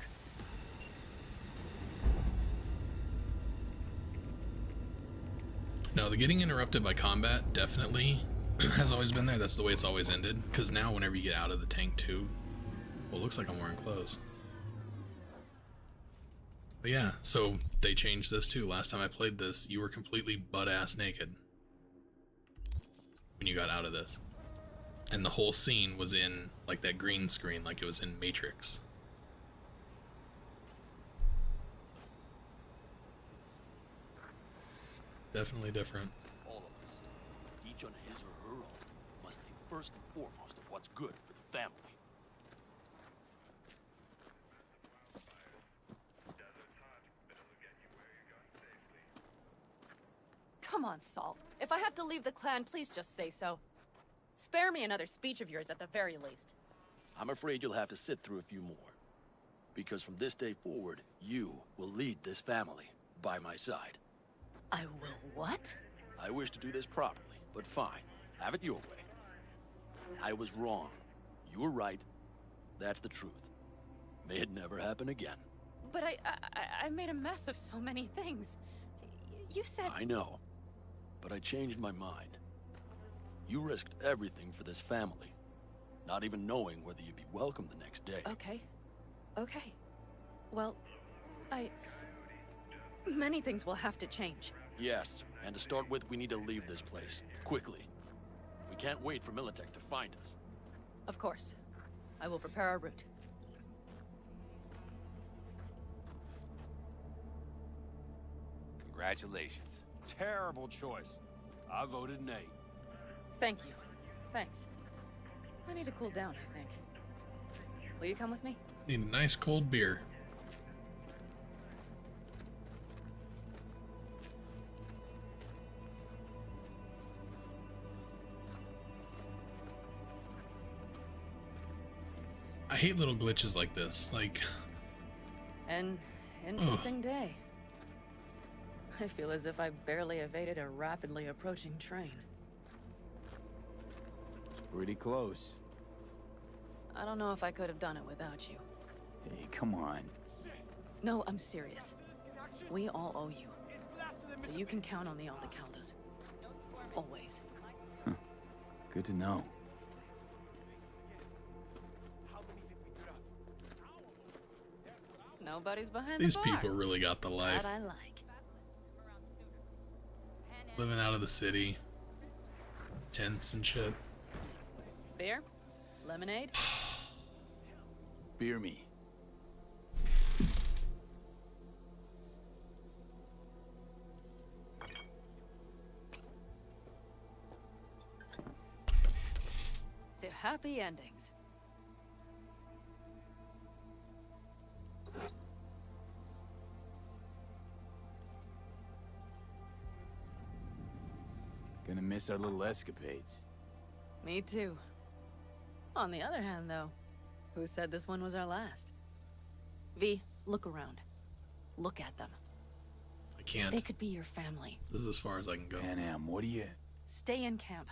No, the getting interrupted by combat definitely has always been there. That's the way it's always ended. Because now whenever you get out of the tank too, well, it looks like I'm wearing clothes. But yeah, so they changed this too. Last time I played this, you were completely butt-ass naked when you got out of this. And the whole scene was in like that green screen, like it was in Matrix. Definitely different. All of us, each on his or her own, must think first and foremost of what's good for the family. Come on, Saul. If I have to leave the clan, please just say so. Spare me another speech of yours at the very least. I'm afraid you'll have to sit through a few more. Because from this day forward, you will lead this family by my side. I will what? I wish to do this properly, but fine. Have it your way. I was wrong. You were right. That's the truth. May it never happen again. But I made a mess of so many things. You said... I know. But I changed my mind. You risked everything for this family. Not even knowing whether you'd be welcome the next day. Okay. Okay. Well, many things will have to change. Yes, and to start with, we need to leave this place. Quickly. We can't wait for Militech to find us. Of course. I will prepare our route. Congratulations. Terrible choice. I voted nay. Thank you. Thanks. I need to cool down, I think. Will you come with me? Need a nice cold beer. I hate little glitches like this, like... An interesting day. I feel as if I barely evaded a rapidly approaching train. Pretty close. I don't know if I could have done it without you. Hey, come on. No, I'm serious. We all owe you. So you can count on the Aldecaldos. Always. Good to know. Nobody's behind These the bar. people really got the life. That I like. Living out of the city. Tents and shit. Beer? Lemonade? Beer me. To happy endings. Gonna miss our little escapades. Me too. On the other hand, though, who said this one was our last? V, look around. Look at them. can't. They could be your family. This is as far as I can go. Panam, what do you... Stay in camp.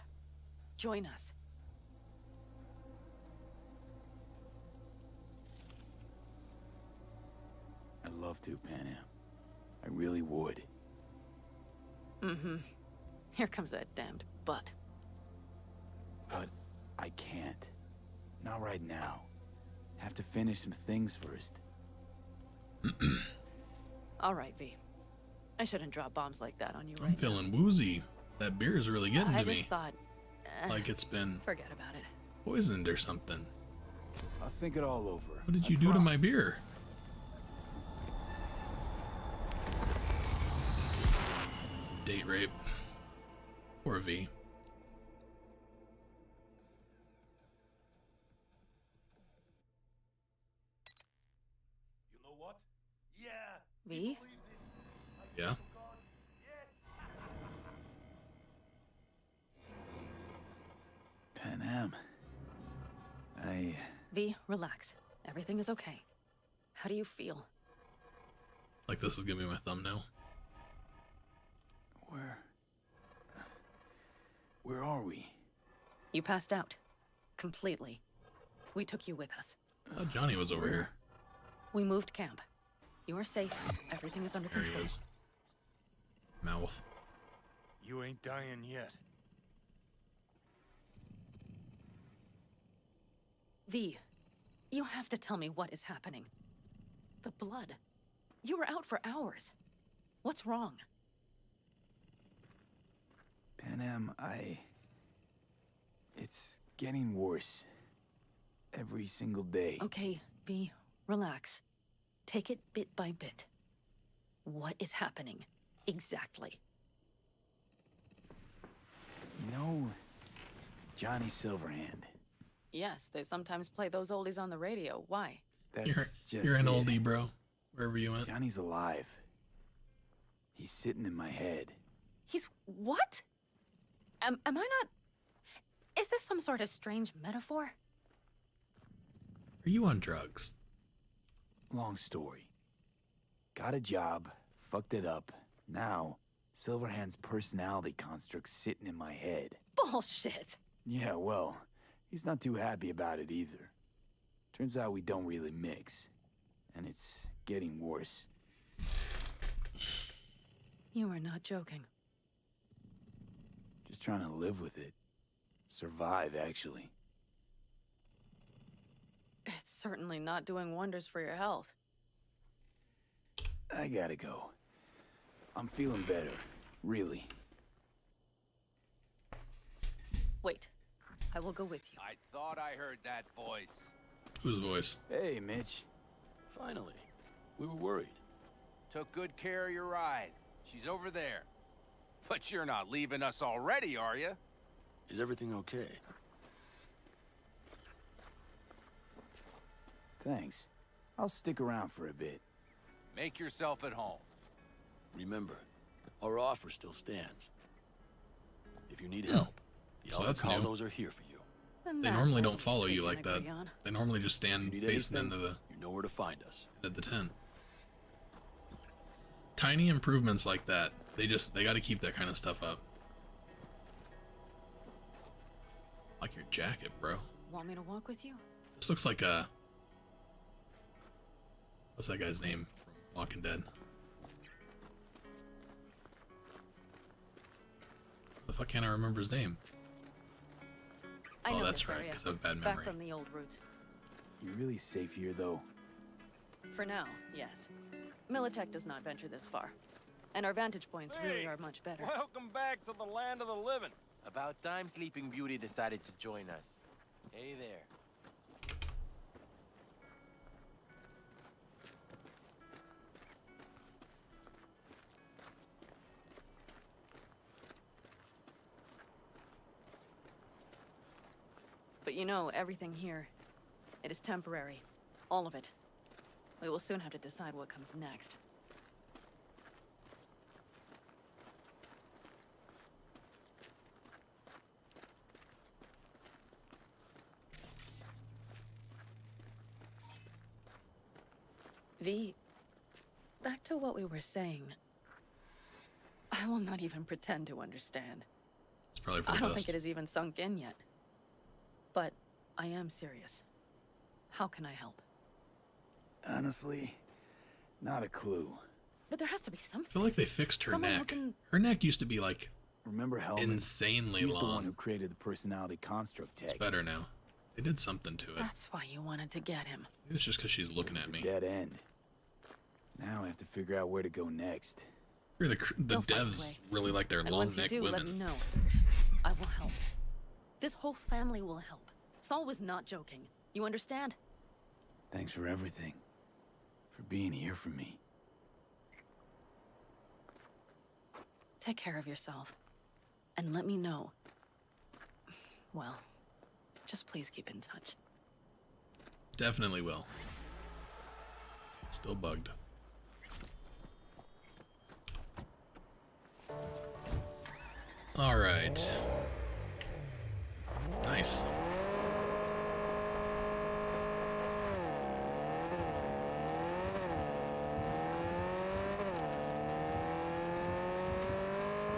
Join us. I'd love to, Panam. I really would. Mm-hmm. Here comes that damned butt. But I can't. Not right now. Have to finish some things first. All right, V. I shouldn't drop bombs like that on you right I'm feeling woozy. That beer is really getting I to just me. thought... Like it's been Forget about it. poisoned or something. I'll think it all over. What did you do to my beer? Date rape. Poor V. You know what? Yeah. V? Yeah. Panam. V, relax. Everything is okay. How do you feel? Like this is gonna be my thumbnail. Where are we? You passed out. Completely. We took you with us. I thought Johnny was over here. We moved camp. You are safe. Everything is under There control. he is. Mouth. You ain't dying yet. V, you have to tell me what is happening. The blood. You were out for hours. What's wrong? Panam, it's getting worse. Every single day. Okay, V, relax. Take it bit by bit. What is happening? Exactly. You know, Johnny Silverhand. Yes, they sometimes play those oldies on the radio. Why? That's You're an oldie, bro. Wherever you went. Johnny's alive. He's sitting in my head. He's what? Am I not... Is this some sort of strange metaphor? Are you on drugs? Long story. Got a job, fucked it up. Now, Silverhand's personality construct's sitting in my head. Bullshit. Yeah, well, he's not too happy about it either. Turns out we don't really mix. And it's getting worse. You are not joking. Just trying to live with it. Survive, actually. It's certainly not doing wonders for your health. I gotta go. I'm feeling better. Really. Wait. I will go with you. I thought I heard that voice. Whose voice? Hey, Mitch. Finally. We were worried. Took good care of your ride. She's over there. But you're not leaving us already, are you? Is everything okay? Thanks. I'll stick around for a bit. Make yourself at home. Remember, our offer still stands. If you need help, the So that's new. Alcaldos are here for you. They normally don't follow you like that. They normally just stand facing into the... You know where to find us. At the tent. Tiny improvements like that. They gotta keep that kind of stuff up. Like your jacket, bro. Want me to walk with you? This looks like a... What's that guy's name from Walking Dead? The fuck can't I remember his name? I know that's this right, area. because I have bad Back memory. from the old roots. You're really safe here, though. For now, yes. Militech does not venture this far. And our vantage points really are much better. Welcome back to the land of the living. About time Sleeping Beauty decided to join us. Hey there. But you know, everything here, it is temporary. All of it. We will soon have to decide what comes next. V, back to what we were saying. I will not even pretend to understand. It's probably for the I don't best. think it has even sunk in yet. But I am serious. How can I help? Honestly, not a clue. But there has to be I something. feel like they fixed her Someone who neck. can- Her neck used to be like Remember Hellman? insanely He's long. the one who created the personality construct tech. It's better now. They did something to it. That's why you wanted to get him. It was just because she's looking at me. Dead end. Now I have to figure out where to go next. Here, the They'll find a devs way. really like their And long once you neck do, let me women. know. I will help. This whole family will help. Saul was not joking. You understand? Thanks for everything. For being here for me. Take care of yourself. And let me know. Well, just please keep in touch. Definitely will. Still bugged. All right. Nice.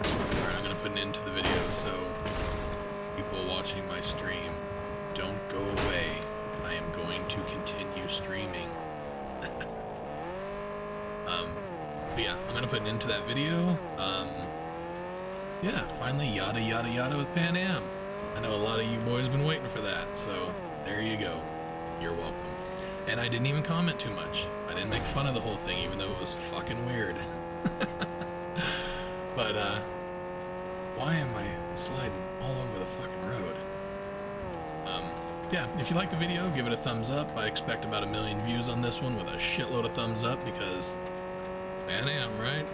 Alright, I'm gonna put an end to the video so people watching my stream don't go away. I am going to continue streaming. But yeah, I'm gonna put an end to that video. Yeah, finally yada yada yada with Pan Am. I know a lot of you boys been waiting for that, so there you go. You're welcome. And I didn't even comment too much. I didn't make fun of the whole thing, even though it was fucking weird. But why am I sliding all over the fucking road? Yeah, if you liked the video, give it a thumbs up. I expect about 1 million views on this one with a shitload of thumbs up because Pan Am, right?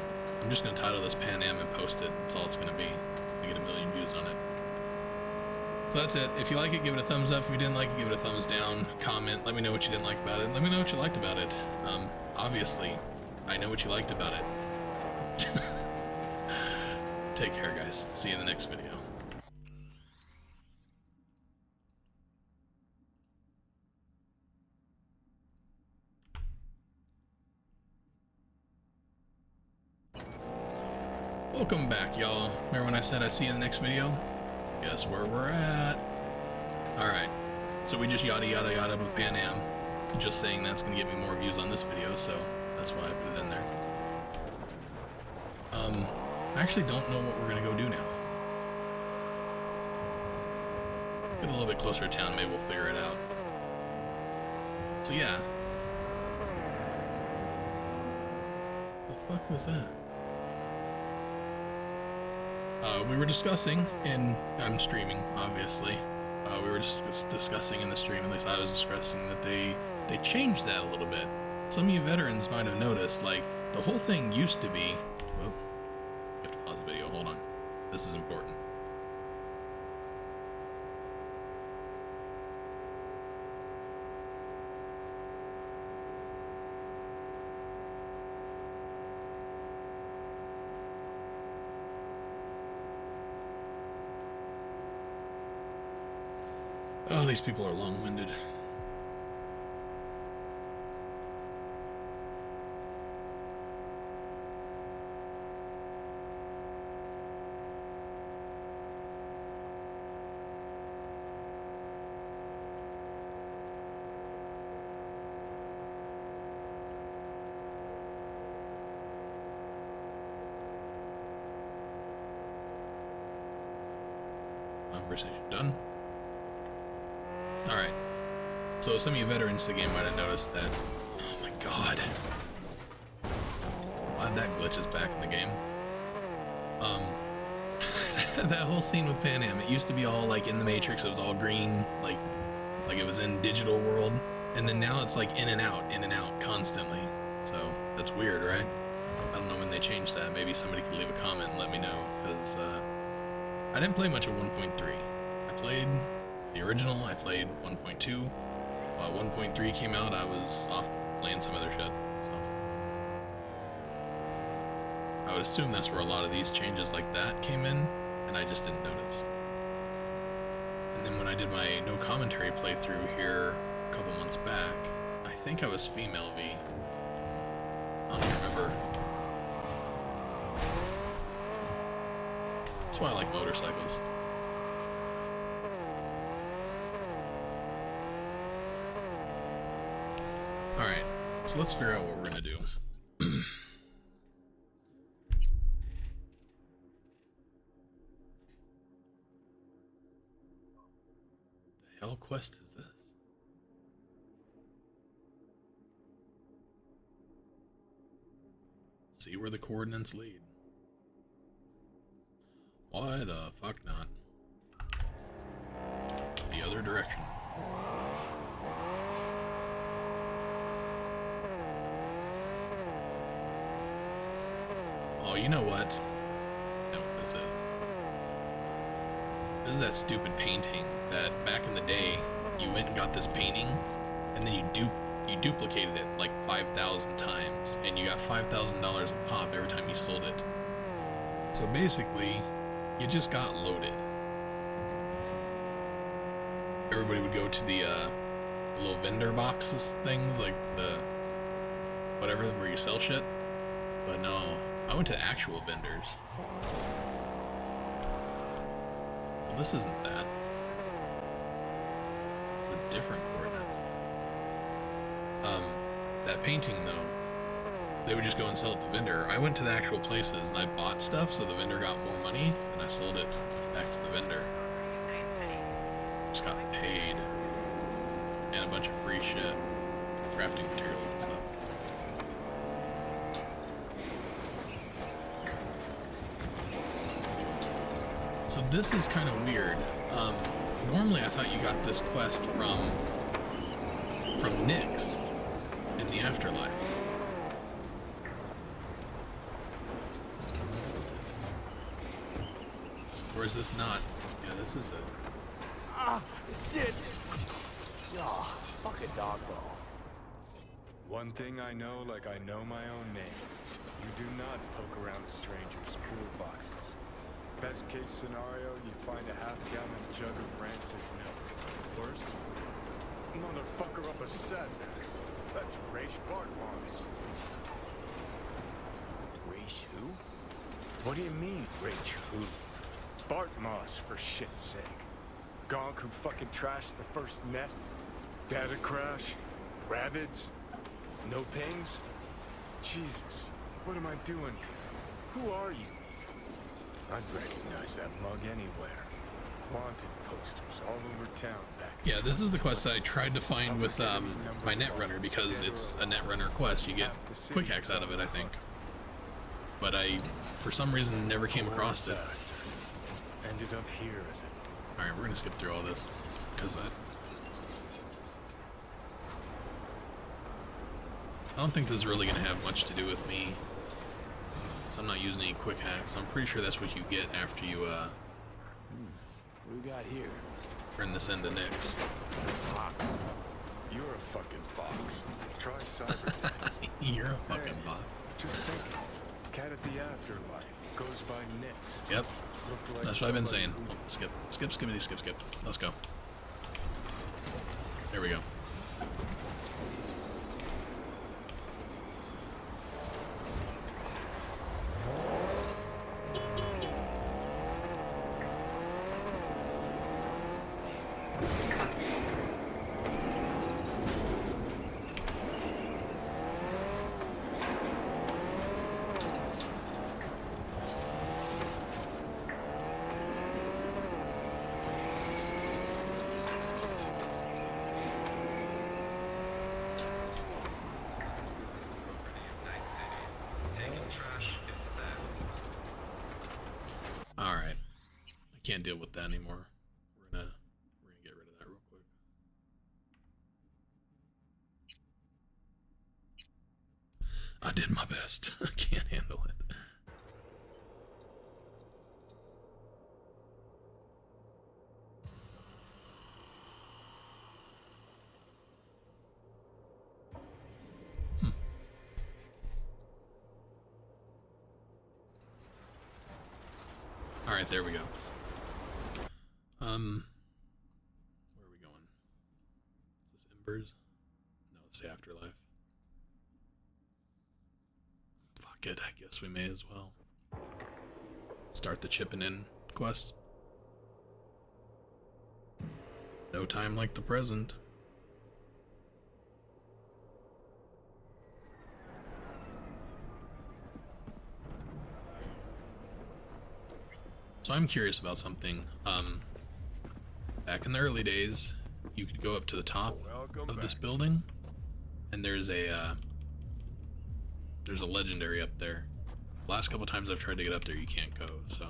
I'm just gonna title this Pan Am and post it. That's all it's gonna be. To get 1 million views on it. So that's it. If you like it, give it a thumbs up. If you didn't like it, give it a thumbs down. Comment. Let me know what you didn't like about it. Let me know what you liked about it. Obviously, I know what you liked about it. Take care, guys. See you in the next video. Welcome back, y'all. Remember when I said I'd see you in the next video? Guess where we're at. Alright, so we just yada yada yada with Pan Am. Just saying that's gonna get me more views on this video, so that's why I put it in there. I actually don't know what we're gonna go do now. Get a little bit closer to town, maybe we'll figure it out. So yeah. The fuck was that? We were discussing, and I'm streaming, obviously. We were just discussing in the stream, at least I was discussing, that they changed that a little bit. Some of you veterans might have noticed, like, the whole thing used to be... Whoa. You have to pause the video, hold on. This is important. Oh, these people are long-winded. Conversation done. Alright, so some of you veterans of the game might have noticed that, oh my god, glad that glitch is back in the game. That whole scene with Pan Am, it used to be all like in the Matrix, it was all green, like it was in digital world, and then now it's like in and out constantly, so that's weird, right? I don't know when they changed that. Maybe somebody could leave a comment and let me know, because I didn't play much of 1.3. I played the original, I played 1.2. While 1.3 came out, I was off playing some other shit. So I would assume that's where a lot of these changes like that came in, and I just didn't notice. And then when I did my no commentary playthrough here a couple months back, I think I was female V. I don't remember. That's why I like motorcycles. Alright, so let's figure out what we're gonna do. The hell quest is this? See where the coordinates lead. Why the fuck not? The other direction. Oh, you know what? I know what this is. This is that stupid painting that back in the day you went and got this painting and then you duplicated it like 5,000 times and you got $5,000 a pop every time you sold it. So basically, you just got loaded. Everybody would go to the little vendor boxes things, like the whatever where you sell shit. But no, I went to actual vendors. Well, this isn't that. The different coordinates. That painting though, they would just go and sell it to the vendor. I went to the actual places and I bought stuff so the vendor got more money and I sold it back to the vendor. Just got paid. And a bunch of free shit. Crafting materials and stuff. So this is kind of weird. Normally I thought you got this quest from Nyx in the afterlife. Or is this not? Yeah, this is it. Ah, shit! Oh, fuck a dog though. One thing I know like I know my own name. You do not poke around a stranger's cool boxes. Best case scenario, you find a half-gallon jug of rancid milk. Worst, motherfucker up a sadness. That's Raish Bartmoss. Raish who? What do you mean, Raish who? Bartmoss, for shit's sake. Gonk who fucking trashed the first net? Data crash? Rabbids? No pings? Jesus, what am I doing here? Who are you? I'd recognize that mug anywhere. Wanted posters all over town back. Yeah, this is the quest that I tried to find with my Netrunner because it's a Netrunner quest. You get quick hacks out of it, I think. But I, for some reason, never came across it. Ended up here as it. Alright, we're gonna skip through all this. Because I don't think this is really gonna have much to do with me. So I'm not using any quick hacks. I'm pretty sure that's what you get after you, What we got here? turn this into Nyx. Fox. You're a fucking fox. Try cyber. You're a fucking bot. Just think. Cat at the afterlife. Goes by Nyx. Yep. Like That's what I've been saying. Oh, skip. Let's go. There we go. Alright. I can't deal with that anymore. We're gonna get rid of that real quick. I did my best. I can't handle it. Alright, there we go. Where are we going? Is this Embers? No, it's the Afterlife. Fuck it, I guess we may as well. Start the chipping in quest. No time like the present. So I'm curious about something. Back in the early days, you could go up to the top of this building, and there's a legendary up there. Last couple times I've tried to get up there, you can't go. So.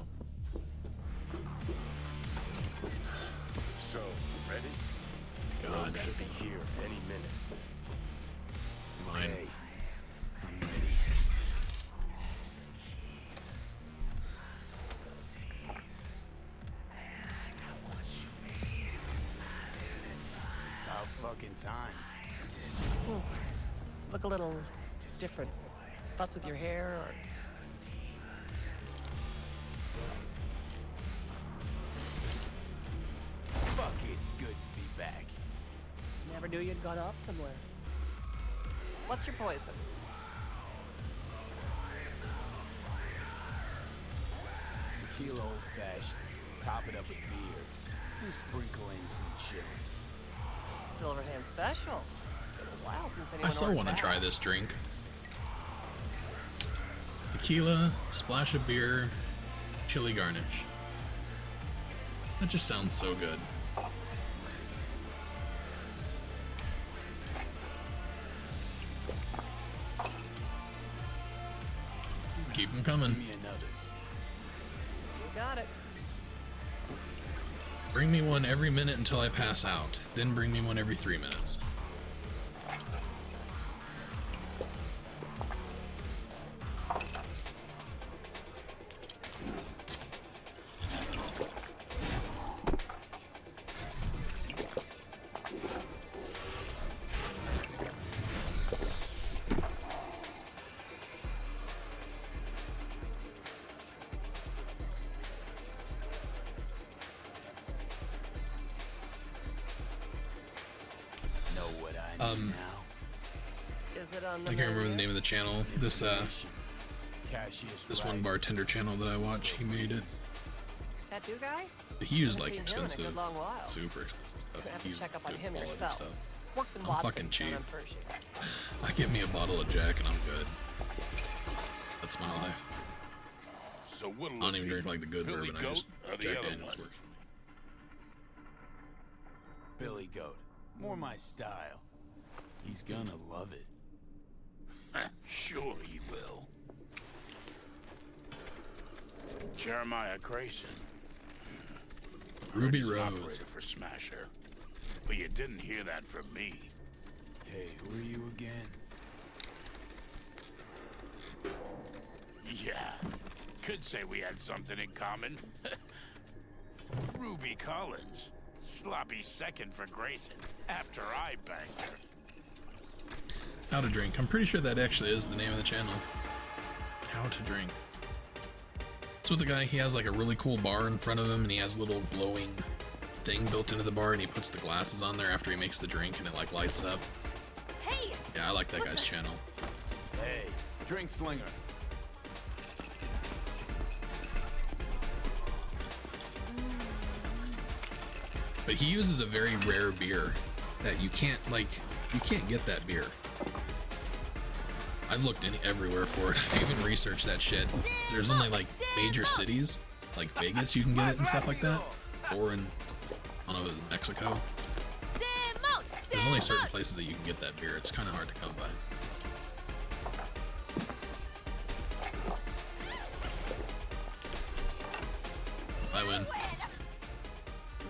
So, ready? God. Should be here any minute. Mine. Hey, I'm ready. About fucking time. Ooh, look a little different. Fuss with your hair or... Fuck, it's good to be back. Never knew you'd gone off somewhere. What's your poison? Tequila old-fashioned. Top it up with beer. And sprinkle in some chili. Silverhand special. Been a while since anyone I still ordered want to that. try this drink. Tequila, splash of beer, chili garnish. That just sounds so good. Keep them coming. Give me another. You got it. Bring me one every minute until I pass out. Then bring me one every 3 minutes. Is it on the I can't remember the name of the channel. This Cashier's one right. bartender channel that I watch, he made it. Tattoo guy? He used Haven't like seen him in a expensive, good long while. super expensive stuff. Gonna have He to used check up on good him quality yourself. stuff. Works in I'm Watson, fucking down cheap. on Pershing. I get me a bottle of Jack and I'm good. That's my life. So what'll I don't it even be? drink like the good Billy bourbon. I Goat just or the Jack other Daniels one? works for me. Billy Goat. More my style. He's gonna love it. Sure he will. Jeremiah Grayson. Ruby He's an Rose. operator for Smasher. But you didn't hear that from me. Hey, who are you again? Yeah. Could say we had something in common. Ruby Collins. Sloppy second for Grayson. After I banged her. How to drink. I'm pretty sure that actually is the name of the channel. How to drink. It's with the guy, he has like a really cool bar in front of him and he has a little glowing thing built into the bar and he puts the glasses on there after he makes the drink and it like lights up. Hey! Yeah, I like that guy's channel. Hey, drink slinger. But he uses a very rare beer that you can't get that beer. I've looked everywhere for it. I've even researched that shit. There's only like major cities, like Vegas, you can get it and stuff like that. Or in, I don't know, Mexico. There's only certain places that you can get that beer. It's kind of hard to come by. I win.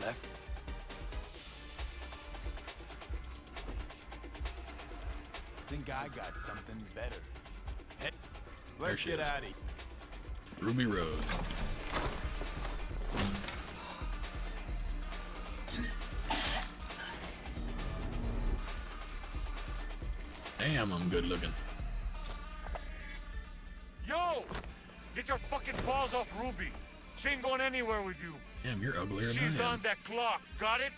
Left. Think I got something better. Hey, There let's she get is. out of here. Ruby Rose. Damn, I'm good looking. Yo! Get your fucking paws off Ruby. She ain't going anywhere with you. Damn, you're uglier than She's I am. on that clock. Got it?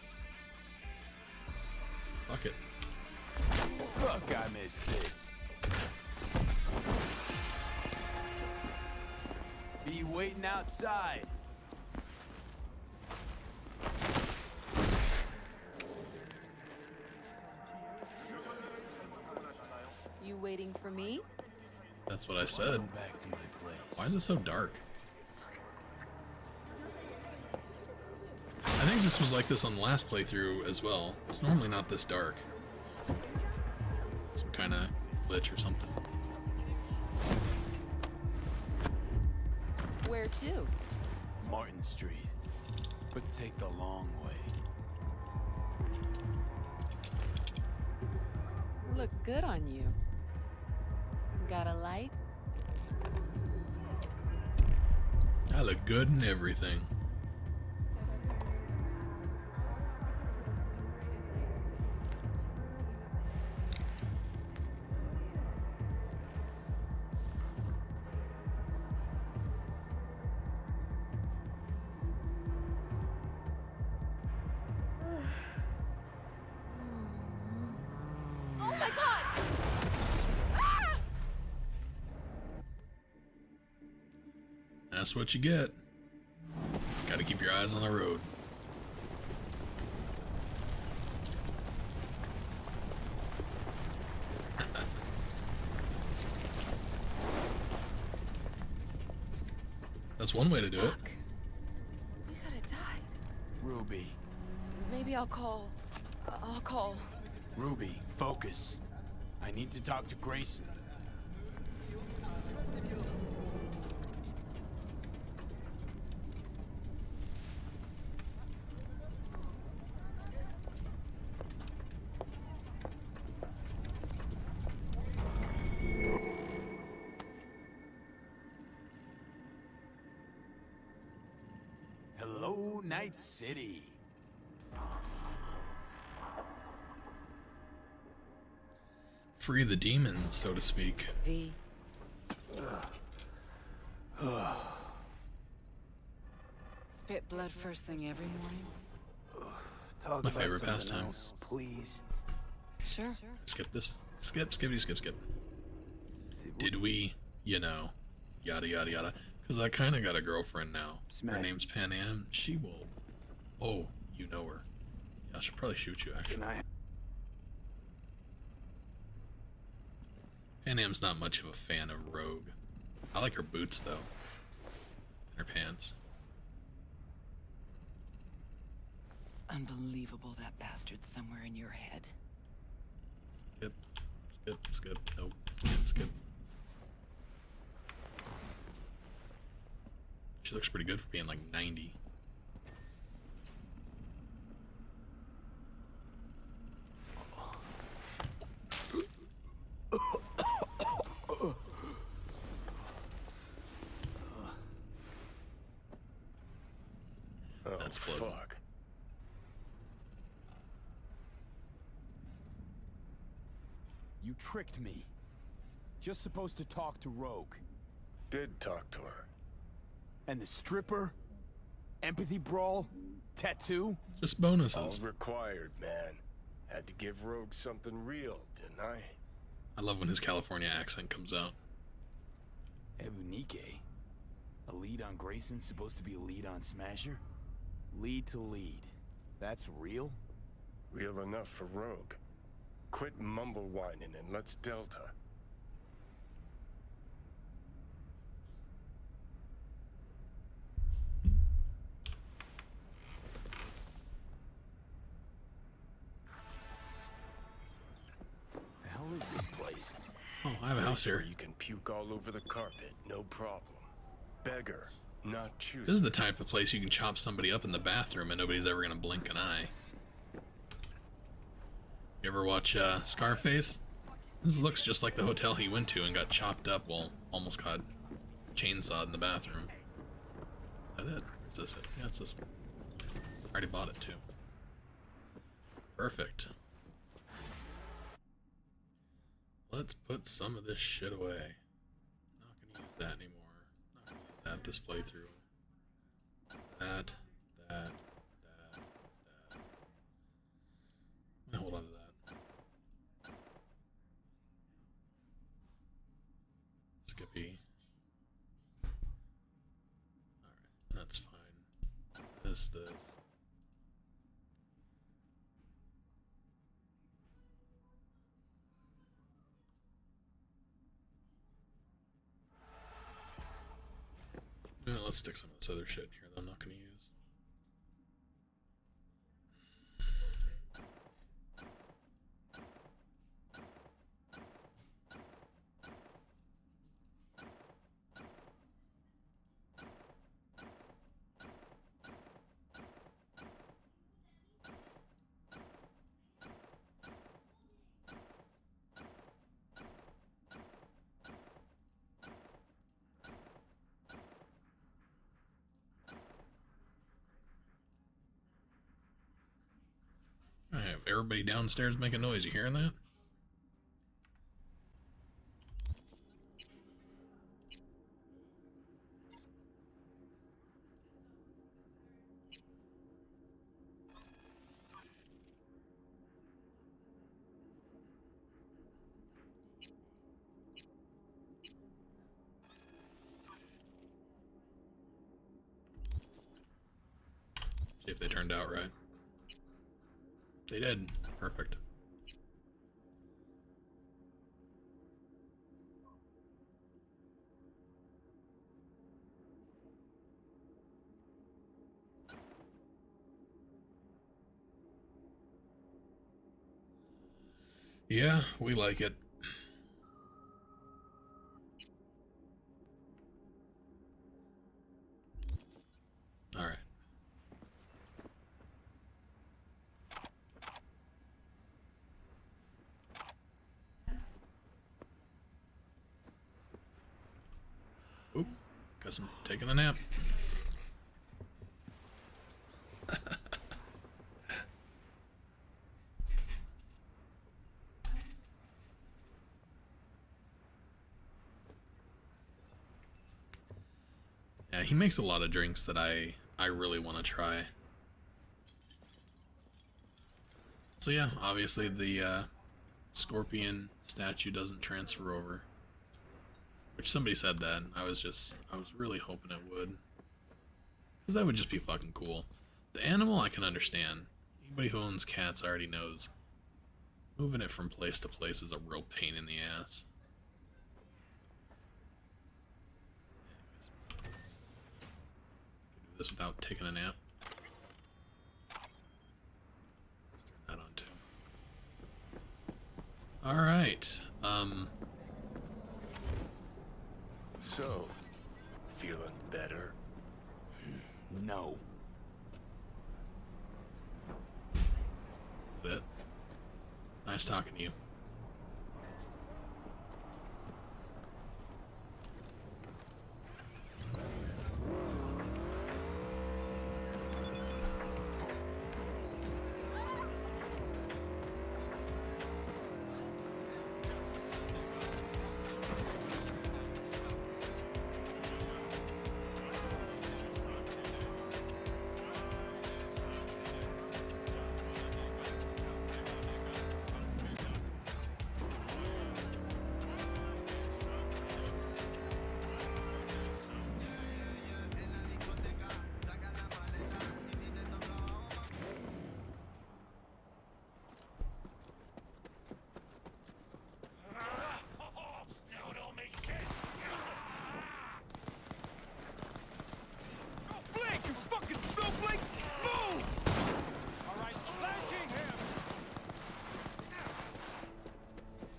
Fuck it. Fuck, I missed this. Be waiting outside. waiting for me? That's what I said. Back to my place. Why is it so dark? I think this was like this on the last playthrough as well. It's normally not this dark. Some kind of glitch or something. Where to? Martin Street. But take the long way. Look good on you. Got a light? I look good in everything. Oh my god! That's what you get. Gotta keep your eyes on the road. That's one way to do it. We could have died. Ruby. Maybe I'll call. Ruby, focus. I need to talk to Grayson. Hello, Night City. Free the demons, so to speak. V. Spit blood first thing every morning? Talk My about favorite something pastime. else, please. Sure. Skip this. Skip. Did we, you know, yada yada yada. Because I kind of got a girlfriend now. Her name's Pan Am. She will. Oh, you know her. Yeah, she'll probably shoot you, actually. Pan Am's not much of a fan of Rogue. I like her boots, though. And her pants. Unbelievable that bastard's somewhere in your head. Skip. Nope. Can't skip. She looks pretty good for being like 90. That's pleasant. Fuck. You tricked me. Just supposed to talk to Rogue. Did talk to her. And the stripper? Empathy brawl? Tattoo? Just bonuses. All required, man. Had to give Rogue something real, didn't I? I love when his California accent comes out. Ebunike? A lead on Grayson's supposed to be a lead on Smasher? Lead to lead. That's real? Real enough for Rogue. Quit mumble whining and let's Delta. The hell is this place? Oh, I have a house here. You can puke all over the carpet, no problem. Beggar, not choosing. This is the type of place you can chop somebody up in the bathroom and nobody's ever gonna blink an eye. You ever watch Scarface? This looks just like the hotel he went to and got chopped up, well, almost got chainsawed in the bathroom. Is that it? Or is this it? Yeah, it's this one. I already bought it too. Perfect. Let's put some of this shit away. Not gonna use that anymore. Not gonna use that this playthrough. That. Let me hold on to that. Skippy. Alright, that's fine. This. let's stick some of this other shit in here that I'm not going to use. I have everybody downstairs making noise. You hearing that? See if they turned out right. They did. Perfect. Yeah, we like it. All right. Oop, guess I'm taking a nap. Yeah, he makes a lot of drinks that I really want to try. So yeah, obviously the scorpion statue doesn't transfer over. Which somebody said that, and I was really hoping it would. Because that would just be fucking cool. The animal I can understand. Anybody who owns cats already knows. Moving it from place to place is a real pain in the ass. Do this without taking a nap. Let's turn that on too. Alright. So, feeling better? No. Bit. Nice talking to you.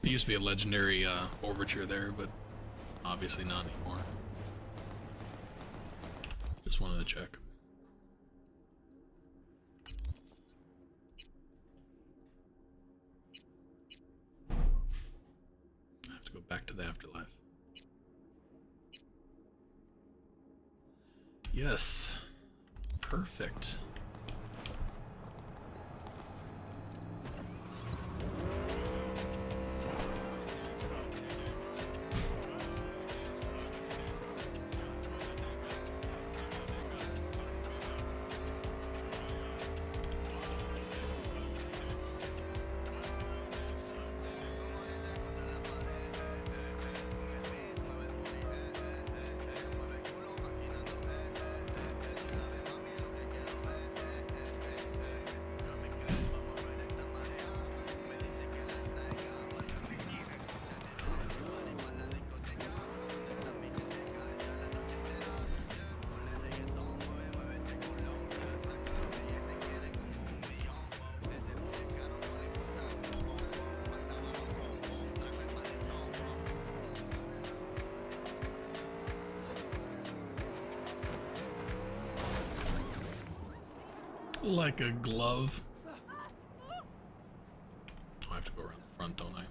There used to be a legendary overture there, but obviously not anymore. Just wanted to check. I have to go back to the afterlife. Yes. Perfect. Like a glove. I have to go around the front, don't I?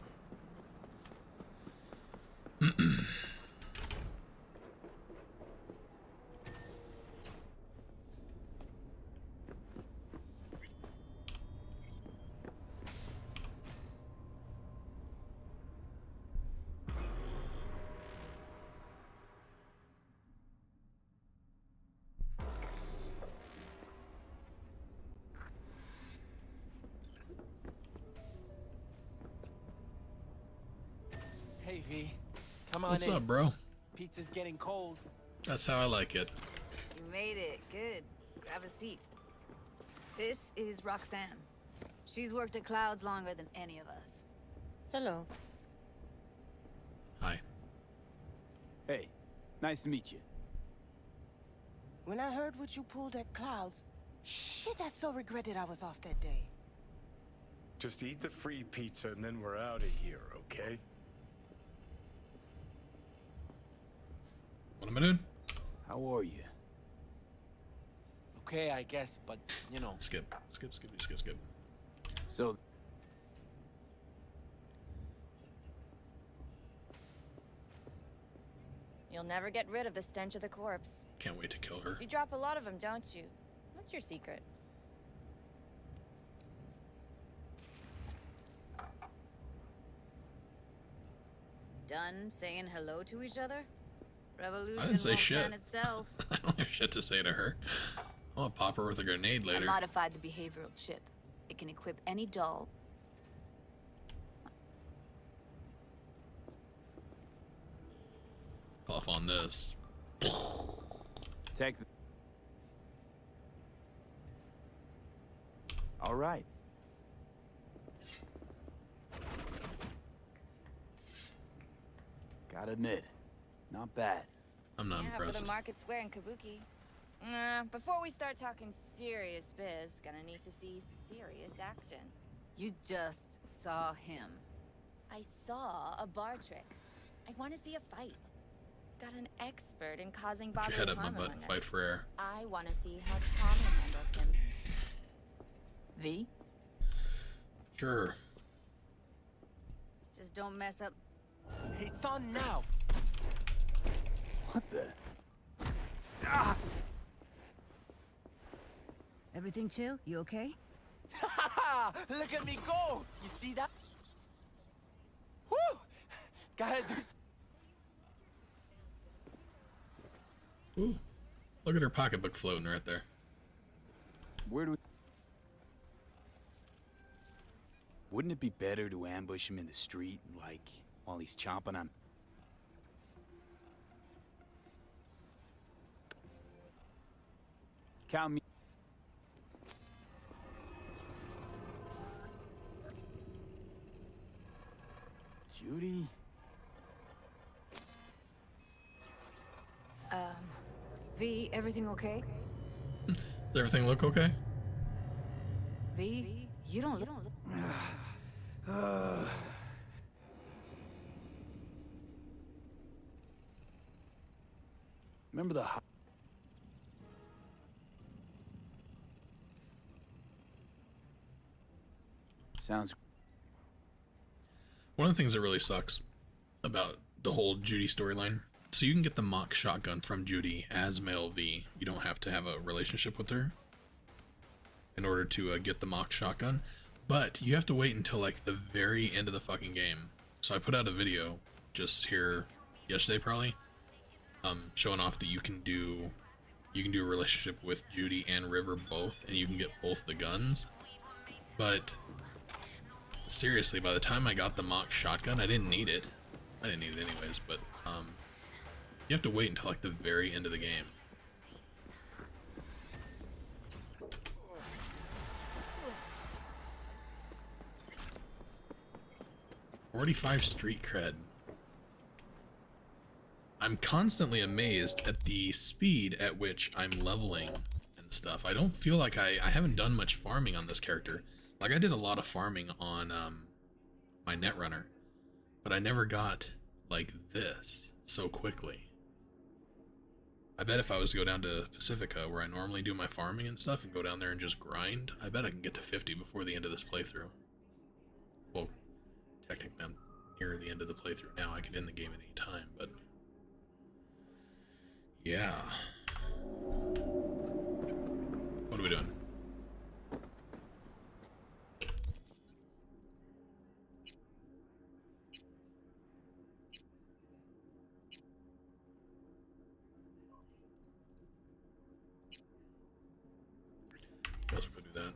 Hey V, come on What's in. up, bro? Pizza's getting cold. That's how I like it. You made it. Good. Grab a seat. This is Roxanne. She's worked at Clouds longer than any of us. Hello. Hi. Hey, nice to meet you. When I heard what you pulled at Clouds, shit, I so regretted I was off that day. Just eat the free pizza and then we're out of here, okay? What am I doing? How are you? Okay, I guess, but, you know. Skip. So... You'll never get rid of the stench of the corpse. Can't wait to kill her. You drop a lot of them, don't you? What's your secret? Done saying hello to each other? Revolution I didn't say won't shit. plan itself. I don't have shit to say to her. I'll pop her with a grenade I later. modified the behavioral chip. It can equip any doll. Puff on this. Take the... All right. Gotta admit, not bad. I'm not Yeah, for impressed. the market square in Kabuki. Before we start talking serious biz, gonna need to see serious action. You just saw him. I saw a bar trick. I want to see a fight. Got an expert in causing Put your bodily head up my harm butt among and us. fight for air. I want to see how Tommy handles him. V? Sure. Just don't mess up. It's on now. What the? Ah! Everything chill? You okay? Look at me go! You see that? Woo! Gotta do. Ooh. Look at her pocketbook floating right there. Where do we... Wouldn't it be better to ambush him in the street, like, while he's chomping on... Count me... Judy? V, everything okay? Does everything look okay? V, you don't look... Remember the... Sounds... One of the things that really sucks about the whole Judy storyline, so you can get the mock shotgun from Judy as male V. You don't have to have a relationship with her in order to get the mock shotgun, but you have to wait until like the very end of the fucking game. So I put out a video just here yesterday probably, showing off that you can do a relationship with Judy and River both, and you can get both the guns. But seriously, by the time I got the mock shotgun, I didn't need it. I didn't need it anyways, but you have to wait until like the very end of the game. "45 street cred." I'm constantly amazed at the speed at which I'm leveling and stuff. I don't feel like I haven't done much farming on this character. Like, I did a lot of farming on my Netrunner, but I never got like this so quickly. I bet if I was to go down to Pacifica, where I normally do my farming and stuff, and go down there and just grind, I bet I can get to 50 before the end of this playthrough. Well, technically I'm near the end of the playthrough now. I can end the game at any time, but... yeah. What are we doing? Guess we'll do that.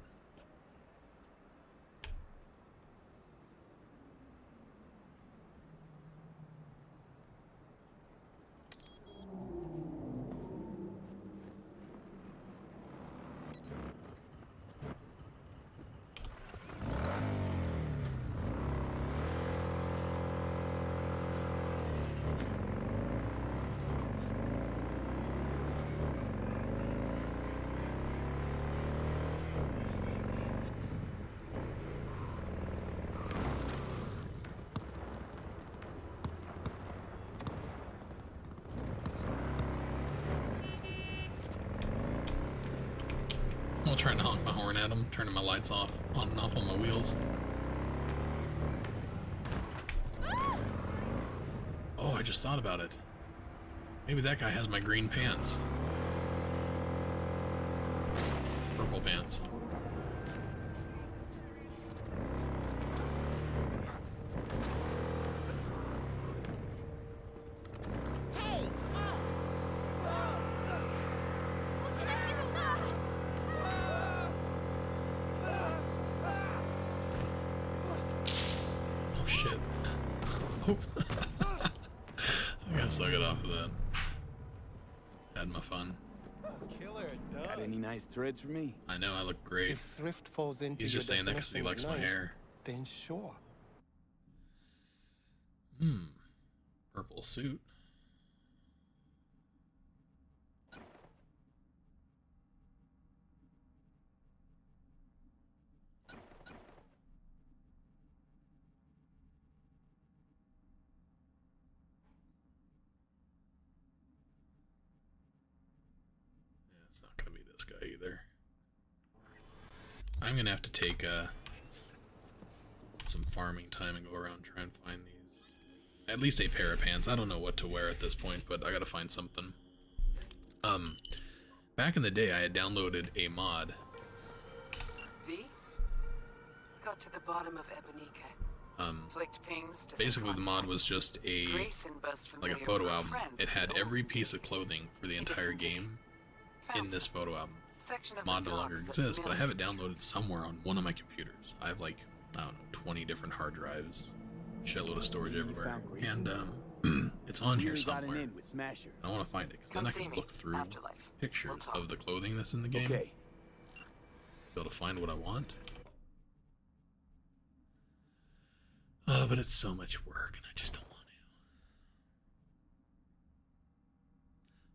I'm trying to honk my horn at him, turning my lights off, on and off on my wheels. Oh, I just thought about it. Maybe that guy has my green pants. Purple pants. Shit. Oh. I gotta suck it off of that. Had my fun. Got any nice threads for me? I know, I look great. If thrift falls into He's just your saying that because he likes my definition of hair. then sure. Purple suit. It's not gonna be this guy either. I'm gonna have to take some farming time and go around and try and find these. At least a pair of pants. I don't know what to wear at this point, but I gotta find something. Back in the day, I had downloaded a mod. V? Got to the bottom of Ebonike. Flicked pings to Basically, the mod was just a like a photo album. It had every piece of clothing for the entire game in this photo album. Mod no longer exists, but I have it downloaded somewhere on one of my computers. I have like, I don't know, 20 different hard drives, shitload of storage everywhere, and it's on here somewhere. I want to find it because then I can look through pictures of the clothing that's in the game, be able to find what I want. But it's so much work, and I just don't want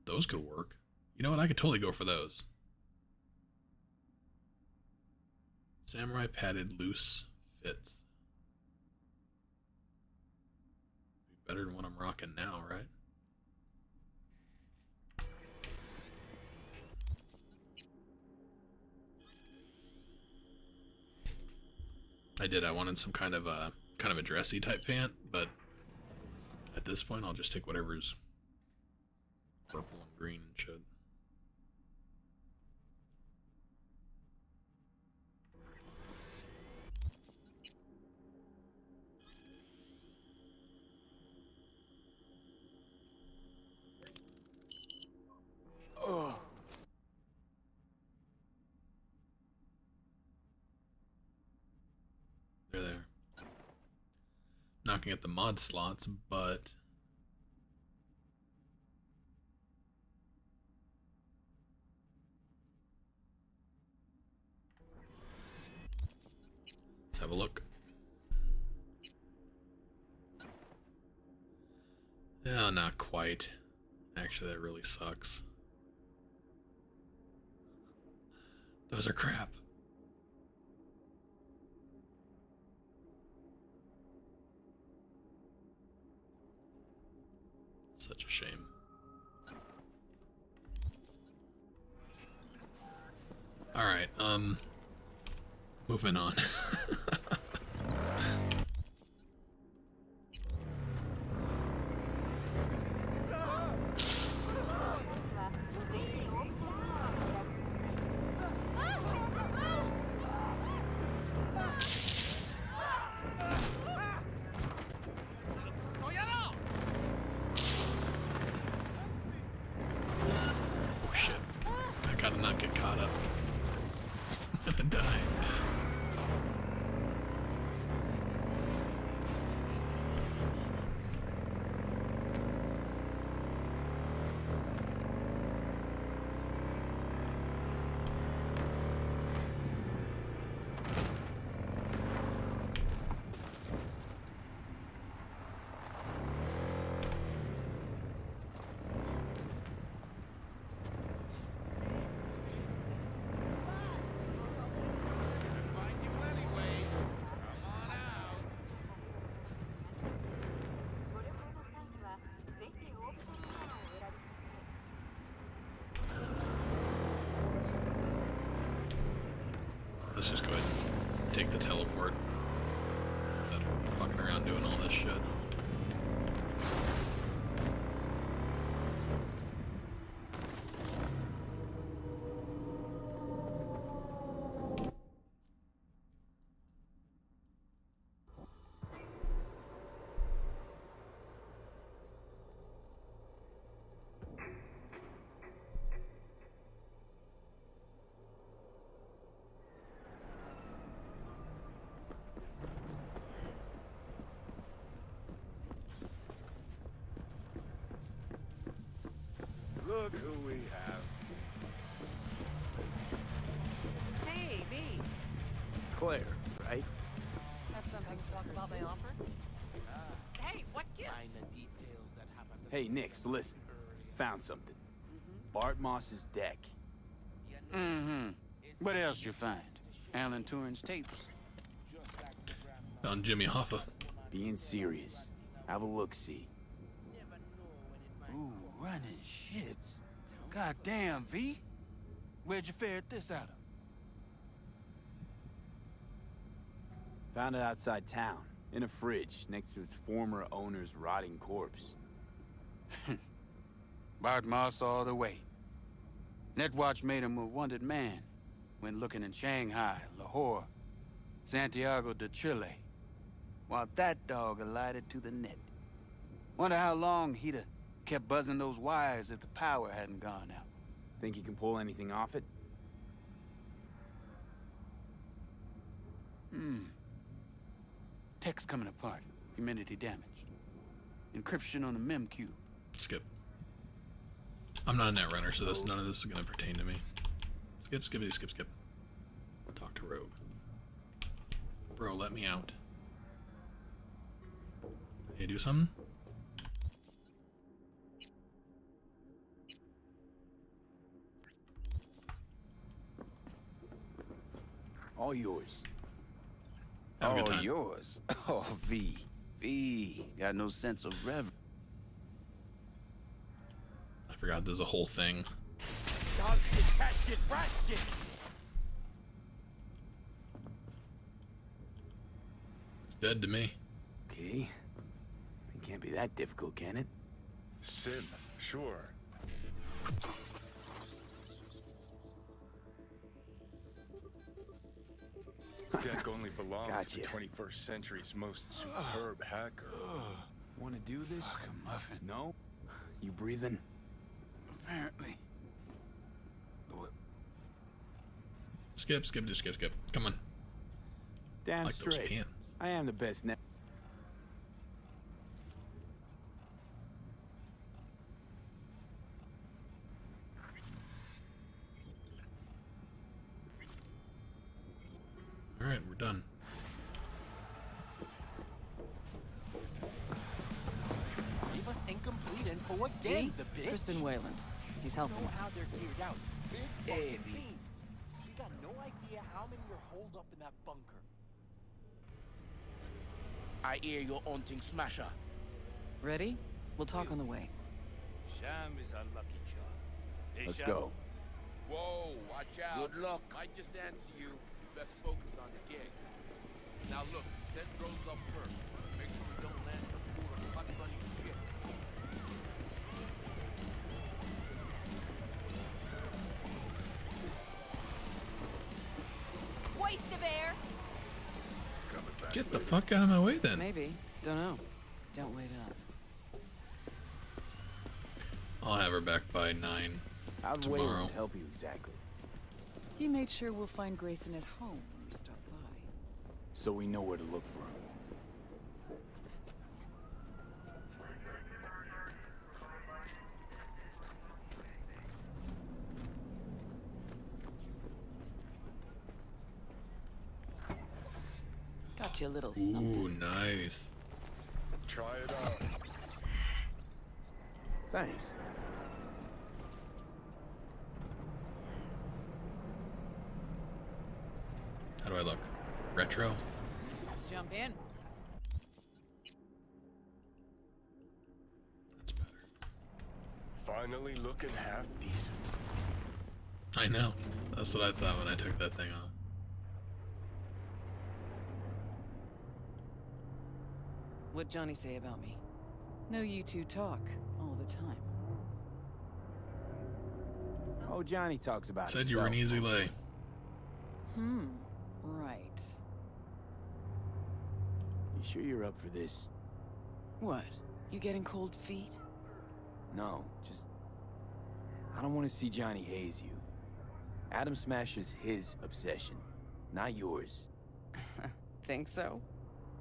to. Those could work. You know what? I could totally go for those. Samurai padded loose fits. Be better than what I'm rocking now, right? I wanted some kind of a dressy type pant, but at this point I'll just take whatever's purple and green and shit. Oh. They're there. Not gonna get the mod slots, but let's have a look. Yeah, not quite. Actually, that really sucks. Those are crap. Such a shame. All right, moving on. Oh shit! I gotta not get caught up. I'm gonna die. Let's just go ahead and take the teleport. Instead of fucking around doing all this shit. Look who we have. Hey, V. Claire, right? That's something to talk about my offer? Hey, what gives? Hey, Nix, listen. Found something. Bart Moss's deck. Mm-hmm. What else you find? Alan Turing's tapes? Found Jimmy Hoffa. Being serious. Have a look-see. Ooh, running shits. Goddamn, V. Where'd you ferret this out of? Found it outside town, in a fridge, next to its former owner's rotting corpse. Bart Moss all the way. Netwatch made him a wanted man when looking in Shanghai, Lahore, Santiago de Chile, while that dog alighted to the net. Wonder how long he'd have kept buzzing those wires if the power hadn't gone out. Think you can pull anything off it? Text coming apart. Humidity damaged. Encryption on the mem cube. Skip. I'm not a netrunner, so none of this is gonna pertain to me. Skip, skippity, skip, skip. Talk to Rogue. Bro, let me out. Hey, do something? All yours. Have a good All time. yours. Oh, V. V. Got no sense of reverence. I forgot there's a whole thing. Dog shit, cat shit, rat shit. It's dead to me. Okay. It can't be that difficult, can it? Sim, sure. Deck only belongs to the 21st century's most superb hacker. Want to do this? Fuck a muffin. No? You breathing? Apparently. Skip, skip, just skip, skip. Come on. Damn Like those straight. pants. I am the best net. Alright, we're done. Leave us incomplete info again, the bitch. Crispin Wayland. He's helping know us. how they're geared out. Big Hey, fucking V. fiends. We got no idea how many are holed up in that bunker. I hear you're hunting Smasher. Ready? We'll talk on the way. Sham is a lucky charm. Hey, Let's Sham? go. Whoa, watch out. Good luck. Might just answer you. Best focus on the gig. Now look, send drones up first. Make sure we don't land in a pool of hot running shit. Waste of air. Get the fuck out of my way then. Maybe. Don't know. Don't wait up. I'll have her back by 9 How'd tomorrow. Wayland help you exactly? He made sure we'll find Grayson at home when we stop by. So we know where to look for him. Got you a little Ooh, something. nice. Try it out. Thanks. How do I look? Retro? Jump in. Finally looking half decent. I know. That's what I thought when I took that thing off. What'd Johnny say about me? No, you two talk all the time. Oh, Johnny talks about Said you were an easy lay. Right. You sure you're up for this? What? You getting cold feet? No, just... I don't want to see Johnny haze you. Adam Smasher's his obsession, not yours. Think so?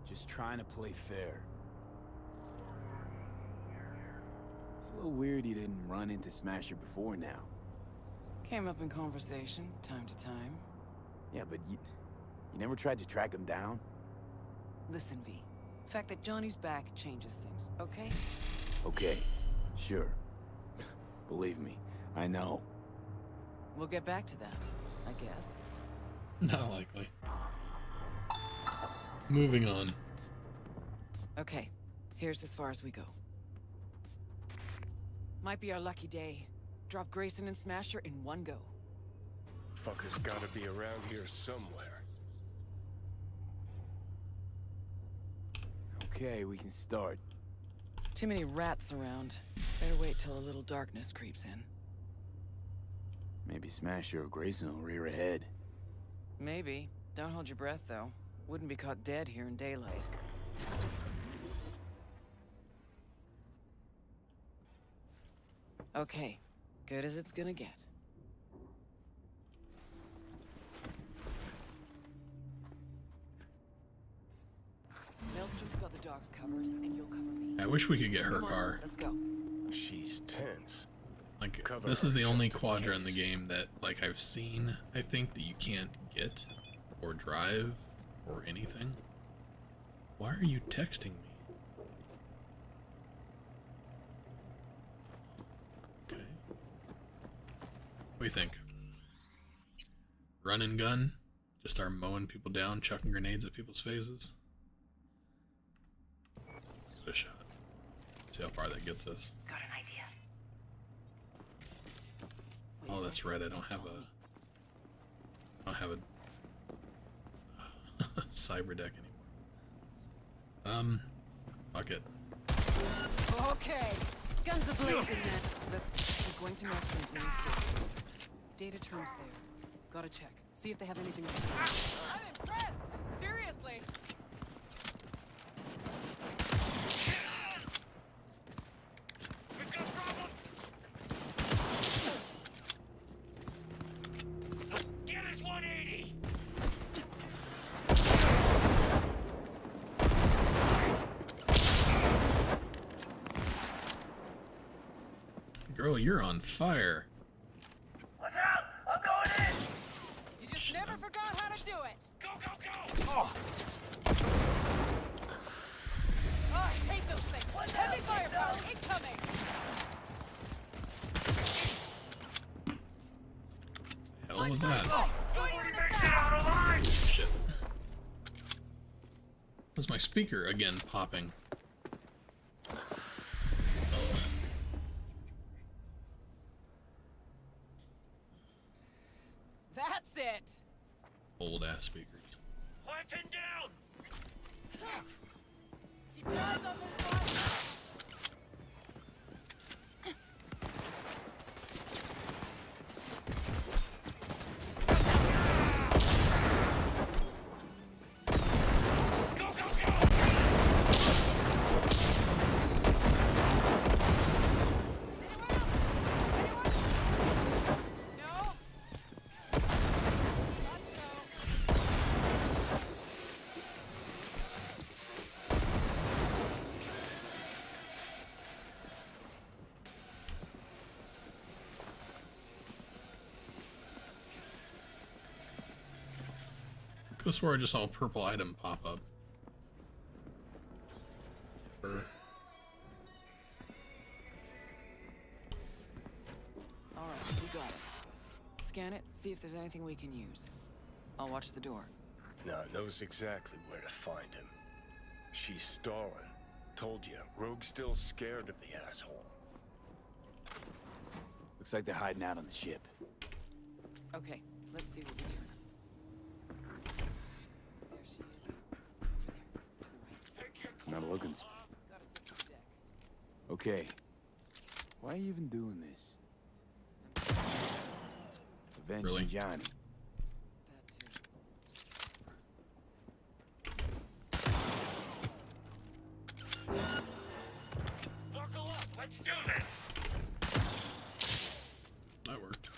Just trying to play fair. It's a little weird you didn't run into Smasher before now. Came up in conversation, time to time. Yeah, but you never tried to track him down? Listen, V. The fact that Johnny's back changes things, okay? Okay, sure. Believe me, I know. We'll get back to that, I guess. Not likely. Moving on. Okay, here's as far as we go. Might be our lucky day. Drop Grayson and Smasher in one go. Fucker's gotta be around here somewhere. Okay, we can start. Too many rats around. Better wait till a little darkness creeps in. Maybe Smasher or Grayson will rear ahead. Maybe. Don't hold your breath, though. Wouldn't be caught dead here in daylight. Okay. Good as it's gonna get. Maelstrom's got the dogs covered, and you'll cover me. I wish we could get her Come on, car. let's go. She's tense. Like, Cover this her is the only just in quadra in the case. game that, like, I've seen, I think, that you can't get or drive or anything. Why are you texting me? Okay. What do you think? Run and gun? Just start mowing people down, chucking grenades at people's faces? Let's give it a shot. See how far that gets us. Got an idea. Oh, that's right. I don't have a cyber deck anymore. Fuck it. Okay. Guns a-blazing then. But we're going to Maelstrom's main station. Data terms there. Gotta check. See if they have anything else. I'm impressed! Seriously! Get his 180! Girl, you're on fire. Watch out! I'm going in! You just never forgot how to do it! Go, go, go! Oh, I hate those things! Heavy firepower incoming! Hell was that? Shit. Shit. Was my speaker again popping? speakers. Weapon down! Keep your eyes on this one. Could have swore I just saw a purple item pop up. Alright, we got it. Scan it, see if there's anything we can use. I'll watch the door. Now knows exactly where to find him. She's stalling. Told you, Rogue's still scared of the asshole. Looks like they're hiding out on the ship. Okay, let's see what we do. Not looking. Okay. Why are you even doing this? Avenging Really? Johnny. Buckle up, let's do this! That worked.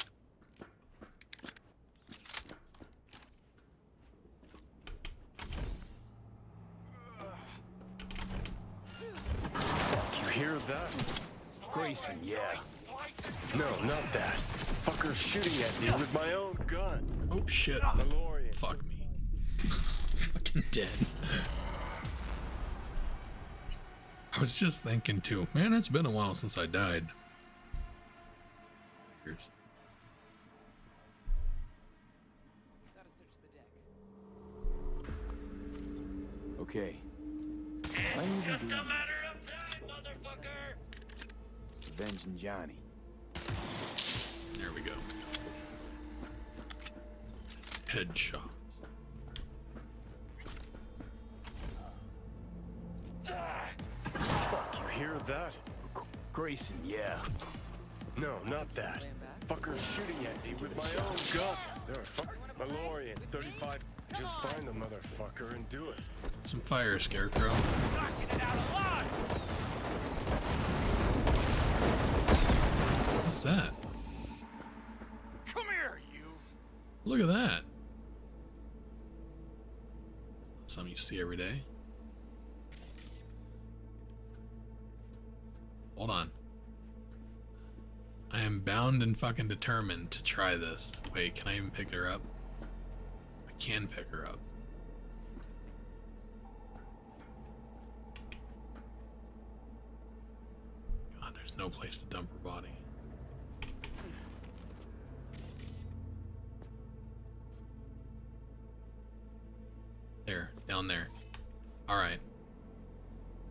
You hear that? Grayson, yeah. No, not that. Fucker's shooting at me with my own gun. Oh shit. DeLorean. Fuck me. Fucking dead. I was just thinking too, man, it's been a while since I died. Years. Gotta search the deck. Okay. Why are you even doing this? Avenging Johnny. There we go. Headshot. Fuck, you hear that? Grayson, yeah. No, not that. Fucker's shooting at me with my own gun. There, fuck. DeLorean, 35. Just find the motherfucker and do it. Some fire, Scarecrow. What's that? Come here, you! Look at that. Something you see every day. Hold on. I am bound and fucking determined to try this. Wait, can I even pick her up? I can pick her up. God, there's no place to dump her body. There, down there. Alright.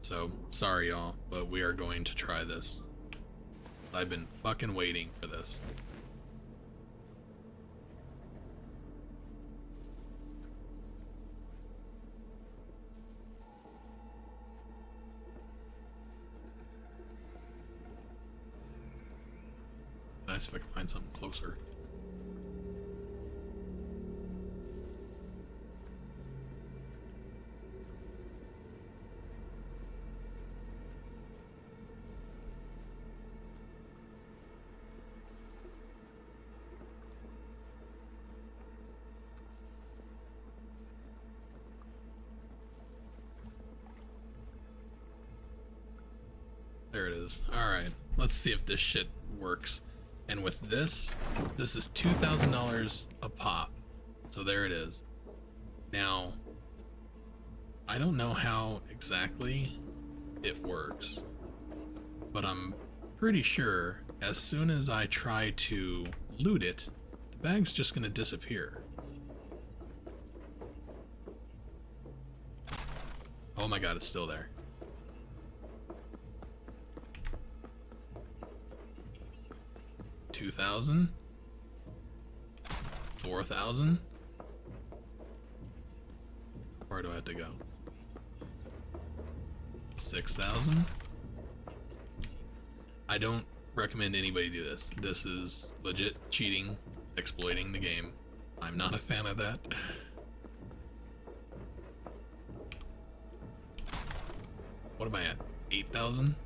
So, sorry y'all, but we are going to try this. I've been fucking waiting for this. Nice if I can find something closer. There it is. Alright, let's see if this shit works. And with this is $2,000 a pop. So there it is. Now, I don't know how exactly it works, but I'm pretty sure as soon as I try to loot it, the bag's just gonna disappear. Oh my god, it's still there. 2,000, 4,000, far do I have to go? 6,000? I don't recommend anybody do this. This is legit cheating, exploiting the game. I'm not a fan of that. What am I at? 8,000?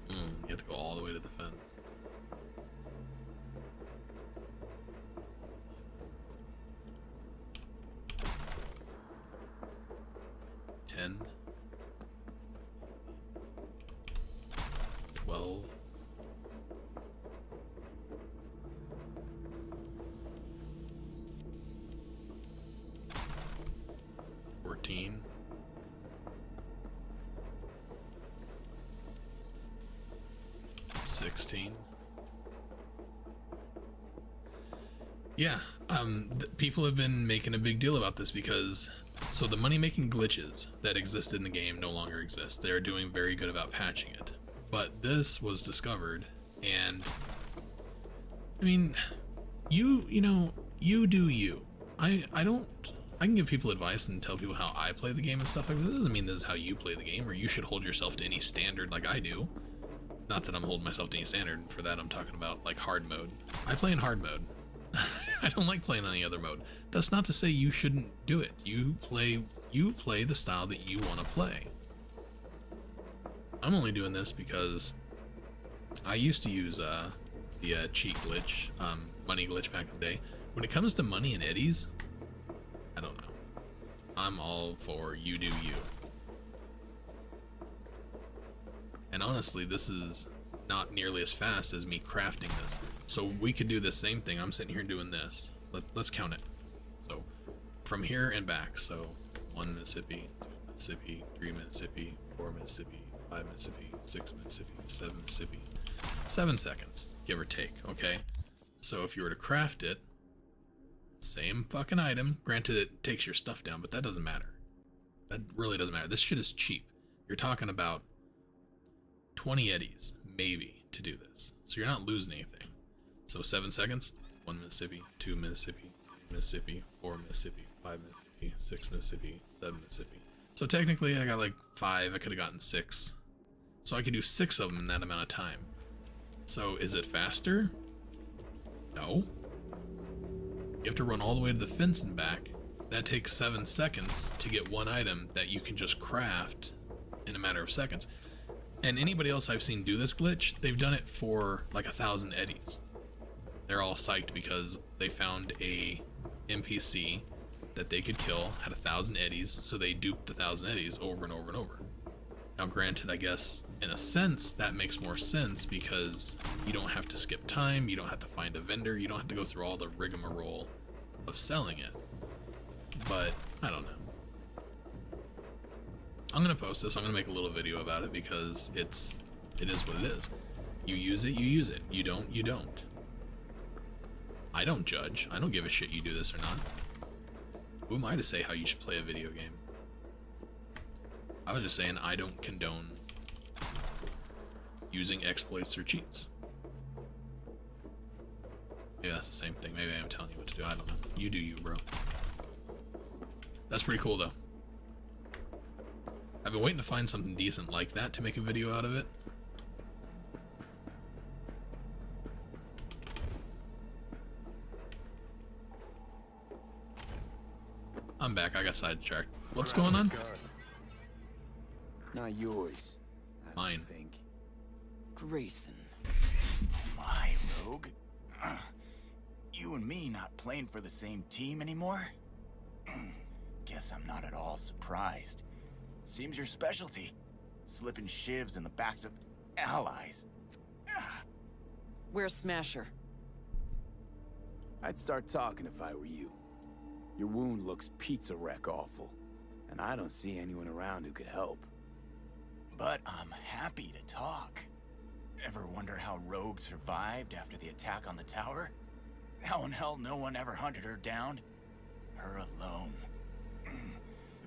You have to go all the way to the fence. $10. 12. 14. 16. Yeah, people have been making a big deal about this because so the money-making glitches that existed in the game no longer exist. They're doing very good about patching it. But this was discovered, and I mean, you know, you do you. I can give people advice and tell people how I play the game and stuff like that. That doesn't mean this is how you play the game, or you should hold yourself to any standard like I do. Not that I'm holding myself to any standard. For that, I'm talking about like hard mode. I play in hard mode. I don't like playing on any other mode. That's not to say you shouldn't do it. You play the style that you want to play. I'm only doing this because I used to use the cheat glitch, money glitch back in the day. When it comes to money and eddies, I don't know. I'm all for you do you. And honestly, this is not nearly as fast as me crafting this. So we could do the same thing. I'm sitting here doing this. Let's count it. So from here and back. So 1 Mississippi, 2 Mississippi, 3 Mississippi, 4 Mississippi, 5 Mississippi, 6 Mississippi, 7 Mississippi. 7 seconds, give or take, okay? So if you were to craft it, same fucking item. Granted, it takes your stuff down, but that doesn't matter. That really doesn't matter. This shit is cheap. You're talking about 20 eddies, maybe, to do this. So you're not losing anything. So 7 seconds, 1 Mississippi, 2 Mississippi, 3 Mississippi, 4 Mississippi, 5 Mississippi, 6 Mississippi, 7 Mississippi. So technically I got like 5, I could have gotten 6. So I could do 6 of them in that amount of time. So is it faster? No. You have to run all the way to the fence and back. That takes 7 seconds to get one item that you can just craft in a matter of seconds. And anybody else I've seen do this glitch, they've done it for like 1,000 eddies. They're all psyched because they found a NPC that they could kill, had 1,000 eddies, so they duped the 1,000 eddies over and over and over. Now granted, I guess in a sense that makes more sense because you don't have to skip time, you don't have to find a vendor, you don't have to go through all the rigmarole of selling it. But I don't know. I'm gonna post this. I'm gonna make a little video about it because it is what it is. You use it, you use it. You don't, you don't. I don't judge. I don't give a shit you do this or not. Who am I to say how you should play a video game? I was just saying I don't condone using exploits or cheats. Maybe that's the same thing. Maybe I'm telling you what to do. I don't know. You do you, bro. That's pretty cool though. I've been waiting to find something decent like that to make a video out of it. I'm back. I got sidetracked. What's going on? Not yours. Mine. Think. Grayson. My rogue. You and me not playing for the same team anymore? Guess I'm not at all surprised. Seems your specialty. Slipping shivs in the backs of allies. Where's Smasher? I'd start talking if I were you. Your wound looks pizza wreck awful, and I don't see anyone around who could help. But I'm happy to talk. Ever wonder how Rogue survived after the attack on the tower? How in hell no one ever hunted her down? Her alone.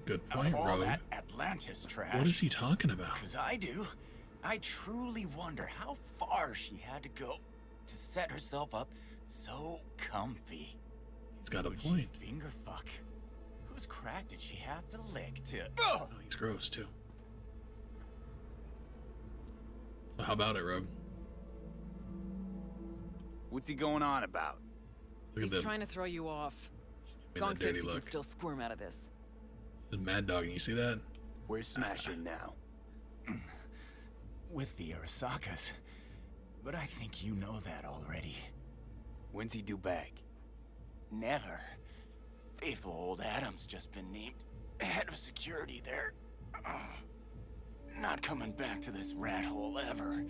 Good point, all Rogue. that Atlantis trash. What is he talking about? Because I do. I truly wonder how far she had to go to set herself up so comfy. He's got a point. Finger fuck. Whose crack did she have to lick to? Oh, he's gross too. So how about it, Rogue? What's he going on about? Look at He's that. trying to throw you off. Give me that dirty Gonfix can look. still squirm out of this. There's Mad Dog, and you see that? Where's Smasher now? With the Arasakas. But I think you know that already. When's he due back? Never. Faithful old Adam's just been named head of security there. Not coming back to this rat hole ever.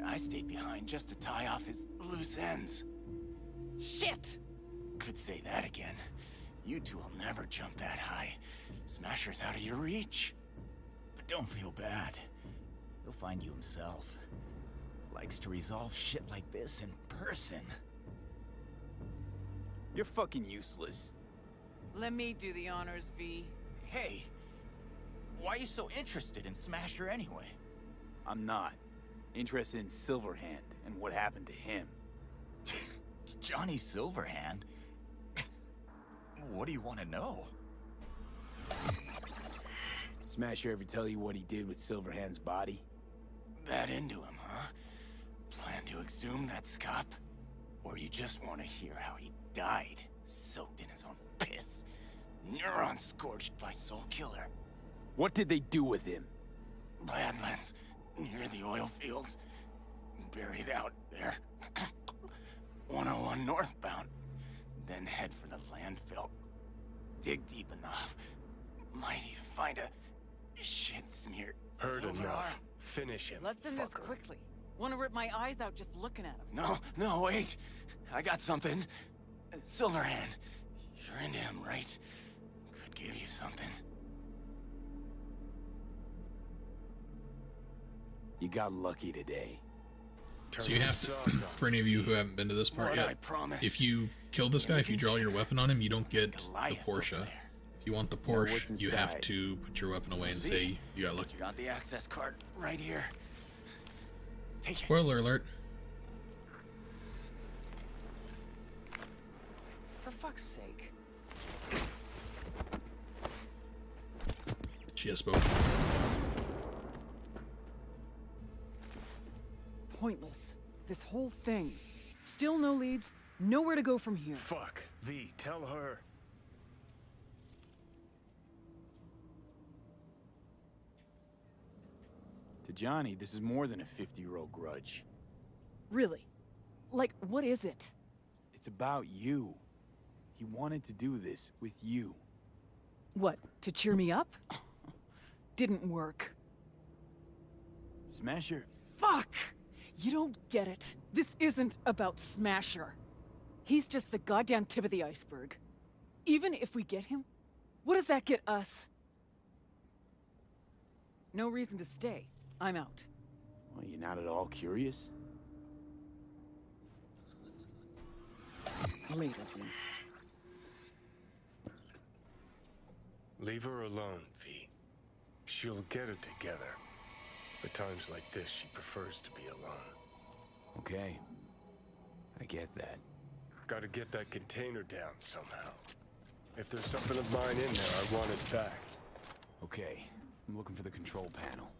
I stayed behind just to tie off his loose ends. Shit! Could say that again. You two will never jump that high. Smasher's out of your reach. But don't feel bad. He'll find you himself. Likes to resolve shit like this in person. You're fucking useless. Let me do the honors, V. Hey, why are you so interested in Smasher anyway? I'm not. Interested in Silverhand and what happened to him. Johnny Silverhand? What do you want to know? Smasher ever tell you what he did with Silverhand's body? That into him, huh? Plan to exhume that scop? Or you just want to hear how he died, soaked in his own piss? Neurons scorched by Soul Killer. What did they do with him? Badlands, near the oil fields. Buried out there. 101 northbound. Then head for the landfill. Dig deep enough. Might even find a shit-smeared Heard silver enough. arm. Finish him. Let's end this quickly. Want to rip my eyes out just looking at him. No, wait. I got something. Silverhand. You're into him, right? Could give you something. You got lucky today. So you have to, for any of you who haven't been to this part What yet, I promise. if you kill this guy, if you draw your weapon on him, you don't get the Porsche. If you want the what's Porsche, you have inside? to put your weapon away and See? say you got lucky. Got the access card right here. Take it. Spoiler alert. For fuck's sake. She has spoken. Pointless. This whole thing. Still no leads, nowhere to go from here. Fuck. V, tell her. To Johnny, this is more than a 50-year-old grudge. Really? Like, what is it? It's about you. He wanted to do this with you. What, to cheer me up? Didn't work. Smasher. Fuck! You don't get it. This isn't about Smasher. He's just the goddamn tip of the iceberg. Even if we get him, what does that get us? No reason to stay. I'm out. Well, you're not at all curious? Later. Leave her alone, V. She'll get it together. At times like this, she prefers to be alone. Okay. I get that. Gotta get that container down somehow. If there's something of mine in there, I want it back. Okay. I'm looking for the control panel.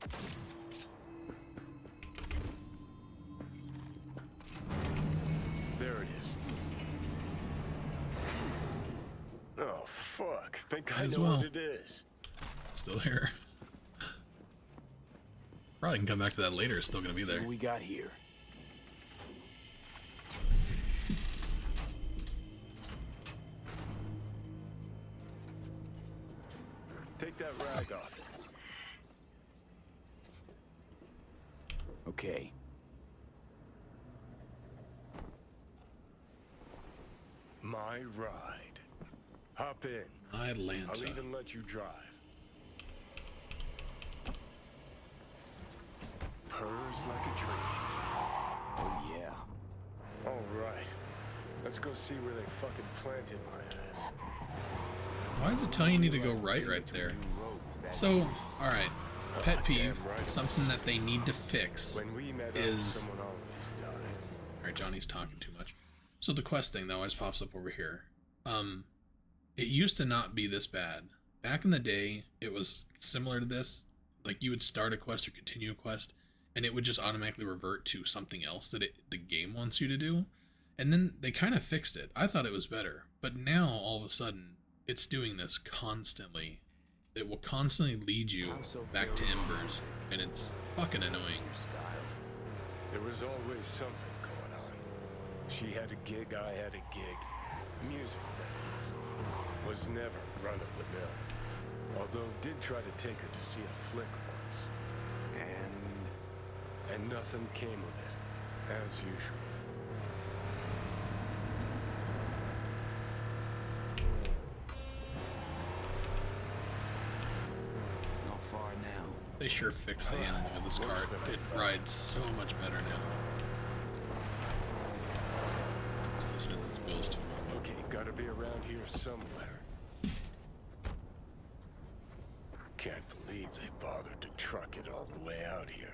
There it is. Oh, fuck. Think I Might as know well. what it is. Still here. Probably can come back to that later. It's still gonna be See there. what we got here. Take that rag off it. Okay. My ride. Hop in. Atlanta. I'll even let you drive. Purrs like a dream. Oh, yeah. All right. Let's go see where they fucking planted my ass. Why does it tell you need to go right there? So, alright. Pet peeve, something that they need to fix is... Alright, Johnny's talking too much. So the quest thing, though, always pops up over here. It used to not be this bad. Back in the day, it was similar to this. Like, you would start a quest or continue a quest, and it would just automatically revert to something else that the game wants you to do. And then they kind of fixed it. I thought it was better. But now, all of a sudden, it's doing this constantly. It will constantly lead you back to Embers, and it's fucking annoying. There was always something going on. She had a gig, I had a gig. Music, that is. Was never run-of-the-mill. Although did try to take her to see a flick once. And nothing came of it, as usual. Not far now. They sure fixed the handling of this cart. It rides so much better now. Still spins its wheels too much. Okay, gotta be around here somewhere. Can't believe they bothered to truck it all the way out here.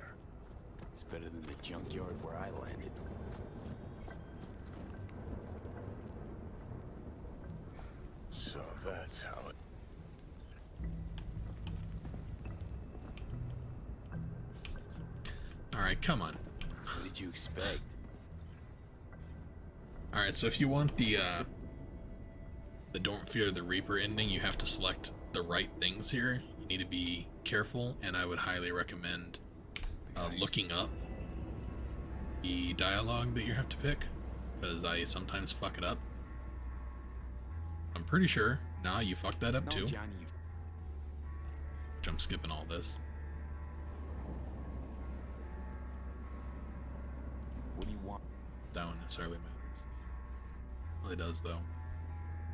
It's better than the junkyard where I landed. So that's how it... Alright, come on. What did you expect? Alright, so if you want the Don't Fear the Reaper ending, you have to select the right things here. You need to be careful, and I would highly recommend looking up the dialogue that you have to pick, because I sometimes fuck it up. I'm pretty sure. Nah, you fucked that up too. Johnny, Which I'm skipping all this. what do you want? That one necessarily matters. Well, it does though.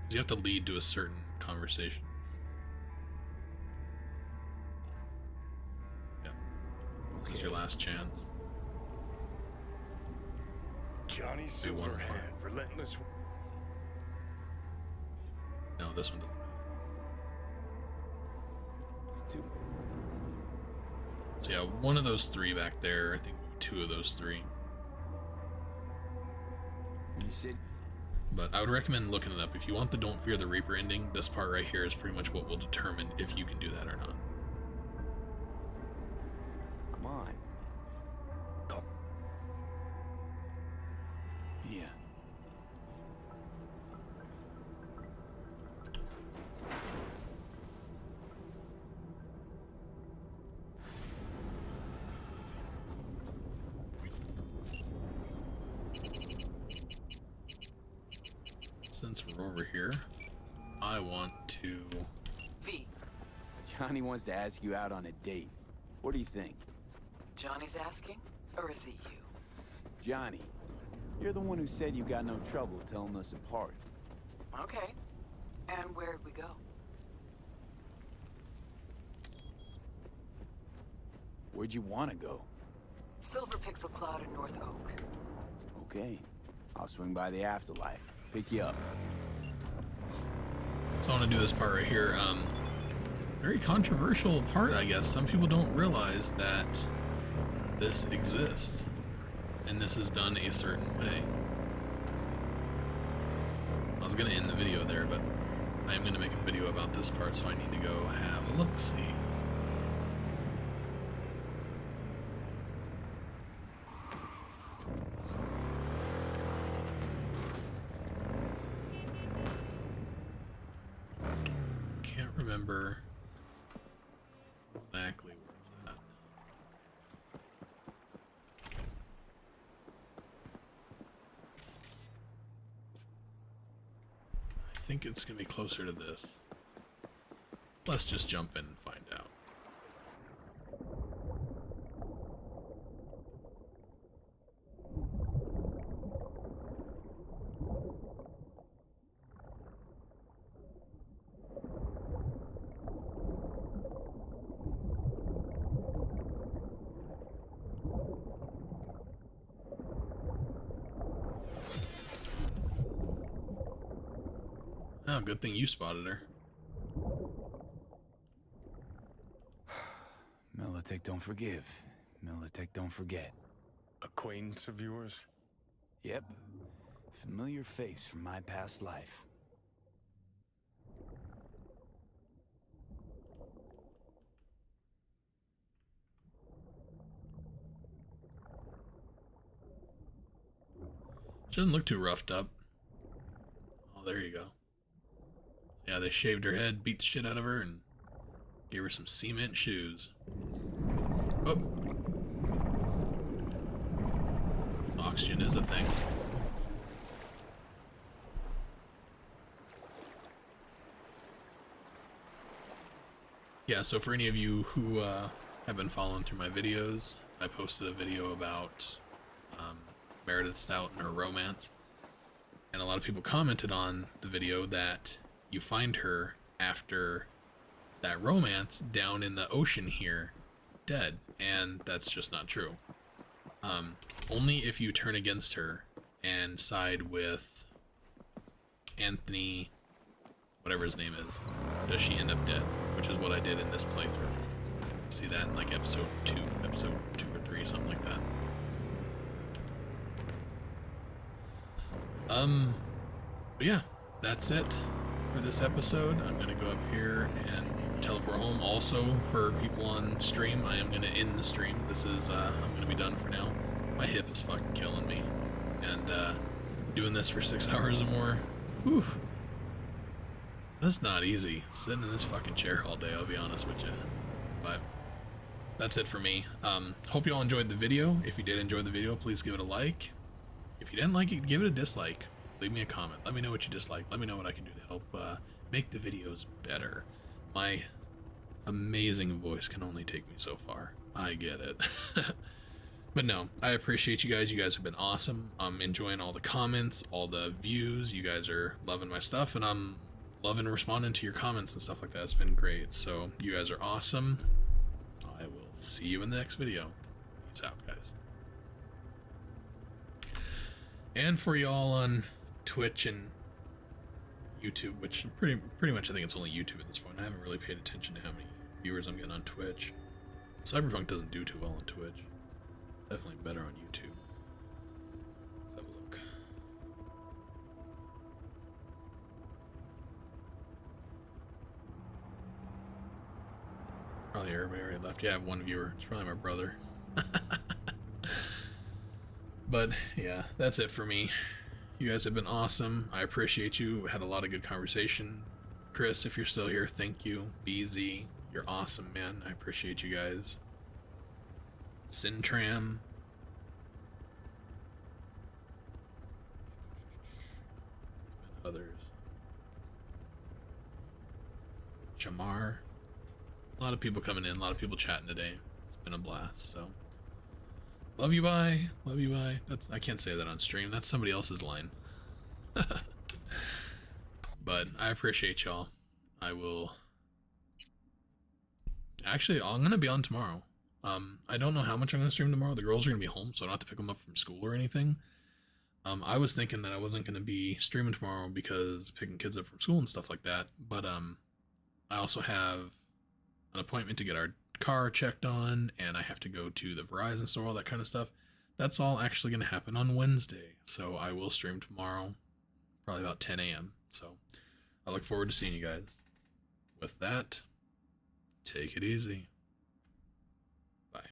'Cause you have to lead to a certain conversation. Yeah. This is your last chance. Johnny Do one more. Silverhand, relentless... No, this one doesn't matter. It's too... So yeah, one of those three back there. I think two of those three. When you said... But I would recommend looking it up. If you want the Don't Fear the Reaper ending, this part right here is pretty much what will determine if you can do that or not. Come on. Yeah. Since we're over here, I want to... V. Johnny wants to ask you out on a date. What do you think? Johnny's asking? Or is it you? Johnny, you're the one who said you got no trouble telling us apart. Okay. And where'd we go? Where'd you want to go? Silver Pixel Cloud in North Oak. Okay. I'll swing by the afterlife. Pick you up. So I want to do this part right here. Very controversial part, I guess. Some people don't realize that this exists. And this is done a certain way. I was going to end the video there, but I'm going to make a video about this part, so I need to go have a look-see. Can't remember exactly where it's at. I think it's gonna be closer to this. Let's just jump in and find out. Oh, good thing you spotted her. Militech don't forgive. Militech don't forget. Acquaintance of yours? Yep. Familiar face from my past life. She doesn't look too roughed up. Oh, there you go. Yeah, they shaved her head, beat the shit out of her, and gave her some cement shoes. Oh. Oxygen is a thing. Yeah, so for any of you who have been following through my videos, I posted a video about Meredith Stout and her romance. And a lot of people commented on the video that you find her after that romance down in the ocean here, dead. And that's just not true. Only if you turn against her and side with Anthony, whatever his name is, does she end up dead, which is what I did in this playthrough. See that in like episode 2 or 3, something like that. But yeah, that's it for this episode. I'm gonna go up here and teleport home. Also, for people on stream, I am gonna end the stream. This is I'm gonna be done for now. My hip is fucking killing me, and doing this for 6 hours or more, whew, that's not easy. Sitting in this fucking chair all day, I'll be honest with you. But that's it for me. Hope you all enjoyed the video. If you did enjoy the video, please give it a like. If you didn't like it, give it a dislike. Leave me a comment. Let me know what you dislike. Let me know what I can do to help make the videos better. My amazing voice can only take me so far. I get it. But no, I appreciate you guys. You guys have been awesome. I'm enjoying all the comments, all the views. You guys are loving my stuff, and I'm loving responding to your comments and stuff like that. It's been great. So you guys are awesome. I will see you in the next video. Peace out, guys. And for y'all on Twitch and YouTube, which pretty much I think it's only YouTube at this point. I haven't really paid attention to how many viewers I'm getting on Twitch. Cyberpunk doesn't do too well on Twitch. Definitely better on YouTube. Let's have a look. Probably everybody already left. Yeah, I have one viewer. It's probably my brother. But yeah, that's it for me. You guys have been awesome. I appreciate you. We had a lot of good conversation. Chris, if you're still here, thank you. BZ, you're awesome, man. I appreciate you guys. Sintram. And others. Shamar. A lot of people coming in, a lot of people chatting today. It's been a blast, so. Love you, bye. Love you, bye. That's, I can't say that on stream. That's somebody else's line. But I appreciate y'all. I will... Actually, I'm going to be on tomorrow. I don't know how much I'm going to stream tomorrow. The girls are going to be home, so I don't have to pick them up from school or anything. I was thinking that I wasn't going to be streaming tomorrow because picking kids up from school and stuff like that. But I also have an appointment to get our car checked on, and I have to go to the Verizon store, all that kind of stuff. That's all actually going to happen on Wednesday, so I will stream tomorrow, probably about 10 a.m. So I look forward to seeing you guys. With that, take it easy.